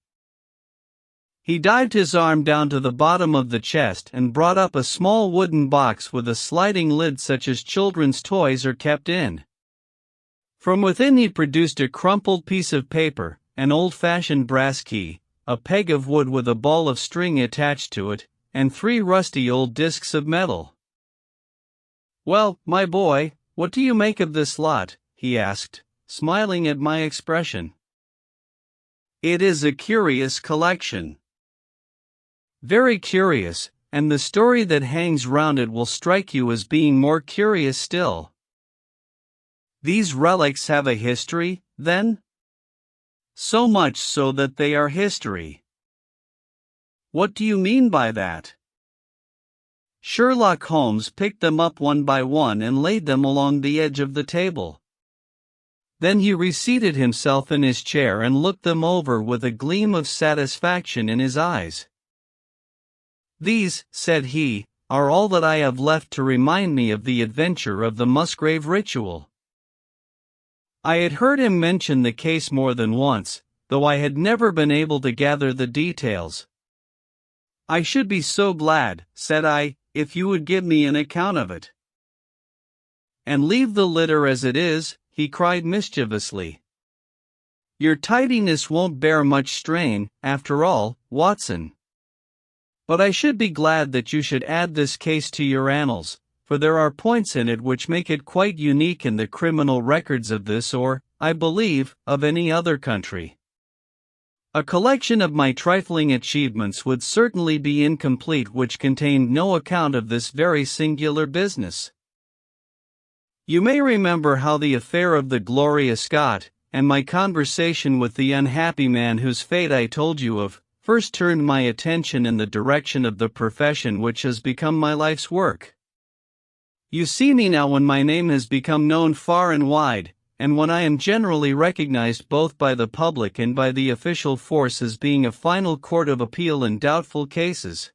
He dived his arm down to the bottom of the chest and brought up a small wooden box with a sliding lid such as children's toys are kept in. From within he produced a crumpled piece of paper, an old-fashioned brass key, a peg of wood with a ball of string attached to it, and 3 rusty old discs of metal. "Well, my boy, what do you make of this lot?" he asked, smiling at my expression. "It is a curious collection." "Very curious, and the story that hangs round it will strike you as being more curious still." "These relics have a history, then?" "So much so that they are history." "What do you mean by that?" "Sherlock Holmes picked them up one by one and laid them along the edge of the table. Then he reseated himself in his chair and looked them over with a gleam of satisfaction in his eyes. "These," said he, "are all that I have left to remind me of the adventure of the Musgrave ritual." I had heard him mention the case more than once, though I had never been able to gather the details. "I should be so glad," said I, "if you would give me an account of it." "And leave the litter as it is," he cried mischievously. "Your tidiness won't bear much strain, after all, Watson. But I should be glad that you should add this case to your annals, for there are points in it which make it quite unique in the criminal records of this or, I believe, of any other country. A collection of my trifling achievements would certainly be incomplete which contained no account of this very singular business. You may remember how the affair of the Gloria Scott, and my conversation with the unhappy man whose fate I told you of, first turned my attention in the direction of the profession which has become my life's work. You see me now when my name has become known far and wide, and when I am generally recognized both by the public and by the official force as being a final court of appeal in doubtful cases.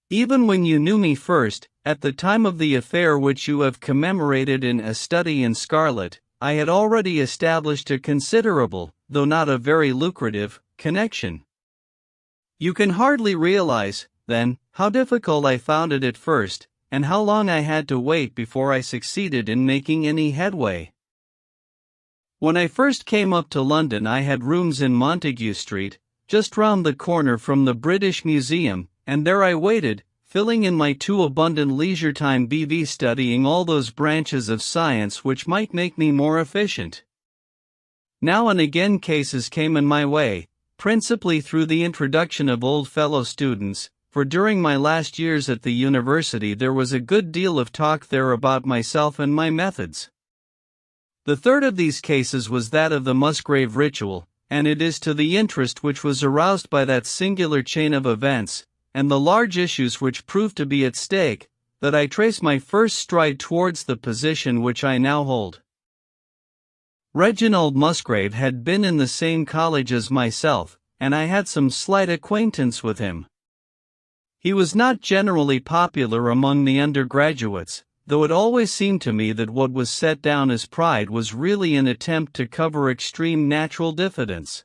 Even when you knew me first, at the time of the affair which you have commemorated in A Study in Scarlet, I had already established a considerable, though not a very lucrative, connection. You can hardly realize, then, how difficult I found it at first, and how long I had to wait before I succeeded in making any headway. When I first came up to London I had rooms in Montague Street, just round the corner from the British Museum, and there I waited, filling in my too abundant leisure time BV studying all those branches of science which might make me more efficient. Now and again cases came in my way, principally through the introduction of old fellow students, for during my last years at the university there was a good deal of talk there about myself and my methods. The third of these cases was that of the Musgrave ritual, and it is to the interest which was aroused by that singular chain of events, and the large issues which proved to be at stake, that I trace my first stride towards the position which I now hold. Reginald Musgrave had been in the same college as myself, and I had some slight acquaintance with him. He was not generally popular among the undergraduates, though it always seemed to me that what was set down as pride was really an attempt to cover extreme natural diffidence.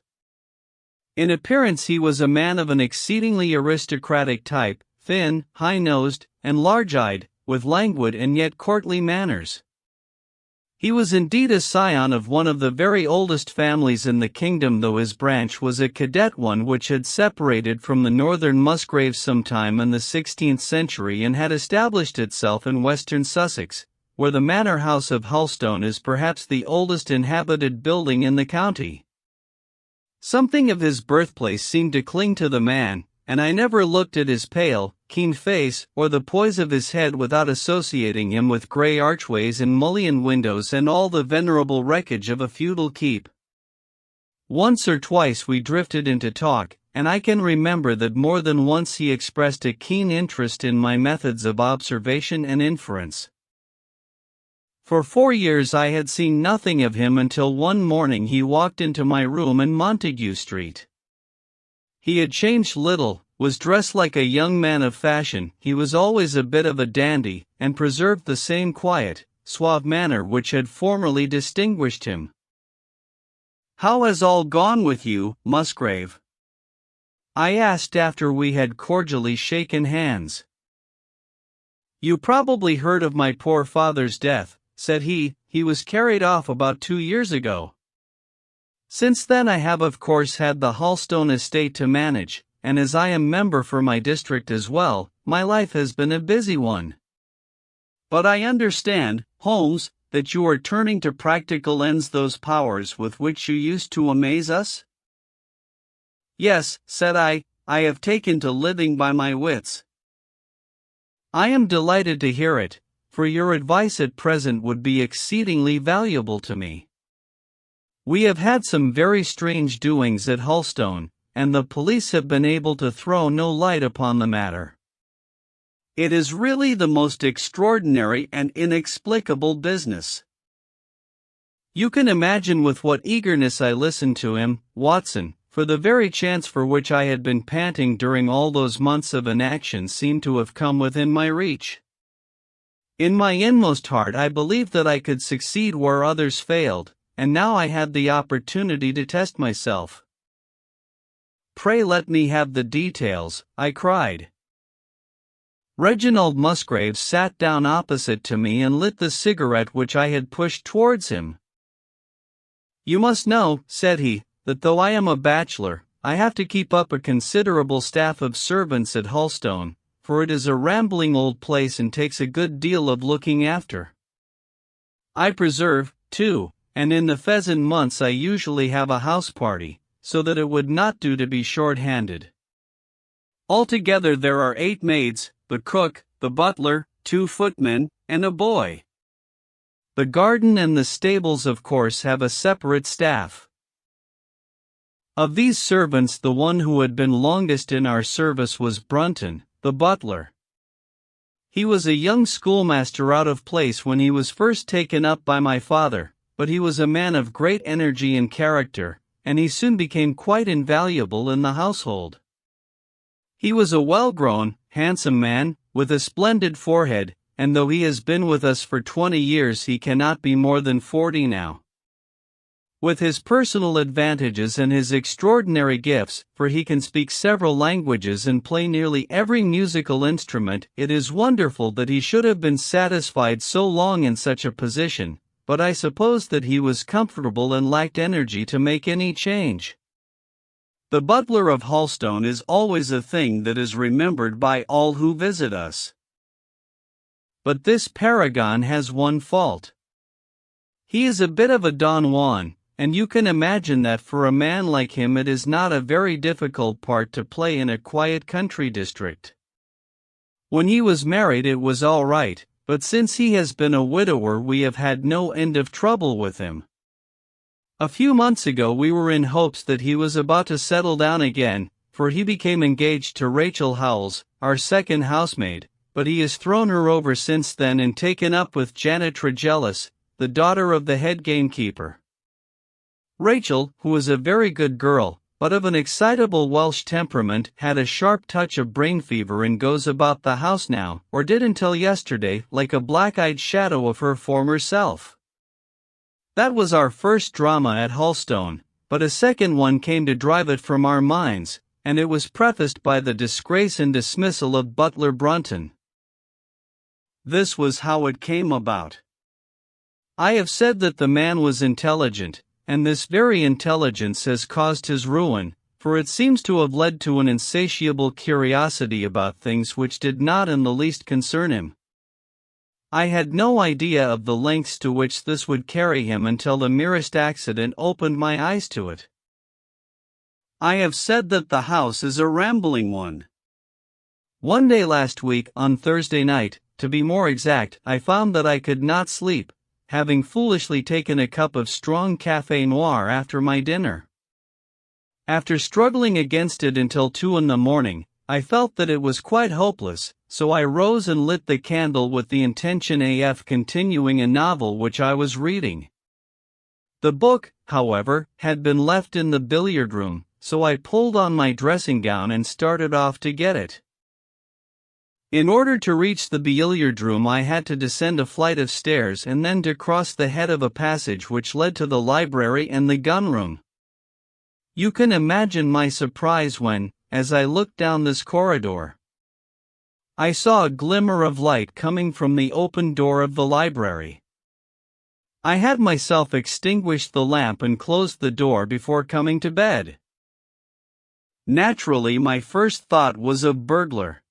In appearance he was a man of an exceedingly aristocratic type, thin, high-nosed, and large-eyed, with languid and yet courtly manners. He was indeed a scion of one of the very oldest families in the kingdom, though his branch was a cadet one which had separated from the northern Musgraves sometime in the 16th century and had established itself in western Sussex, where the manor house of Hulstone is perhaps the oldest inhabited building in the county. Something of his birthplace seemed to cling to the man, and I never looked at his pale, keen face or the poise of his head without associating him with grey archways and mullioned windows and all the venerable wreckage of a feudal keep. Once or twice we drifted into talk, and I can remember that more than once he expressed a keen interest in my methods of observation and inference. For 4 years I had seen nothing of him until one morning he walked into my room in Montague Street. He had changed little, was dressed like a young man of fashion, he was always a bit of a dandy, and preserved the same quiet, suave manner which had formerly distinguished him. "How has all gone with you, Musgrave?" I asked after we had cordially shaken hands. "You probably heard of my poor father's death," said he. "He was carried off about 2 years ago. Since then I have of course had the Hulstone estate to manage, and as I am member for my district as well, my life has been a busy one. But I understand, Holmes, that you are turning to practical ends those powers with which you used to amaze us?" "Yes," said I have taken to living by my wits." "I am delighted to hear it, for your advice at present would be exceedingly valuable to me. We have had some very strange doings at Hulstone, and the police have been able to throw no light upon the matter. It is really the most extraordinary and inexplicable business." You can imagine with what eagerness I listened to him, Watson, for the very chance for which I had been panting during all those months of inaction seemed to have come within my reach. In my inmost heart I believed that I could succeed where others failed, and now I had the opportunity to test myself. "Pray let me have the details," I cried. Reginald Musgrave sat down opposite to me and lit the cigarette which I had pushed towards him. "You must know," said he, "that though I am a bachelor, I have to keep up a considerable staff of servants at Hulstone, for it is a rambling old place and takes a good deal of looking after. I preserve, too, and in the pheasant months I usually have a house party, so that it would not do to be short-handed. Altogether there are 8 maids, the cook, the butler, 2 footmen, and a boy. The garden and the stables of course have a separate staff. Of these servants the one who had been longest in our service was Brunton, the butler. He was a young schoolmaster out of place when he was first taken up by my father, but he was a man of great energy and character, and he soon became quite invaluable in the household. He was a well-grown, handsome man, with a splendid forehead, and though he has been with us for 20 years he cannot be more than 40 now. With his personal advantages and his extraordinary gifts, for he can speak several languages and play nearly every musical instrument, it is wonderful that he should have been satisfied so long in such a position, but I suppose that he was comfortable and lacked energy to make any change. The butler of Hulstone is always a thing that is remembered by all who visit us. But this paragon has one fault. He is a bit of a Don Juan, and you can imagine that for a man like him it is not a very difficult part to play in a quiet country district. When he was married it was all right, but since he has been a widower we have had no end of trouble with him. A few months ago we were in hopes that he was about to settle down again, for he became engaged to Rachel Howells, our second housemaid, but he has thrown her over since then and taken up with Janet Tregellis, the daughter of the head gamekeeper. Rachel, who is a very good girl, but of an excitable Welsh temperament, had a sharp touch of brain fever and goes about the house now, or did until yesterday, like a black-eyed shadow of her former self. That was our first drama at Hulstone, but a second one came to drive it from our minds, and it was prefaced by the disgrace and dismissal of butler Brunton. This was how it came about. I have said that the man was intelligent, and this very intelligence has caused his ruin, for it seems to have led to an insatiable curiosity about things which did not in the least concern him. I had no idea of the lengths to which this would carry him until the merest accident opened my eyes to it. I have said that the house is a rambling one. One day last week, on Thursday night, to be more exact, I found that I could not sleep, having foolishly taken a cup of strong café noir after my dinner. After struggling against it until 2 in the morning, I felt that it was quite hopeless, so I rose and lit the candle with the intention of continuing a novel which I was reading. The book, however, had been left in the billiard room, so I pulled on my dressing gown and started off to get it. In order to reach the billiard room I had to descend a flight of stairs and then to cross the head of a passage which led to the library and the gun room. You can imagine my surprise when, as I looked down this corridor, I saw a glimmer of light coming from the open door of the library. I had myself extinguished the lamp and closed the door before coming to bed. Naturally, my first thought was of burglar.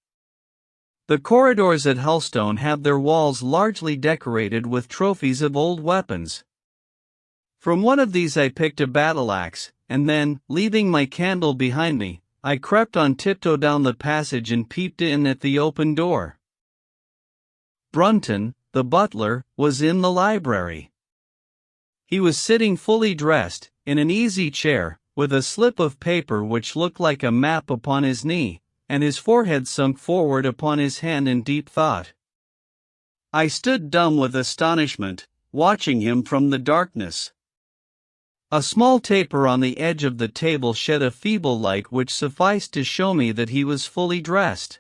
The corridors at Hulstone have their walls largely decorated with trophies of old weapons. From one of these I picked a battle-axe, and then, leaving my candle behind me, I crept on tiptoe down the passage and peeped in at the open door. Brunton, the butler, was in the library. He was sitting fully dressed, in an easy chair, with a slip of paper which looked like a map upon his knee, and his forehead sunk forward upon his hand in deep thought. I stood dumb with astonishment, watching him from the darkness. A small taper on the edge of the table shed a feeble light which sufficed to show me that he was fully dressed.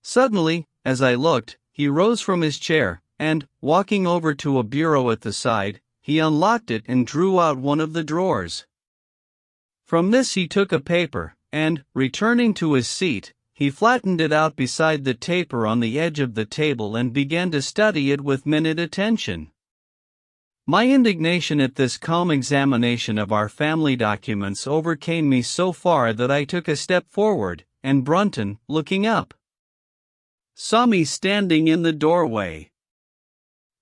Suddenly, as I looked, he rose from his chair, and, walking over to a bureau at the side, he unlocked it and drew out one of the drawers. From this he took a paper, and, returning to his seat, he flattened it out beside the taper on the edge of the table and began to study it with minute attention. My indignation at this calm examination of our family documents overcame me so far that I took a step forward, and Brunton, looking up, saw me standing in the doorway.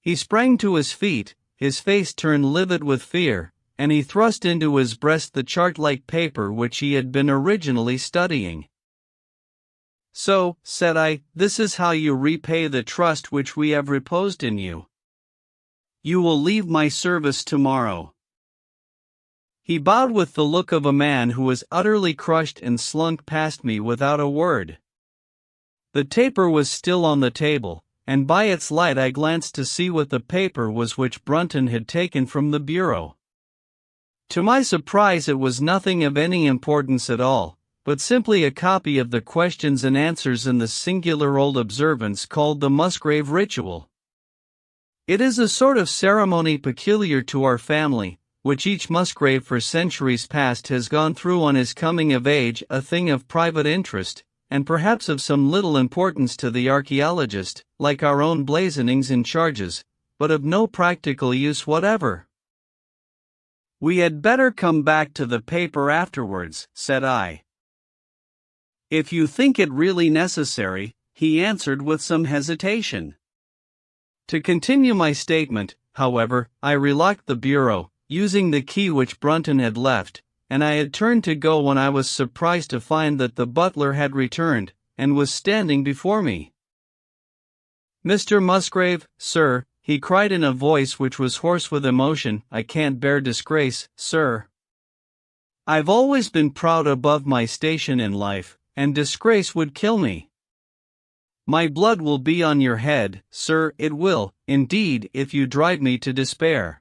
He sprang to his feet, his face turned livid with fear, and he thrust into his breast the chart-like paper which he had been originally studying. "So," said I, "this is how you repay the trust which we have reposed in you. You will leave my service tomorrow." He bowed with the look of a man who was utterly crushed and slunk past me without a word. The taper was still on the table, and by its light I glanced to see what the paper was which Brunton had taken from the bureau. To my surprise it was nothing of any importance at all, but simply a copy of the questions and answers in the singular old observance called the Musgrave Ritual. It is a sort of ceremony peculiar to our family, which each Musgrave for centuries past has gone through on his coming of age, a thing of private interest, and perhaps of some little importance to the archaeologist, like our own blazonings and charges, but of no practical use whatever. "We had better come back to the paper afterwards," said I. "If you think it really necessary," he answered with some hesitation. To continue my statement, however, I relocked the bureau, using the key which Brunton had left, and I had turned to go when I was surprised to find that the butler had returned, and was standing before me. "Mr. Musgrave, sir," he cried in a voice which was hoarse with emotion, "I can't bear disgrace, sir. I've always been proud above my station in life, and disgrace would kill me. My blood will be on your head, sir, it will, indeed, if you drive me to despair.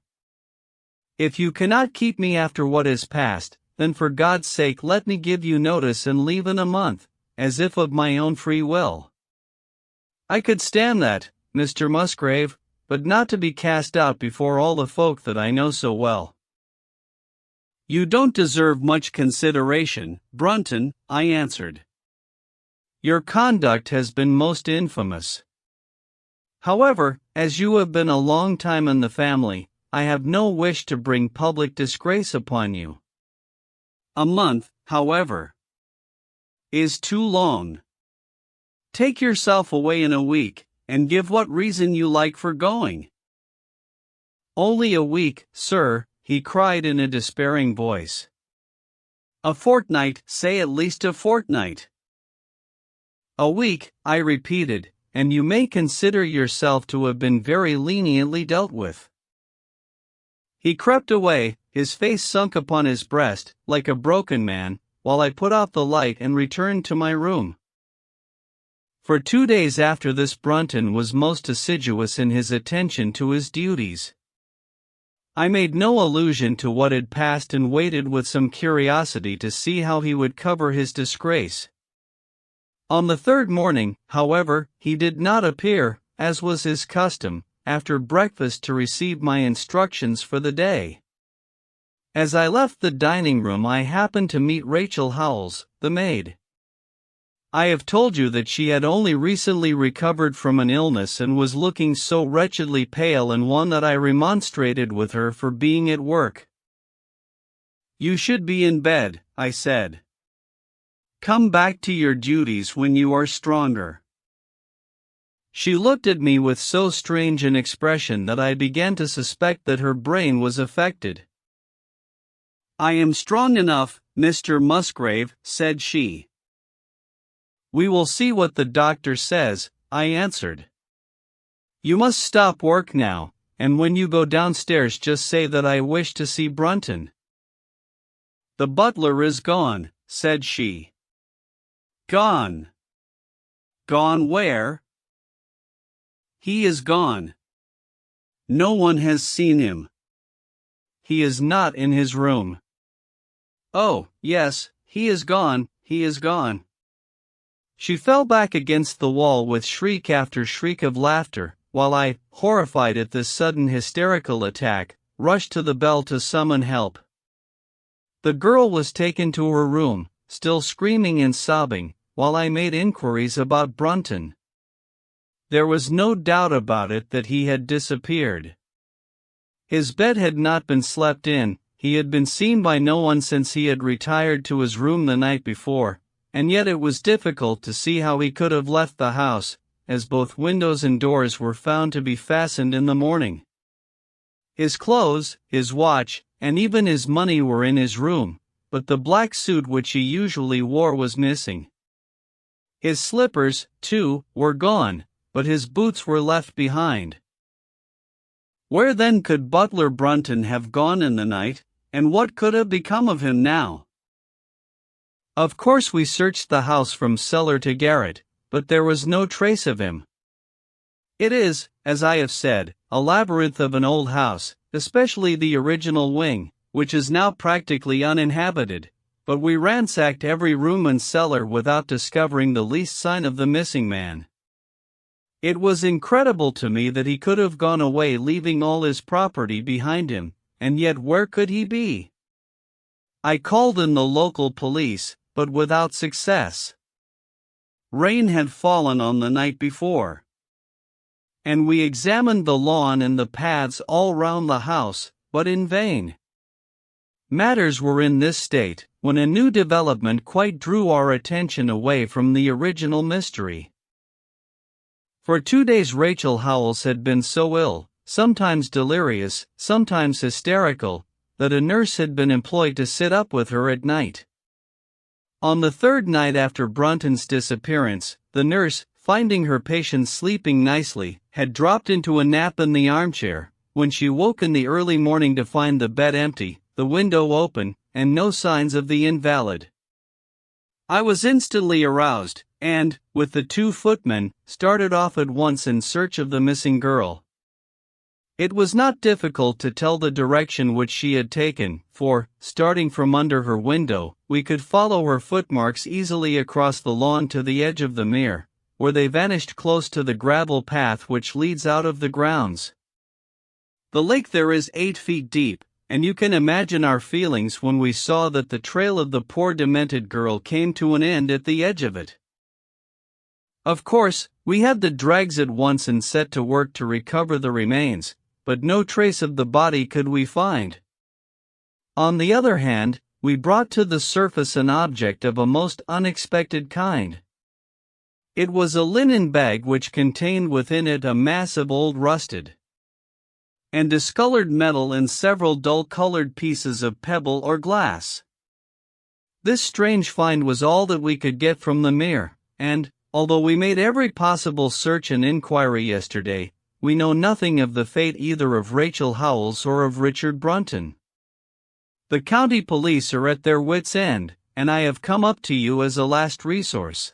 If you cannot keep me after what is past, then for God's sake let me give you notice and leave in a month, as if of my own free will. I could stand that, Mr. Musgrave, but not to be cast out before all the folk that I know so well." "You don't deserve much consideration, Brunton," I answered. "Your conduct has been most infamous. However, as you have been a long time in the family, I have no wish to bring public disgrace upon you. A month, however, is too long. Take yourself away in a week, and give what reason you like for going." "Only a week, sir," he cried in a despairing voice. "A fortnight, say at least a fortnight." "A week," I repeated, "and you may consider yourself to have been very leniently dealt with." He crept away, his face sunk upon his breast, like a broken man, while I put out the light and returned to my room. For 2 days after this Brunton was most assiduous in his attention to his duties. I made no allusion to what had passed and waited with some curiosity to see how he would cover his disgrace. On the third morning, however, he did not appear, as was his custom, after breakfast to receive my instructions for the day. As I left the dining room I happened to meet Rachel Howells, the maid. I have told you that she had only recently recovered from an illness and was looking so wretchedly pale and wan that I remonstrated with her for being at work. "You should be in bed," I said. "Come back to your duties when you are stronger." She looked at me with so strange an expression that I began to suspect that her brain was affected. "I am strong enough, Mr. Musgrave," said she. "We will see what the doctor says," I answered. "You must stop work now, and when you go downstairs just say that I wish to see Brunton." "The butler is gone," said she. "Gone? Gone where?" "He is gone. No one has seen him. He is not in his room." "Oh, yes, he is gone, he is gone." She fell back against the wall with shriek after shriek of laughter, while I, horrified at this sudden hysterical attack, rushed to the bell to summon help. The girl was taken to her room, still screaming and sobbing, while I made inquiries about Brunton. There was no doubt about it that he had disappeared. His bed had not been slept in, he had been seen by no one since he had retired to his room the night before, and yet it was difficult to see how he could have left the house, as both windows and doors were found to be fastened in the morning. His clothes, his watch, and even his money were in his room, but the black suit which he usually wore was missing. His slippers, too, were gone, but his boots were left behind. Where then could Butler Brunton have gone in the night, and what could have become of him now? Of course we searched the house from cellar to garret, but there was no trace of him. It is, as I have said, a labyrinth of an old house, especially the original wing, which is now practically uninhabited, but we ransacked every room and cellar without discovering the least sign of the missing man. It was incredible to me that he could have gone away leaving all his property behind him, and yet where could he be? I called in the local police, but without success. Rain had fallen on the night before, and we examined the lawn and the paths all round the house, but in vain. Matters were in this state, when a new development quite drew our attention away from the original mystery. For 2 days Rachel Howells had been so ill, sometimes delirious, sometimes hysterical, that a nurse had been employed to sit up with her at night. On the third night after Brunton's disappearance, the nurse, finding her patient sleeping nicely, had dropped into a nap in the armchair, when she woke in the early morning to find the bed empty, the window open, and no signs of the invalid. I was instantly aroused, and, with the 2 footmen, started off at once in search of the missing girl. It was not difficult to tell the direction which she had taken, for, starting from under her window, we could follow her footmarks easily across the lawn to the edge of the mere, where they vanished close to the gravel path which leads out of the grounds. The lake there is 8 feet deep, and you can imagine our feelings when we saw that the trail of the poor demented girl came to an end at the edge of it. Of course, we had the drags at once and set to work to recover the remains, but no trace of the body could we find. On the other hand, we brought to the surface an object of a most unexpected kind. It was a linen bag which contained within it a mass of old rusted and discolored metal and several dull-colored pieces of pebble or glass. This strange find was all that we could get from the mere, and, although we made every possible search and inquiry yesterday, we know nothing of the fate either of Rachel Howells or of Richard Brunton. The county police are at their wits' end, and I have come up to you as a last resource.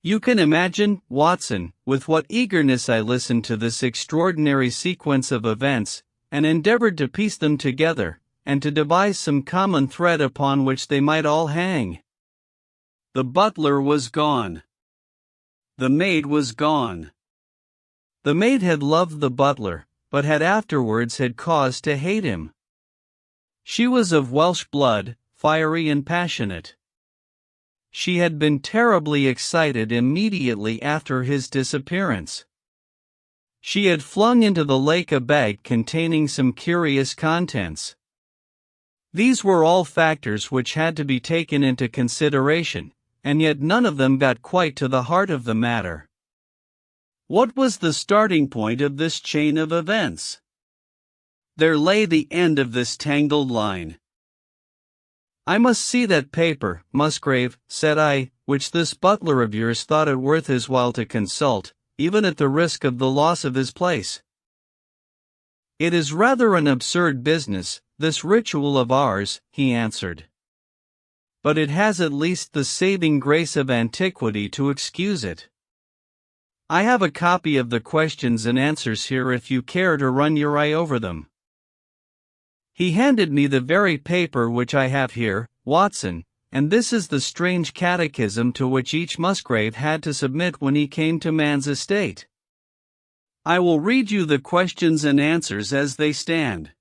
You can imagine, Watson, with what eagerness I listened to this extraordinary sequence of events, and endeavored to piece them together, and to devise some common thread upon which they might all hang. The butler was gone. The maid was gone. The maid had loved the butler, but had afterwards had cause to hate him. She was of Welsh blood, fiery and passionate. She had been terribly excited immediately after his disappearance. She had flung into the lake a bag containing some curious contents. These were all factors which had to be taken into consideration, and yet none of them got quite to the heart of the matter. What was the starting point of this chain of events? There lay the end of this tangled line. "I must see that paper, Musgrave," said I, "which this butler of yours thought it worth his while to consult, even at the risk of the loss of his place." "It is rather an absurd business, this ritual of ours," he answered. "But it has at least the saving grace of antiquity to excuse it. I have a copy of the questions and answers here if you care to run your eye over them." He handed me the very paper which I have here, Watson, and this is the strange catechism to which each Musgrave had to submit when he came to man's estate. I will read you the questions and answers as they stand.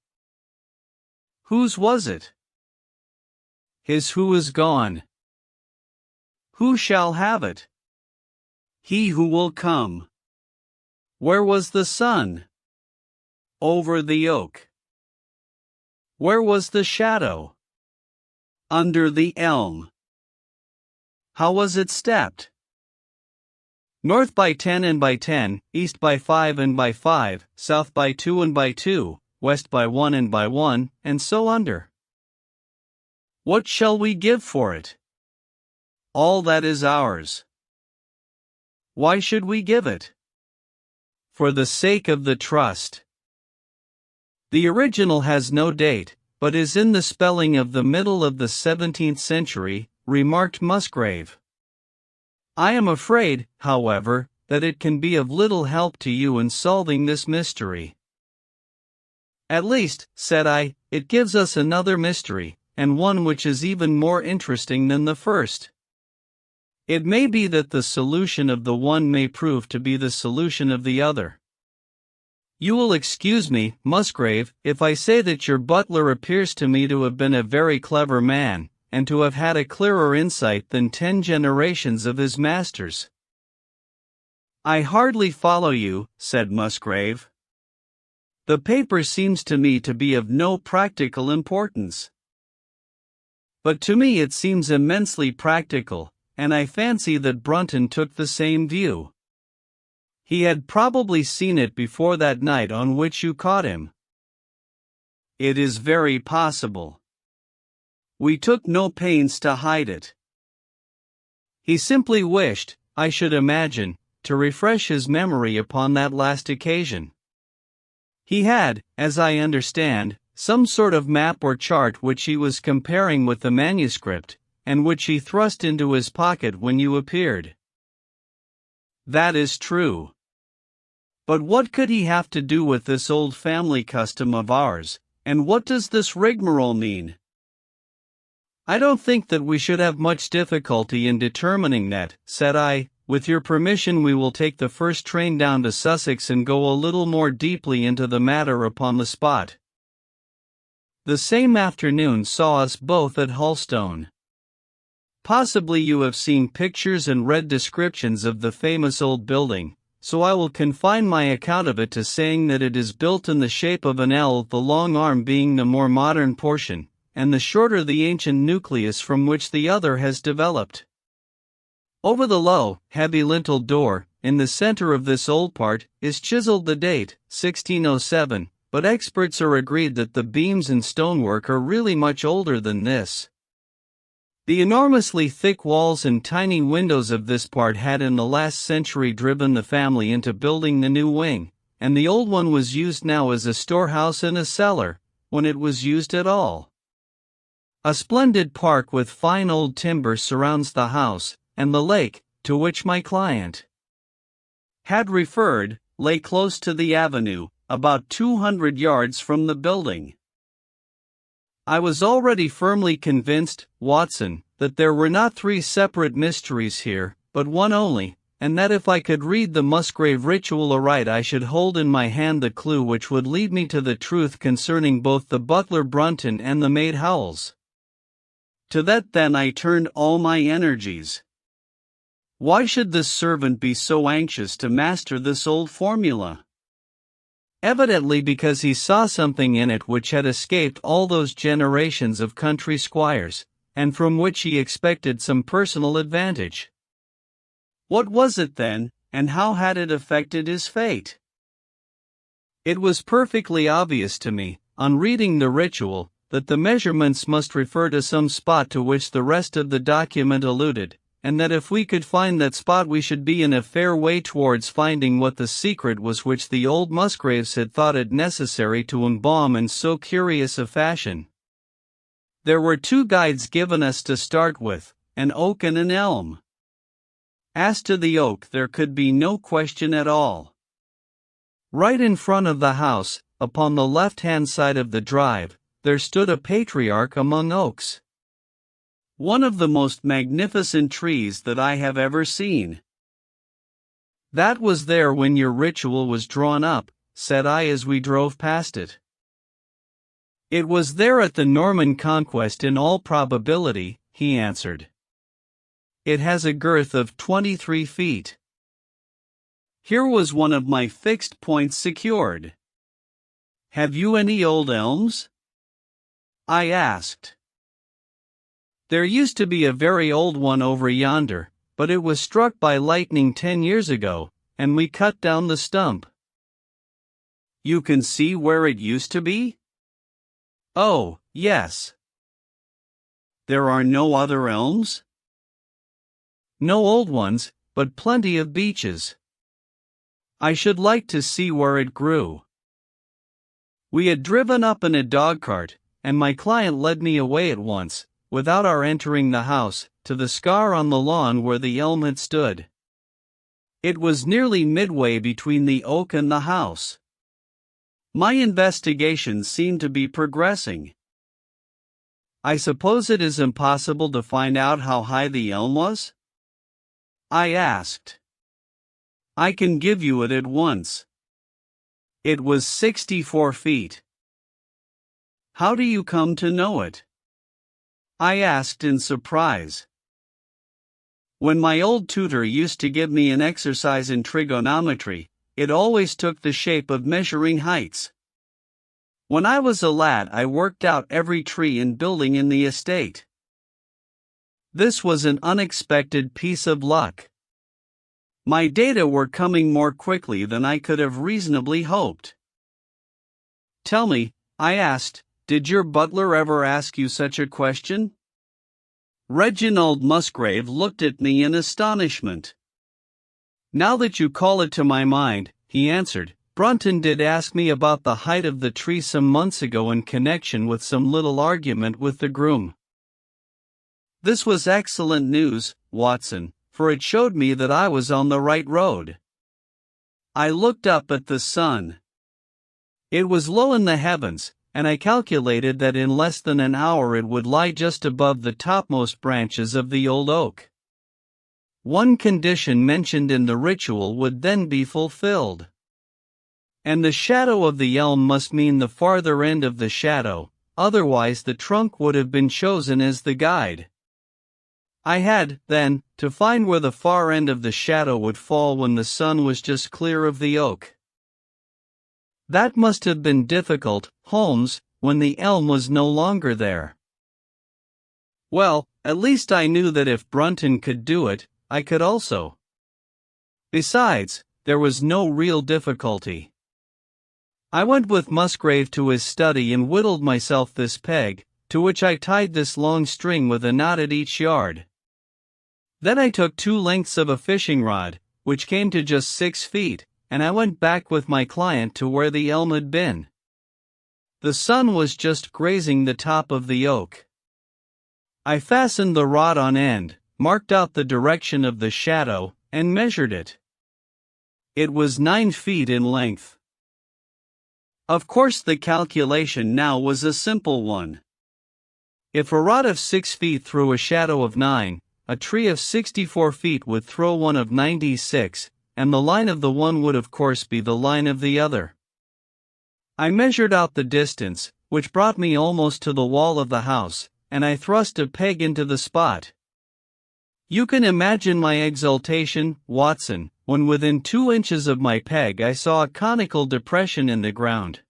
Whose was it? His who is gone. Who shall have it? He who will come. Where was the sun? Over the oak. Where was the shadow? Under the elm. How was it stepped? North by 10 and by 10, east by 5 and by 5, south by 2 and by 2, west by 1 and by 1, and so under. What shall we give for it? All that is ours. Why should we give it? For the sake of the trust. The original has no date, but is in the spelling of the middle of the 17th century, remarked Musgrave. I am afraid, however, that it can be of little help to you in solving this mystery. At least, said I, it gives us another mystery, and one which is even more interesting than the first. It may be that the solution of the one may prove to be the solution of the other. You will excuse me, Musgrave, if I say that your butler appears to me to have been a very clever man, and to have had a clearer insight than 10 generations of his masters. I hardly follow you, said Musgrave. The paper seems to me to be of no practical importance. But to me it seems immensely practical, and I fancy that Brunton took the same view. He had probably seen it before that night on which you caught him. It is very possible. We took no pains to hide it. He simply wished, I should imagine, to refresh his memory upon that last occasion. He had, as I understand, some sort of map or chart which he was comparing with the manuscript, and which he thrust into his pocket when you appeared. That is true. But what could he have to do with this old family custom of ours, and what does this rigmarole mean? I don't think that we should have much difficulty in determining that, said I. With your permission, we will take the first train down to Sussex and go a little more deeply into the matter upon the spot. The same afternoon saw us both at Hulstone. Possibly you have seen pictures and read descriptions of the famous old building, so I will confine my account of it to saying that it is built in the shape of an L, the long arm being the more modern portion, and the shorter the ancient nucleus from which the other has developed. Over the low, heavy-linteled door, in the center of this old part, is chiseled the date, 1607, but experts are agreed that the beams and stonework are really much older than this. The enormously thick walls and tiny windows of this part had in the last century driven the family into building the new wing, and the old one was used now as a storehouse and a cellar, when it was used at all. A splendid park with fine old timber surrounds the house, and the lake, to which my client had referred, lay close to the avenue, about 200 yards from the building. I was already firmly convinced, Watson, that there were not three separate mysteries here, but one only, and that if I could read the Musgrave ritual aright I should hold in my hand the clue which would lead me to the truth concerning both the butler Brunton and the maid Howells. To that then I turned all my energies. Why should this servant be so anxious to master this old formula? Evidently because he saw something in it which had escaped all those generations of country squires, and from which he expected some personal advantage. What was it then, and how had it affected his fate? It was perfectly obvious to me, on reading the ritual, that the measurements must refer to some spot to which the rest of the document alluded, and that if we could find that spot we should be in a fair way towards finding what the secret was which the old Musgraves had thought it necessary to embalm in so curious a fashion. There were two guides given us to start with, an oak and an elm. As to the oak there could be no question at all. Right in front of the house, upon the left-hand side of the drive, there stood a patriarch among oaks. One of the most magnificent trees that I have ever seen. That was there when your ritual was drawn up, said I as we drove past it. It was there at the Norman Conquest in all probability, he answered. It has a girth of 23 feet. Here was one of my fixed points secured. Have you any old elms? I asked. There used to be a very old one over yonder, but it was struck by lightning 10 years ago, and we cut down the stump. You can see where it used to be? Oh, yes. There are no other elms? No old ones, but plenty of beeches. I should like to see where it grew. We had driven up in a dog-cart, and my client led me away at once, without our entering the house, to the scar on the lawn where the elm had stood. It was nearly midway between the oak and the house. My investigations seemed to be progressing. I suppose it is impossible to find out how high the elm was? I asked. I can give you it at once. It was 64 feet. How do you come to know it? I asked in surprise. When my old tutor used to give me an exercise in trigonometry, it always took the shape of measuring heights. When I was a lad I worked out every tree and building in the estate. This was an unexpected piece of luck. My data were coming more quickly than I could have reasonably hoped. Tell me, I asked, Did your butler ever ask you such a question? Reginald Musgrave looked at me in astonishment. Now that you call it to my mind, he answered, Brunton did ask me about the height of the tree some months ago in connection with some little argument with the groom. This was excellent news, Watson, for it showed me that I was on the right road. I looked up at the sun. It was low in the heavens, and I calculated that in less than an hour it would lie just above the topmost branches of the old oak. One condition mentioned in the ritual would then be fulfilled. And the shadow of the elm must mean the farther end of the shadow, otherwise the trunk would have been chosen as the guide. I had, then, to find where the far end of the shadow would fall when the sun was just clear of the oak. That must have been difficult, Holmes, when the elm was no longer there. Well, at least I knew that if Brunton could do it, I could also. Besides, there was no real difficulty. I went with Musgrave to his study and whittled myself this peg, to which I tied this long string with a knot at each yard. Then I took 2 lengths of a fishing rod, which came to just 6 feet, and I went back with my client to where the elm had been. The sun was just grazing the top of the oak. I fastened the rod on end, marked out the direction of the shadow, and measured it. It was 9 feet in length. Of course the calculation now was a simple one. If a rod of 6 feet threw a shadow of 9, a tree of 64 feet would throw one of 96, and the line of the one would of course be the line of the other. I measured out the distance, which brought me almost to the wall of the house, and I thrust a peg into the spot. You can imagine my exultation, Watson, when within 2 inches of my peg I saw a conical depression in the ground.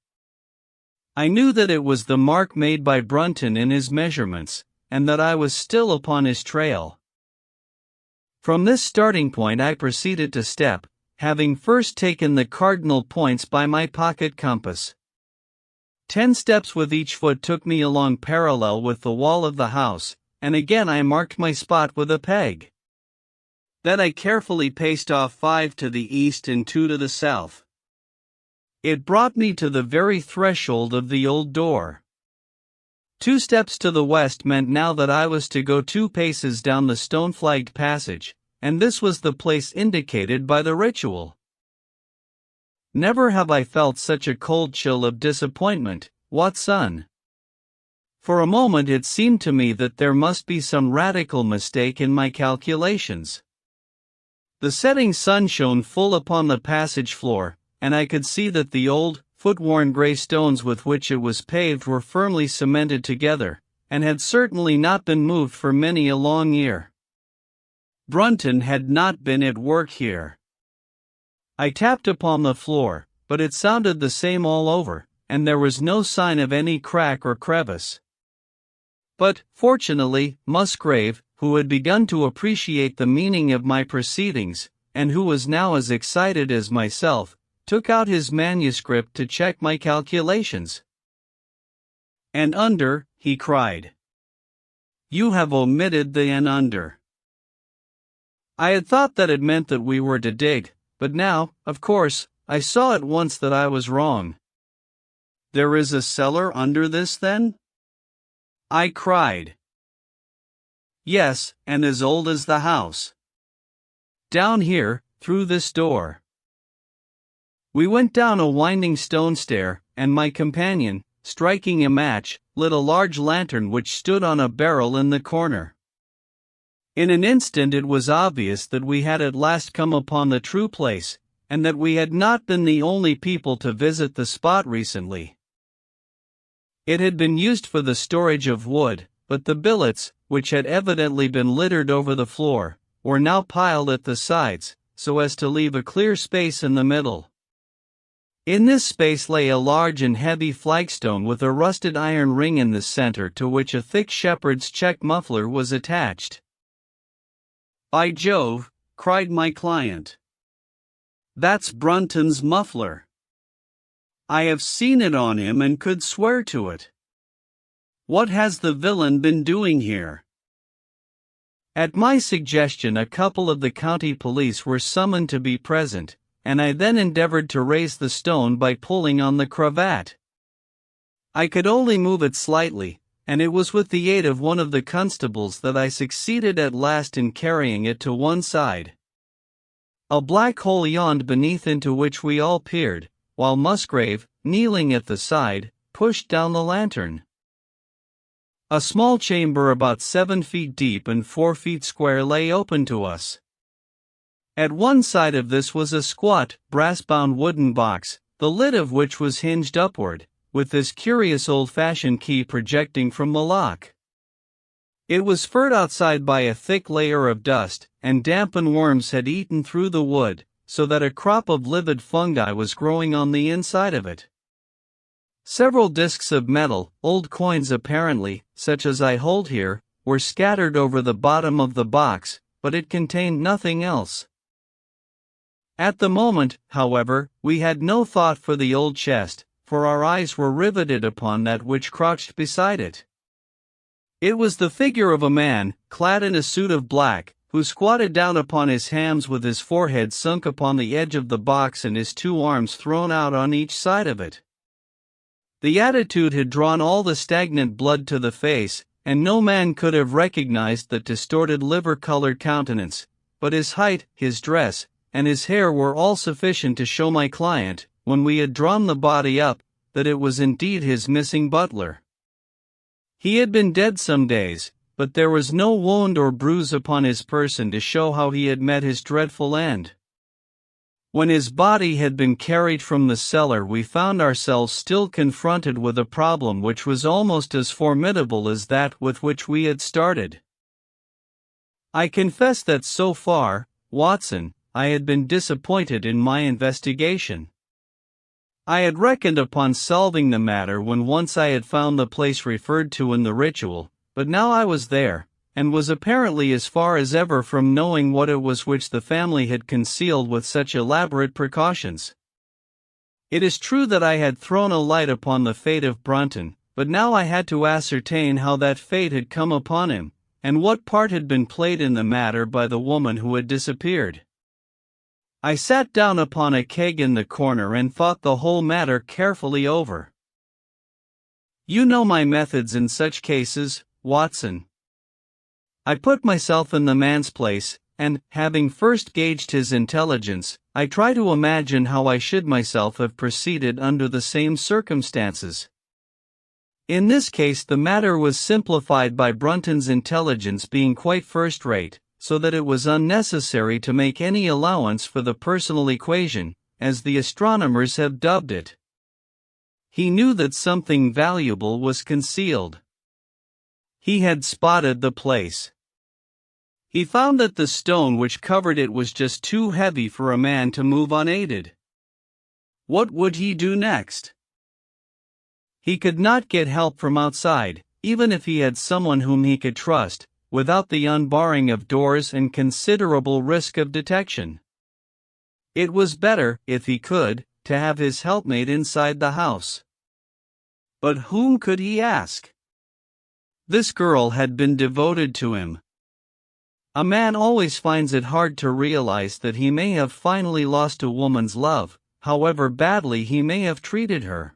I knew that it was the mark made by Brunton in his measurements, and that I was still upon his trail. From this starting point I proceeded to step, having first taken the cardinal points by my pocket compass. 10 steps with each foot took me along parallel with the wall of the house, and again I marked my spot with a peg. Then I carefully paced off 5 to the east and 2 to the south. It brought me to the very threshold of the old door. 2 steps to the west meant now that I was to go 2 paces down the stone-flagged passage, and this was the place indicated by the ritual. Never have I felt such a cold chill of disappointment, Watson. For a moment it seemed to me that there must be some radical mistake in my calculations. The setting sun shone full upon the passage floor, and I could see that the old, foot-worn gray stones with which it was paved were firmly cemented together, and had certainly not been moved for many a long year. Brunton had not been at work here. I tapped upon the floor, but it sounded the same all over, and there was no sign of any crack or crevice. But, fortunately, Musgrave, who had begun to appreciate the meaning of my proceedings, and who was now as excited as myself, took out his manuscript to check my calculations. "And under," he cried. "You have omitted the and under." I had thought that it meant that we were to dig, but now, of course, I saw at once that I was wrong. "There is a cellar under this, then?" I cried. "Yes, and as old as the house. Down here, through this door." We went down a winding stone stair, and my companion, striking a match, lit a large lantern which stood on a barrel in the corner. In an instant it was obvious that we had at last come upon the true place, and that we had not been the only people to visit the spot recently. It had been used for the storage of wood, but the billets, which had evidently been littered over the floor, were now piled at the sides, so as to leave a clear space in the middle. In this space lay a large and heavy flagstone with a rusted iron ring in the center to which a thick shepherd's check muffler was attached. "By Jove," cried my client. "That's Brunton's muffler. I have seen it on him and could swear to it. What has the villain been doing here? At my suggestion, a couple of the county police were summoned to be present, and I then endeavored to raise the stone by pulling on the cravat. I could only move it slightly, and it was with the aid of one of the constables that I succeeded at last in carrying it to one side. A black hole yawned beneath, into which we all peered, while Musgrave, kneeling at the side, pushed down the lantern. A small chamber about 7 feet deep and 4 feet square lay open to us. At one side of this was a squat, brass-bound wooden box, the lid of which was hinged upward, with this curious old-fashioned key projecting from the lock. It was furred outside by a thick layer of dust, and damp and worms had eaten through the wood, so that a crop of livid fungi was growing on the inside of it. Several discs of metal, old coins apparently, such as I hold here, were scattered over the bottom of the box, but it contained nothing else. At the moment, however, we had no thought for the old chest, for our eyes were riveted upon that which crouched beside it. It was the figure of a man, clad in a suit of black, who squatted down upon his hams with his forehead sunk upon the edge of the box and his 2 arms thrown out on each side of it. The attitude had drawn all the stagnant blood to the face, and no man could have recognized the distorted liver-colored countenance, but his height, his dress, and his hair were all sufficient to show my client, when we had drawn the body up, that it was indeed his missing butler. He had been dead some days, but there was no wound or bruise upon his person to show how he had met his dreadful end. When his body had been carried from the cellar, we found ourselves still confronted with a problem which was almost as formidable as that with which we had started. I confess that so far, Watson, I had been disappointed in my investigation. I had reckoned upon solving the matter when once I had found the place referred to in the ritual, but now I was there, and was apparently as far as ever from knowing what it was which the family had concealed with such elaborate precautions. It is true that I had thrown a light upon the fate of Brunton, but now I had to ascertain how that fate had come upon him, and what part had been played in the matter by the woman who had disappeared. I sat down upon a keg in the corner and thought the whole matter carefully over. You know my methods in such cases, Watson. I put myself in the man's place, and, having first gauged his intelligence, I try to imagine how I should myself have proceeded under the same circumstances. In this case the matter was simplified by Brunton's intelligence being quite first-rate, so that it was unnecessary to make any allowance for the personal equation, as the astronomers have dubbed it. He knew that something valuable was concealed. He had spotted the place. He found that the stone which covered it was just too heavy for a man to move unaided. What would he do next? He could not get help from outside, even if he had someone whom he could trust, without the unbarring of doors and considerable risk of detection. It was better, if he could, to have his helpmate inside the house. But whom could he ask? This girl had been devoted to him. A man always finds it hard to realize that he may have finally lost a woman's love, however badly he may have treated her.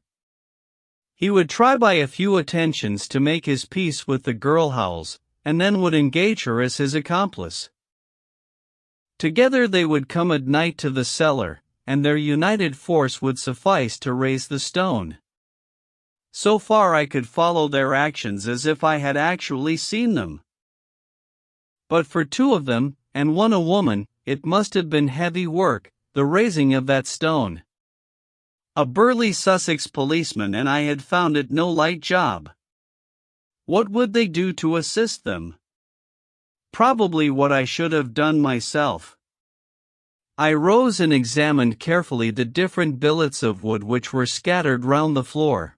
He would try by a few attentions to make his peace with the girl Howells, and then would engage her as his accomplice. Together they would come at night to the cellar, and their united force would suffice to raise the stone. So far I could follow their actions as if I had actually seen them. But for 2 of them, and one a woman, it must have been heavy work, the raising of that stone. A burly Sussex policeman and I had found it no light job. What would they do to assist them? Probably what I should have done myself. I rose and examined carefully the different billets of wood which were scattered round the floor.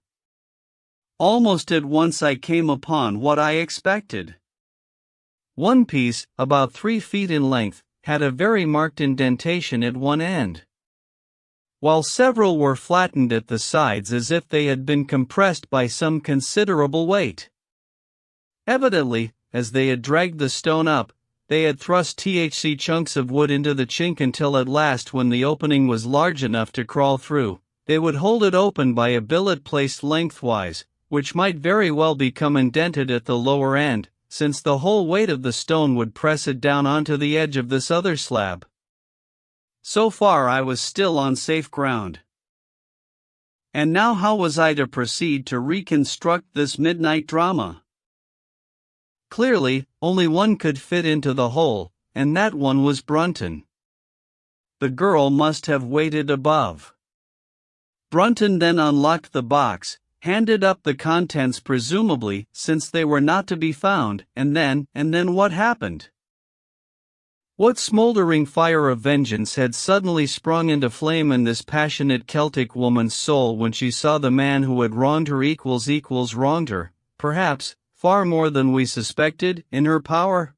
Almost at once I came upon what I expected. One piece, about 3 feet in length, had a very marked indentation at one end, while several were flattened at the sides as if they had been compressed by some considerable weight. Evidently, as they had dragged the stone up, they had thrust THC chunks of wood into the chink until at last, when the opening was large enough to crawl through, they would hold it open by a billet placed lengthwise, which might very well become indented at the lower end, since the whole weight of the stone would press it down onto the edge of this other slab. So far I was still on safe ground. And now how was I to proceed to reconstruct this midnight drama? Clearly, only one could fit into the hole, and that one was Brunton. The girl must have waited above. Brunton then unlocked the box, handed up the contents presumably, since they were not to be found, and then what happened? What smoldering fire of vengeance had suddenly sprung into flame in this passionate Celtic woman's soul when she saw the man who had wronged her equals wronged her, perhaps, far more than we suspected, in her power?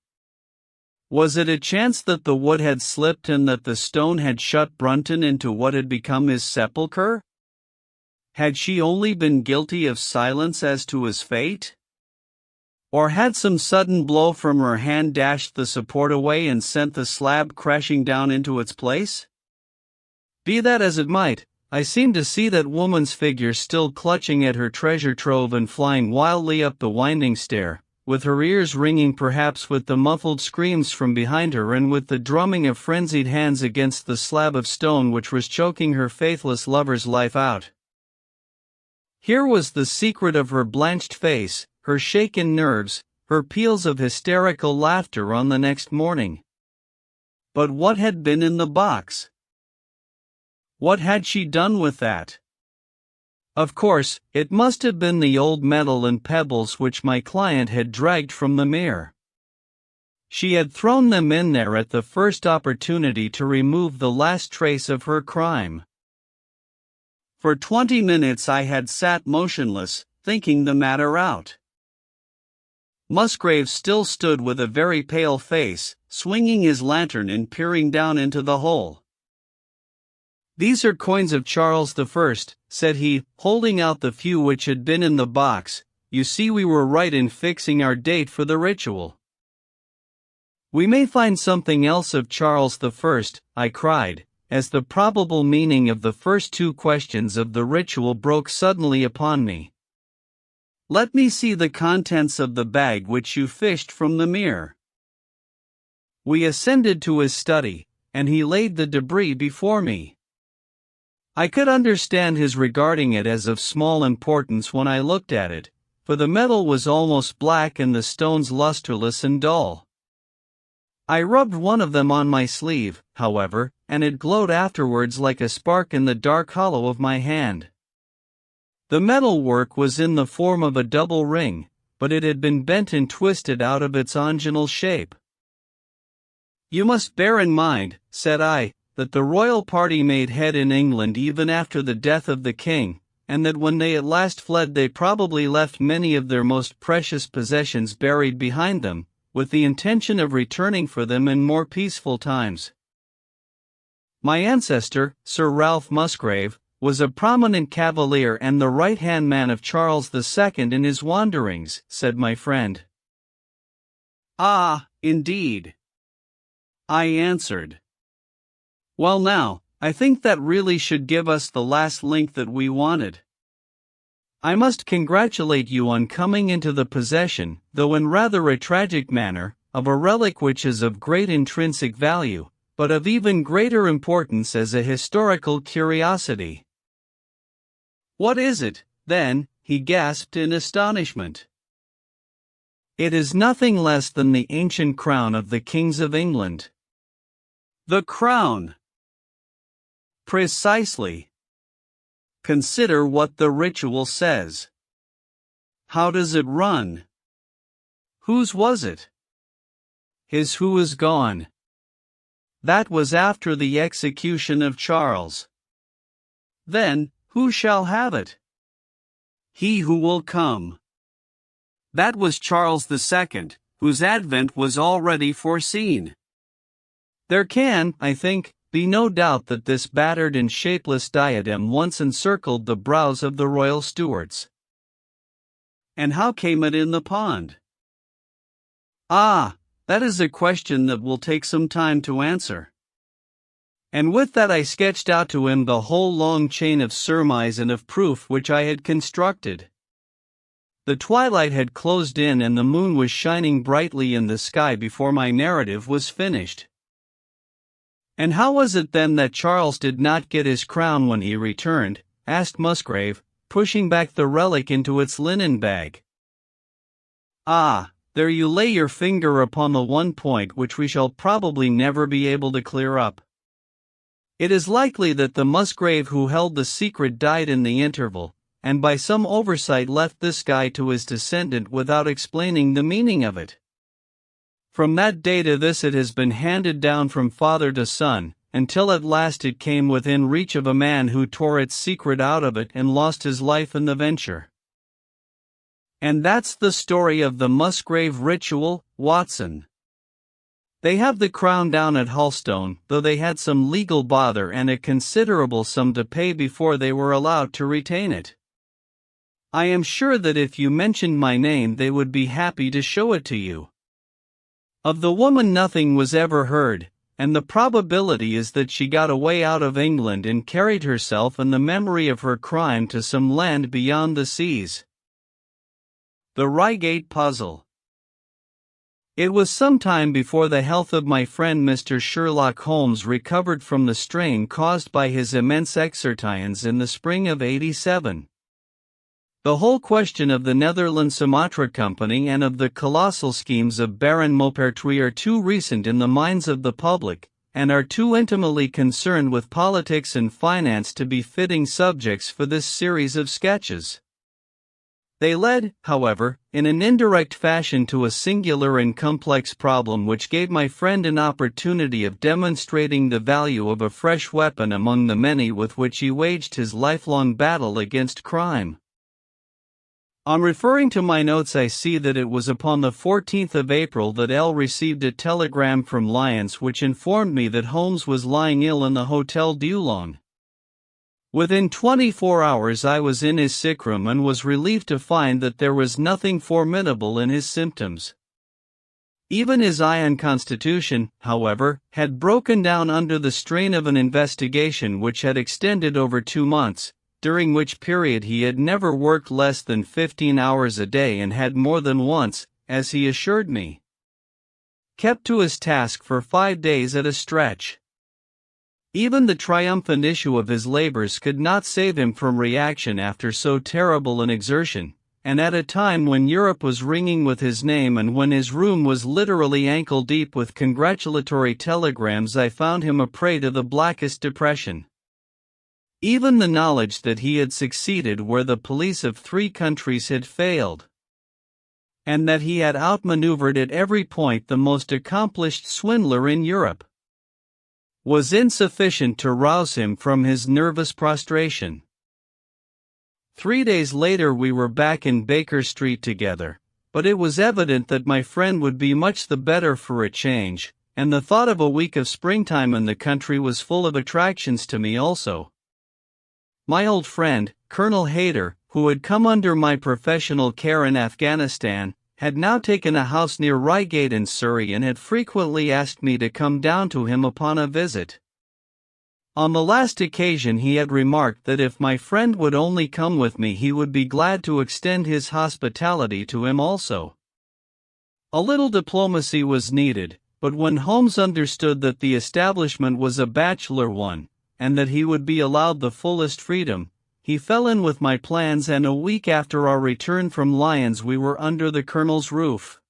Was it a chance that the wood had slipped and that the stone had shut Brunton into what had become his sepulchre? Had she only been guilty of silence as to his fate? Or had some sudden blow from her hand dashed the support away and sent the slab crashing down into its place? Be that as it might, I seemed to see that woman's figure still clutching at her treasure trove and flying wildly up the winding stair, with her ears ringing perhaps with the muffled screams from behind her and with the drumming of frenzied hands against the slab of stone which was choking her faithless lover's life out. Here was the secret of her blanched face, her shaken nerves, her peals of hysterical laughter on the next morning. But what had been in the box? What had she done with that? Of course, it must have been the old metal and pebbles which my client had dragged from the mere. She had thrown them in there at the first opportunity to remove the last trace of her crime. For 20 minutes I had sat motionless, thinking the matter out. Musgrave still stood with a very pale face, swinging his lantern and peering down into the hole. "These are coins of Charles I," said he, holding out the few which had been in the box. "You see, we were right in fixing our date for the ritual." "We may find something else of Charles I," I cried, as the probable meaning of the first two questions of the ritual broke suddenly upon me. "Let me see the contents of the bag which you fished from the mere." We ascended to his study, and he laid the debris before me. I could understand his regarding it as of small importance when I looked at it, for the metal was almost black and the stones lusterless and dull. I rubbed one of them on my sleeve, however, and it glowed afterwards like a spark in the dark hollow of my hand. The metal work was in the form of a double ring, but it had been bent and twisted out of its original shape. "You must bear in mind," said I, "that the royal party made head in England even after the death of the king, and that when they at last fled they probably left many of their most precious possessions buried behind them, with the intention of returning for them in more peaceful times. My ancestor, Sir Ralph Musgrave, was a prominent cavalier and the right-hand man of Charles II in his wanderings," said my friend. "Ah, indeed," I answered. "Well now, I think that really should give us the last link that we wanted. I must congratulate you on coming into the possession, though in rather a tragic manner, of a relic which is of great intrinsic value, but of even greater importance as a historical curiosity." "What is it, then?" he gasped in astonishment. "It is nothing less than the ancient crown of the kings of England." "The crown?" "Precisely. Consider what the ritual says. How does it run? Whose was it? His who is gone. That was after the execution of Charles. Then, who shall have it? He who will come. That was Charles II, whose advent was already foreseen. There can, I think, be no doubt that this battered and shapeless diadem once encircled the brows of the royal stewards. And how came it in the pond? Ah, that is a question that will take some time to answer. And with that I sketched out to him the whole long chain of surmise and of proof which I had constructed. The twilight had closed in and the moon was shining brightly in the sky before my narrative was finished. "And how was it then that Charles did not get his crown when he returned?" asked Musgrave, pushing back the relic into its linen bag. "Ah, there you lay your finger upon the one point which we shall probably never be able to clear up. It is likely that the Musgrave who held the secret died in the interval, and by some oversight left this guide to his descendant without explaining the meaning of it. From that day to this it has been handed down from father to son, until at last it came within reach of a man who tore its secret out of it and lost his life in the venture. And that's the story of the Musgrave ritual, Watson. They have the crown down at Hulstone, though they had some legal bother and a considerable sum to pay before they were allowed to retain it. I am sure that if you mentioned my name they would be happy to show it to you. Of the woman nothing was ever heard, and the probability is that she got away out of England and carried herself and the memory of her crime to some land beyond the seas. The Reigate Puzzle. It was some time before the health of my friend Mr. Sherlock Holmes recovered from the strain caused by his immense exertions in the spring of '87. The whole question of the Netherland Sumatra Company and of the colossal schemes of Baron Maupertuis are too recent in the minds of the public, and are too intimately concerned with politics and finance to be fitting subjects for this series of sketches. They led, however, in an indirect fashion to a singular and complex problem which gave my friend an opportunity of demonstrating the value of a fresh weapon among the many with which he waged his lifelong battle against crime. On referring to my notes I see that it was upon the 14th of April that L received a telegram from Lyons which informed me that Holmes was lying ill in the Hotel Dulong. Within 24 hours I was in his sick room and was relieved to find that there was nothing formidable in his symptoms. Even his iron constitution, however, had broken down under the strain of an investigation which had extended over 2 months, during which period he had never worked less than 15 hours a day and had more than once, as he assured me, kept to his task for 5 days at a stretch. Even the triumphant issue of his labors could not save him from reaction after so terrible an exertion, and at a time when Europe was ringing with his name and when his room was literally ankle-deep with congratulatory telegrams, I found him a prey to the blackest depression. Even the knowledge that he had succeeded where the police of 3 countries had failed, and that he had outmaneuvered at every point the most accomplished swindler in Europe, was insufficient to rouse him from his nervous prostration. 3 days later we were back in Baker Street together, but it was evident that my friend would be much the better for a change, and the thought of a week of springtime in the country was full of attractions to me also. My old friend, Colonel Hayter, who had come under my professional care in Afghanistan, had now taken a house near Reigate in Surrey and had frequently asked me to come down to him upon a visit. On the last occasion he had remarked that if my friend would only come with me he would be glad to extend his hospitality to him also. A little diplomacy was needed, but when Holmes understood that the establishment was a bachelor one, and that he would be allowed the fullest freedom, he fell in with my plans, and a week after our return from Lyons we were under the Colonel's roof.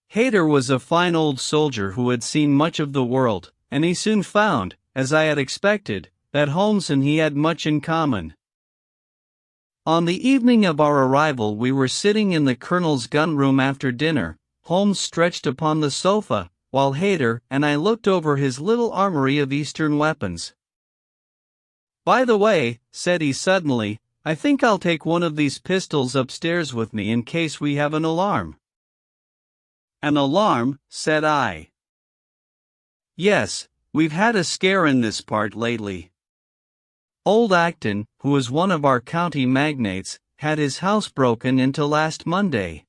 Hayter was a fine old soldier who had seen much of the world, and he soon found, as I had expected, that Holmes and he had much in common. On the evening of our arrival we were sitting in the Colonel's gun-room after dinner, Holmes stretched upon the sofa, while Hayter and I looked over his little armory of Eastern weapons. "By the way," said he suddenly, "I think I'll take one of these pistols upstairs with me in case we have an alarm." "An alarm?" said I. "Yes, we've had a scare in this part lately. Old Acton, who is one of our county magnates, had his house broken into last Monday.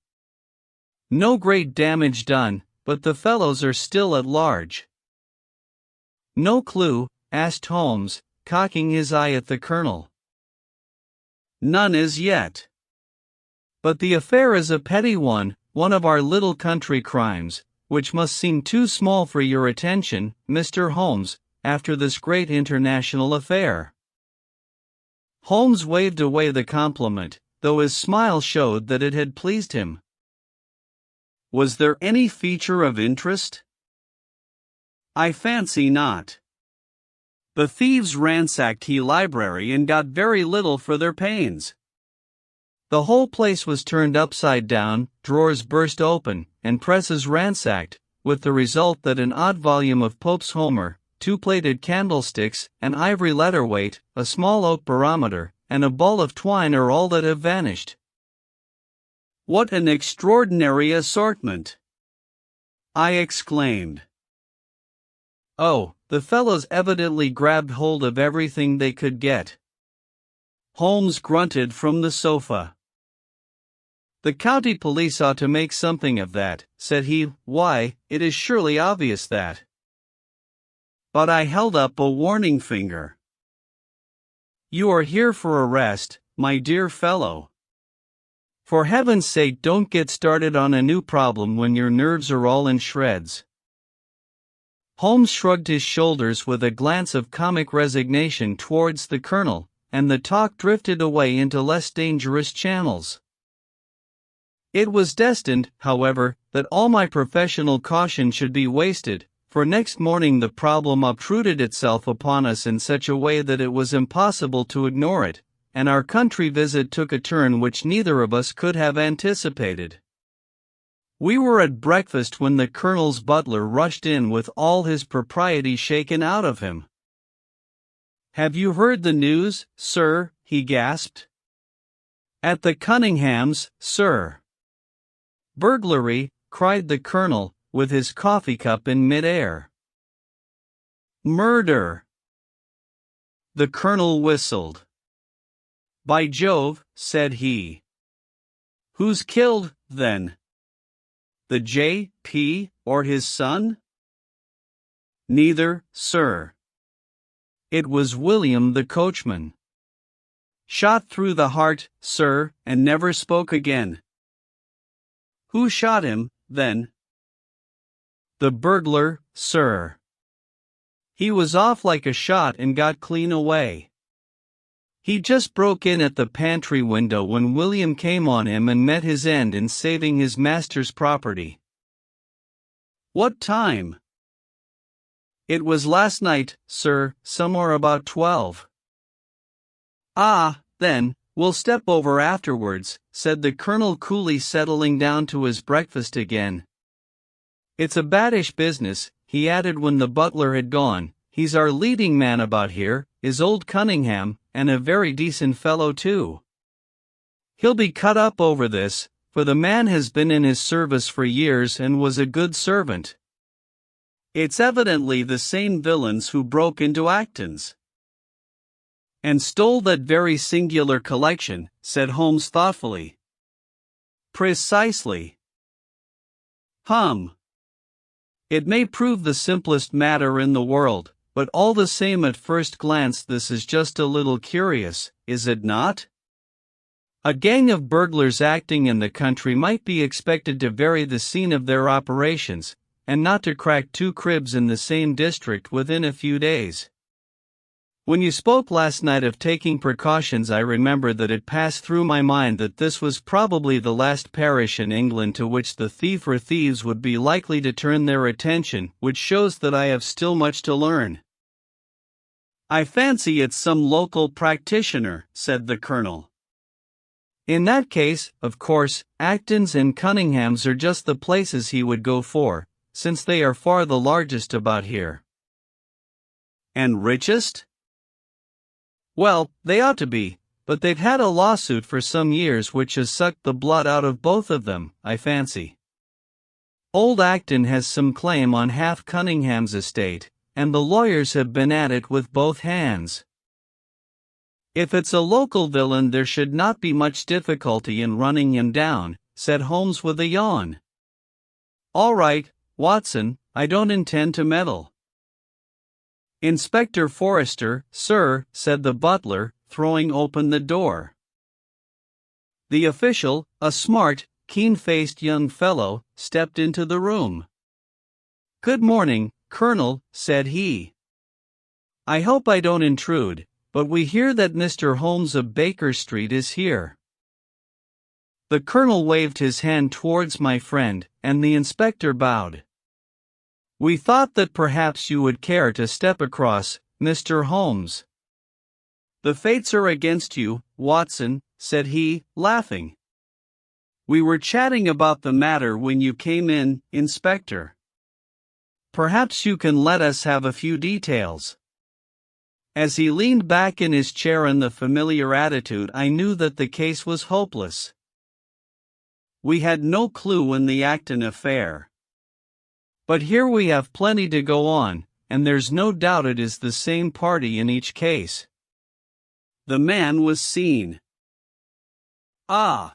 No great damage done, but the fellows are still at large. No clue? Asked Holmes, cocking his eye at the colonel. None as yet. But the affair is a petty one of our little country crimes, which must seem too small for your attention, Mr. Holmes, after this great international affair. Holmes waved away the compliment, though his smile showed that it had pleased him. Was there any feature of interest? I fancy not. The thieves ransacked the library and got very little for their pains. The whole place was turned upside down, drawers burst open, and presses ransacked, with the result that an odd volume of Pope's Homer, 2 plated candlesticks, an ivory letter-weight, a small oak barometer, and a ball of twine are all that have vanished. What an extraordinary assortment! I exclaimed. Oh, the fellows evidently grabbed hold of everything they could get. Holmes grunted from the sofa. The county police ought to make something of that, said he. Why, it is surely obvious that. But I held up a warning finger. You are here for arrest, my dear fellow. For heaven's sake, don't get started on a new problem when your nerves are all in shreds. Holmes shrugged his shoulders with a glance of comic resignation towards the colonel, and the talk drifted away into less dangerous channels. It was destined, however, that all my professional caution should be wasted, for next morning the problem obtruded itself upon us in such a way that it was impossible to ignore it, and our country visit took a turn which neither of us could have anticipated. We were at breakfast when the colonel's butler rushed in with all his propriety shaken out of him. "Have you heard the news, sir?" he gasped. "At the Cunninghams', sir." "Burglary," cried the colonel, with his coffee cup in mid-air. "Murder!" The colonel whistled. "By Jove," said he. "Who's killed, then? The J.P. or his son?" "Neither, sir. It was William the coachman. Shot through the heart, sir, and never spoke again." "Who shot him, then?" "The burglar, sir. He was off like a shot and got clean away. He just broke in at the pantry window when William came on him and met his end in saving his master's property." "What time?" "It was last night, sir, somewhere about 12. "Ah, then, we'll step over afterwards," said the colonel coolly, settling down to his breakfast again. "It's a baddish business," he added when the butler had gone. "He's our leading man about here, is old Cunningham, and a very decent fellow too. He'll be cut up over this, for the man has been in his service for years and was a good servant." "It's evidently the same villains who broke into Acton's and stole that very singular collection," said Holmes thoughtfully. "Precisely." "Hum. It may prove the simplest matter in the world, but all the same at first glance this is just a little curious, is it not? A gang of burglars acting in the country might be expected to vary the scene of their operations, and not to crack 2 cribs in the same district within a few days. When you spoke last night of taking precautions, I remember that it passed through my mind that this was probably the last parish in England to which the thief or thieves would be likely to turn their attention, which shows that I have still much to learn." "I fancy it's some local practitioner," said the colonel. "In that case, of course, Acton's and Cunningham's are just the places he would go for, since they are far the largest about here." "And richest?" "Well, they ought to be, but they've had a lawsuit for some years which has sucked the blood out of both of them, I fancy. Old Acton has some claim on half Cunningham's estate, and the lawyers have been at it with both hands. If it's a local villain there should not be much difficulty in running him down," said Holmes with a yawn. All right, Watson, I don't intend to meddle. Inspector Forrester, sir, said the butler, throwing open the door. The official, a smart, keen-faced young fellow, stepped into the room. Good morning, Colonel, said he. I hope I don't intrude, but we hear that Mr. Holmes of Baker Street is here. The colonel waved his hand towards my friend, and the inspector bowed. We thought that perhaps you would care to step across, Mr. Holmes. The fates are against you, Watson, said he, laughing. We were chatting about the matter when you came in, Inspector. Perhaps you can let us have a few details. As he leaned back in his chair in the familiar attitude, I knew that the case was hopeless. We had no clue in the Acton affair. But here we have plenty to go on, and there's no doubt it is the same party in each case. The man was seen. Ah,